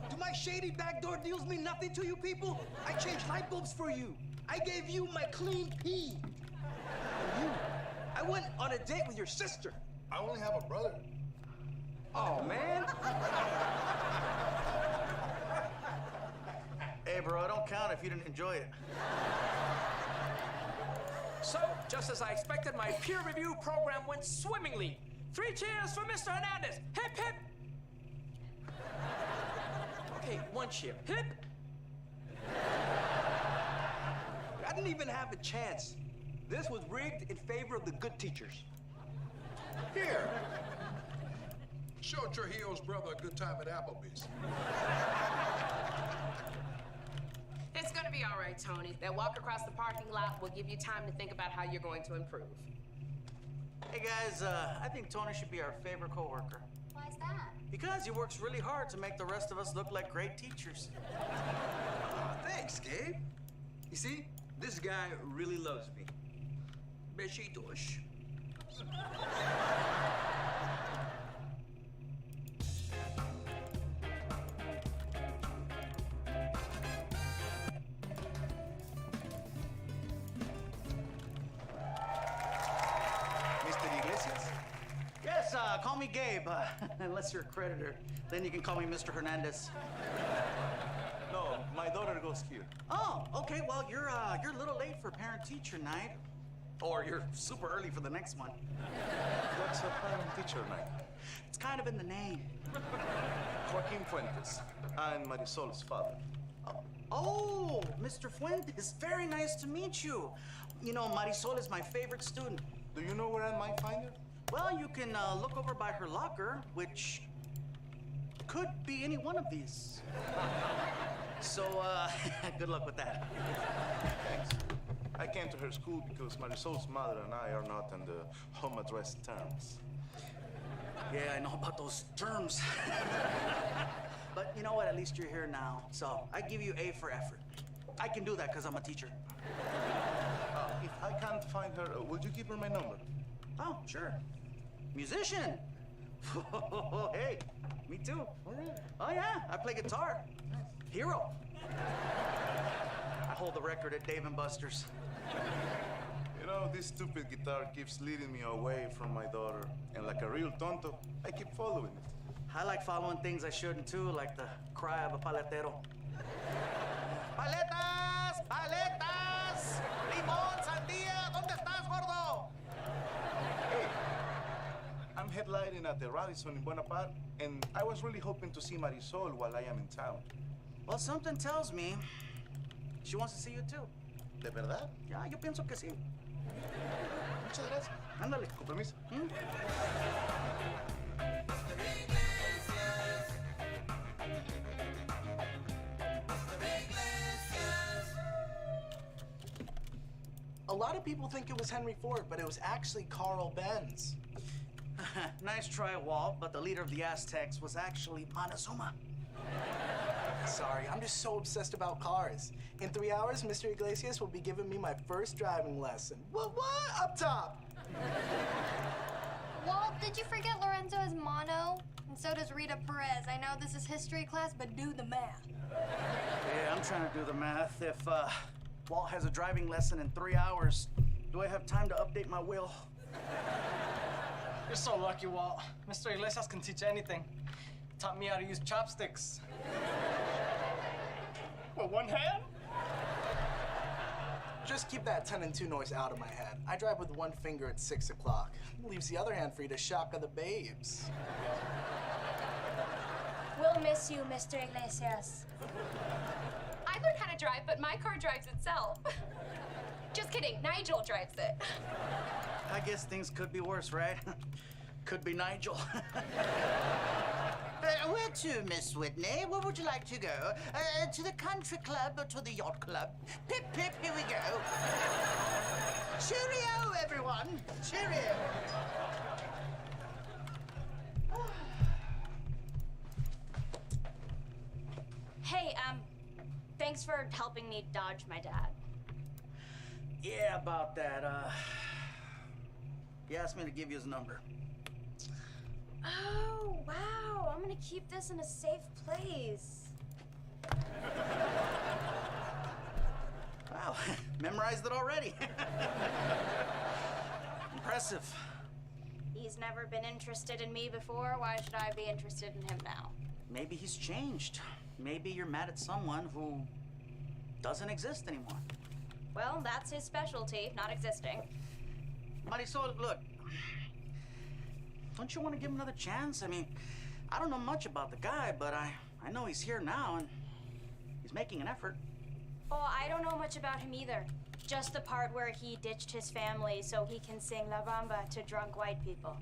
Do my shady backdoor deals mean nothing to you people? I changed light bulbs for you. I gave you my clean pee. And you, I went on a date with your sister. I only have a brother. Oh, man. Hey, bro, I don't count if you didn't enjoy it. So, just as I expected, my peer review program went swimmingly. 3 cheers for Mr. Hernandez. Hip, hip. Okay, 1 cheer. Hip. I didn't even have a chance. This was rigged in favor of the good teachers. Here. Show Trujillo's brother a good time at Applebee's. It's gonna be all right, Tony. That walk across the parking lot will give you time to think about how you're going to improve. Hey, guys, I think Tony should be our favorite coworker. Why is that? Because he works really hard to make the rest of us look like great teachers. Thanks, Gabe. You see, this guy really loves me. Besitos. Mr. Iglesias? Yes, call me Gabe, unless you're a creditor. Then you can call me Mr. Hernandez. No, my daughter goes here. Oh, okay, well, you're a little late for parent-teacher night. Or you're super early for the next one. What's a parent-teacher night? It's kind of in the name. Joaquin Fuentes. I'm Marisol's father. Oh, Mr. Fuentes, very nice to meet you. You know, Marisol is my favorite student. Do you know where I might find her? Well, you can look over by her locker, which could be any one of these. So, good luck with that. Thanks. I came to her school because Marisol's mother and I are not on the home address terms. Yeah, I know about those terms. But you know what? At least you're here now. So I give you A for effort. I can do that because I'm a teacher. If I can't find her, would you give her my number? Oh, sure. Musician. Hey, me too. Oh yeah, I play guitar. Hero. I hold the record at Dave & Buster's. You know, this stupid guitar keeps leading me away from my daughter. And like a real tonto, I keep following it. I like following things I shouldn't too, like the cry of a paletero. Paletas! Paletas! Limón, sandía, ¿dónde estás, gordo? Hey, I'm headlining at the Radisson in Bonaparte, and I was really hoping to see Marisol while I am in town. Well, something tells me she wants to see you too. ¿De verdad? Ya, yo pienso que sí. Muchas gracias. Ándale. Con permiso. A lot of people think it was Henry Ford, but it was actually Carl Benz. Nice try, Walt, but the leader of the Aztecs was actually Montezuma. Sorry, I'm just so obsessed about cars. In 3 hours, Mr. Iglesias will be giving me my first driving lesson. What? Up top! Walt, did you forget Lorenzo is mono? And so does Rita Perez. I know this is history class, but do the math. Yeah, I'm trying to do the math. If Walt has a driving lesson in 3 hours, do I have time to update my will? You're so lucky, Walt. Mr. Iglesias can teach anything. Taught me how to use chopsticks. With one hand? Just keep that 10 and 2 noise out of my head. I drive with one finger at 6 o'clock. Leaves the other hand free to shaka the babes. We'll miss you, Mr. Iglesias. I learned how to drive, but my car drives itself. Just kidding, Nigel drives it. I guess things could be worse, right? Could be Nigel. Where to, Miss Whitney? Where would you like to go? To the country club or to the yacht club? Pip, pip, here we go. Cheerio, everyone. Cheerio. Hey, thanks for helping me dodge my dad. Yeah, about that, he asked me to give you his number. Oh, wow. I'm gonna keep this in a safe place. Wow, memorized it already. Impressive. He's never been interested in me before. Why should I be interested in him now? Maybe he's changed. Maybe you're mad at someone who doesn't exist anymore. Well, that's his specialty, not existing. Marisol, look. Don't you want to give him another chance? I mean, I don't know much about the guy, but I know he's here now and he's making an effort. Oh, I don't know much about him either. Just the part where he ditched his family so he can sing La Bamba to drunk white people.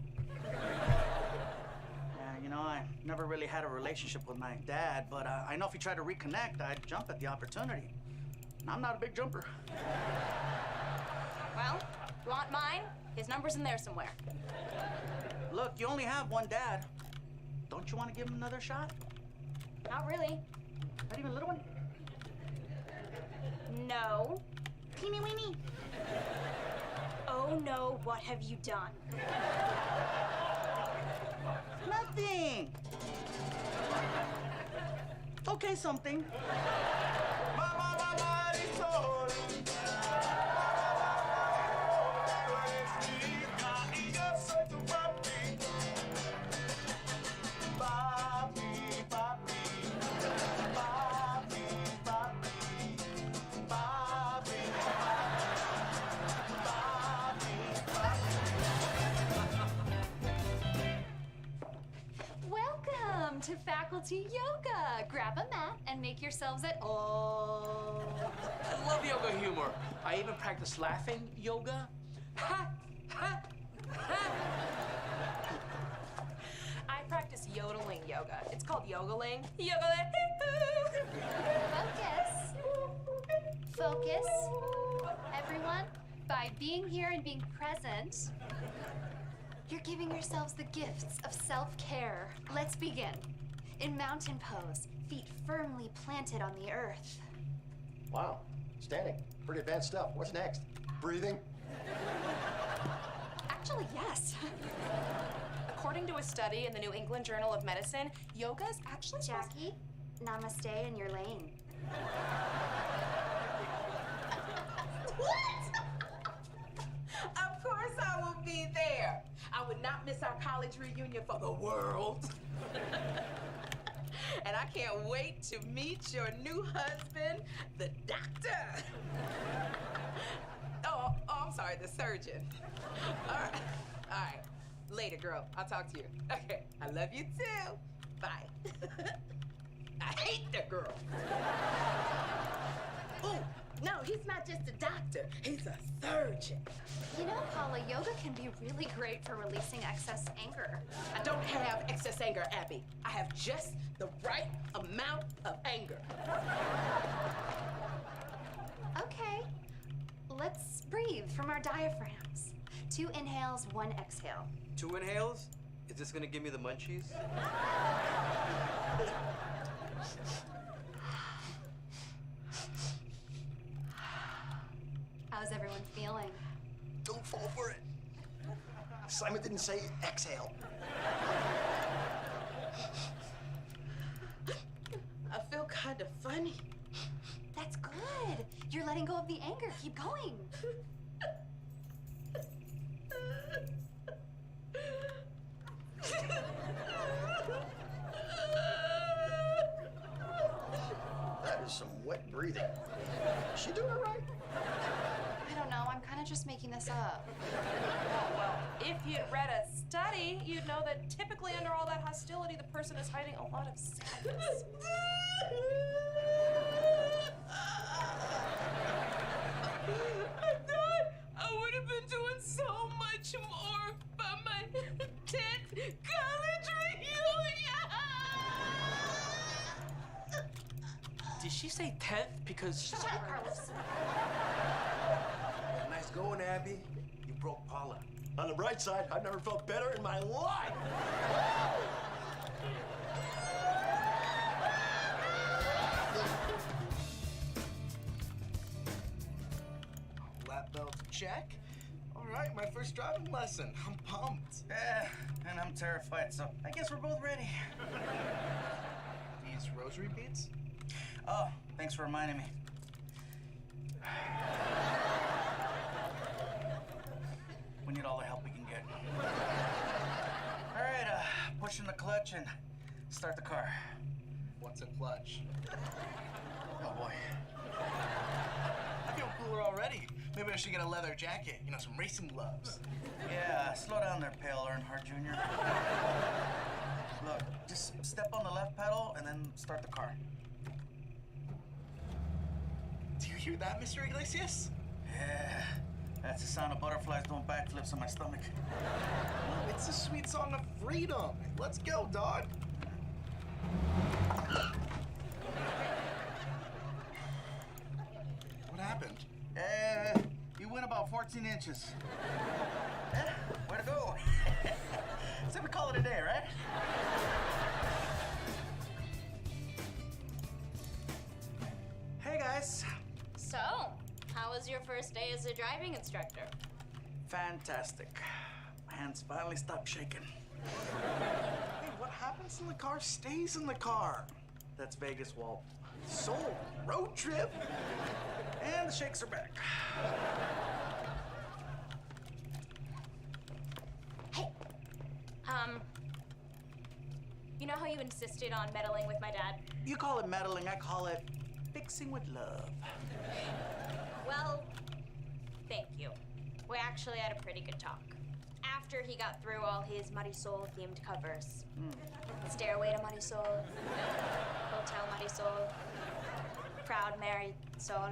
Yeah, you know, I never really had a relationship with my dad, but I know if he tried to reconnect, I'd jump at the opportunity. And I'm not a big jumper. Well, you want mine? His number's in there somewhere. Look, you only have one dad. Don't you want to give him another shot? Not really. Not even a little one? No. Teeny weeny. Oh no, what have you done? Nothing. Okay, something. Welcome to Faculty Yoga. Grab a mat and make yourselves at all. I love yoga humor. I even practice laughing yoga. Ha, ha, ha. I practice practice yodeling yoga. It's called yodeling. Yodeling. Focus. Everyone, by being here and being present, you're giving yourselves the gifts of self-care. Let's begin. In mountain pose, feet firmly planted on the earth. Wow, standing. Pretty advanced stuff. What's next? Breathing? Actually, yes. According to a study in the New England Journal of Medicine, yoga is actually Jackie, namaste in your lane. What? Of course I will be there. I would not miss our college reunion for the world. And I can't wait to meet your new husband, the doctor. Oh, I'm sorry, the surgeon. All right. Later, girl. I'll talk to you. Okay, I love you too. Bye. I hate the girl. Oh, no, he's not just a doctor. He's a surgeon. You know, Paula, yoga can be really great for releasing excess anger. I don't have excess anger, Abby. I have just the right amount of anger. Okay, let's breathe from our diaphragms. 2 inhales, 1 exhale. 2 inhales? Is this gonna give me the munchies? How's everyone feeling? Don't fall for it. Simon didn't say exhale. I feel kind of funny. That's good. You're letting go of the anger. Keep going. That is some wet breathing. Is she doing it right? I don't know. I'm kind of just making this up. Oh, well, if you'd read a study, you'd know that typically under all that hostility, the person is hiding a lot of sadness. I thought I would have been doing so much more by my 10th college reunion. Did she say 10th? Because Shut up, Carlos. Nice going, Abby. You broke Paula. On the bright side, I've never felt better in my life. Lap belt check. All right, my first driving lesson. I'm pumped. Yeah, and I'm terrified, so I guess we're both ready. These rosary beads? Oh, thanks for reminding me. We need all the help we can get. All right, push in the clutch and start the car. What's a clutch? Oh boy. I feel cooler already. Maybe I should get a leather jacket, you know, some racing gloves. Yeah, slow down there, Pale Earnhardt Jr. Look, just step on the left pedal and then start the car. Do you hear that, Mr. Iglesias? Yeah, that's the sound of butterflies doing backflips on my stomach. Oh, it's a sweet song of freedom. Let's go, dog. What happened? You went about 14 inches. Yeah, way to go. So we call it a day, right? Hey, guys. So, how was your first day as a driving instructor? Fantastic. My hands finally stopped shaking. Hey, what happens in the car stays in the car. That's Vegas, Walt. Sold. Road trip. And the shakes are back. Hey, you know how you insisted on meddling with my dad? You call it meddling, I call it fixing with love. Well, thank you. We actually had a pretty good talk. After he got through all his Marisol themed covers. Stairway to Marisol, Hotel Marisol, Proud Married Sol.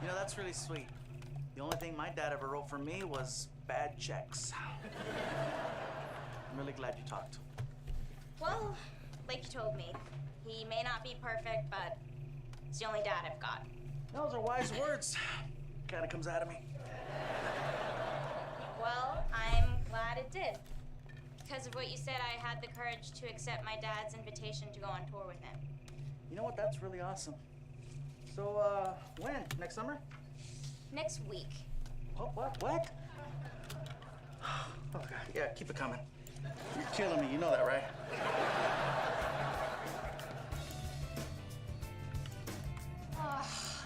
You know, that's really sweet. The only thing my dad ever wrote for me was bad checks. I'm really glad you talked. Well, like you told me, he may not be perfect, but it's the only dad I've got. Those are wise words. Kind of comes out of me. Well, I'm glad it did. Because of what you said, I had the courage to accept my dad's invitation to go on tour with him. You know what? That's really awesome. So, when? Next summer? Next week. What? Oh, God. Yeah, keep it coming. You're killing me. You know that, right?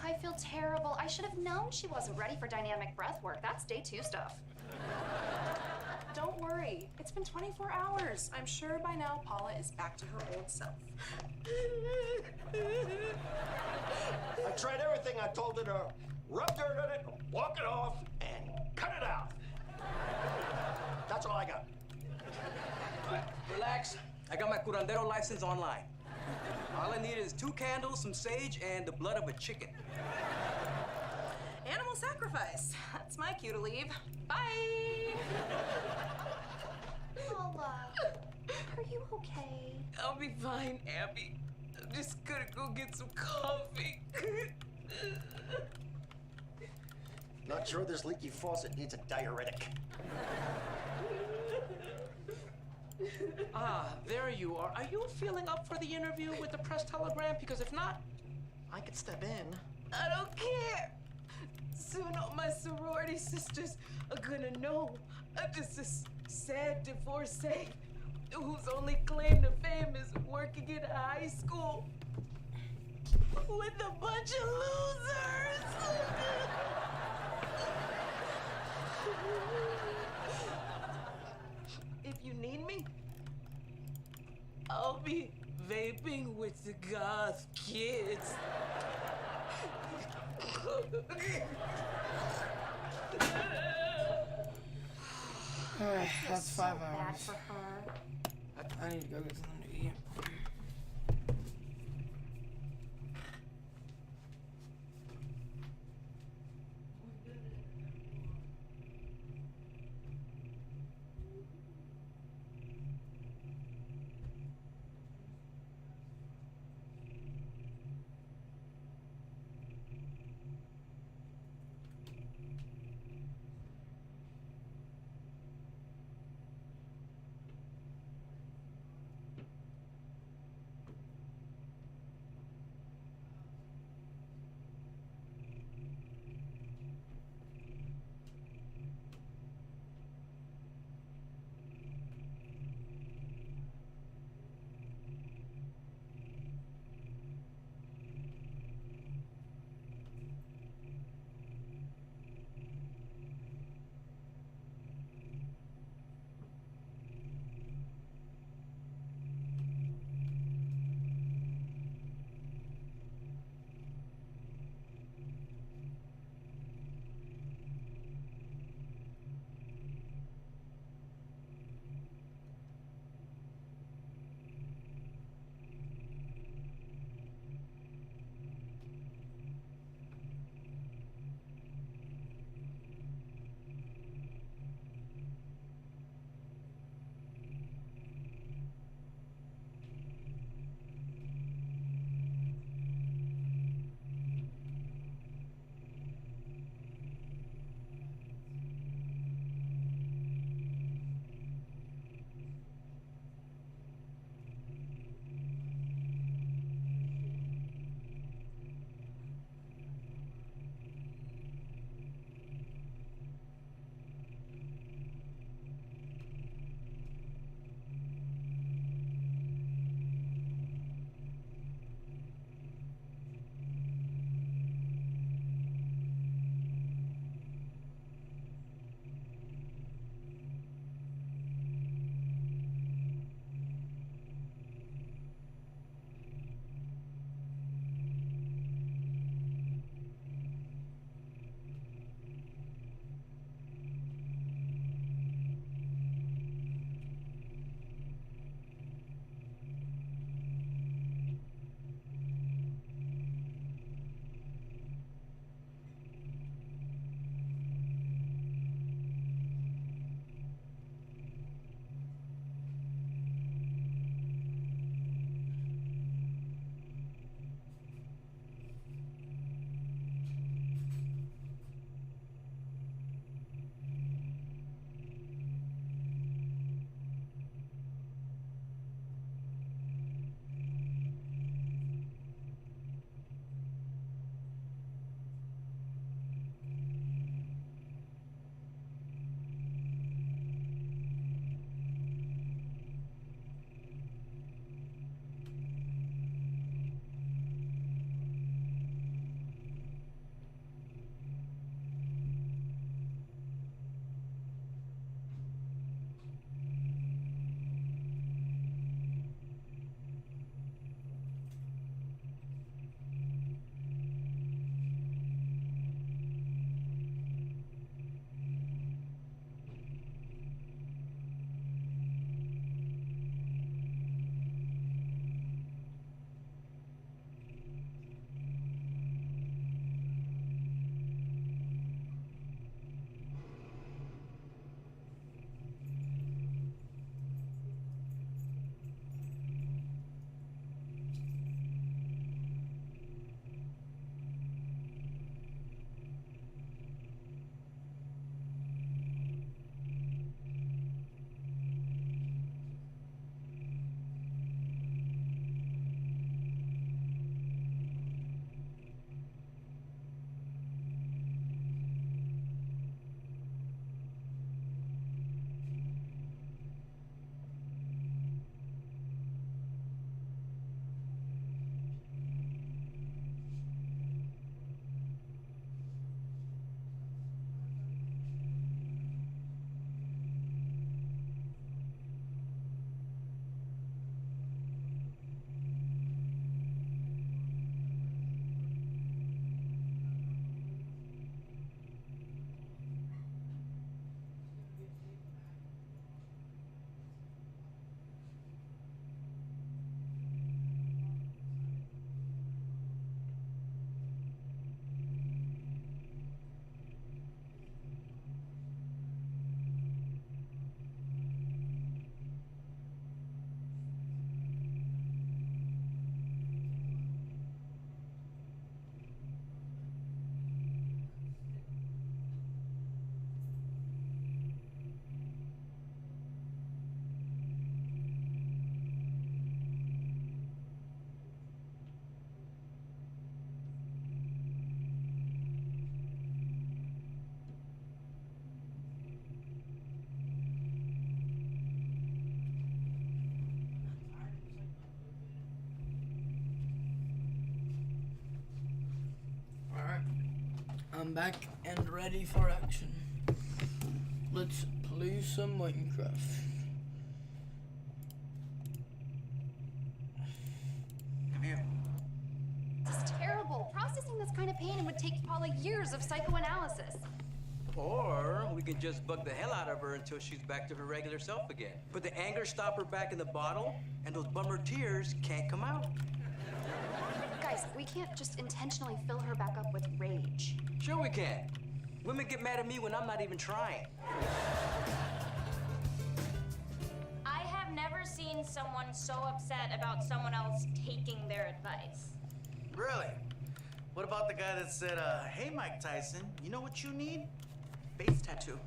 I feel terrible. I should have known she wasn't ready for dynamic breath work. That's day 2 stuff. Don't worry. It's been 24 hours. I'm sure by now Paula is back to her old self. I tried everything I told her to rub dirt on it, walk it off, and cut it out. That's all I got. Relax. I got my curandero license online. All I need is 2 candles, some sage, and the blood of a chicken. Animal sacrifice. That's my cue to leave. Bye. Paula, are you okay? I'll be fine, Abby. I'm just gonna go get some coffee. Not sure this leaky faucet needs a diuretic. Ah, there you are. Are you feeling up for the interview with the press telegram? Because if not, I could step in. I don't care. Soon all my sorority sisters are gonna know I'm just a sad divorcee whose only claim to fame is working in high school with a bunch of losers. If you need me, I'll be vaping with the goth kids. Alright, that's 5 Bad hours. for her. I need to go get something to eat. I'm back and ready for action. Let's play some Minecraft. This is terrible. Processing this kind of pain would take Paula years of psychoanalysis. Or we can just bug the hell out of her until she's back to her regular self again. Put the anger stopper back in the bottle, and those bummer tears can't come out. Guys, we can't just intentionally fill her back up with rage. Sure we can. Women get mad at me when I'm not even trying. I have never seen someone so upset about someone else taking their advice. Really? What about the guy that said, hey, Mike Tyson, you know what you need? Face tattoo.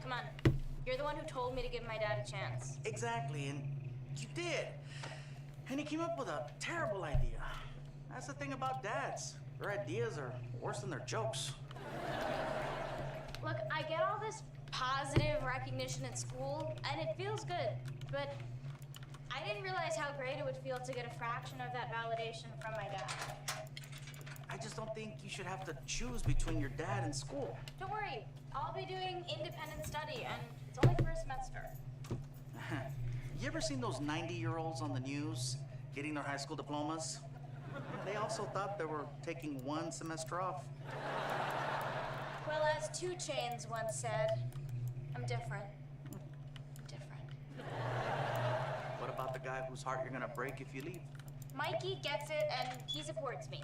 Come on. You're the one who told me to give my dad a chance. Exactly, and you did. And he came up with a terrible idea. That's the thing about dads. Their ideas are worse than their jokes. Look, I get all this positive recognition at school, and it feels good, but I didn't realize how great it would feel to get a fraction of that validation from my dad. I just don't think you should have to choose between your dad and school. Don't worry, I'll be doing independent study, and it's only for a semester. You ever seen those 90-year-olds on the news getting their high school diplomas? They also thought they were taking one semester off. Well, as 2 Chainz once said, I'm different. What about the guy whose heart you're gonna break if you leave? Mikey gets it, and he supports me.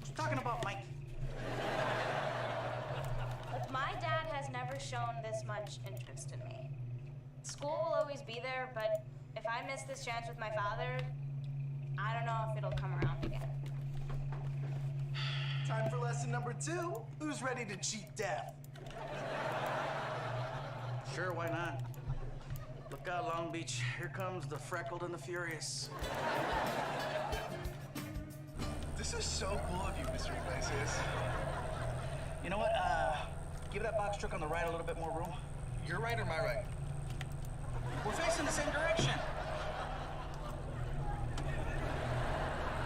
Who's talking about Mikey? Look, my dad has never shown this much interest in me. School will always be there, but if I miss this chance with my father, I don't know if it'll come around again. Time for lesson number 2. Who's ready to cheat death? Sure, why not? Look out, Long Beach. Here comes the freckled and the furious. This is so cool of you, Mr. Iglesias. You know what? Give that box truck on the right a little bit more room. Your right or my right? We're facing the same direction.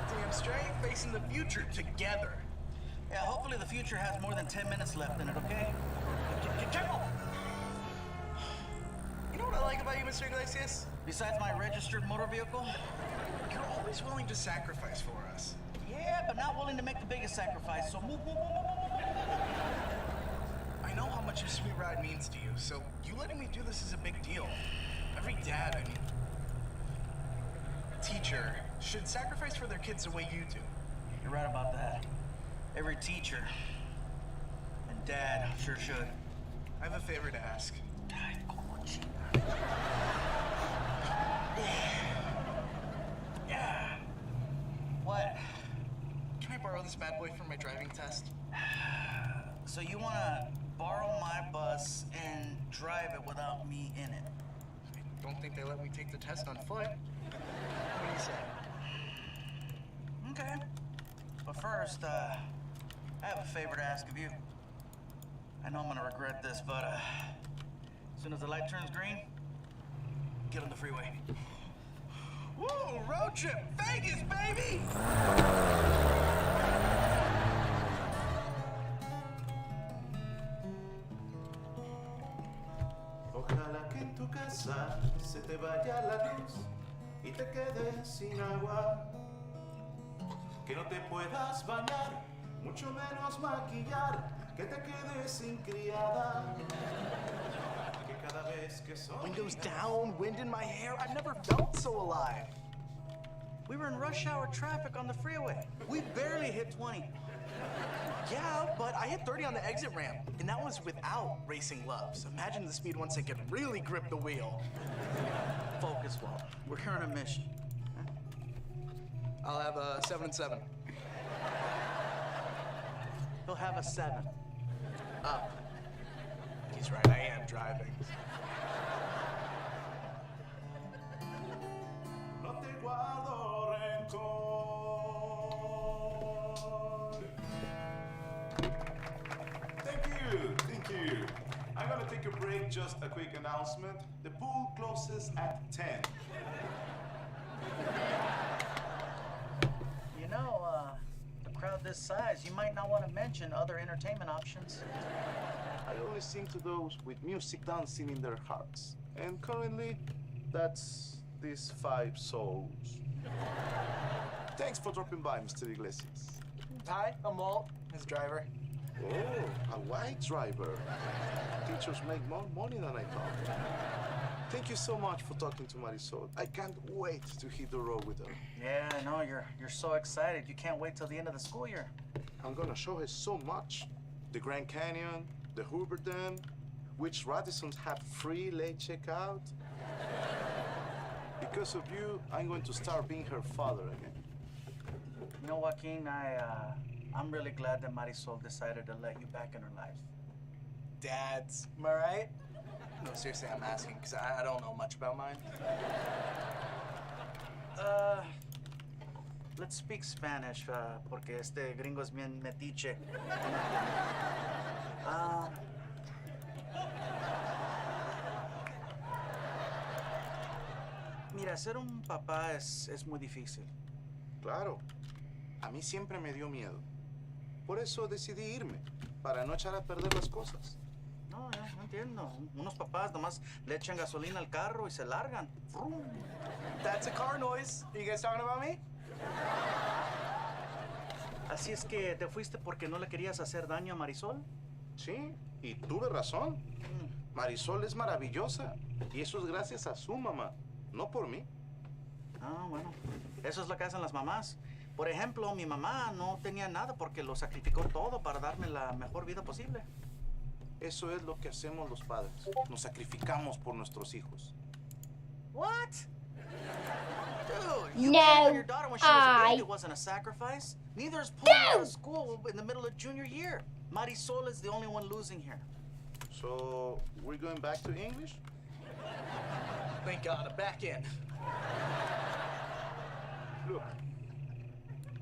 Damn straight, facing the future together. Yeah, hopefully the future has more than 10 minutes left in it, okay? Careful! You know what I like about you, Mr. Iglesias? Besides my registered motor vehicle? You're always willing to sacrifice for us. Yeah, but not willing to make the biggest sacrifice, so move. I know how much your sweet ride means to you, so you letting me do this is a big deal. Every dad, teacher, should sacrifice for their kids the way you do. You're right about that. Every teacher and dad sure should. I have a favor to ask. Yeah. What? Can I borrow this bad boy for my driving test? So you want to borrow my bus and drive it without me in it? I don't think they let me take the test on foot. What do you say? Okay. But first, I have a favor to ask of you. I know I'm gonna regret this, but as soon as the light turns green, get on the freeway. Woo! Road trip! Vegas, baby! Ojalá que en tu casa se te vaya la luz y te quedes sin agua. Que no te puedas bañar, mucho menos maquillar, que te quedes sin criada. Que cada vez que son Windows down, wind in my hair. I've never felt so alive. We were in rush hour traffic on the freeway. We barely hit 20. Yeah, but I hit 30 on the exit ramp, and that was without racing gloves. Imagine the speed once I could really grip the wheel. Focus, Walt. We're here on a mission. I'll have a 7 and 7. He'll have a 7. Up. He's right, I am driving. No te guardo rencor. Thank you. I'm gonna take a break, just a quick announcement. The pool closes at 10. You know, the crowd this size, you might not want to mention other entertainment options. I only sing to those with music dancing in their hearts. And currently, that's these 5 souls. Thanks for dropping by, Mr. Iglesias. Hi, I'm Walt, his driver. Oh, a white driver. Teachers make more money than I thought. Thank you so much for talking to Marisol. I can't wait to hit the road with her. Yeah, I know. You're so excited. You can't wait till the end of the school year. I'm gonna show her so much. The Grand Canyon, the Hoover Dam, which Radissons have free late checkout. Because of you, I'm going to start being her father again. You know, Joaquin, I'm really glad that Marisol decided to let you back in her life. Dads, am I right? No, seriously, I'm asking, because I don't know much about mine. Let's speak Spanish, porque este gringo es bien metiche. Mira, ser un papá es muy difícil. Claro, a mí siempre me dio miedo. Por eso decidí irme, para no echar a perder las cosas. No, no entiendo. Unos papás nomás le echan gasolina al carro y se largan. ¡Frum! That's a car noise. Are you guys talking about me? Así es que te fuiste porque no le querías hacer daño a Marisol. Sí, y tuve razón. Marisol es maravillosa. Y eso es gracias a su mamá, no por mí. Ah, bueno. Eso es lo que hacen las mamás. Por ejemplo, mi mamá no tenía nada porque lo sacrificó todo para darme la mejor vida posible. Eso es lo que hacemos los padres. Nos sacrificamos por nuestros hijos. What? Dude, you gave her your daughter when she was a baby. It wasn't a sacrifice. Neither is pulling out of school in the middle of junior year. Marisol is the only one losing here. So, we're going back to English? Thank God, I'm back in. Look,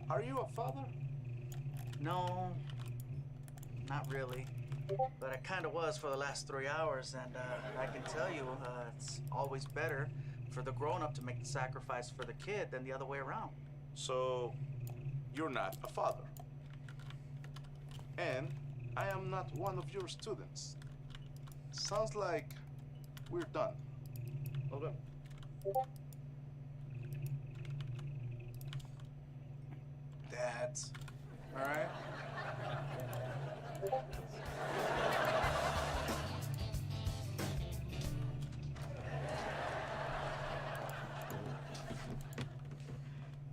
are you a father? No, not really. But I kind of was for the last 3 hours, and I can tell you, it's always better for the grown-up to make the sacrifice for the kid than the other way around. So, you're not a father. And I am not one of your students. Sounds like we're done. Okay. Dads, all right?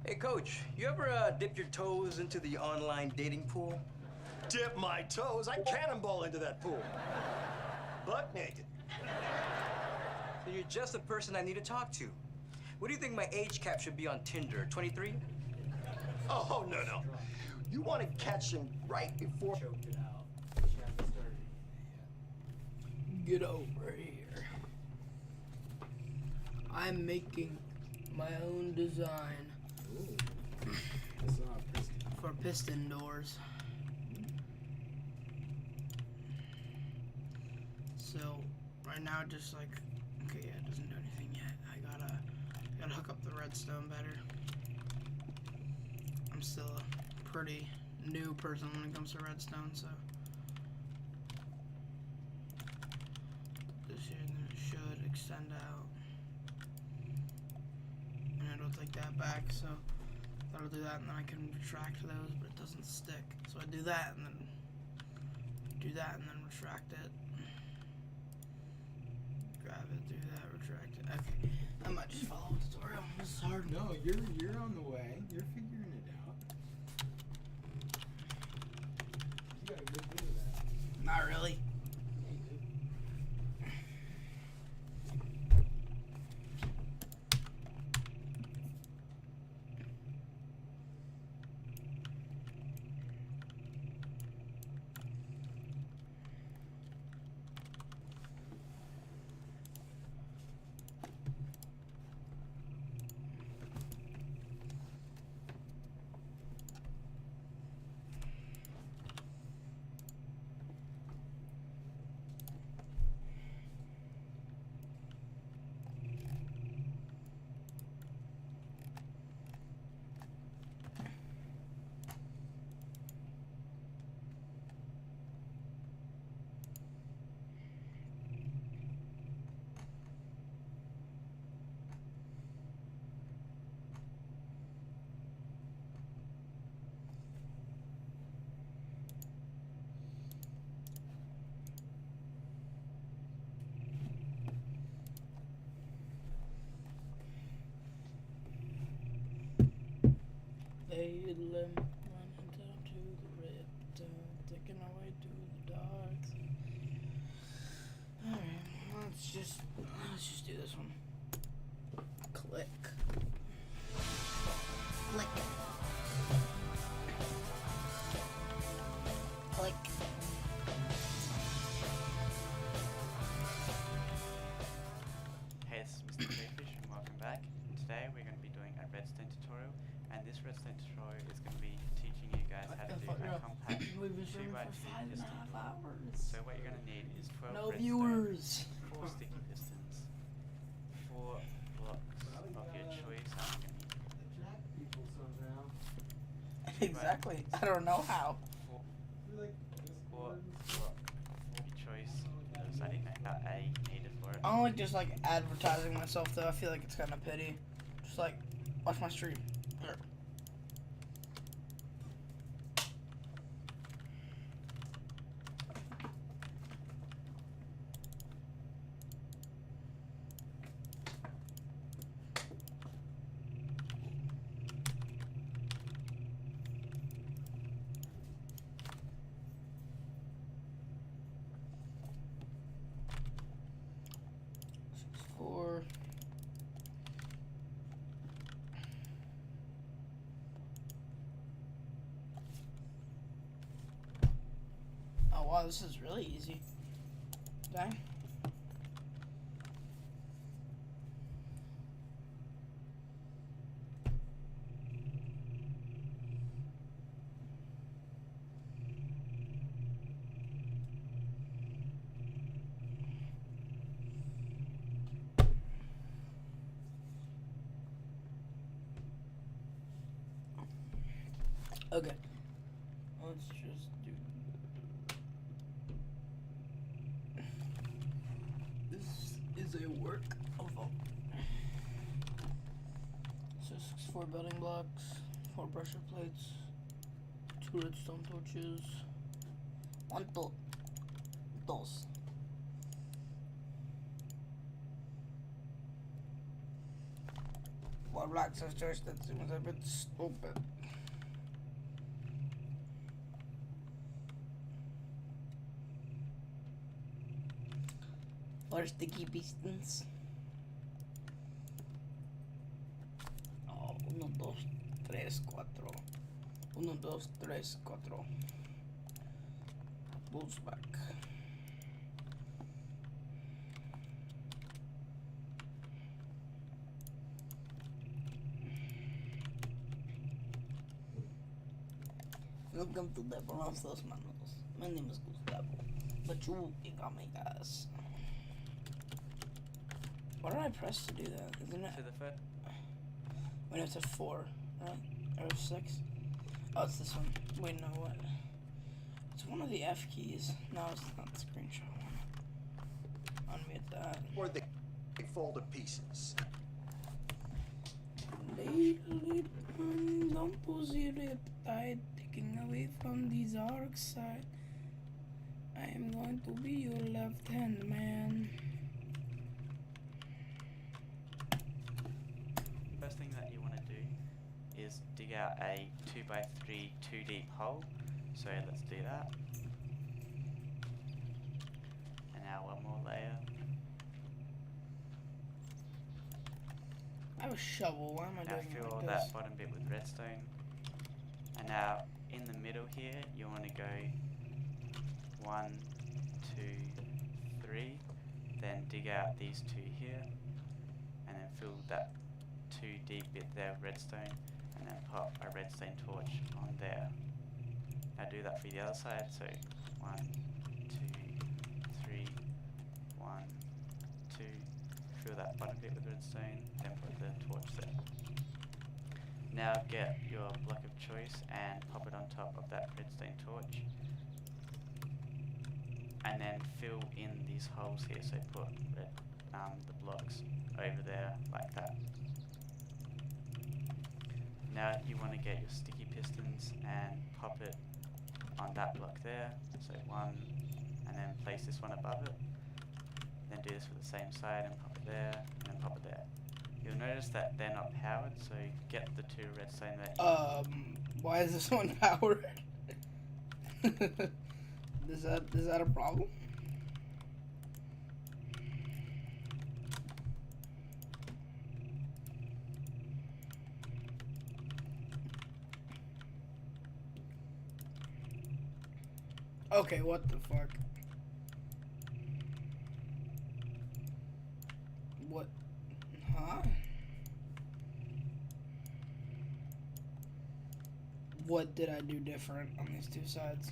Hey, Coach, you ever dip your toes into the online dating pool? Dip my toes? I cannonball into that pool. Butt naked. So you're just the person I need to talk to. What do you think my age cap should be on Tinder? 23? Oh, no. You want to catch him right before... Get over here. I'm making my own design for piston doors. So right now, just like, okay, yeah, it doesn't do anything yet. I gotta hook up the redstone better. I'm still a pretty new person when it comes to redstone, so this here should extend out, and it'll take that back. So that'll do that, and then I can retract those, but it doesn't stick. So I do that, and then do that, and then retract it. Grab it, do that, retract it. Okay, I might just follow a tutorial. This is hard. No, you're on the way. You're figuring it out. You got a good bit of that. Not really. A limb running down to the red town, taking our way to the dark. Alright, let's just do this one. Click. Click. Click. Hey, this is Mr. Crayfish and welcome back. Today we're going to be doing a redstone tutorial, and this redstone tutorial is going to be teaching you guys how to do a compact 2x2 piston door. So what you're going to need is 12 redstones, 4 sticky pistons, 4 blocks of your choice. Exactly. I don't know how. 4 your choice. So I didn't know how A needed for it. I don't like just like advertising myself though. I feel like it's kind of petty. Just like watch my stream. Here. Oh wow, this is really easy. Dang. Okay. Let's just do. This is a work of art. So 4 building blocks, 4 pressure plates, 2 redstone torches, 1 dos. One black sisters, that seems a bit stupid. Or sticky pistons. Oh, 1, 2, 3, 4. 1, 2, 3, 4. Bulls back. Welcome to the Bronzos Manos. My name is Gustavo, but you got my ass. What did I press to do that? Isn't it? To the foot. Wait, it's a 4, right? Or 6? Oh, it's this one. Wait, no, what? It's one of the F keys. No, it's not the screenshot one. Unmute that. Or they fall to pieces. Lately, don't push your riptide, taking away from the dark side. I am going to be your left hand man. First thing that you want to do is dig out a 2x3 2 deep hole. So let's do that. And now 1 more layer. I have a shovel. Why am I doing it Now fill like that this? bottom bit with redstone. And now in the middle here, you want to go 1, 2, 3. Then dig out these 2 here. And then fill that 2 deep bit there of redstone. And then pop a redstone torch on there. Now do that for the other side. So 1, 2, 3, 1, 2. Fill that bottom bit with redstone. Then put the torch there. Now get your block of choice and pop it on top of that redstone torch. And then fill in these holes here. So put the blocks over there like that. Now you want to get your sticky pistons and pop it on that block there. So 1, and then place this one above it. Then do this for the same side and pop it there, and then pop it there. you'll notice that they're not powered, so get the 2 redstone that why is this one powered? Is that a problem? Okay, what the fuck? What? Huh? What did I do different on these 2 sides?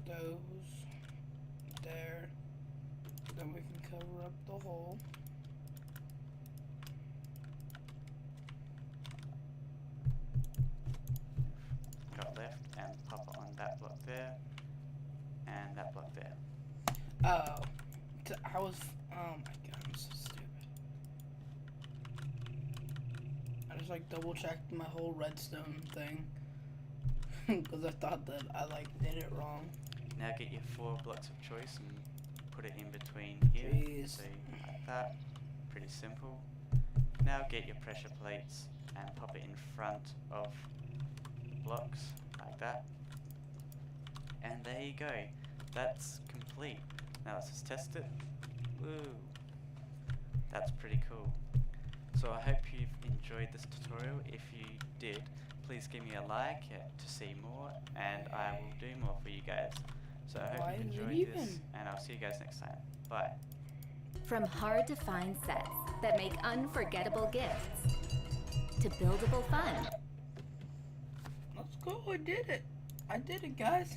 Those there, then we can cover up the hole. got left, and pop it on that block there, and that block there. Oh, I was. Oh my god, I'm so stupid. I just like double checked my whole redstone thing because I thought that I like did it wrong. Now get your 4 blocks of choice and put it in between here. Jeez. So like that, pretty simple. Now get your pressure plates and pop it in front of the blocks like that. And there you go. That's complete. Now let's just test it. Woo! That's pretty cool. So I hope you've enjoyed this tutorial. If you did, please give me a like to see more, and I will do more for you guys. So I hope you enjoyed this, and I'll see you guys next time. Bye. From hard to find sets that make unforgettable gifts to buildable fun. Let's go, I did it. I did it, guys.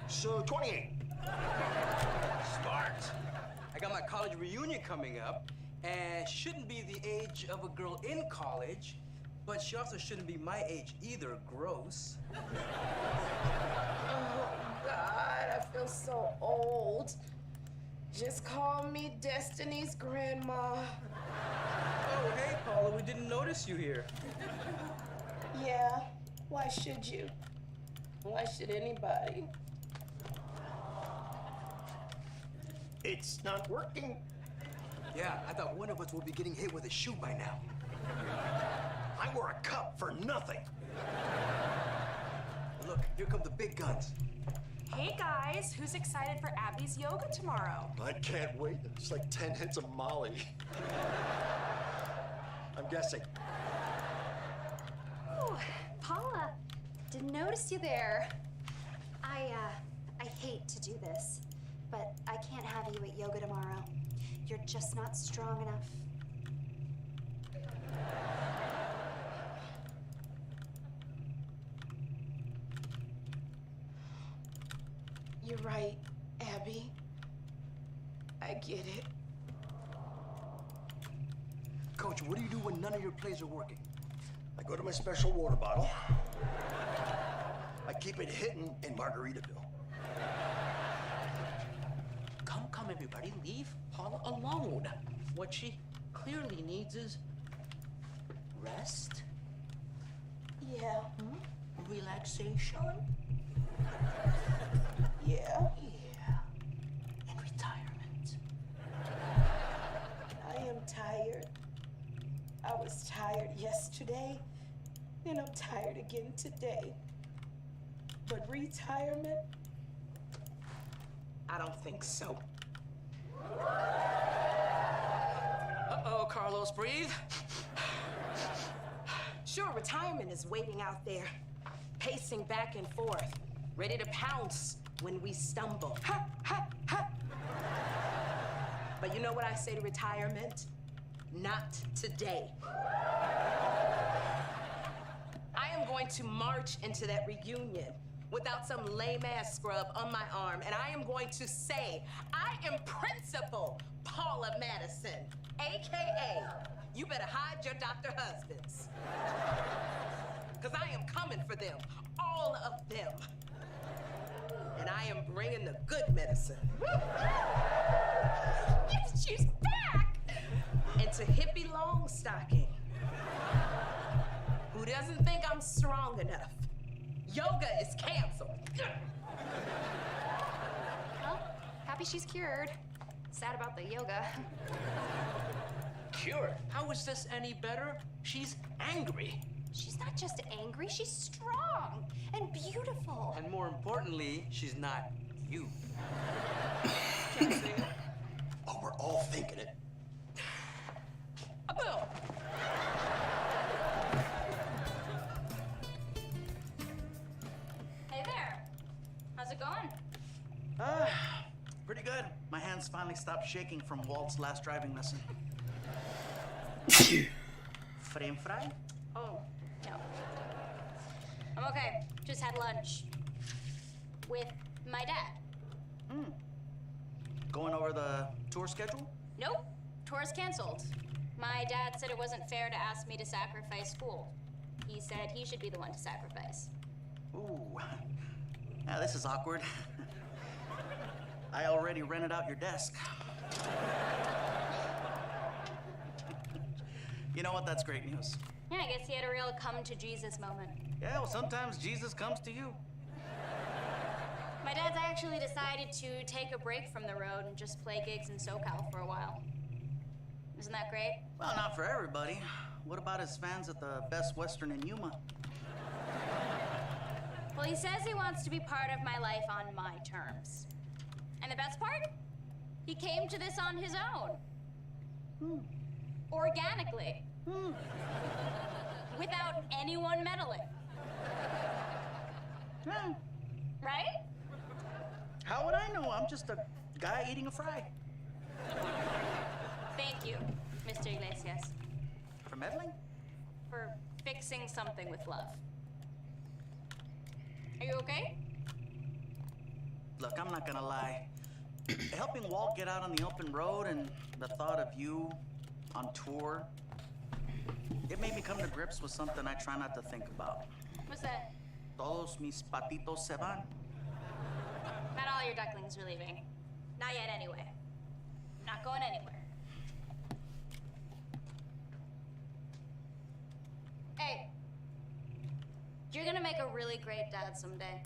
So 28. Smart. I got my college reunion coming up, and she shouldn't be the age of a girl in college, but she also shouldn't be my age either. Gross. Oh, God, I feel so old. Just call me Destiny's grandma. Oh, hey, Paula, we didn't notice you here. Yeah, why should you? Why should anybody? It's not working. Yeah, I thought one of us would be getting hit with a shoe by now. I wore a cup for nothing. Look, here come the big guns. Hey guys, who's excited for Abby's yoga tomorrow? I can't wait. It's like 10 hits of Molly. I'm guessing. Oh, Paula, didn't notice you there. I hate to do this, but I can't have you at yoga tomorrow. You're just not strong enough. You're right, Abby. I get it. Coach, what do you do when none of your plays are working? I go to my special water bottle. I keep it hidden in Margaritaville. Come, everybody, leave Paula alone. What she clearly needs is rest, Yeah. relaxation, Yeah. and retirement. I am tired. I was tired yesterday, and I'm tired again today. But retirement? I don't think so. Uh-oh, Carlos, breathe. Sure, retirement is waiting out there, pacing back and forth, ready to pounce when we stumble. Ha, ha, ha. But you know what I say to retirement? Not today. I am going to march into that reunion without some lame-ass scrub on my arm, and I am going to say, I am Principal Paula Madison, AKA you better hide your doctor husbands. Because I am coming for them, all of them. And I am bringing the good medicine. Yes, she's back! And to Hippie Longstocking, who doesn't think I'm strong enough. Yoga is canceled. Well, happy she's cured. Sad about the yoga. Cured? How is this any better? She's angry. She's not just angry, she's strong and beautiful. And more importantly, she's not you. Oh, we're all thinking it. Boom. Hey there. How's it going? Pretty good. My hands finally stopped shaking from Walt's last driving lesson. Frame fry? Oh, no. I'm okay. Just had lunch. With my dad. Going over the tour schedule? Nope. Tour's canceled. My dad said it wasn't fair to ask me to sacrifice school. He said he should be the one to sacrifice. Ooh. Yeah, this is awkward. I already rented out your desk. You know what? That's great news. Yeah, I guess he had a real come-to-Jesus moment. Yeah, well, sometimes Jesus comes to you. My dad's actually decided to take a break from the road and just play gigs in SoCal for a while. Isn't that great? Well, not for everybody. What about his fans at the Best Western in Yuma? Well, he says he wants to be part of my life on my terms. And the best part? He came to this on his own. Organically. Without anyone meddling. Right? How would I know? I'm just a guy eating a fry. Thank you, Mr. Iglesias. For meddling? For fixing something with love. Are you okay? Look, I'm not gonna lie. Helping Walt get out on the open road and the thought of you on tour, it made me come to grips with something I try not to think about. What's that? Todos mis patitos se van. Not all your ducklings are leaving. Not yet, anyway. Not going anywhere. Hey, you're gonna make a really great dad someday.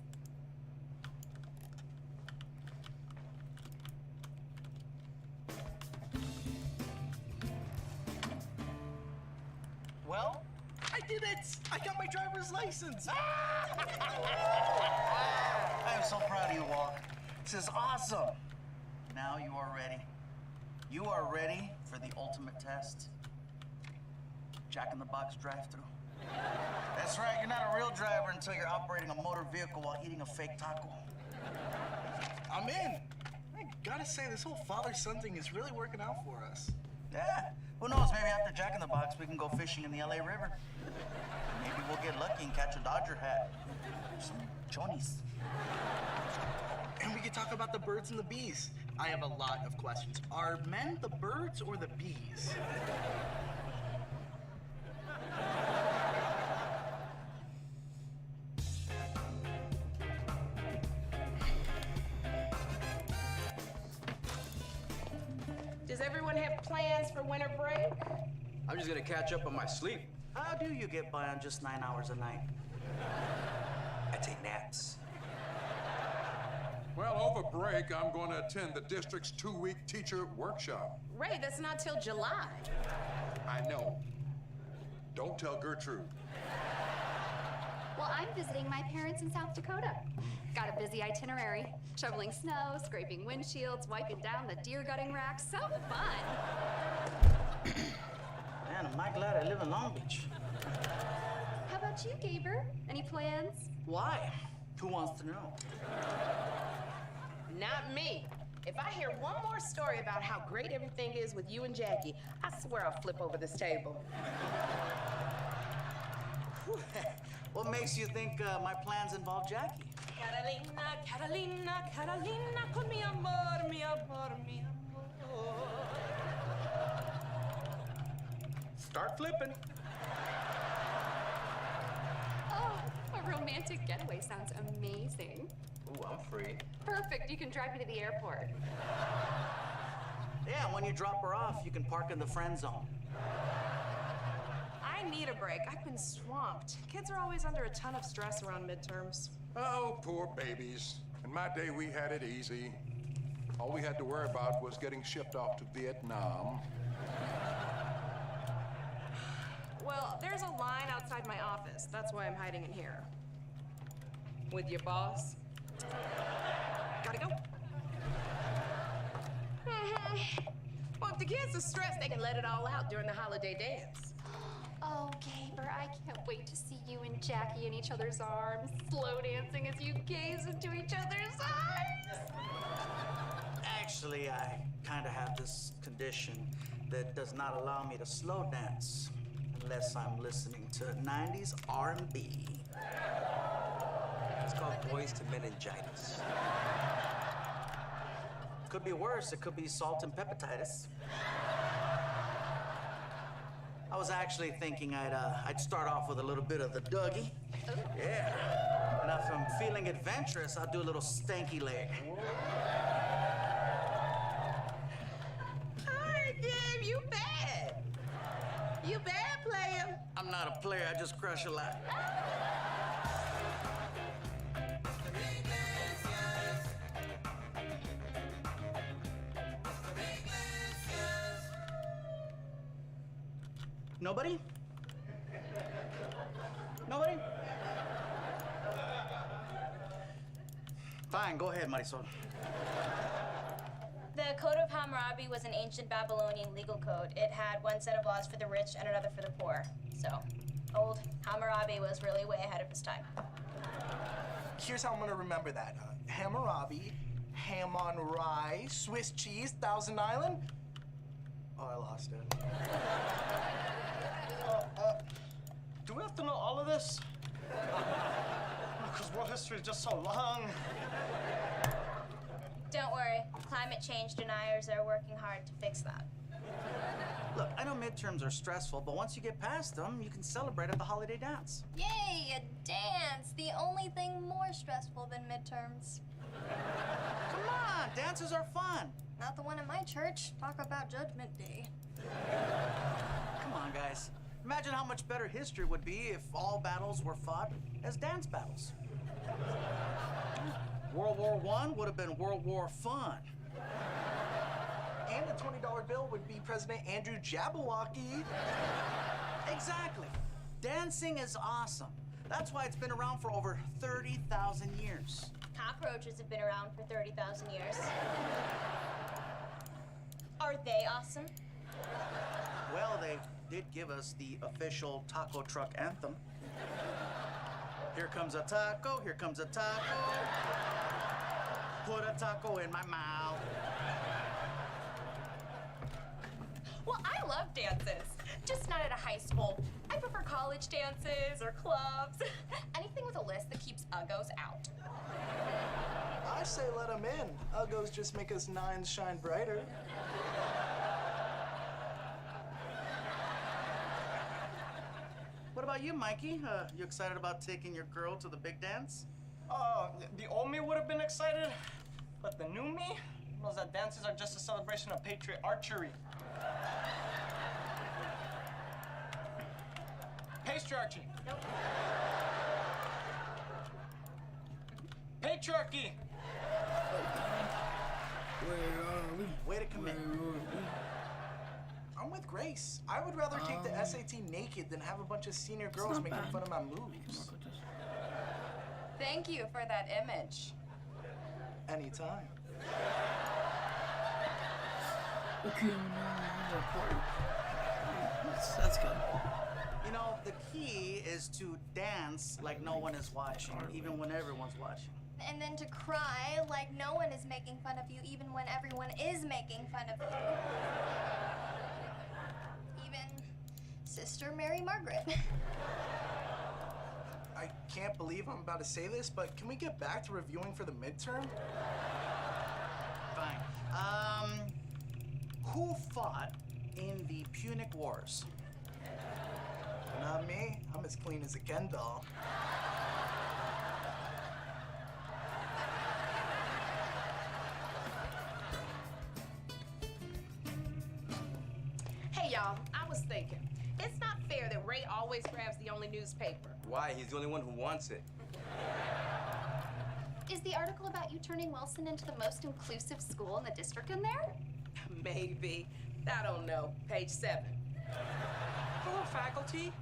Well, I did it! I got my driver's license! I am so proud of you, Walt. This is awesome. Now you are ready. You are ready for the ultimate test. Jack-in-the-Box drive-thru. That's right, you're not a real driver until you're operating a motor vehicle while eating a fake taco. I'm in. I gotta say, this whole father-son thing is really working out for us. Yeah, who knows, maybe after Jack-in-the-Box we can go fishing in the LA River. Maybe we'll get lucky and catch a Dodger hat. Or some chonies. And we could talk about the birds and the bees. I have a lot of questions. Are men the birds or the bees? Does everyone have plans for winter break? I'm just gonna catch up on my sleep. How do you get by on just 9 hours a night? I take naps. Well, over break, I'm going to attend the district's 2-week teacher workshop. Ray, that's not till July. I know. Don't tell Gertrude. Well, I'm visiting my parents in South Dakota. Got a busy itinerary. Shoveling snow, scraping windshields, wiping down the deer gutting rack. So fun! Man, am I glad I live in Long Beach. How about you, Gaber? Any plans? Why? Who wants to know? Not me. If I hear one more story about how great everything is with you and Jackie, I swear I'll flip over this table. What makes you think my plans involve Jackie? Catalina, Catalina, Catalina, con mi amor, mi amor, mi amor. start flipping. Oh, a romantic getaway sounds amazing. Ooh, I'm free. Perfect, you can drive me to the airport. Yeah, when you drop her off, you can park in the friend zone. I need a break. I've been swamped. Kids are always under a ton of stress around midterms. Oh, poor babies. In my day, we had it easy. All we had to worry about was getting shipped off to Vietnam. Well, there's a line outside my office. That's why I'm hiding in here. With your boss. Gotta go. Well, if the kids are stressed, they can let it all out during the holiday dance. Oh, Gaber, I can't wait to see you and Jackie in each other's arms, slow dancing as you gaze into each other's eyes. Actually, I kind of have this condition that does not allow me to slow dance unless I'm listening to 90s R&B. It's called boys to meningitis. Could be worse. It could be salt and pepatitis. I was actually thinking I'd start off with a little bit of the Dougie. Yeah. And if I'm feeling adventurous, I'll do a little stanky leg. Hey, Gabe, you bad. You bad, player. I'm not a player. I just crush a lot. Nobody? Nobody? Fine, go ahead, Marisol. The Code of Hammurabi was an ancient Babylonian legal code. It had one set of laws for the rich and another for the poor. So, old Hammurabi was really way ahead of his time. Here's how I'm gonna remember that. Hammurabi, ham on rye, Swiss cheese, Thousand Island. Oh, I lost it. Do we have to know all of this? Because world history is just so long. Don't worry, climate change deniers are working hard to fix that. Look, I know midterms are stressful, but once you get past them, you can celebrate at the holiday dance. Yay, a dance! The only thing more stressful than midterms. Come on, dances are fun. Not the one at my church. Talk about Judgment Day. Come on, guys. Imagine how much better history would be if all battles were fought as dance battles. World War I would have been World War Fun. And the $20 bill would be President Andrew Jabberwocky. Exactly. Dancing is awesome. That's why it's been around for over 30,000 years. Cockroaches have been around for 30,000 years. Are they awesome? Well, they did give us the official taco truck anthem. Here comes a taco, here comes a taco. Put a taco in my mouth. Well, I love dances, just not at a high school. I prefer college dances or clubs. Anything with a list that keeps uggos out. I say let them in. Uggos just make us nines shine brighter. What about you, Mikey? You excited about taking your girl to the big dance? The old me would have been excited, but the new me knows that dances are just a celebration of patriot archery. Patriarchy. Nope. Patriarchy. Way to commit. I'm with Grace. I would rather take the SAT naked than have a bunch of senior girls making fun of my moves. Thank you for that image. Anytime. Okay, that's good. You know, the key is to dance like no one is watching, even when everyone's watching. And then to cry like no one is making fun of you, even when everyone is making fun of you. Even Sister Mary Margaret. I can't believe I'm about to say this, but can we get back to reviewing for the midterm? Fine. Who fought in the Punic Wars? Not me. I'm as clean as a Ken doll. Hey, y'all, I was thinking. It's not fair that Ray always grabs the only newspaper. Why? He's the only one who wants it. Is the article about you turning Wilson into the most inclusive school in the district in there? Maybe. I don't know. Page 7. Hello, faculty.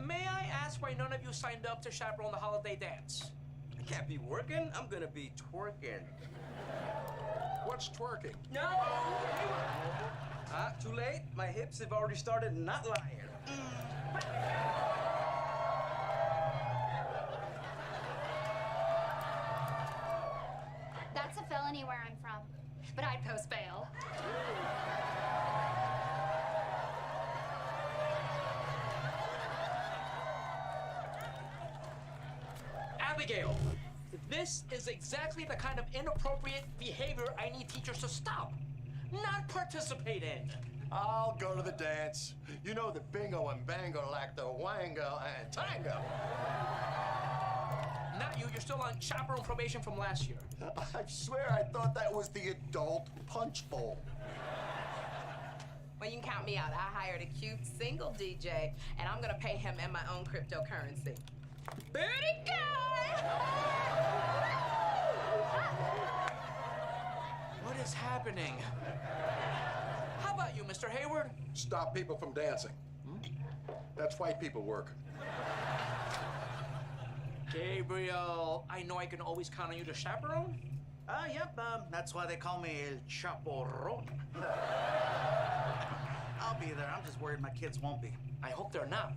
May I ask why none of you signed up to chaperone the holiday dance? I can't be working. I'm gonna be twerking. What's twerking? No! Ah, too late. My hips have already started not lying. That's a felony where I'm from, but I'd post bail. Abigail, this is exactly the kind of inappropriate behavior I need teachers to stop, not participate in. I'll go to the dance. You know the bingo and bango like the wango and tango. Not you, you're still on chaperone probation from last year. I swear I thought that was the adult punch bowl. Well, you can count me out. I hired a cute single DJ, and I'm gonna pay him in my own cryptocurrency. Booty guy! What is happening? How about you, Mr. Hayward? Stop people from dancing. That's white people work. Gabriel, I know I can always count on you to chaperone. Yep, that's why they call me El Chaperón. I'll be there. I'm just worried my kids won't be. I hope they're not.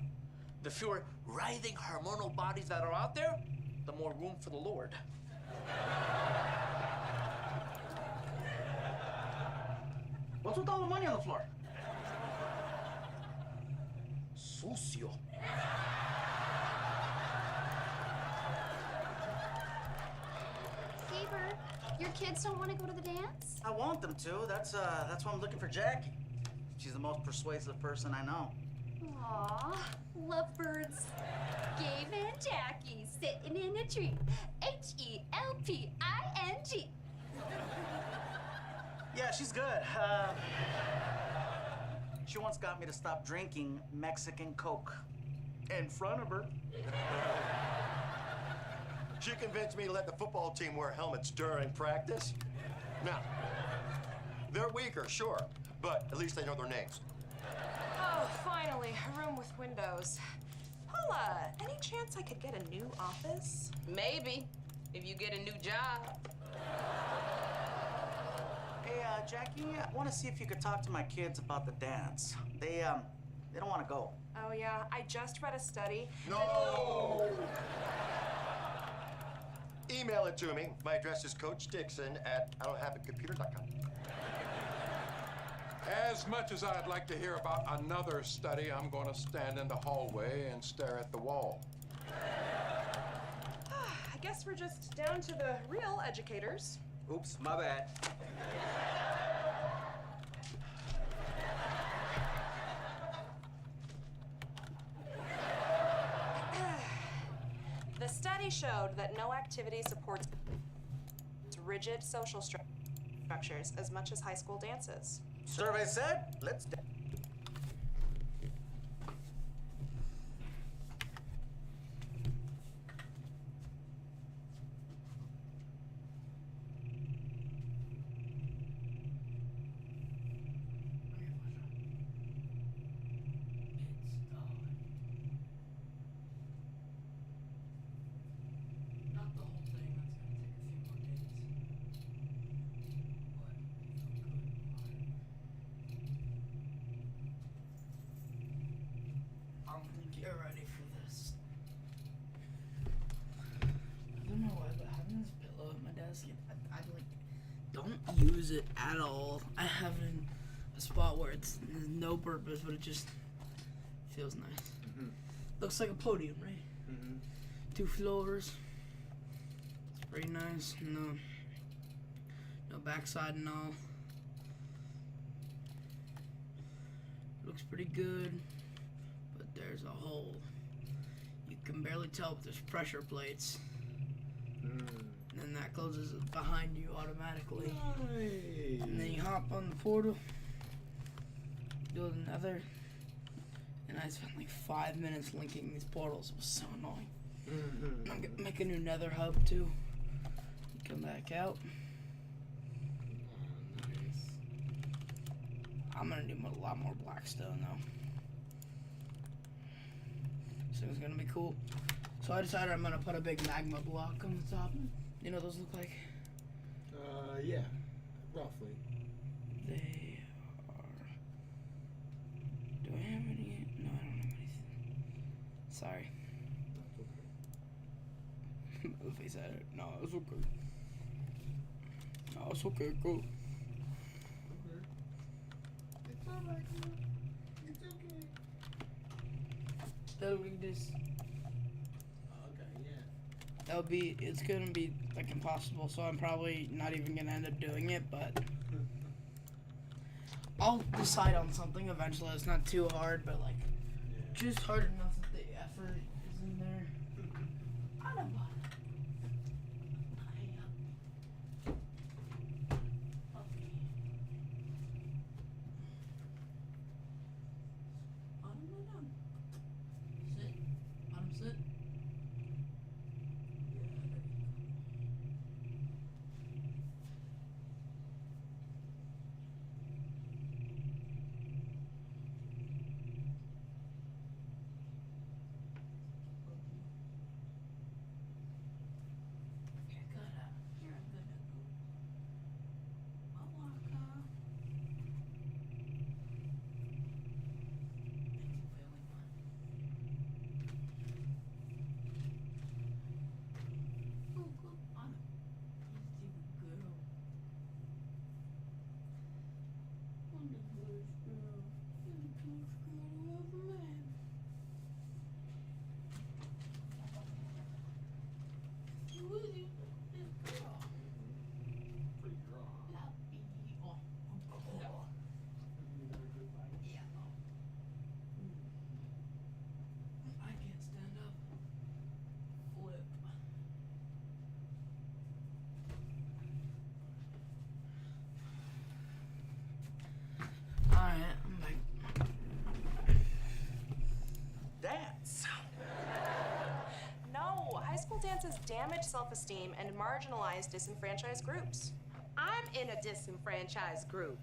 The fewer writhing hormonal bodies that are out there, the more room for the Lord. What's with all the money on the floor? Sucio. Gaber, your kids don't want to go to the dance? I want them to. That's why I'm looking for Jackie. She's the most persuasive person I know. Aw, lovebirds. Gabe and Jackie sitting in a tree. Helping. Yeah, she's good. She once got me to stop drinking Mexican Coke in front of her. She convinced me to let the football team wear helmets during practice. Now, they're weaker, sure, but at least they know their names. Oh, finally, a room with windows. Paula, any chance I could get a new office? Maybe, if you get a new job. Hey, Jackie, I want to see if you could talk to my kids about the dance. They don't want to go. Oh, yeah, I just read a study. No! Email it to me. My address is Coach Dixon at IDon'tHaveAComputer.com. As much as I'd like to hear about another study, I'm going to stand in the hallway and stare at the wall. I guess we're just down to the real educators. Oops, my bad. The study showed that no activity supports rigid social structures as much as high school dances. Survey said, let's dance. Get ready for this. I don't know why, but having this pillow at my desk, I like don't use it at all. I have it in a spot where there's no purpose, but it just feels nice. Looks like a podium, right? 2 floors. It's pretty nice. No backside and all. Looks pretty good. there's a hole. You can barely tell if there's pressure plates. And then that closes behind you automatically. Nice. And then you hop on the portal, do the nether, and I spent like 5 minutes linking these portals. It was so annoying. I'm gonna make a new nether hub too. Come back out. Nice. I'm gonna need a lot more blackstone though. So it's gonna be cool. So I decided I'm gonna put a big magma block on the top. You know what those look like? Yeah, roughly. They are. Do I have any? No, I don't have anything. Sorry. The face at it. No, it's okay. No, it's okay. Go. It's alright. It's okay. That'll be this. Okay, yeah. That'll be. It's gonna be like impossible. So I'm probably not even gonna end up doing it, but I'll decide on something eventually. It's not too hard, but like just hard enough that the effort is in there. I don't know. Sit. Dances damage self-esteem and marginalize disenfranchised groups. I'm in a disenfranchised group.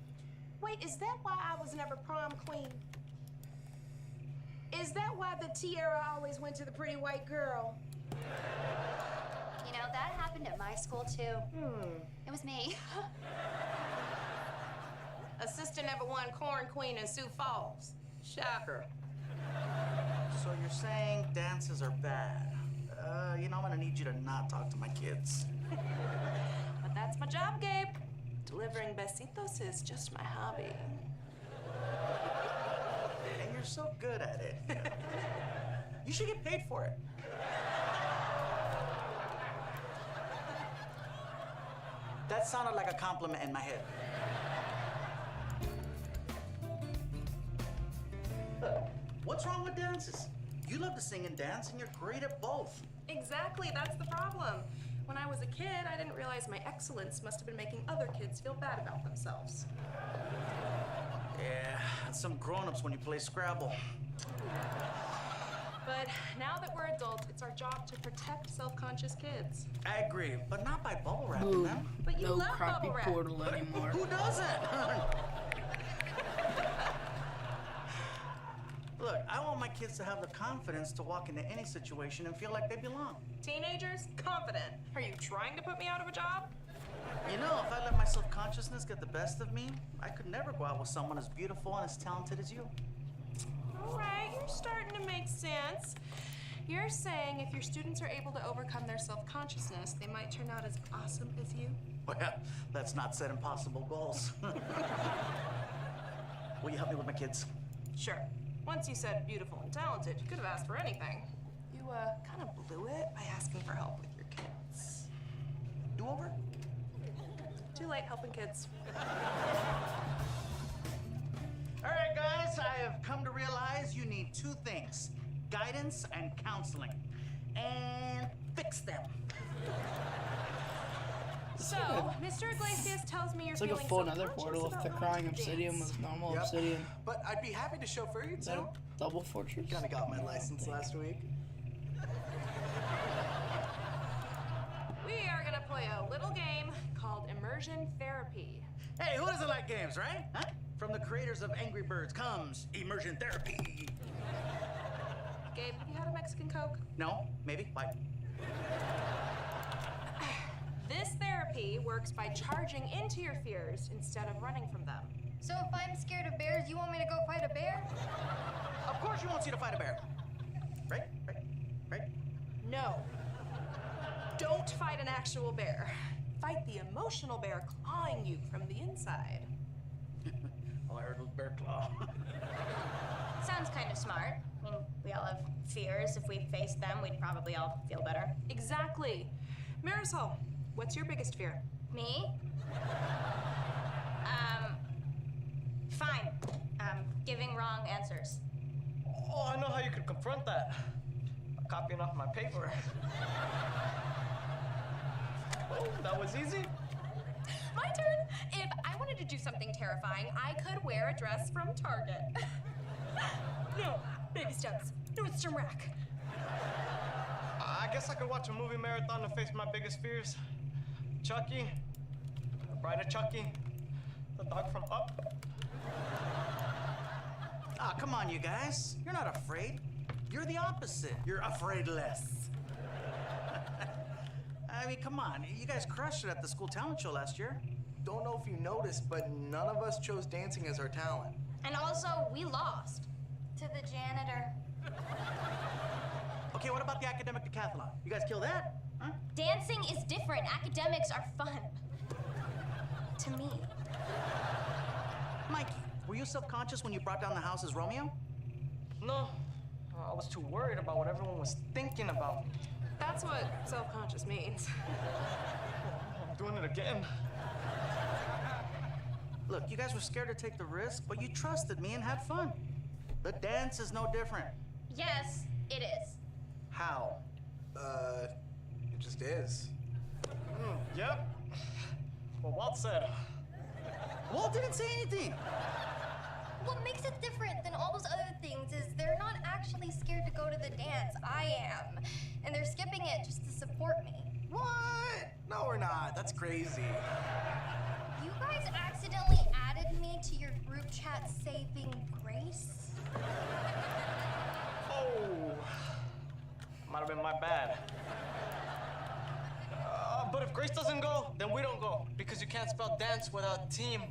Wait, is that why I was never prom queen? Is that why the tiara always went to the pretty white girl? You know, that happened at my school too. It was me. A sister never won corn queen in Sioux Falls. Shocker. So you're saying dances are bad? You know, I'm gonna need you to not talk to my kids. But that's my job, Gabe. Delivering besitos is just my hobby. And you're so good at it. You should get paid for it. That sounded like a compliment in my head. What's wrong with dances? You love to sing and dance, and you're great at both. Exactly, that's the problem. When I was a kid, I didn't realize my excellence must have been making other kids feel bad about themselves. Yeah, that's some grown-ups when you play Scrabble. But now that we're adults, it's our job to protect self-conscious kids. I agree, but not by bubble wrapping them. But you no love crappy bubble wrap. portal anymore. Who doesn't? Look, I want my kids to have the confidence to walk into any situation and feel like they belong. Teenagers, confident. Are you trying to put me out of a job? You know, if I let my self-consciousness get the best of me, I could never go out with someone as beautiful and as talented as you. All right, you're starting to make sense. You're saying if your students are able to overcome their self-consciousness, they might turn out as awesome as you? Well, let's not set impossible goals. Will you help me with my kids? Sure. Once you said beautiful and talented, you could have asked for anything. You, kind of blew it by asking for help with your kids. Do over? Too late helping kids. All right, guys, I I've come to realize you need two things: guidance and counseling. And fix them. So, Mr. Iglesias tells me you're It's like a feeling full so nether conscious portal with about the wanting crying to obsidian dance. with normal Yep. obsidian. But I'd be happy to chauffeur you Is that too. a double fortress? Kinda got my license last week. We are gonna play a little game called Immersion Therapy. Hey, who doesn't like games, right? Huh? From the creators of Angry Birds comes immersion therapy. Gabe, have you had a Mexican Coke? No? Maybe? Why? This therapy works by charging into your fears instead of running from them. So if I'm scared of bears, you want me to go fight a bear? Of course you want you to fight a bear. Right? No. Don't fight an actual bear. Fight the emotional bear clawing you from the inside. All I heard was bear claw. Sounds kind of smart. I mean, we all have fears. If we faced them, we'd probably all feel better. Exactly. Marisol, what's your biggest fear? Me? Fine. Giving wrong answers. Oh, I know how you could confront that. Copying off my paper. Oh, that was easy. My turn. If I wanted to do something terrifying, I could wear a dress from Target. No, baby steps. Nordstrom Rack. I guess I could watch a movie marathon to face my biggest fears. Chucky, the Bride of Chucky, the dog from Up. Ah, come on, you guys. You're not afraid. You're the opposite. You're afraid less. I mean, come on. You guys crushed it at the school talent show last year. Don't know if you noticed, but none of us chose dancing as our talent. And also, we lost. To the janitor. Okay, what about the academic decathlon? You guys kill that? Huh? Dancing is different. Academics are fun. To me. Mikey, were you self-conscious when you brought down the house as Romeo? No, I was too worried about what everyone was thinking about. That's what self-conscious means. I'm doing it again. Look, you guys were scared to take the risk, but you trusted me and had fun. The dance is no different. Yes, it is. How? It just is. Yep. Well, Walt said. Walt didn't say anything. What makes it different than all those other things is they're not actually scared to go to the dance. I am. And they're skipping it just to support me. What? No, we're not. That's crazy. You guys accidentally added me to your group chat saving grace? Oh, might have been my bad. But if Grace doesn't go, then we don't go. Because you can't spell dance without team.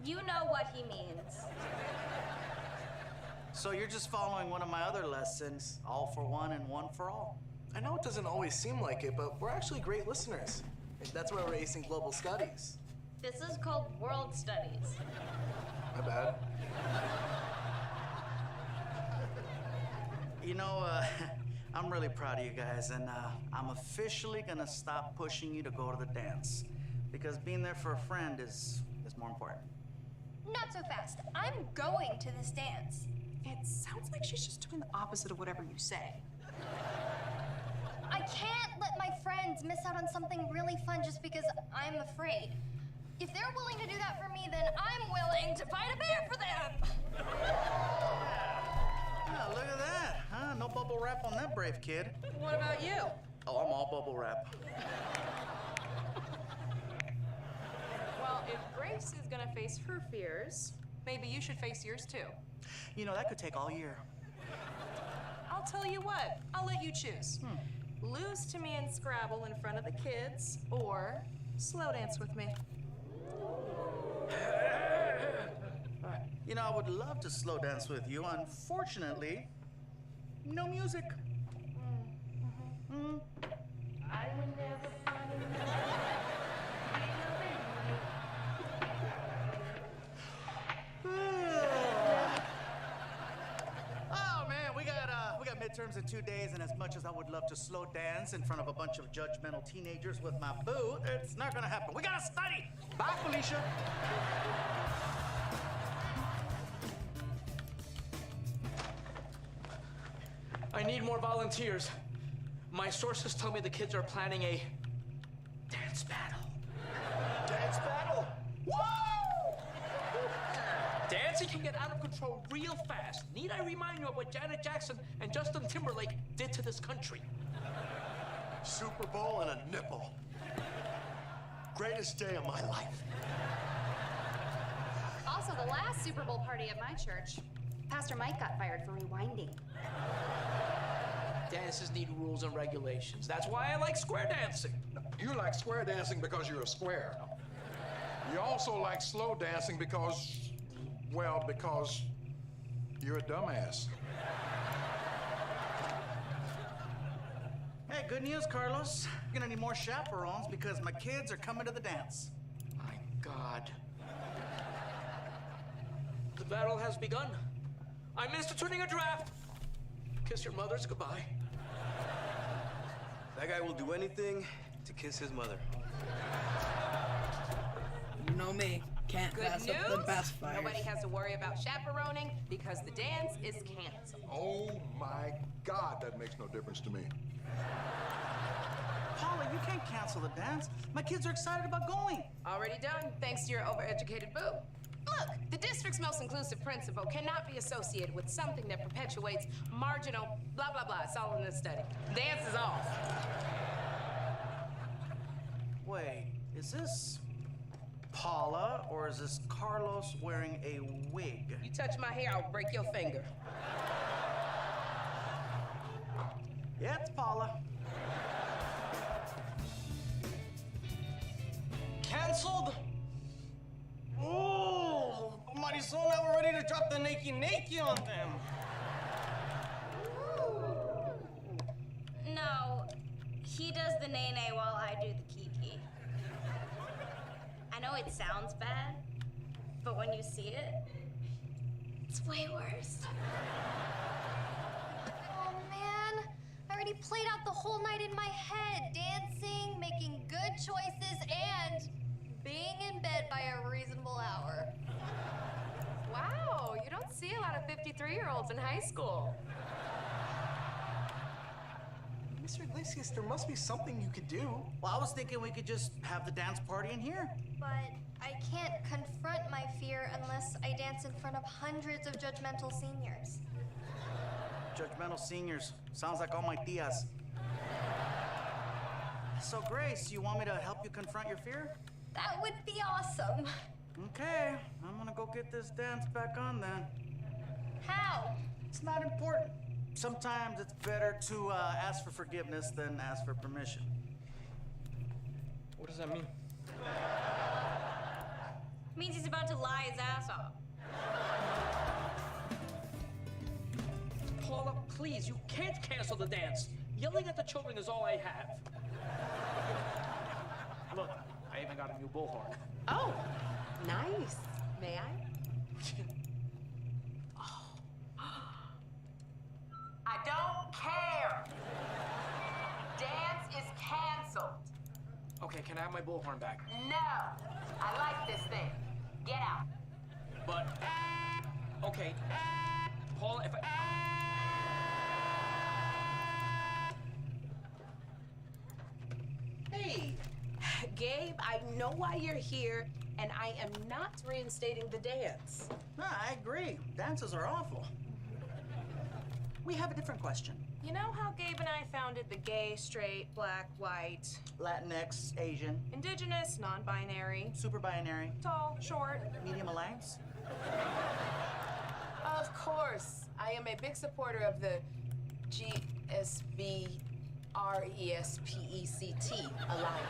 You know what he means. So you're just following one of my other lessons, all for one and one for all. I know it doesn't always seem like it, but we're actually great listeners. And that's why we're acing global studies. This is called world studies. My bad. You know, I'm really proud of you guys, and I'm officially gonna stop pushing you to go to the dance. Because being there for a friend is more important. Not so fast. I'm going to this dance. It sounds like she's just doing the opposite of whatever you say. I can't let my friends miss out on something really fun just because I'm afraid. If they're willing to do that for me, then I'm willing to fight a bear for them. Oh, look at that, huh? No bubble wrap on that brave kid. What about you? Oh, I'm all bubble wrap. Well, if Grace is gonna face her fears, maybe you should face yours too. You know, that could take all year. I'll tell you what, I'll let you choose. Lose to me in Scrabble in front of the kids, or slow dance with me. You know, I would love to slow dance with you. Unfortunately, no music. I will never find Oh man, we got midterms in 2 days, and as much as I would love to slow dance in front of a bunch of judgmental teenagers with my boo, it's not gonna happen. We gotta study. Bye, Felicia. need more volunteers. My sources tell me the kids are planning a dance battle. Dance battle? Woo! Dancing can get out of control real fast. Need I remind you of what Janet Jackson and Justin Timberlake did to this country? Super Bowl and a nipple. Greatest day of my life. Also, the last Super Bowl party at my church, Pastor Mike got fired for rewinding. Dances need rules and regulations. That's why I like square dancing. You like square dancing because you're a square. You also like slow dancing because, well, because you're a dumbass. Hey, good news, Carlos. You're gonna need more chaperones because my kids are coming to the dance. My God. The battle has begun. I'm instituting a draft. Kiss your mothers goodbye. That guy will do anything to kiss his mother. You know me. Can't Good pass news. up the pacifiers. Nobody has to worry about chaperoning because the dance is canceled. Oh my God, that makes no difference to me. Paula, you can't cancel the dance. My kids are excited about going. Already done, thanks to your overeducated boo. Look, the district's most inclusive principle cannot be associated with something that perpetuates marginal blah, blah, blah. It's all in the study. Dance is off. Wait, is this Paula or is this Carlos wearing a wig? You touch my hair, I'll break your finger. Yeah, it's Paula. Canceled? Oh, Marisol, now we're ready to drop the naked on them. No, he does the nay-nay while I do the kiki. I know it sounds bad, but when you see it, it's way worse. Oh man, I already played out the whole night in my head, dancing, making good choices, and being in bed by a reasonable hour. Wow, you don't see a lot of 53-year-olds in high school. Mr. Iglesias, there must be something you could do. Well, I was thinking we could just have the dance party in here. But I can't confront my fear unless I dance in front of hundreds of judgmental seniors. Judgmental seniors. Sounds like all my tias. So, Grace, you want me to help you confront your fear? That would be awesome. Okay, I'm gonna go get this dance back on then. How? It's not important. Sometimes it's better to ask for forgiveness than ask for permission. What does that mean? Means he's about to lie his ass off. Paula, please, you can't cancel the dance. Yelling at the children is all I have. Look, I even got a new bullhorn. Oh, nice. May I? I don't care. Dance is canceled. Okay, can I have my bullhorn back? No, I like this thing. Get out. But, okay, Paula, if I... Hey, Gabe, I know why you're here, and I am not reinstating the dance. No, I agree. Dances are awful. We have a different question. You know how Gabe and I founded the gay, straight, black, white, Latinx, Asian, indigenous, non-binary, super binary, tall, short, medium alliance? Of course, I am a big supporter of the GSBRESPECT alliance.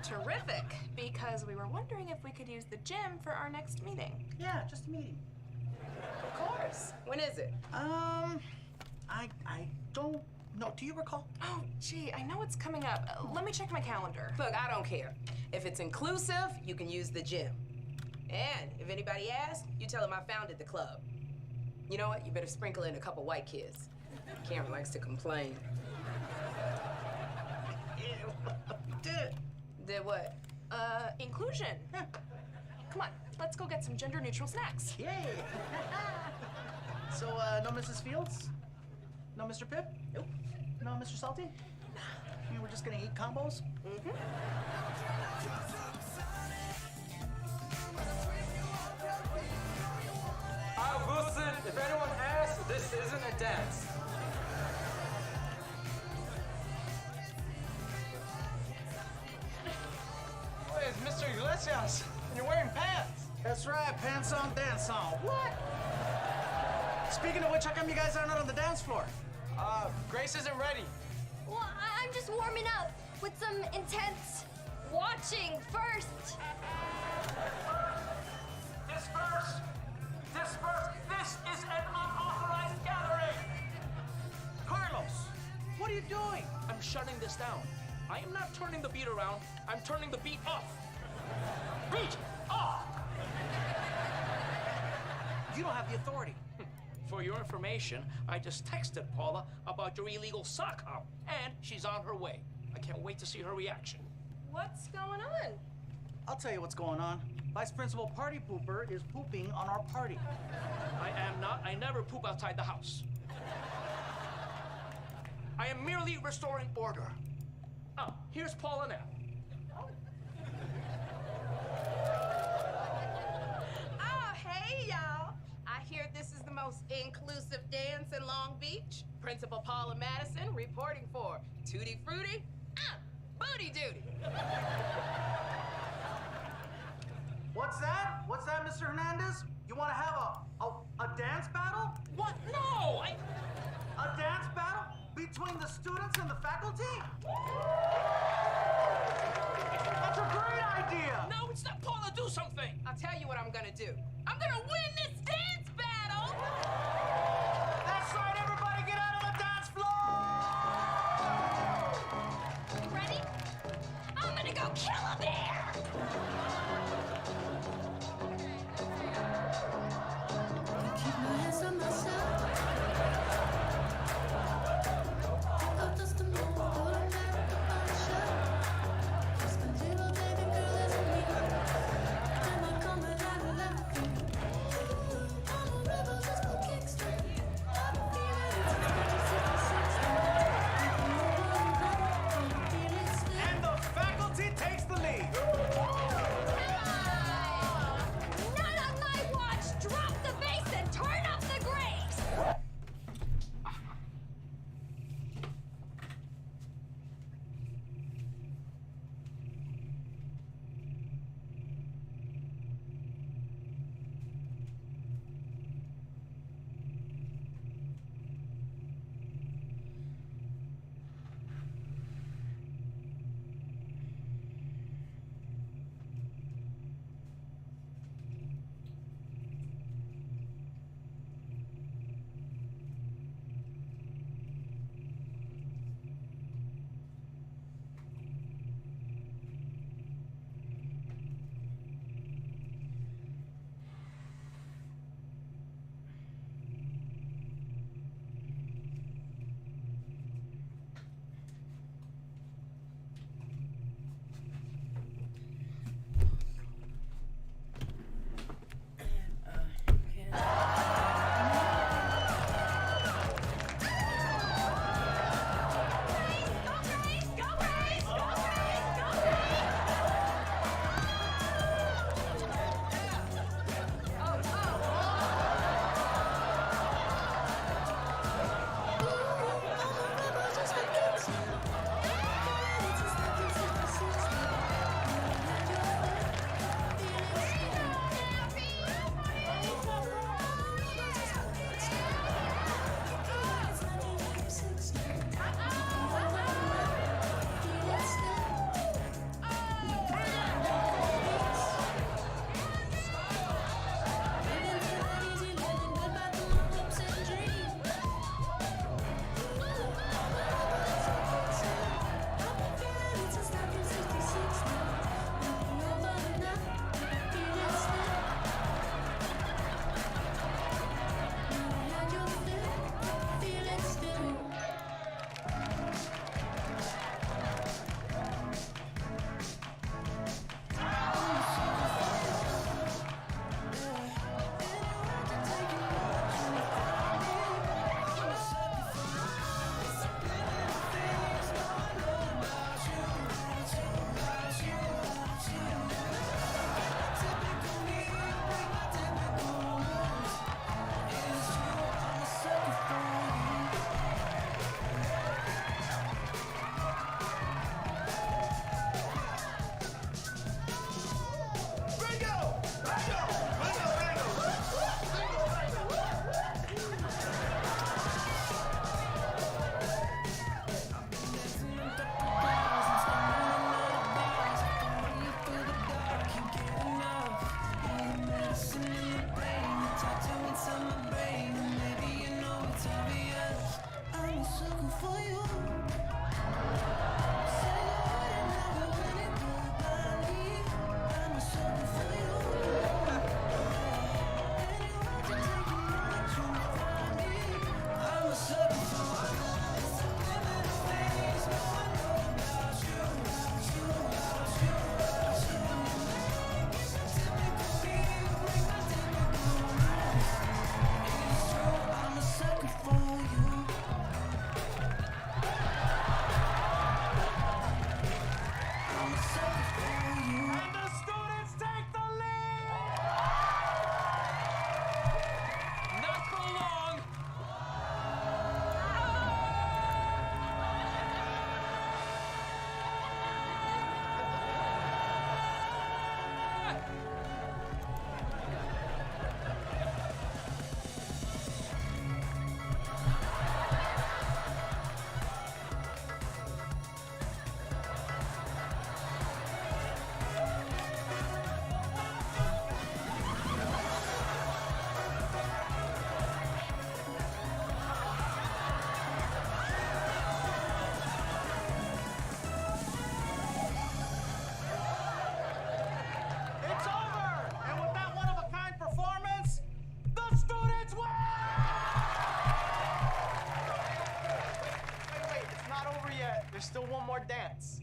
Terrific, because we were wondering if we could use the gym for our next meeting. Yeah, just a meeting. Of course. When is it? I don't know. Do you recall? Oh, gee, I know it's coming up. Let me check my calendar. Look, I don't care. If it's inclusive, you can use the gym. And if anybody asks, you tell them I founded the club. You know what? You better sprinkle in a couple white kids. Cameron likes to complain. Did it. Did what? Inclusion. Yeah. Come on, let's go get some gender-neutral snacks. Yay! So, no Mrs. Fields? No, Mr. Pip? Nope. No, Mr. Salty? Nah. You mean we're just gonna eat combos? Mm-hmm. Wilson, if anyone asks, this isn't a dance. Wait, it's Mr. Iglesias, and you're wearing pants. That's right, pants on, dance on. What? Speaking of which, how come you guys aren't out on the dance floor? Grace isn't ready. Well, I'm just warming up with some intense watching first. Disperse! Disperse! This is an unauthorized gathering! Carlos, what are you doing? I'm shutting this down. I am not turning the beat around. I'm turning the beat off. Beat off! You don't have the authority. For your information, I just texted Paula about your illegal sock hop, and she's on her way. I can't wait to see her reaction. What's going on? I'll tell you what's going on. Vice Principal Party Pooper is pooping on our party. I am not. I never poop outside the house. I am merely restoring order. Oh, here's Paula now. Oh, hey, y'all. I hear this is the most inclusive dance in Long Beach. Principal Paula Madison reporting for Tutti Frutti, Booty Duty. What's that? What's that, Mr. Hernandez? You want to have a dance battle? What? No! A dance battle between the students and the faculty? That's a great idea! No, it's not. Paula, do something! I'll tell you what I'm gonna do. I'm gonna win this dance battle! That's right, everybody get out on the dance floor! You ready? I'm gonna go kill a bear! Keep my hands on myself. Up just a move, go to America, shut. Just a little baby girl isn't me. Am I coming out of left? there's still one more dance.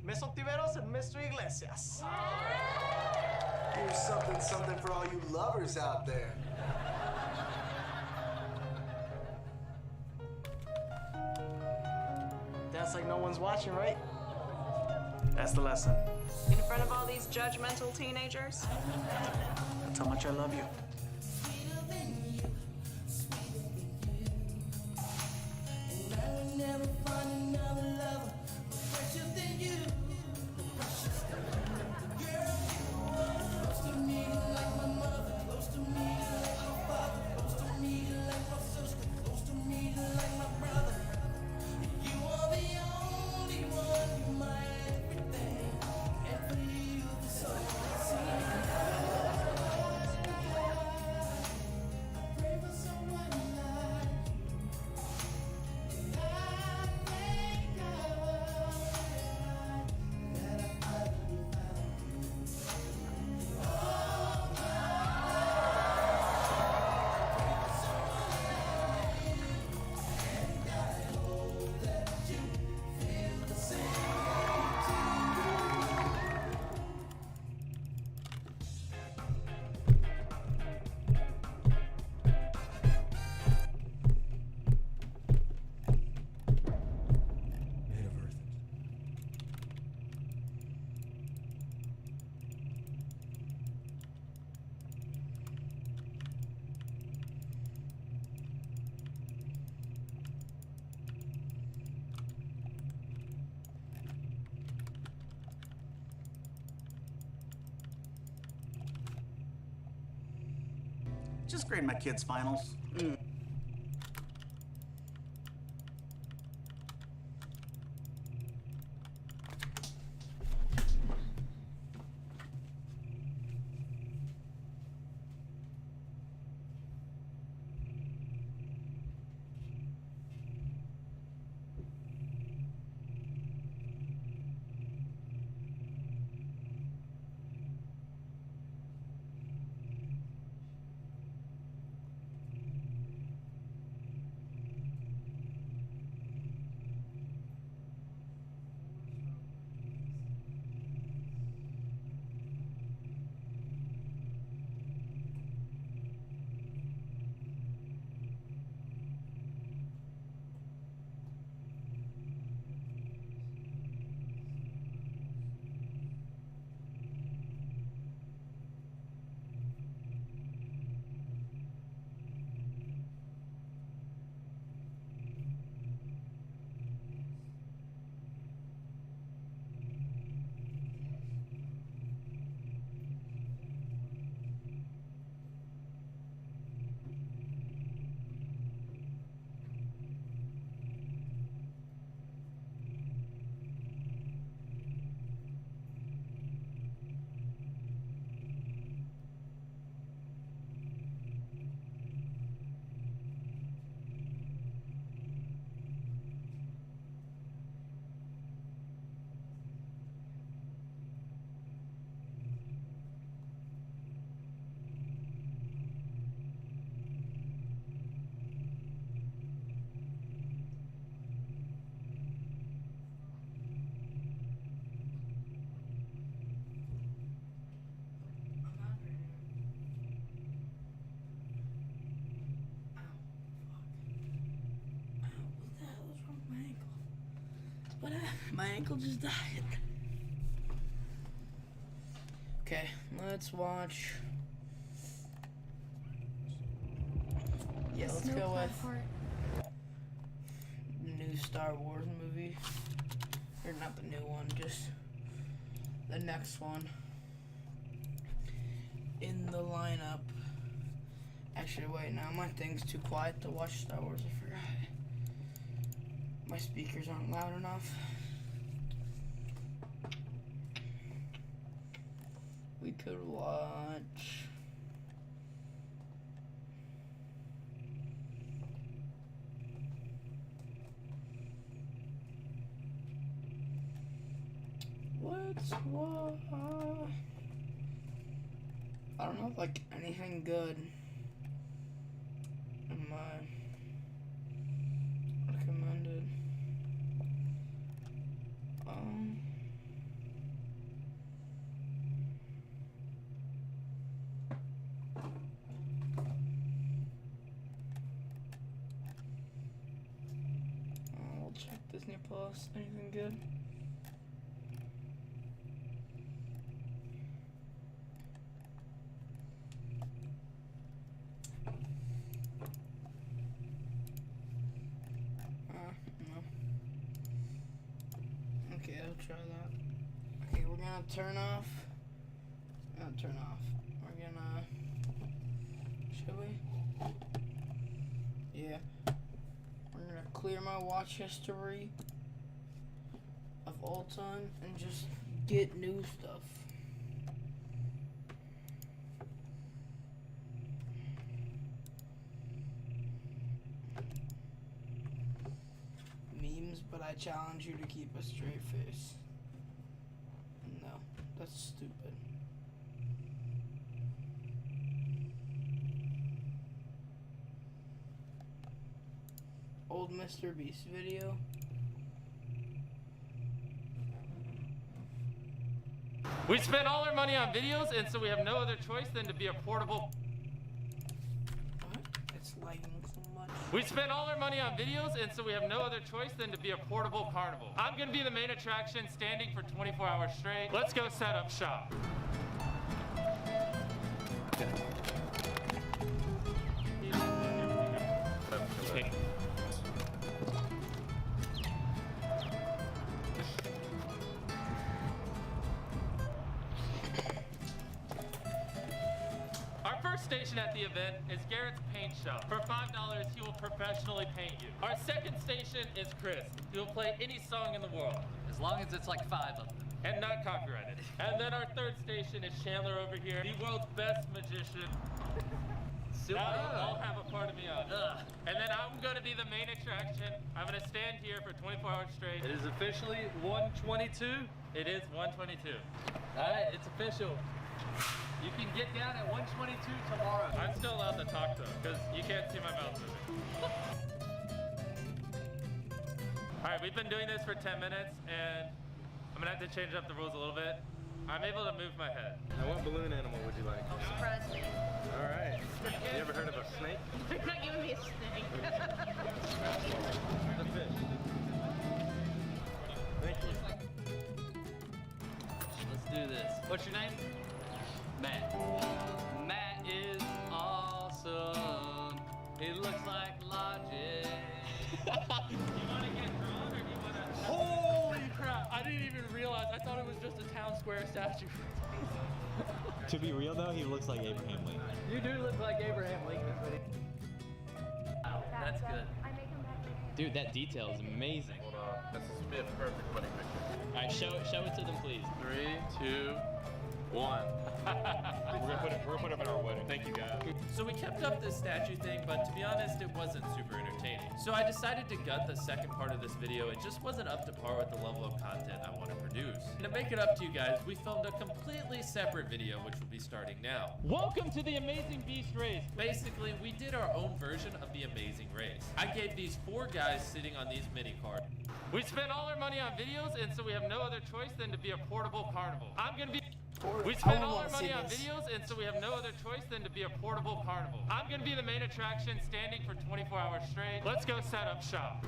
Miss Ontiveros and Mr. Iglesias. Here's something for all you lovers out there. Dance like no one's watching, right? That's the lesson. In front of all these judgmental teenagers? That's how much I love you. Just grade my kids' finals. But my ankle just died. Okay, let's watch. Yeah, let's go with the new Star Wars movie. Or not the new one, just the next one in the lineup. Actually, wait, now my thing's too quiet to watch Star Wars, I forgot. My speakers aren't loud enough. We could watch. Let's watch. I don't know, like anything good. In my recommended. Check Disney Plus. Anything good? No. Okay, I'll try that. Okay, we're gonna turn off. Turn off. We're gonna. Should we? Yeah. We're gonna clear my watch history of all time and just get new stuff. Memes, but I challenge you to keep a straight face. No, that's stupid. Old Mr. Beast video. We spent all our money on videos, and so we have no other choice than to be a portable. What? It's lagging so much. We spent all our money on videos, and so we have no other choice than to be a portable carnival. I'm gonna be the main attraction, standing for 24 hours straight. Let's go set up shop. Okay. Our first station at the event is Garrett's Paint Shop. For $5, he will professionally paint you. Our second station is Chris. He will play any song in the world. As long as it's like 5 of them. And not copyrighted. And then our third station is Chandler over here, the world's best magician. Now you all have a part of me on. And then I'm gonna be the main attraction. I'm gonna stand here for 24 hours straight. It is officially 1:22. It is 1:22. All right, it's official. You can get down at 1:22 tomorrow. I'm still allowed to talk though, because you can't see my mouth moving. All right, we've been doing this for 10 minutes, and I'm gonna have to change up the rules a little bit. I'm able to move my head. Now, what balloon animal would you like? Surprise me. All right. You ever heard of a snake? They're not giving me a snake. The fish. Thank you. Let's do this. What's your name? Matt. Matt is awesome. It looks like logic. You want to get drawn, or do you want to? Holy crap! I didn't even realize. I thought it was just a town square statue. To be real though, he looks like Abraham Lincoln. You do look like Abraham Lincoln. Wow, that's good. Dude, that detail is amazing. Hold on. This is be a perfect wedding picture. All right, show it to them, please. 3, 2, 1. We're gonna put him in our wedding. Thank you, guys. So we kept up this statue thing, but to be honest, it wasn't super entertaining. So I decided to gut the second part of this video. It just wasn't up to par with the level of content I want to produce. And to make it up to you guys, we filmed a completely separate video, which will be starting now. Welcome to the Amazing Beast Race. Basically, we did our own version of the Amazing Race. I gave these 4 guys sitting on these mini cards. We spent all our money on videos, and so we have no other choice than to be a portable carnival. I'm gonna be. We spent all our money on videos, and so we have no other choice than to be a portable carnival. I'm gonna be the main attraction, standing for 24 hours straight. Let's go set up shop.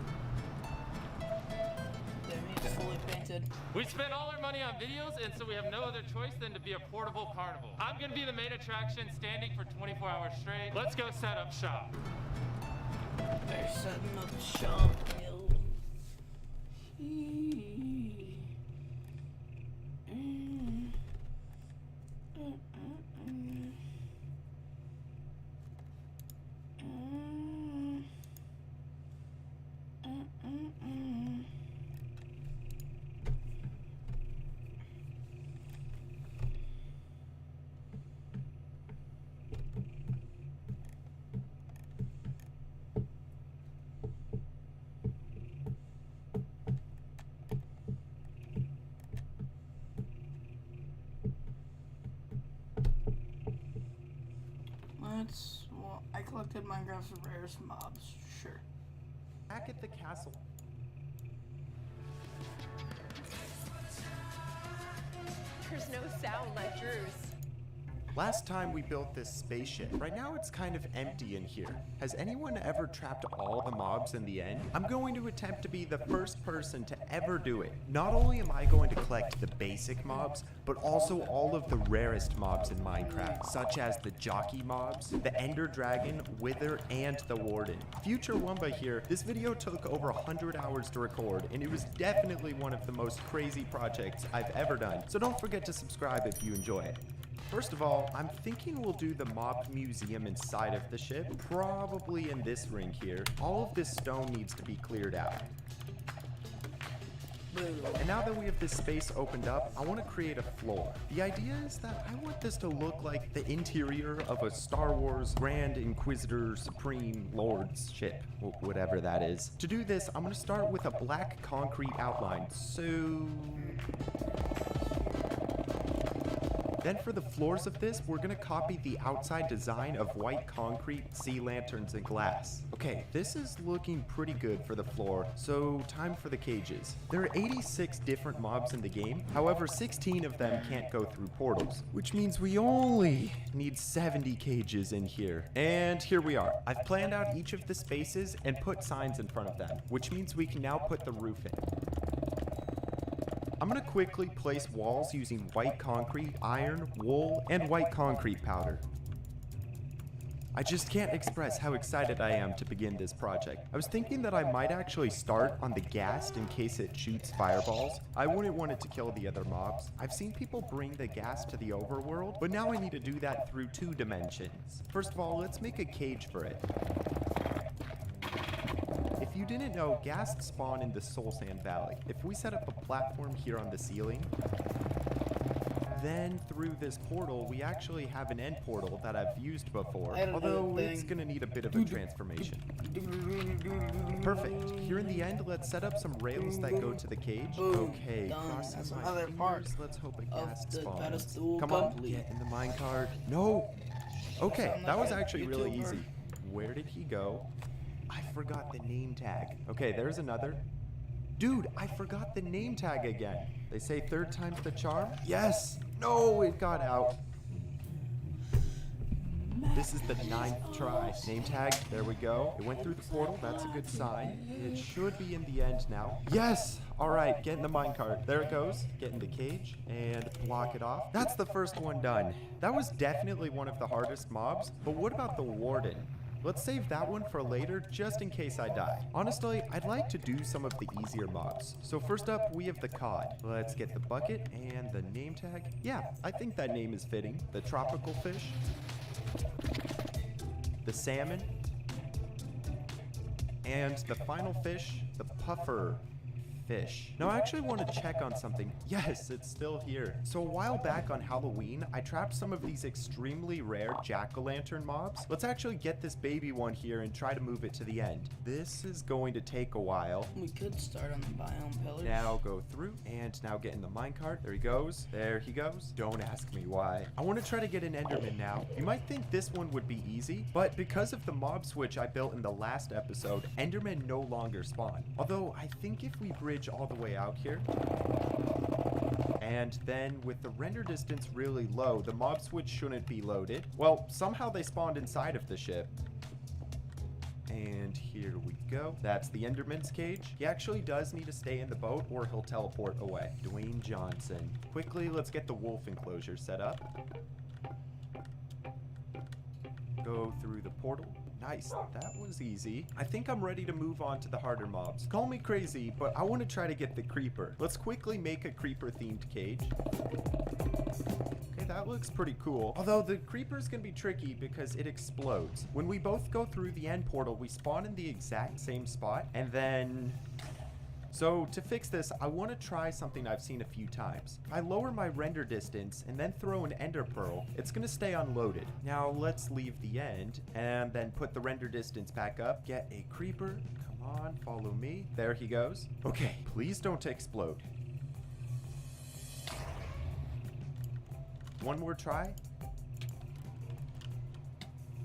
It's fully painted. We spent all our money on videos, and so we have no other choice than to be a portable carnival. I'm gonna be the main attraction, standing for 24 hours straight. Let's go set up shop. They're setting up shop, yo. Well, I collected Minecraft's rarest mobs, sure. Back at the castle. There's no sound like Drew's. Last time we built this spaceship. Right now it's kind of empty in here. Has anyone ever trapped all the mobs in the end? I'm going to attempt to be the first person to ever do it. Not only am I going to collect the basic mobs, but also all of the rarest mobs in Minecraft, such as the jockey mobs, the ender dragon, wither, and the warden. Future Wumba here. This video took over 100 hours to record, and it was definitely one of the most crazy projects I've ever done. So don't forget to subscribe if you enjoy it. First of all, I'm thinking we'll do the mob museum inside of the ship, probably in this ring here. All of this stone needs to be cleared out. And now that we have this space opened up, I want to create a floor. The idea is that I want this to look like the interior of a Star Wars Grand Inquisitor Supreme Lord's ship, whatever that is. To do this, I'm going to start with a black concrete outline. So... Then for the floors of this, we're gonna copy the outside design of white concrete, sea lanterns, and glass. Okay, this is looking pretty good for the floor, so time for the cages. There are 86 different mobs in the game, however 16 of them can't go through portals, which means we only need 70 cages in here. And here we are. I've planned out each of the spaces and put signs in front of them, which means we can now put the roof in. I'm gonna quickly place walls using white concrete, iron, wool, and white concrete powder. I just can't express how excited I am to begin this project. I was thinking that I might actually start on the ghast in case it shoots fireballs. I wouldn't want it to kill the other mobs. I've seen people bring the ghast to the overworld, but now I need to do that through 2 dimensions. First of all, let's make a cage for it. If you didn't know, ghasts spawn in the Soul Sand Valley. If we set up a platform here on the ceiling, then through this portal, we actually have an end portal that I've used before, although it's gonna need a bit of a transformation. Perfect. Here in the end, let's set up some rails that go to the cage. Okay, crossing my fingers, let's hope a ghast spawns. Come on, get in the minecart. No! Okay, that was actually really easy. Where did he go? I forgot the name tag. Okay, there's another. Dude, I forgot the name tag again. They say 3rd time's the charm? Yes! No, it got out. This is the 9th try. Name tag, there we go. It went through the portal, that's a good sign. It should be in the end now. Yes! Alright, get in the minecart. There it goes. Get in the cage and block it off. That's the first one done. That was definitely one of the hardest mobs, but what about the warden? Let's save that one for later, just in case I die. Honestly, I'd like to do some of the easier mobs. So first up, we have the cod. Let's get the bucket and the name tag. Yeah, I think that name is fitting. The tropical fish. The salmon. And the final fish, the puffer fish. Now I actually want to check on something. Yes, it's still here. So a while back on Halloween, I trapped some of these extremely rare jack-o'-lantern mobs. Let's actually get this baby one here and try to move it to the end. This is going to take a while. We could start on the biome pillars. Now go through and now get in the minecart. There he goes. There he goes. Don't ask me why. I want to try to get an enderman now. You might think this one would be easy, but because of the mob switch I built in the last episode, endermen no longer spawn. Although I think if we bridge all the way out here, and then with the render distance really low, the mob switch shouldn't be loaded. Well, somehow they spawned inside of the ship. And here we go. That's the Enderman's cage. He actually does need to stay in the boat or he'll teleport away. Dwayne Johnson. Quickly, let's get the wolf enclosure set up. Go through the portal. Nice, that was easy. I think I'm ready to move on to the harder mobs. Call me crazy, but I want to try to get the creeper. Let's quickly make a creeper-themed cage. Okay, that looks pretty cool. Although the creeper's gonna be tricky because it explodes. When we both go through the end portal, we spawn in the exact same spot, and then... So to fix this, I want to try something I've seen a few times. I lower my render distance and then throw an ender pearl. It's going to stay unloaded. Now let's leave the end and then put the render distance back up. Get a creeper. Come on, follow me. There he goes. Okay, please don't explode. One more try.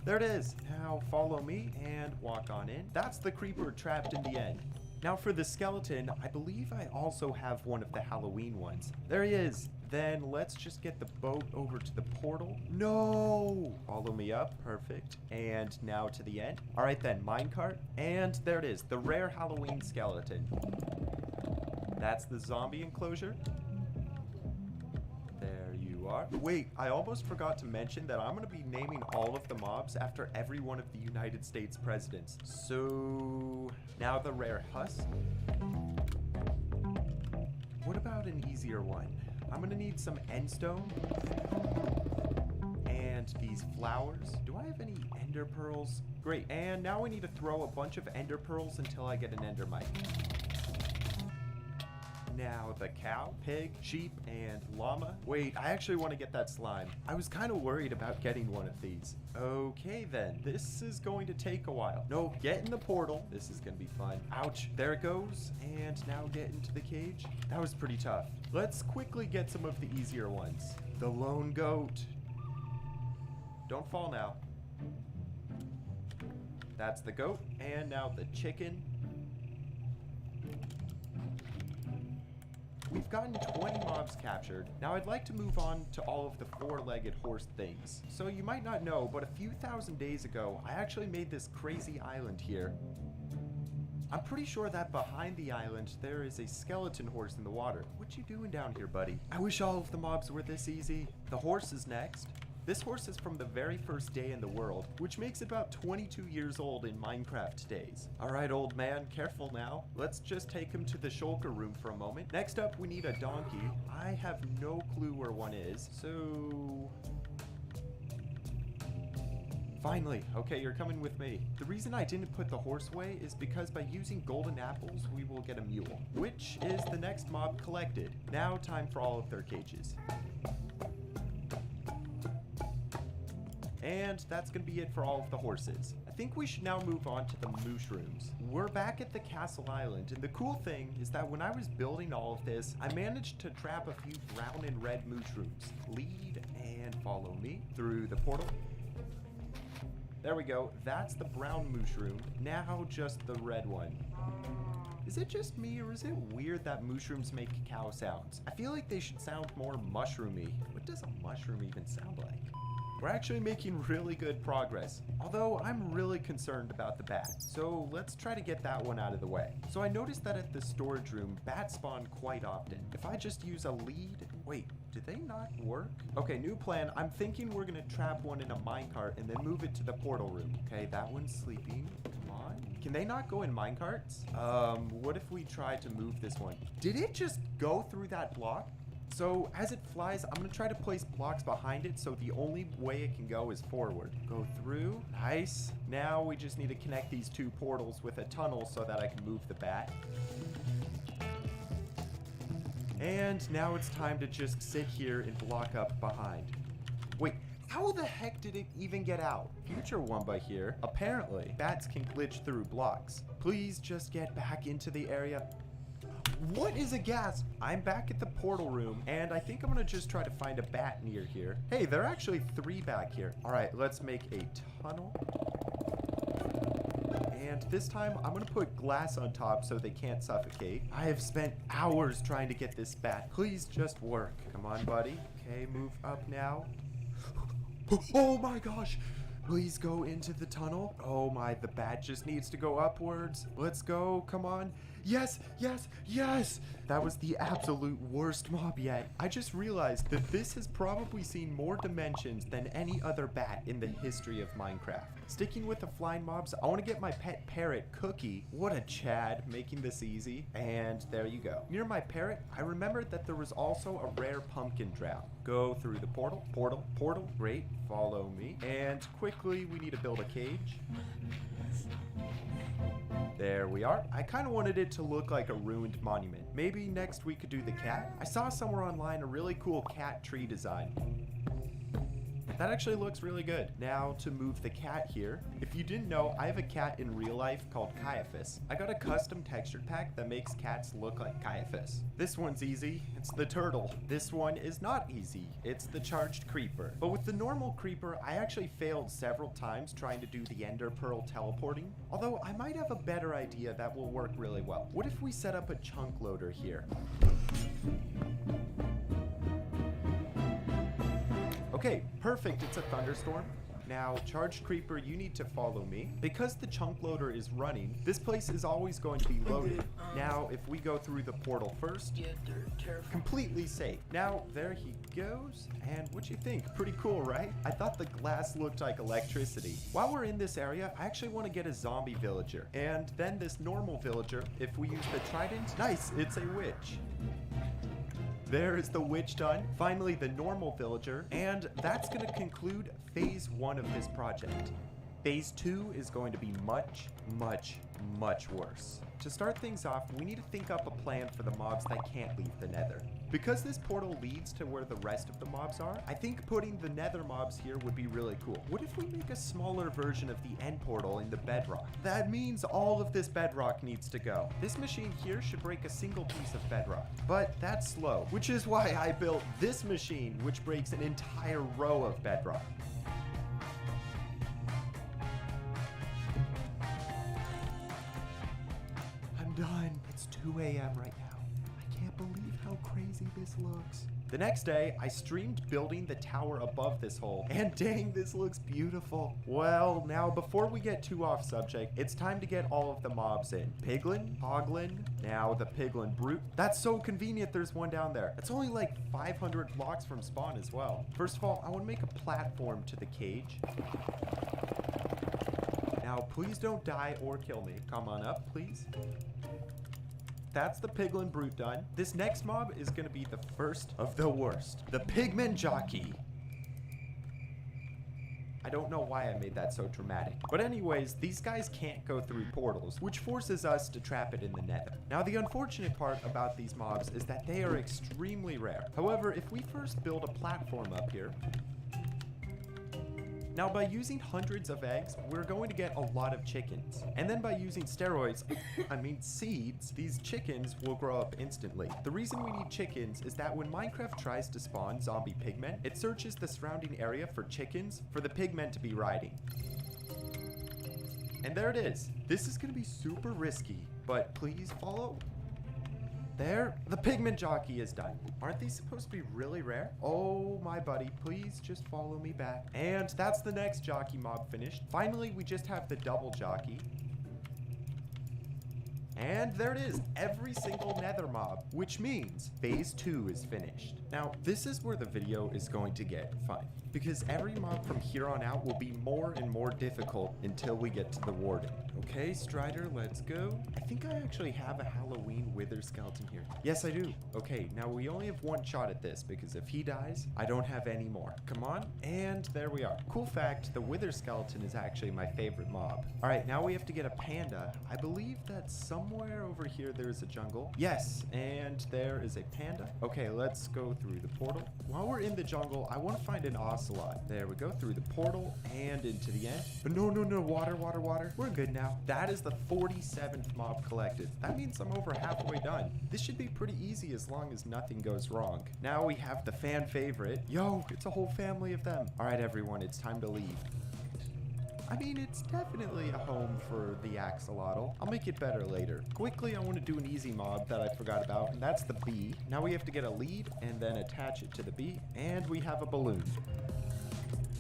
There it is. Now follow me and walk on in. That's the creeper trapped in the end. Now for the skeleton, I believe I also have one of the Halloween ones. There he is. Then let's just get the boat over to the portal. No! Follow me up. Perfect. And now to the end. All right then, minecart. And there it is, the rare Halloween skeleton. That's the zombie enclosure. There you are. Wait, I almost forgot to mention that I'm going to be naming all of the mobs after every one of the United States presidents. So now the rare husk. What about an easier one? I'm going to need some endstone. And these flowers. Do I have any ender pearls? Great. And now we need to throw a bunch of ender pearls until I get an endermite. Now the cow, pig, sheep, and llama. Wait, I actually want to get that slime. I was kind of worried about getting one of these. Okay then, this is going to take a while. No, get in the portal. This is going to be fun. Ouch, there it goes. And now get into the cage. That was pretty tough. Let's quickly get some of the easier ones. The lone goat. Don't fall now. That's the goat. And now the chicken. We've gotten 20 mobs captured. Now I'd like to move on to all of the four-legged horse things. So you might not know, but a few thousand days ago, I actually made this crazy island here. I'm pretty sure that behind the island, there is a skeleton horse in the water. What you doing down here, buddy? I wish all of the mobs were this easy. The horse is next. This horse is from the very first day in the world, which makes it about 22 years old in Minecraft days. Alright, old man, careful now. Let's just take him to the shulker room for a moment. Next up, we need a donkey. I have no clue where one is, so... Finally, okay, you're coming with me. The reason I didn't put the horse away is because by using golden apples, we will get a mule, which is the next mob collected. Now, time for all of their cages. And that's going to be it for all of the horses. I think we should now move on to the mushrooms. We're back at the castle island, and the cool thing is that when I was building all of this, I managed to trap a few brown and red mushrooms. Lead and follow me through the portal. There we go. That's the brown mushroom. Now just the red one. Is it just me, or is it weird that mushrooms make cow sounds? I feel like they should sound more mushroomy. What does a mushroom even sound like? We're actually making really good progress, although I'm really concerned about the bat. So let's try to get that one out of the way. So I noticed that at the storage room, bats spawn quite often. If I just use a lead, wait, did they not work? Okay, new plan. I'm thinking we're gonna trap one in a minecart and then move it to the portal room. Okay, that one's sleeping. Come on. Can they not go in minecarts? What if we tried to move this one? Did it just go through that block? So as it flies, I'm gonna try to place blocks behind it so the only way it can go is forward. Go through, nice. Now we just need to connect these two portals with a tunnel so that I can move the bat. And now it's time to just sit here and block up behind. Wait, how the heck did it even get out? Future Wumba here. Apparently, bats can glitch through blocks. Please just get back into the area. What is a gas? I'm back at the portal room, and I think I'm gonna just try to find a bat near here. Hey, there are actually 3 back here. All right, let's make a tunnel. And this time, I'm gonna put glass on top so they can't suffocate. I have spent hours trying to get this bat. Please just work. Come on, buddy. Okay, move up now. Oh my gosh! Please go into the tunnel. Oh my, the bat just needs to go upwards. Let's go, come on. Yes, yes, yes! That was the absolute worst mob yet. I just realized that this has probably seen more dimensions than any other bat in the history of Minecraft. Sticking with the flying mobs, I want to get my pet parrot, Cookie. What a Chad, making this easy. And there you go. Near my parrot, I remembered that there was also a rare pumpkin drown. Go through the portal, portal, portal. Great, follow me. And quickly, we need to build a cage. There we are. I kind of wanted it to look like a ruined monument. Maybe next we could do the cat. I saw somewhere online a really cool cat tree design. That actually looks really good. Now to move the cat here. If you didn't know, I have a cat in real life called Caiaphas. I got a custom texture pack that makes cats look like Caiaphas. This one's easy. It's the turtle. This one is not easy. It's the charged creeper. But with the normal creeper, I actually failed several times trying to do the ender pearl teleporting. Although I might have a better idea that will work really well. What if we set up a chunk loader here? Okay, perfect, it's a thunderstorm. Now, Charged Creeper, you need to follow me. Because the chunk loader is running, this place is always going to be loaded. Now, if we go through the portal first, completely safe. Now, there he goes. And what you think? Pretty cool, right? I thought the glass looked like electricity. While we're in this area, I actually want to get a zombie villager. And then this normal villager, if we use the trident, nice, it's a witch. There is the witch done. Finally, the normal villager. And that's going to conclude phase 1 of this project. Phase 2 is going to be much, much, much worse. To start things off, we need to think up a plan for the mobs that can't leave the nether. Because this portal leads to where the rest of the mobs are, I think putting the nether mobs here would be really cool. What if we make a smaller version of the end portal in the bedrock? That means all of this bedrock needs to go. This machine here should break a single piece of bedrock, but that's slow, which is why I built this machine, which breaks an entire row of bedrock. I'm done. It's 2 a.m. right now. I can't believe how crazy this looks. The next day, I streamed building the tower above this hole, and dang, this looks beautiful. Well, now before we get too off subject, it's time to get all of the mobs in. Piglin, Hoglin, now the Piglin Brute. That's so convenient there's one down there. It's only like 500 blocks from spawn as well. First of all, I want to make a platform to the cage. Now, please don't die or kill me. Come on up, please. That's the Piglin Brute done. This next mob is going to be the first of the worst. The Pigman Jockey. I don't know why I made that so dramatic. But anyways, these guys can't go through portals, which forces us to trap it in the nether. Now, the unfortunate part about these mobs is that they are extremely rare. However, if we first build a platform up here, now, by using hundreds of eggs, we're going to get a lot of chickens. And then by using steroids, seeds, these chickens will grow up instantly. The reason we need chickens is that when Minecraft tries to spawn zombie pigmen, it searches the surrounding area for chickens for the pigmen to be riding. And there it is. This is going to be super risky, but please follow. There, the Pigman Jockey is done. Aren't these supposed to be really rare? Oh, my buddy, please just follow me back. And that's the next jockey mob finished. Finally, we just have the double jockey. And there it is, every single nether mob, which means phase 2 is finished. Now, this is where the video is going to get fun, because every mob from here on out will be more and more difficult until we get to the warden. Okay, Strider, let's go. I think I actually have a Halloween wither skeleton here. Yes, I do. Okay, now we only have one shot at this, because if he dies, I don't have any more. Come on, and there we are. Cool fact, the wither skeleton is actually my favorite mob. All right, now we have to get a panda. I believe that somewhere over here there's a jungle. Yes, and there is a panda. Okay, let's go through the portal. While we're in the jungle, I want to find an ocelot. There we go, through the portal and into the end. But no, water. We're good now. That is the 47th mob collected. That means I'm over halfway done. This should be pretty easy as long as nothing goes wrong. Now we have the fan favorite. Yo, it's a whole family of them. All right, everyone, it's time to leave. I mean, it's definitely a home for the axolotl. I'll make it better later. Quickly, I want to do an easy mob that I forgot about, and that's the bee. Now we have to get a lead and then attach it to the bee, and we have a balloon.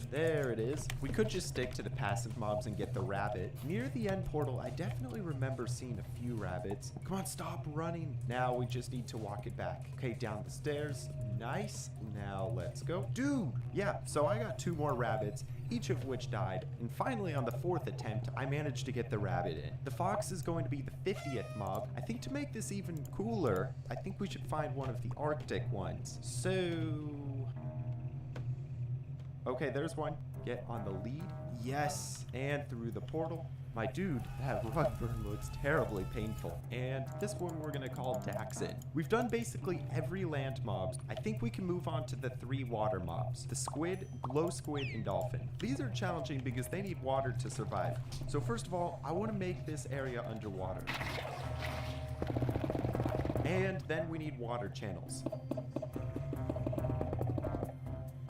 There it is. We could just stick to the passive mobs and get the rabbit. Near the end portal, I definitely remember seeing a few rabbits. Come on, stop running. Now we just need to walk it back. Okay, down the stairs. Nice. Now let's go. Dude! Yeah, so I got 2 more rabbits, each of which died. And finally, on the 4th attempt, I managed to get the rabbit in. The fox is going to be the 50th mob. I think to make this even cooler, I think we should find one of the Arctic ones. So... okay, there's one. Get on the lead. Yes, and through the portal. My dude, that rug burn looks terribly painful. And this one we're gonna call Daxon. We've done basically every land mobs. I think we can move on to the 3 water mobs. The squid, glow squid, and dolphin. These are challenging because they need water to survive. So first of all, I wanna make this area underwater. And then we need water channels.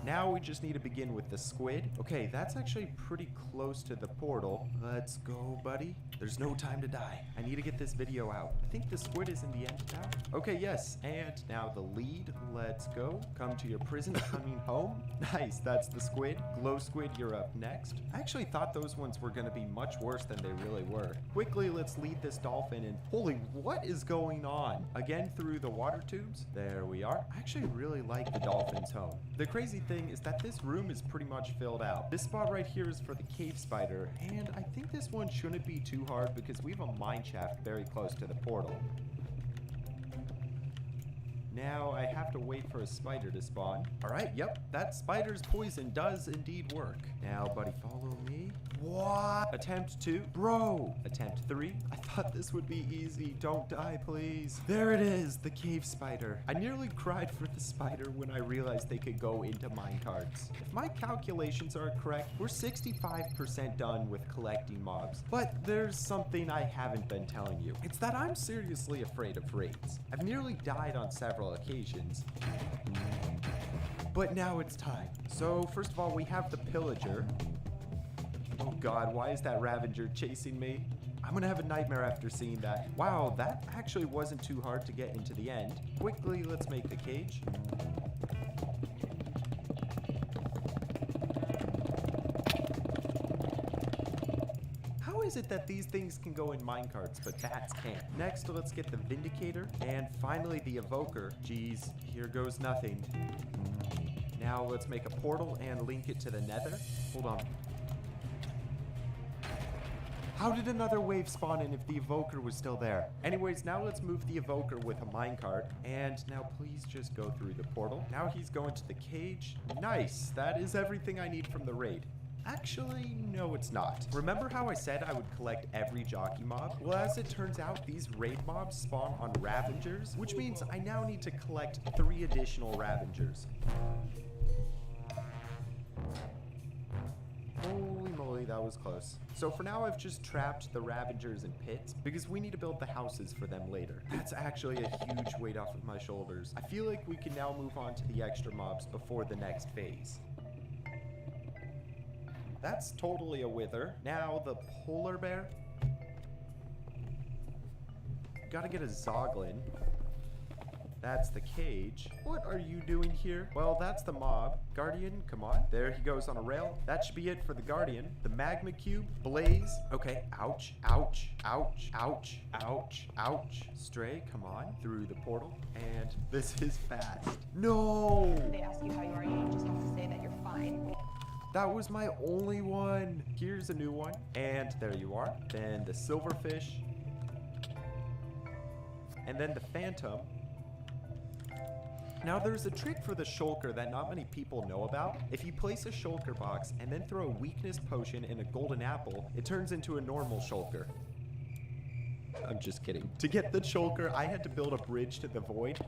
Now we just need to begin with the squid. Okay, that's actually pretty close to the portal. Let's go, buddy. There's no time to die. I need to get this video out. I think the squid is in the end now. Okay, yes. And now the lead. Let's go. Come to your prison, coming home. Nice, that's the squid. Glow squid, you're up next. I actually thought those ones were gonna be much worse than they really were. Quickly, let's lead this dolphin in. Holy, what is going on? Again, through the water tubes. There we are. I actually really like the dolphin's home. The crazy thing is that this room is pretty much filled out. This spot right here is for the cave spider, and I think this one shouldn't be too hard because we have a mine shaft very close to the portal. Now I have to wait for a spider to spawn. All right, yep, that spider's poison does indeed work. Now, buddy, follow me. What? Attempt 2? Bro! Attempt 3? I thought this would be easy. Don't die, please. There it is, the cave spider. I nearly cried for the spider when I realized they could go into minecarts. If my calculations are correct, we're 65% done with collecting mobs. But there's something I haven't been telling you. It's that I'm seriously afraid of raids. I've nearly died on several occasions. But now it's time. So first of all, we have the pillager. Oh god, why is that Ravager chasing me? I'm gonna have a nightmare after seeing that. Wow, that actually wasn't too hard to get into the end. Quickly, let's make the cage. How is it that these things can go in minecarts, but bats can't? Next, let's get the Vindicator, and finally the Evoker. Geez, here goes nothing. Now let's make a portal and link it to the nether. Hold on. How did another wave spawn in if the Evoker was still there? Anyways, now let's move the Evoker with a minecart. And now please just go through the portal. Now he's going to the cage. Nice, that is everything I need from the raid. Actually, no it's not. Remember how I said I would collect every jockey mob? Well, as it turns out, these raid mobs spawn on Ravengers, which means I now need to collect 3 additional Ravengers. Holy moly, that was close. So for now, I've just trapped the Ravengers in pits because we need to build the houses for them later. That's actually a huge weight off of my shoulders. I feel like we can now move on to the extra mobs before the next phase. That's totally a wither. Now the polar bear. Gotta get a Zoglin. That's the cage. What are you doing here? Well, that's the mob. Guardian, come on. There he goes on a rail. That should be it for the Guardian. The magma cube, blaze. Okay, ouch, ouch, ouch, ouch, ouch, ouch. Stray, come on, through the portal. And this is fast. No! They ask you how you are, you just have to say that you're fine. That was my only one. Here's a new one. And there you are. Then the silverfish. And then the phantom. Now there's a trick for the shulker that not many people know about. If you place a shulker box and then throw a weakness potion in a golden apple, it turns into a normal shulker. I'm just kidding. To get the shulker, I had to build a bridge to the void.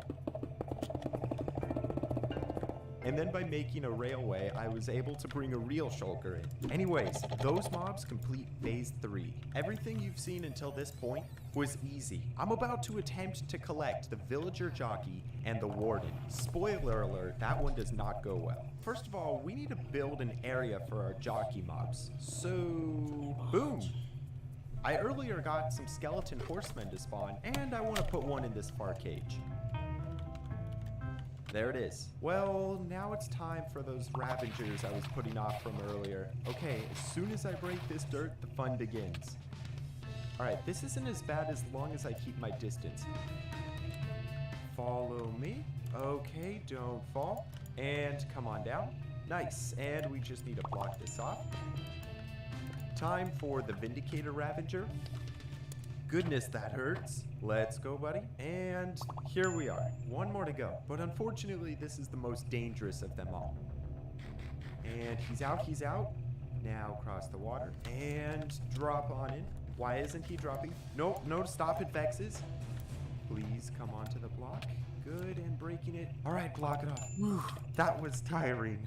And then by making a railway, I was able to bring a real shulker in. Anyways, those mobs complete phase 3. Everything you've seen until this point was easy. I'm about to attempt to collect the villager jockey and the warden. Spoiler alert, that one does not go well. First of all, we need to build an area for our jockey mobs. So, boom. I earlier got some skeleton horsemen to spawn, and I want to put one in this far cage. There it is. Well, now it's time for those Ravengers I was putting off from earlier. Okay, as soon as I break this dirt, the fun begins. Alright, this isn't as bad as long as I keep my distance. Follow me. Okay, don't fall. And come on down. Nice, and we just need to block this off. Time for the Vindicator Ravager. Goodness, that hurts. Let's go, buddy. And here we are. One more to go. But unfortunately, this is the most dangerous of them all. And he's out, he's out. Now cross the water and drop on in. Why isn't he dropping? Nope, no, stop it, Vexes. Please come onto the block. Good, and breaking it. All right, block it off. Whew, that was tiring.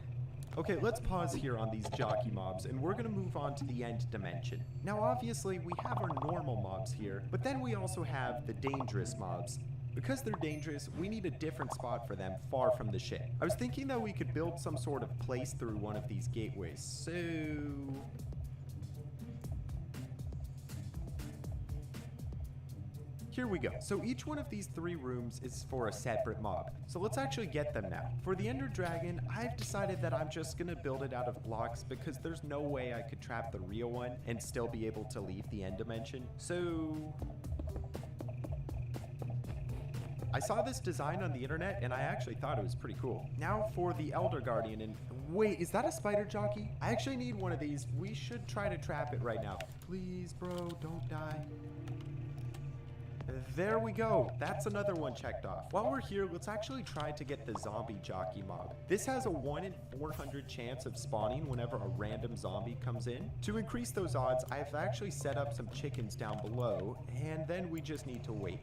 Okay, let's pause here on these jockey mobs, and we're gonna move on to the end dimension. Now, obviously, we have our normal mobs here, but then we also have the dangerous mobs. Because they're dangerous, we need a different spot for them far from the ship. I was thinking that we could build some sort of place through one of these gateways, so... Here we go. So each one of these 3 rooms is for a separate mob. So let's actually get them now. For the Ender Dragon, I've decided that I'm just gonna build it out of blocks because there's no way I could trap the real one and still be able to leave the end dimension. So... I saw this design on the internet and I actually thought it was pretty cool. Now for the Elder Guardian, and wait, is that a spider jockey? I actually need one of these. We should try to trap it right now. Please, bro, don't die. There we go. That's another one checked off. While we're here, let's actually try to get the zombie jockey mob. This has a 1 in 400 chance of spawning whenever a random zombie comes in. To increase those odds, I've actually set up some chickens down below, and then we just need to wait.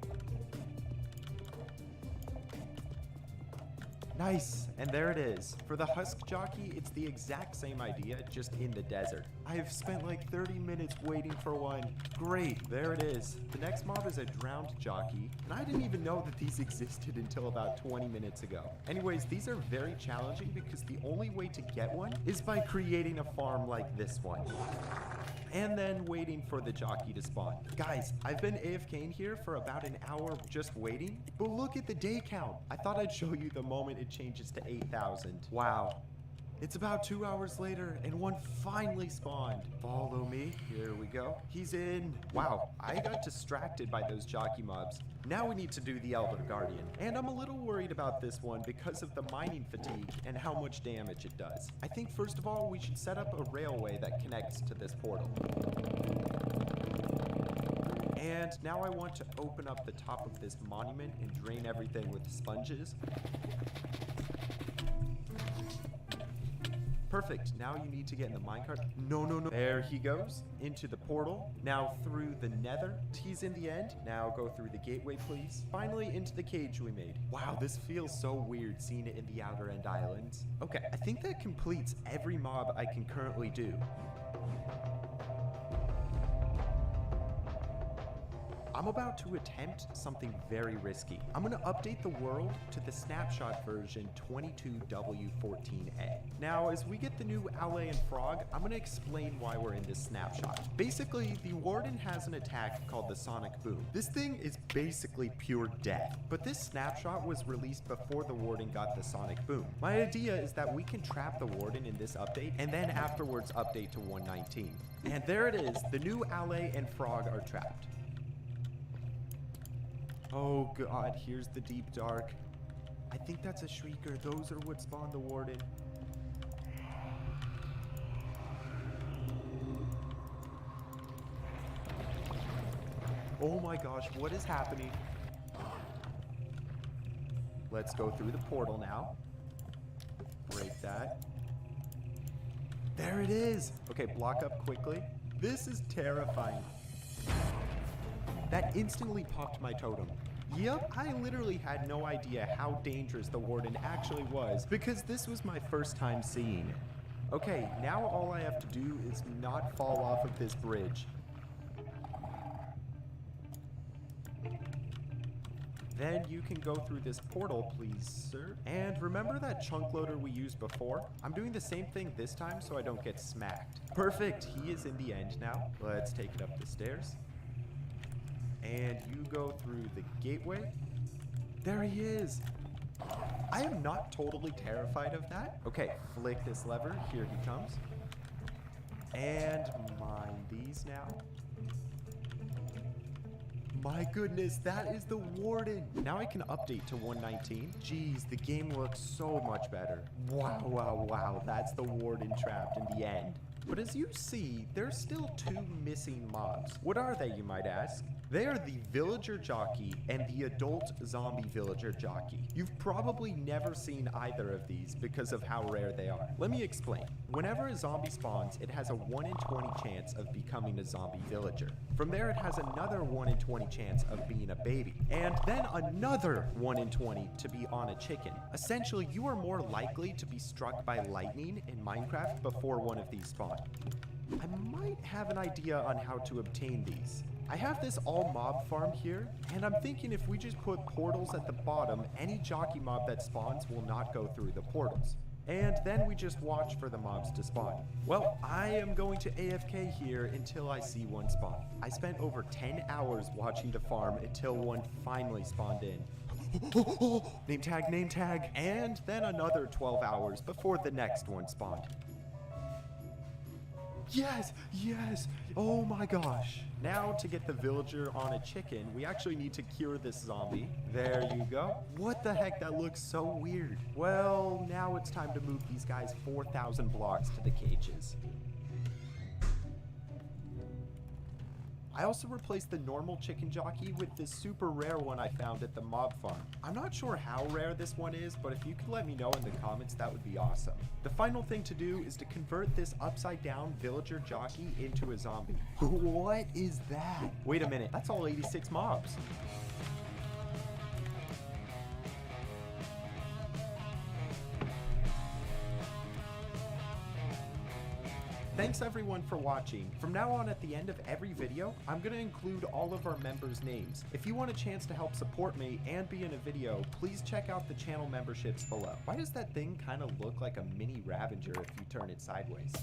Nice, and there it is. For the husk jockey, it's the exact same idea, just in the desert. I have spent like 30 minutes waiting for one. Great, there it is. The next mob is a drowned jockey, and I didn't even know that these existed until about 20 minutes ago. Anyways, these are very challenging because the only way to get one is by creating a farm like this one. And then waiting for the jockey to spawn. Guys, I've been AFKing here for about an hour just waiting, but look at the day count. I thought I'd show you the moment it changes to 8,000. Wow. It's about 2 hours later and one finally spawned. Follow me. Here we go. He's in. Wow, I got distracted by those jockey mobs. Now we need to do the Elder Guardian. And I'm a little worried about this one because of the mining fatigue and how much damage it does. I think first of all, we should set up a railway that connects to this portal. And now I want to open up the top of this monument and drain everything with sponges. Perfect. Now you need to get in the minecart. No. There he goes. Into the portal. Now through the nether. He's in the end. Now go through the gateway, please. Finally into the cage we made. Wow, this feels so weird seeing it in the outer end islands. Okay, I think that completes every mob I can currently do. I'm about to attempt something very risky. I'm gonna update the world to the snapshot version 22W14A. Now, as we get the new Alley and Frog, I'm gonna explain why we're in this snapshot. Basically, the Warden has an attack called the Sonic Boom. This thing is basically pure death, but this snapshot was released before the Warden got the Sonic Boom. My idea is that we can trap the Warden in this update, and then afterwards update to 119. And there it is, the new Alley and Frog are trapped. Oh god, here's the deep dark. I think that's a shrieker. Those are what spawned the Warden. Oh my gosh, what is happening? Let's go through the portal now. Break that. There it is! Okay, block up quickly. This is terrifying. That instantly popped my totem. Yep, I literally had no idea how dangerous the Warden actually was because this was my first time seeing it. Okay, now all I have to do is not fall off of this bridge. Then you can go through this portal, please, sir. And remember that chunk loader we used before? I'm doing the same thing this time so I don't get smacked. Perfect, he is in the end now. Let's take it up the stairs. And you go through the gateway. There he is. I am not totally terrified of that. Okay, flick this lever. Here he comes. And mine these now. My goodness, that is the Warden. Now I can update to 119. Jeez, the game looks so much better. Wow. That's the Warden trapped in the end. But as you see, there's still 2 missing mobs. What are they, you might ask? They are the Villager Jockey and the Adult Zombie Villager Jockey. You've probably never seen either of these because of how rare they are. Let me explain. Whenever a zombie spawns, it has a 1 in 20 chance of becoming a zombie villager. From there, it has another 1 in 20 chance of being a baby. And then another 1 in 20 to be on a chicken. Essentially, you are more likely to be struck by lightning in Minecraft before one of these spawn. I might have an idea on how to obtain these. I have this all mob farm here, and I'm thinking if we just put portals at the bottom, any jockey mob that spawns will not go through the portals. And then we just watch for the mobs to spawn. Well, I am going to AFK here until I see one spawn. I spent over 10 hours watching the farm until one finally spawned in. Name tag, and then another 12 hours before the next one spawned. Yes, yes, oh my gosh. Now to get the villager on a chicken, we actually need to cure this zombie. There you go. What the heck, that looks so weird. Well, now it's time to move these guys 4,000 blocks to the cages. I also replaced the normal chicken jockey with this super rare one I found at the mob farm. I'm not sure how rare this one is, but if you could let me know in the comments, that would be awesome. The final thing to do is to convert this upside down villager jockey into a zombie. What is that? Wait a minute, that's all 86 mobs. Thanks everyone for watching. From now on, at the end of every video, I'm going to include all of our members' names. If you want a chance to help support me and be in a video, please check out the channel memberships below. Why does that thing kind of look like a mini Ravager if you turn it sideways?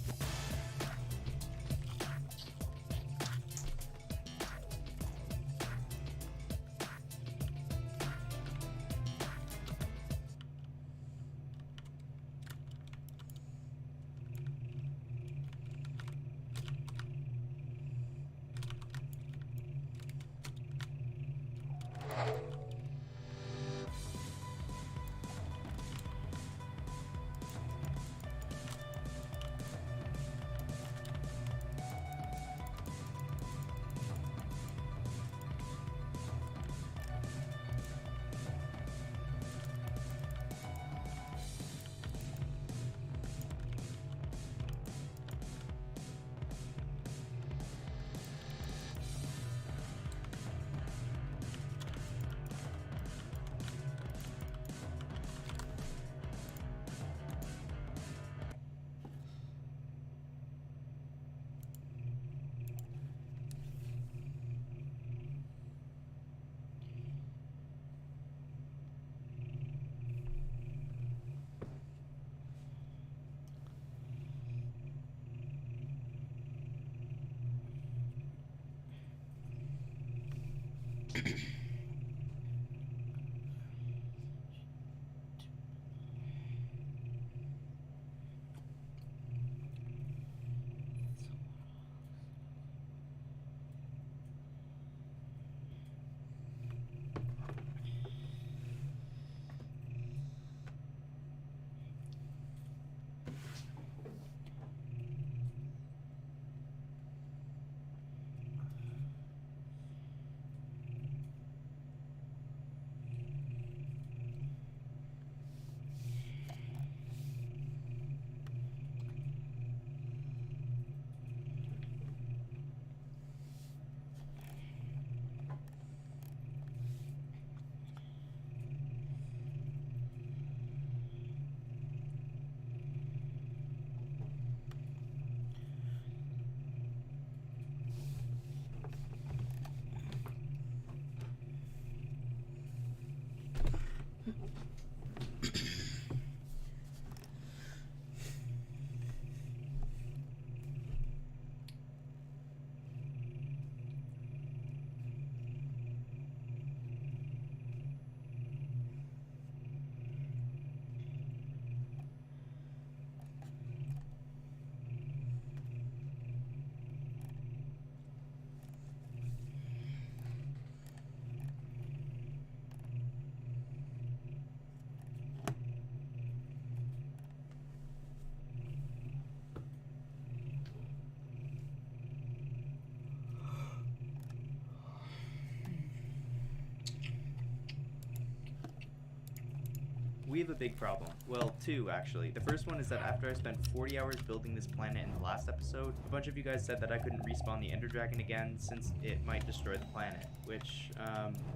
We have a big problem. Well, two, actually. The first one is that after I spent 40 hours building this planet in the last episode, a bunch of you guys said that I couldn't respawn the Ender Dragon again since it might destroy the planet, which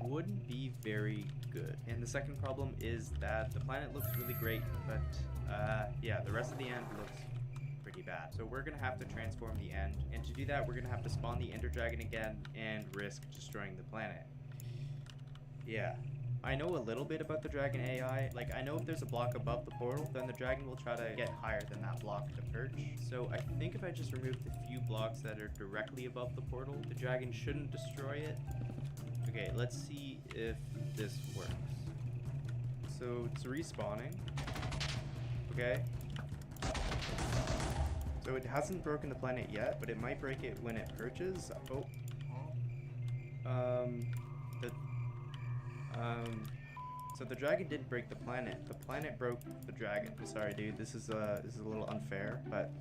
wouldn't be very good. And the second problem is that the planet looks really great, but yeah, the rest of the end looks pretty bad. bad. So we're gonna have to transform the end, and to do that we're gonna have to spawn the Ender Dragon again and risk destroying the planet. Yeah. I know a little bit about the dragon AI. Like, I know if there's a block above the portal, then the dragon will try to get higher than that block to perch. So I think if I just remove the few blocks that are directly above the portal, the dragon shouldn't destroy it. Okay, let's see if this works. So it's respawning. Okay. So it hasn't broken the planet yet, but it might break it when it perches. Oh. So the dragon didn't break the planet. The planet broke the dragon. Sorry, dude. This is a little unfair, but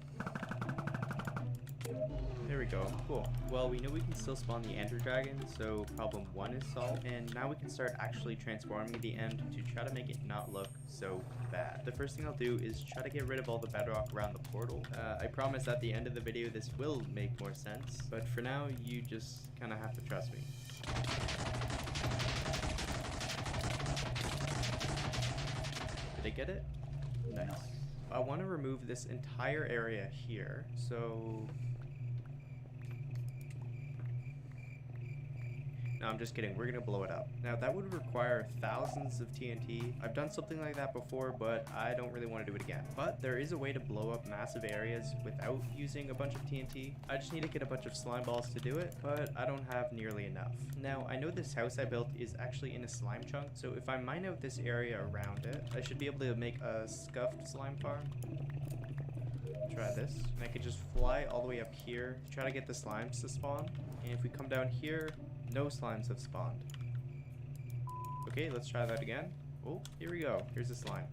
there we go. Cool. Well, we know we can still spawn the Ender Dragon, so problem 1 is solved. And now we can start actually transforming the end to try to make it not look so bad. The first thing I'll do is try to get rid of all the bedrock around the portal. I promise at the end of the video this will make more sense, but for now you just kind of have to trust me. Did I get it? Nice. I want to remove this entire area here, so... No, I'm just kidding. We're gonna blow it up. Now, that would require thousands of TNT. I've done something like that before, but I don't really want to do it again. But there is a way to blow up massive areas without using a bunch of TNT. I just need to get a bunch of slime balls to do it, but I don't have nearly enough. Now, I know this house I built is actually in a slime chunk, so if I mine out this area around it, I should be able to make a scuffed slime farm. Try this. And I could just fly all the way up here to try to get the slimes to spawn. And if we come down here, no slimes have spawned. Okay, let's try that again. Oh, here we go. Here's a slime.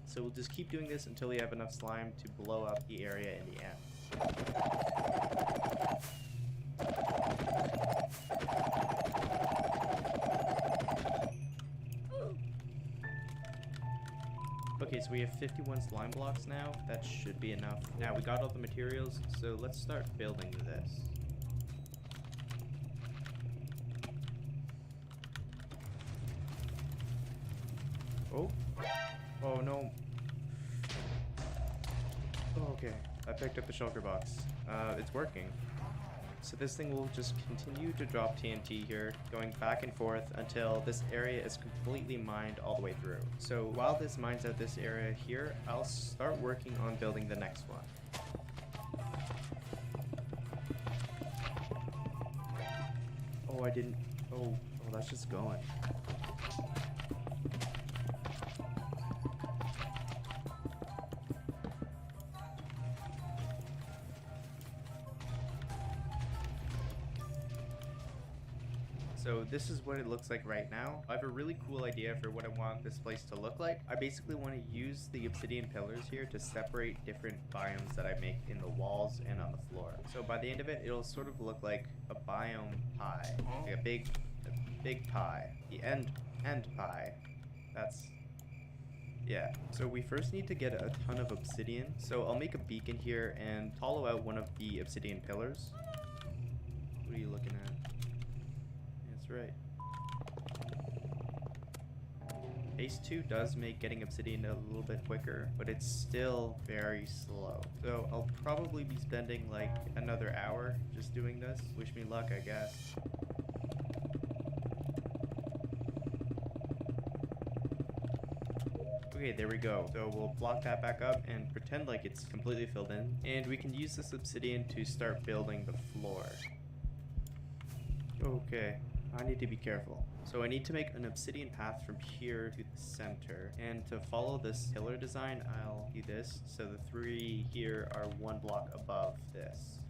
So we'll just keep doing this until we have enough slime to blow up the area in the end. Okay, so we have 51 slime blocks now. That should be enough. Now we got all the materials, so let's start building this. Oh. Oh no. Oh, okay. I picked up the shulker box. It's working. So this thing will just continue to drop TNT here, going back and forth until this area is completely mined all the way through. So while this mines out this area here, I'll start working on building the next one. Oh, I didn't... Oh, that's just going. So this is what it looks like right now. I have a really cool idea for what I want this place to look like. I basically want to use the obsidian pillars here to separate different biomes that I make in the walls and on the floor. So by the end of it, it'll sort of look like a biome pie, like a big pie. The end pie. That's... yeah. So we first need to get a ton of obsidian. So I'll make a beacon here and hollow out one of the obsidian pillars. What are you looking at? Right. Phase 2 does make getting obsidian a little bit quicker, but it's still very slow. So I'll probably be spending like another hour just doing this. Wish me luck, I guess. Okay, there we go. So we'll block that back up and pretend like it's completely filled in. And we can use this obsidian to start building the floor. Okay. I need to be careful. So I need to make an obsidian path from here to the center. And to follow this pillar design, I'll do this. So the 3 here are 1 block above this.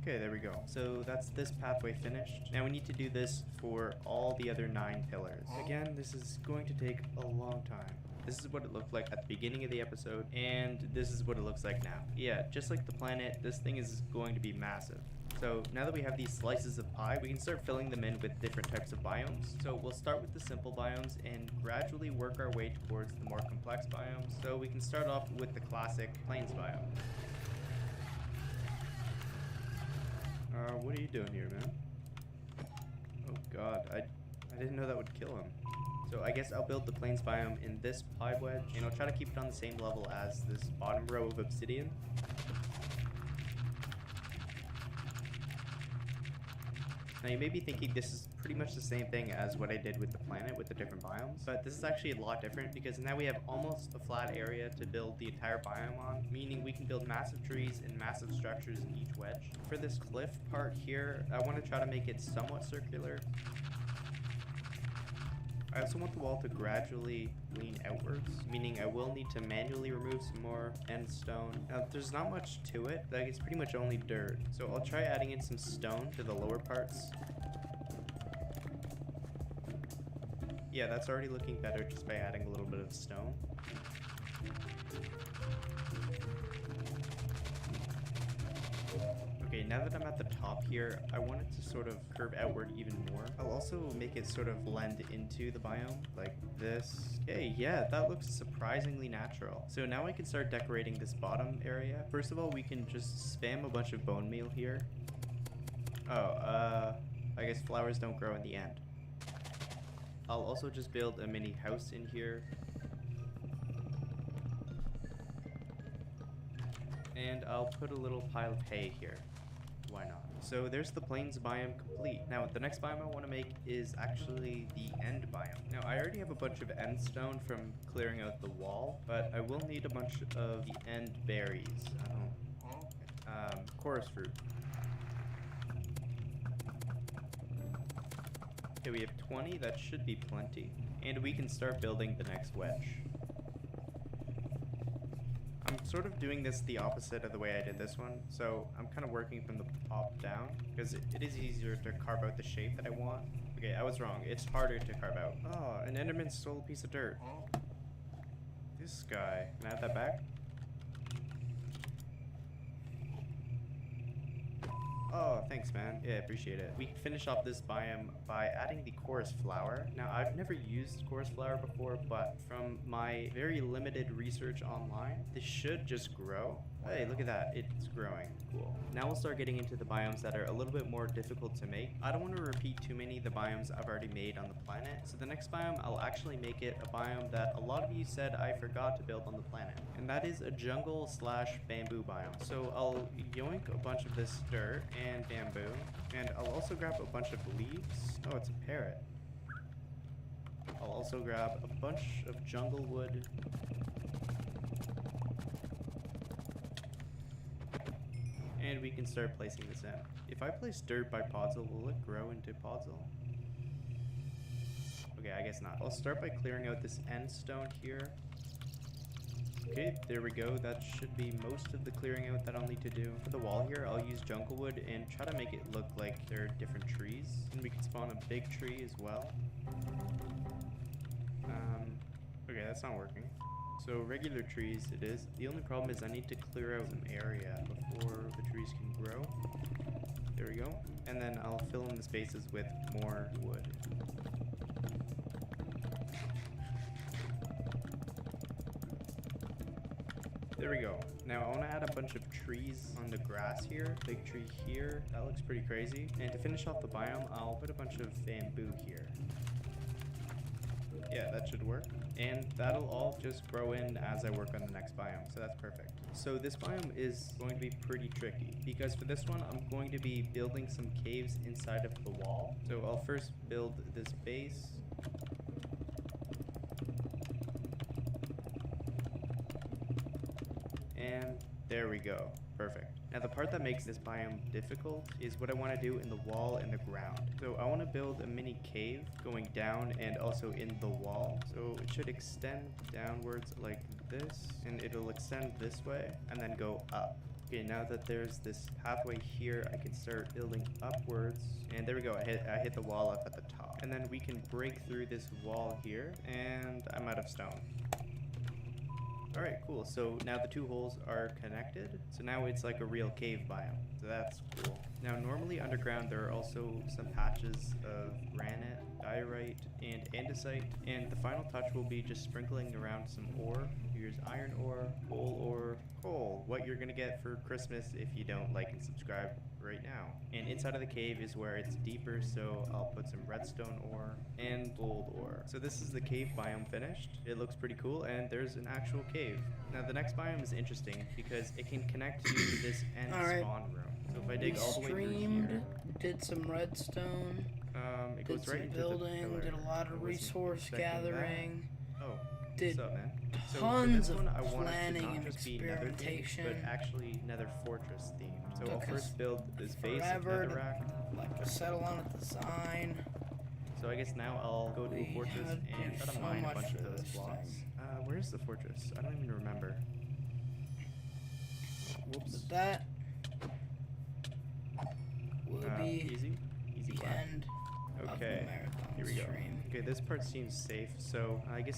Okay, there we go. So that's this pathway finished. Now we need to do this for all the other 9 pillars. Again, this is going to take a long time. This is what it looked like at the beginning of the episode, and this is what it looks like now. Yeah, just like the planet, this thing is going to be massive. So now that we have these slices of pie, we can start filling them in with different types of biomes. So we'll start with the simple biomes and gradually work our way towards the more complex biomes. So we can start off with the classic plains biome. What are you doing here, man? Oh god, I didn't know that would kill him. So I guess I'll build the plains biome in this pie wedge, and I'll try to keep it on the same level as this bottom row of obsidian. Now you may be thinking this is pretty much the same thing as what I did with the planet with the different biomes, but this is actually a lot different because now we have almost a flat area to build the entire biome on, meaning we can build massive trees and massive structures in each wedge. For this cliff part here, I want to try to make it somewhat circular. I also want the wall to gradually lean outwards, meaning I will need to manually remove some more end stone. Now, there's not much to it, like it's pretty much only dirt. So I'll try adding in some stone to the lower parts. Yeah, that's already looking better just by adding a little bit of stone. Okay, now that I'm at the top here, I want it to sort of curve outward even more. I'll also make it sort of blend into the biome, like this. Okay, yeah, that looks surprisingly natural. So now I can start decorating this bottom area. First of all, we can just spam a bunch of bone meal here. Oh, I guess flowers don't grow in the end. I'll also just build a mini house in here. And I'll put a little pile of hay here. Why not? So there's the plains biome complete. Now the next biome I want to make is actually the end biome. Now I already have a bunch of end stone from clearing out the wall, but I will need a bunch of the end berries. Chorus fruit. Okay, we have 20, that should be plenty. And we can start building the next wedge. I'm sort of doing this the opposite of the way I did this one, so I'm kind of working from the top down, because it is easier to carve out the shape that I want. Okay, I was wrong. It's harder to carve out. Oh, an Enderman stole a piece of dirt. This guy. Can I have that back? Oh, thanks, man. Yeah, appreciate it. We can finish off this biome by adding the chorus flower. Now, I've never used chorus flower before, but from my very limited research online, this should just grow. Hey, look at that. It's growing. Cool. Now we'll start getting into the biomes that are a little bit more difficult to make. I don't want to repeat too many of the biomes I've already made on the planet. So the next biome, I'll actually make it a biome that a lot of you said I forgot to build on the planet. And that is a jungle slash bamboo biome. So I'll yoink a bunch of this dirt and bamboo. And I'll also grab a bunch of leaves. Oh, it's a parrot. I'll also grab a bunch of jungle wood. And we can start placing this in. If I place dirt by podzol, will it grow into podzol? Okay, I guess not. I'll start by clearing out this end stone here. Okay, there we go. That should be most of the clearing out that I'll need to do. For the wall here, I'll use jungle wood and try to make it look like there are different trees. And we can spawn a big tree as well. Okay, that's not working. So regular trees it is. The only problem is I need to clear out some area before the trees can grow. There we go. And then I'll fill in the spaces with more wood. There we go. Now I want to add a bunch of trees on the grass here. Big tree here. That looks pretty crazy. And to finish off the biome, I'll put a bunch of bamboo here. Yeah, that should work. And that'll all just grow in as I work on the next biome, so that's perfect. So this biome is going to be pretty tricky, because for this one, I'm going to be building some caves inside of the wall. So I'll first build this base. And there we go. Perfect. Now the part that makes this biome difficult is what I want to do in the wall and the ground. So I want to build a mini cave going down and also in the wall. So it should extend downwards like this, and it'll extend this way and then go up. Okay, now that there's this pathway here, I can start building upwards. And there we go, I hit the wall up at the top. And then we can break through this wall here, and I'm out of stone. Alright, cool. So now the two holes are connected. So now it's like a real cave biome. So that's cool. Now normally underground there are also some patches of granite, diorite, and andesite. And the final touch will be just sprinkling around some ore. Here's iron ore, coal ore, coal. What you're gonna get for Christmas if you don't like and subscribe right now. And inside of the cave is where it's deeper, so I'll put some redstone ore and gold ore. So this is the cave biome finished. It looks pretty cool, and there's an actual cave. Now the next biome is interesting because it can connect to this end spawn room. So if I dig all the way through here, did some redstone, it did goes right some into building, the pillar. did a lot I of wasn't resource expecting that. gathering, Oh, did what's up, man? So for tons this of one, I wanted to planning not and just be nether themed, experimentation. but actually nether fortress themed. So I'll Took first us build this base of forever to, netherrack. like, settle on a design. So I guess now I'll go to a fortress had and to try to so mine a much bunch for of those this blocks. thing. Where's the fortress? I don't even remember. Whoops. But that will be Easy the clap. end of the Okay, marathon here we go. stream. Okay, this part seems safe, so I guess I'll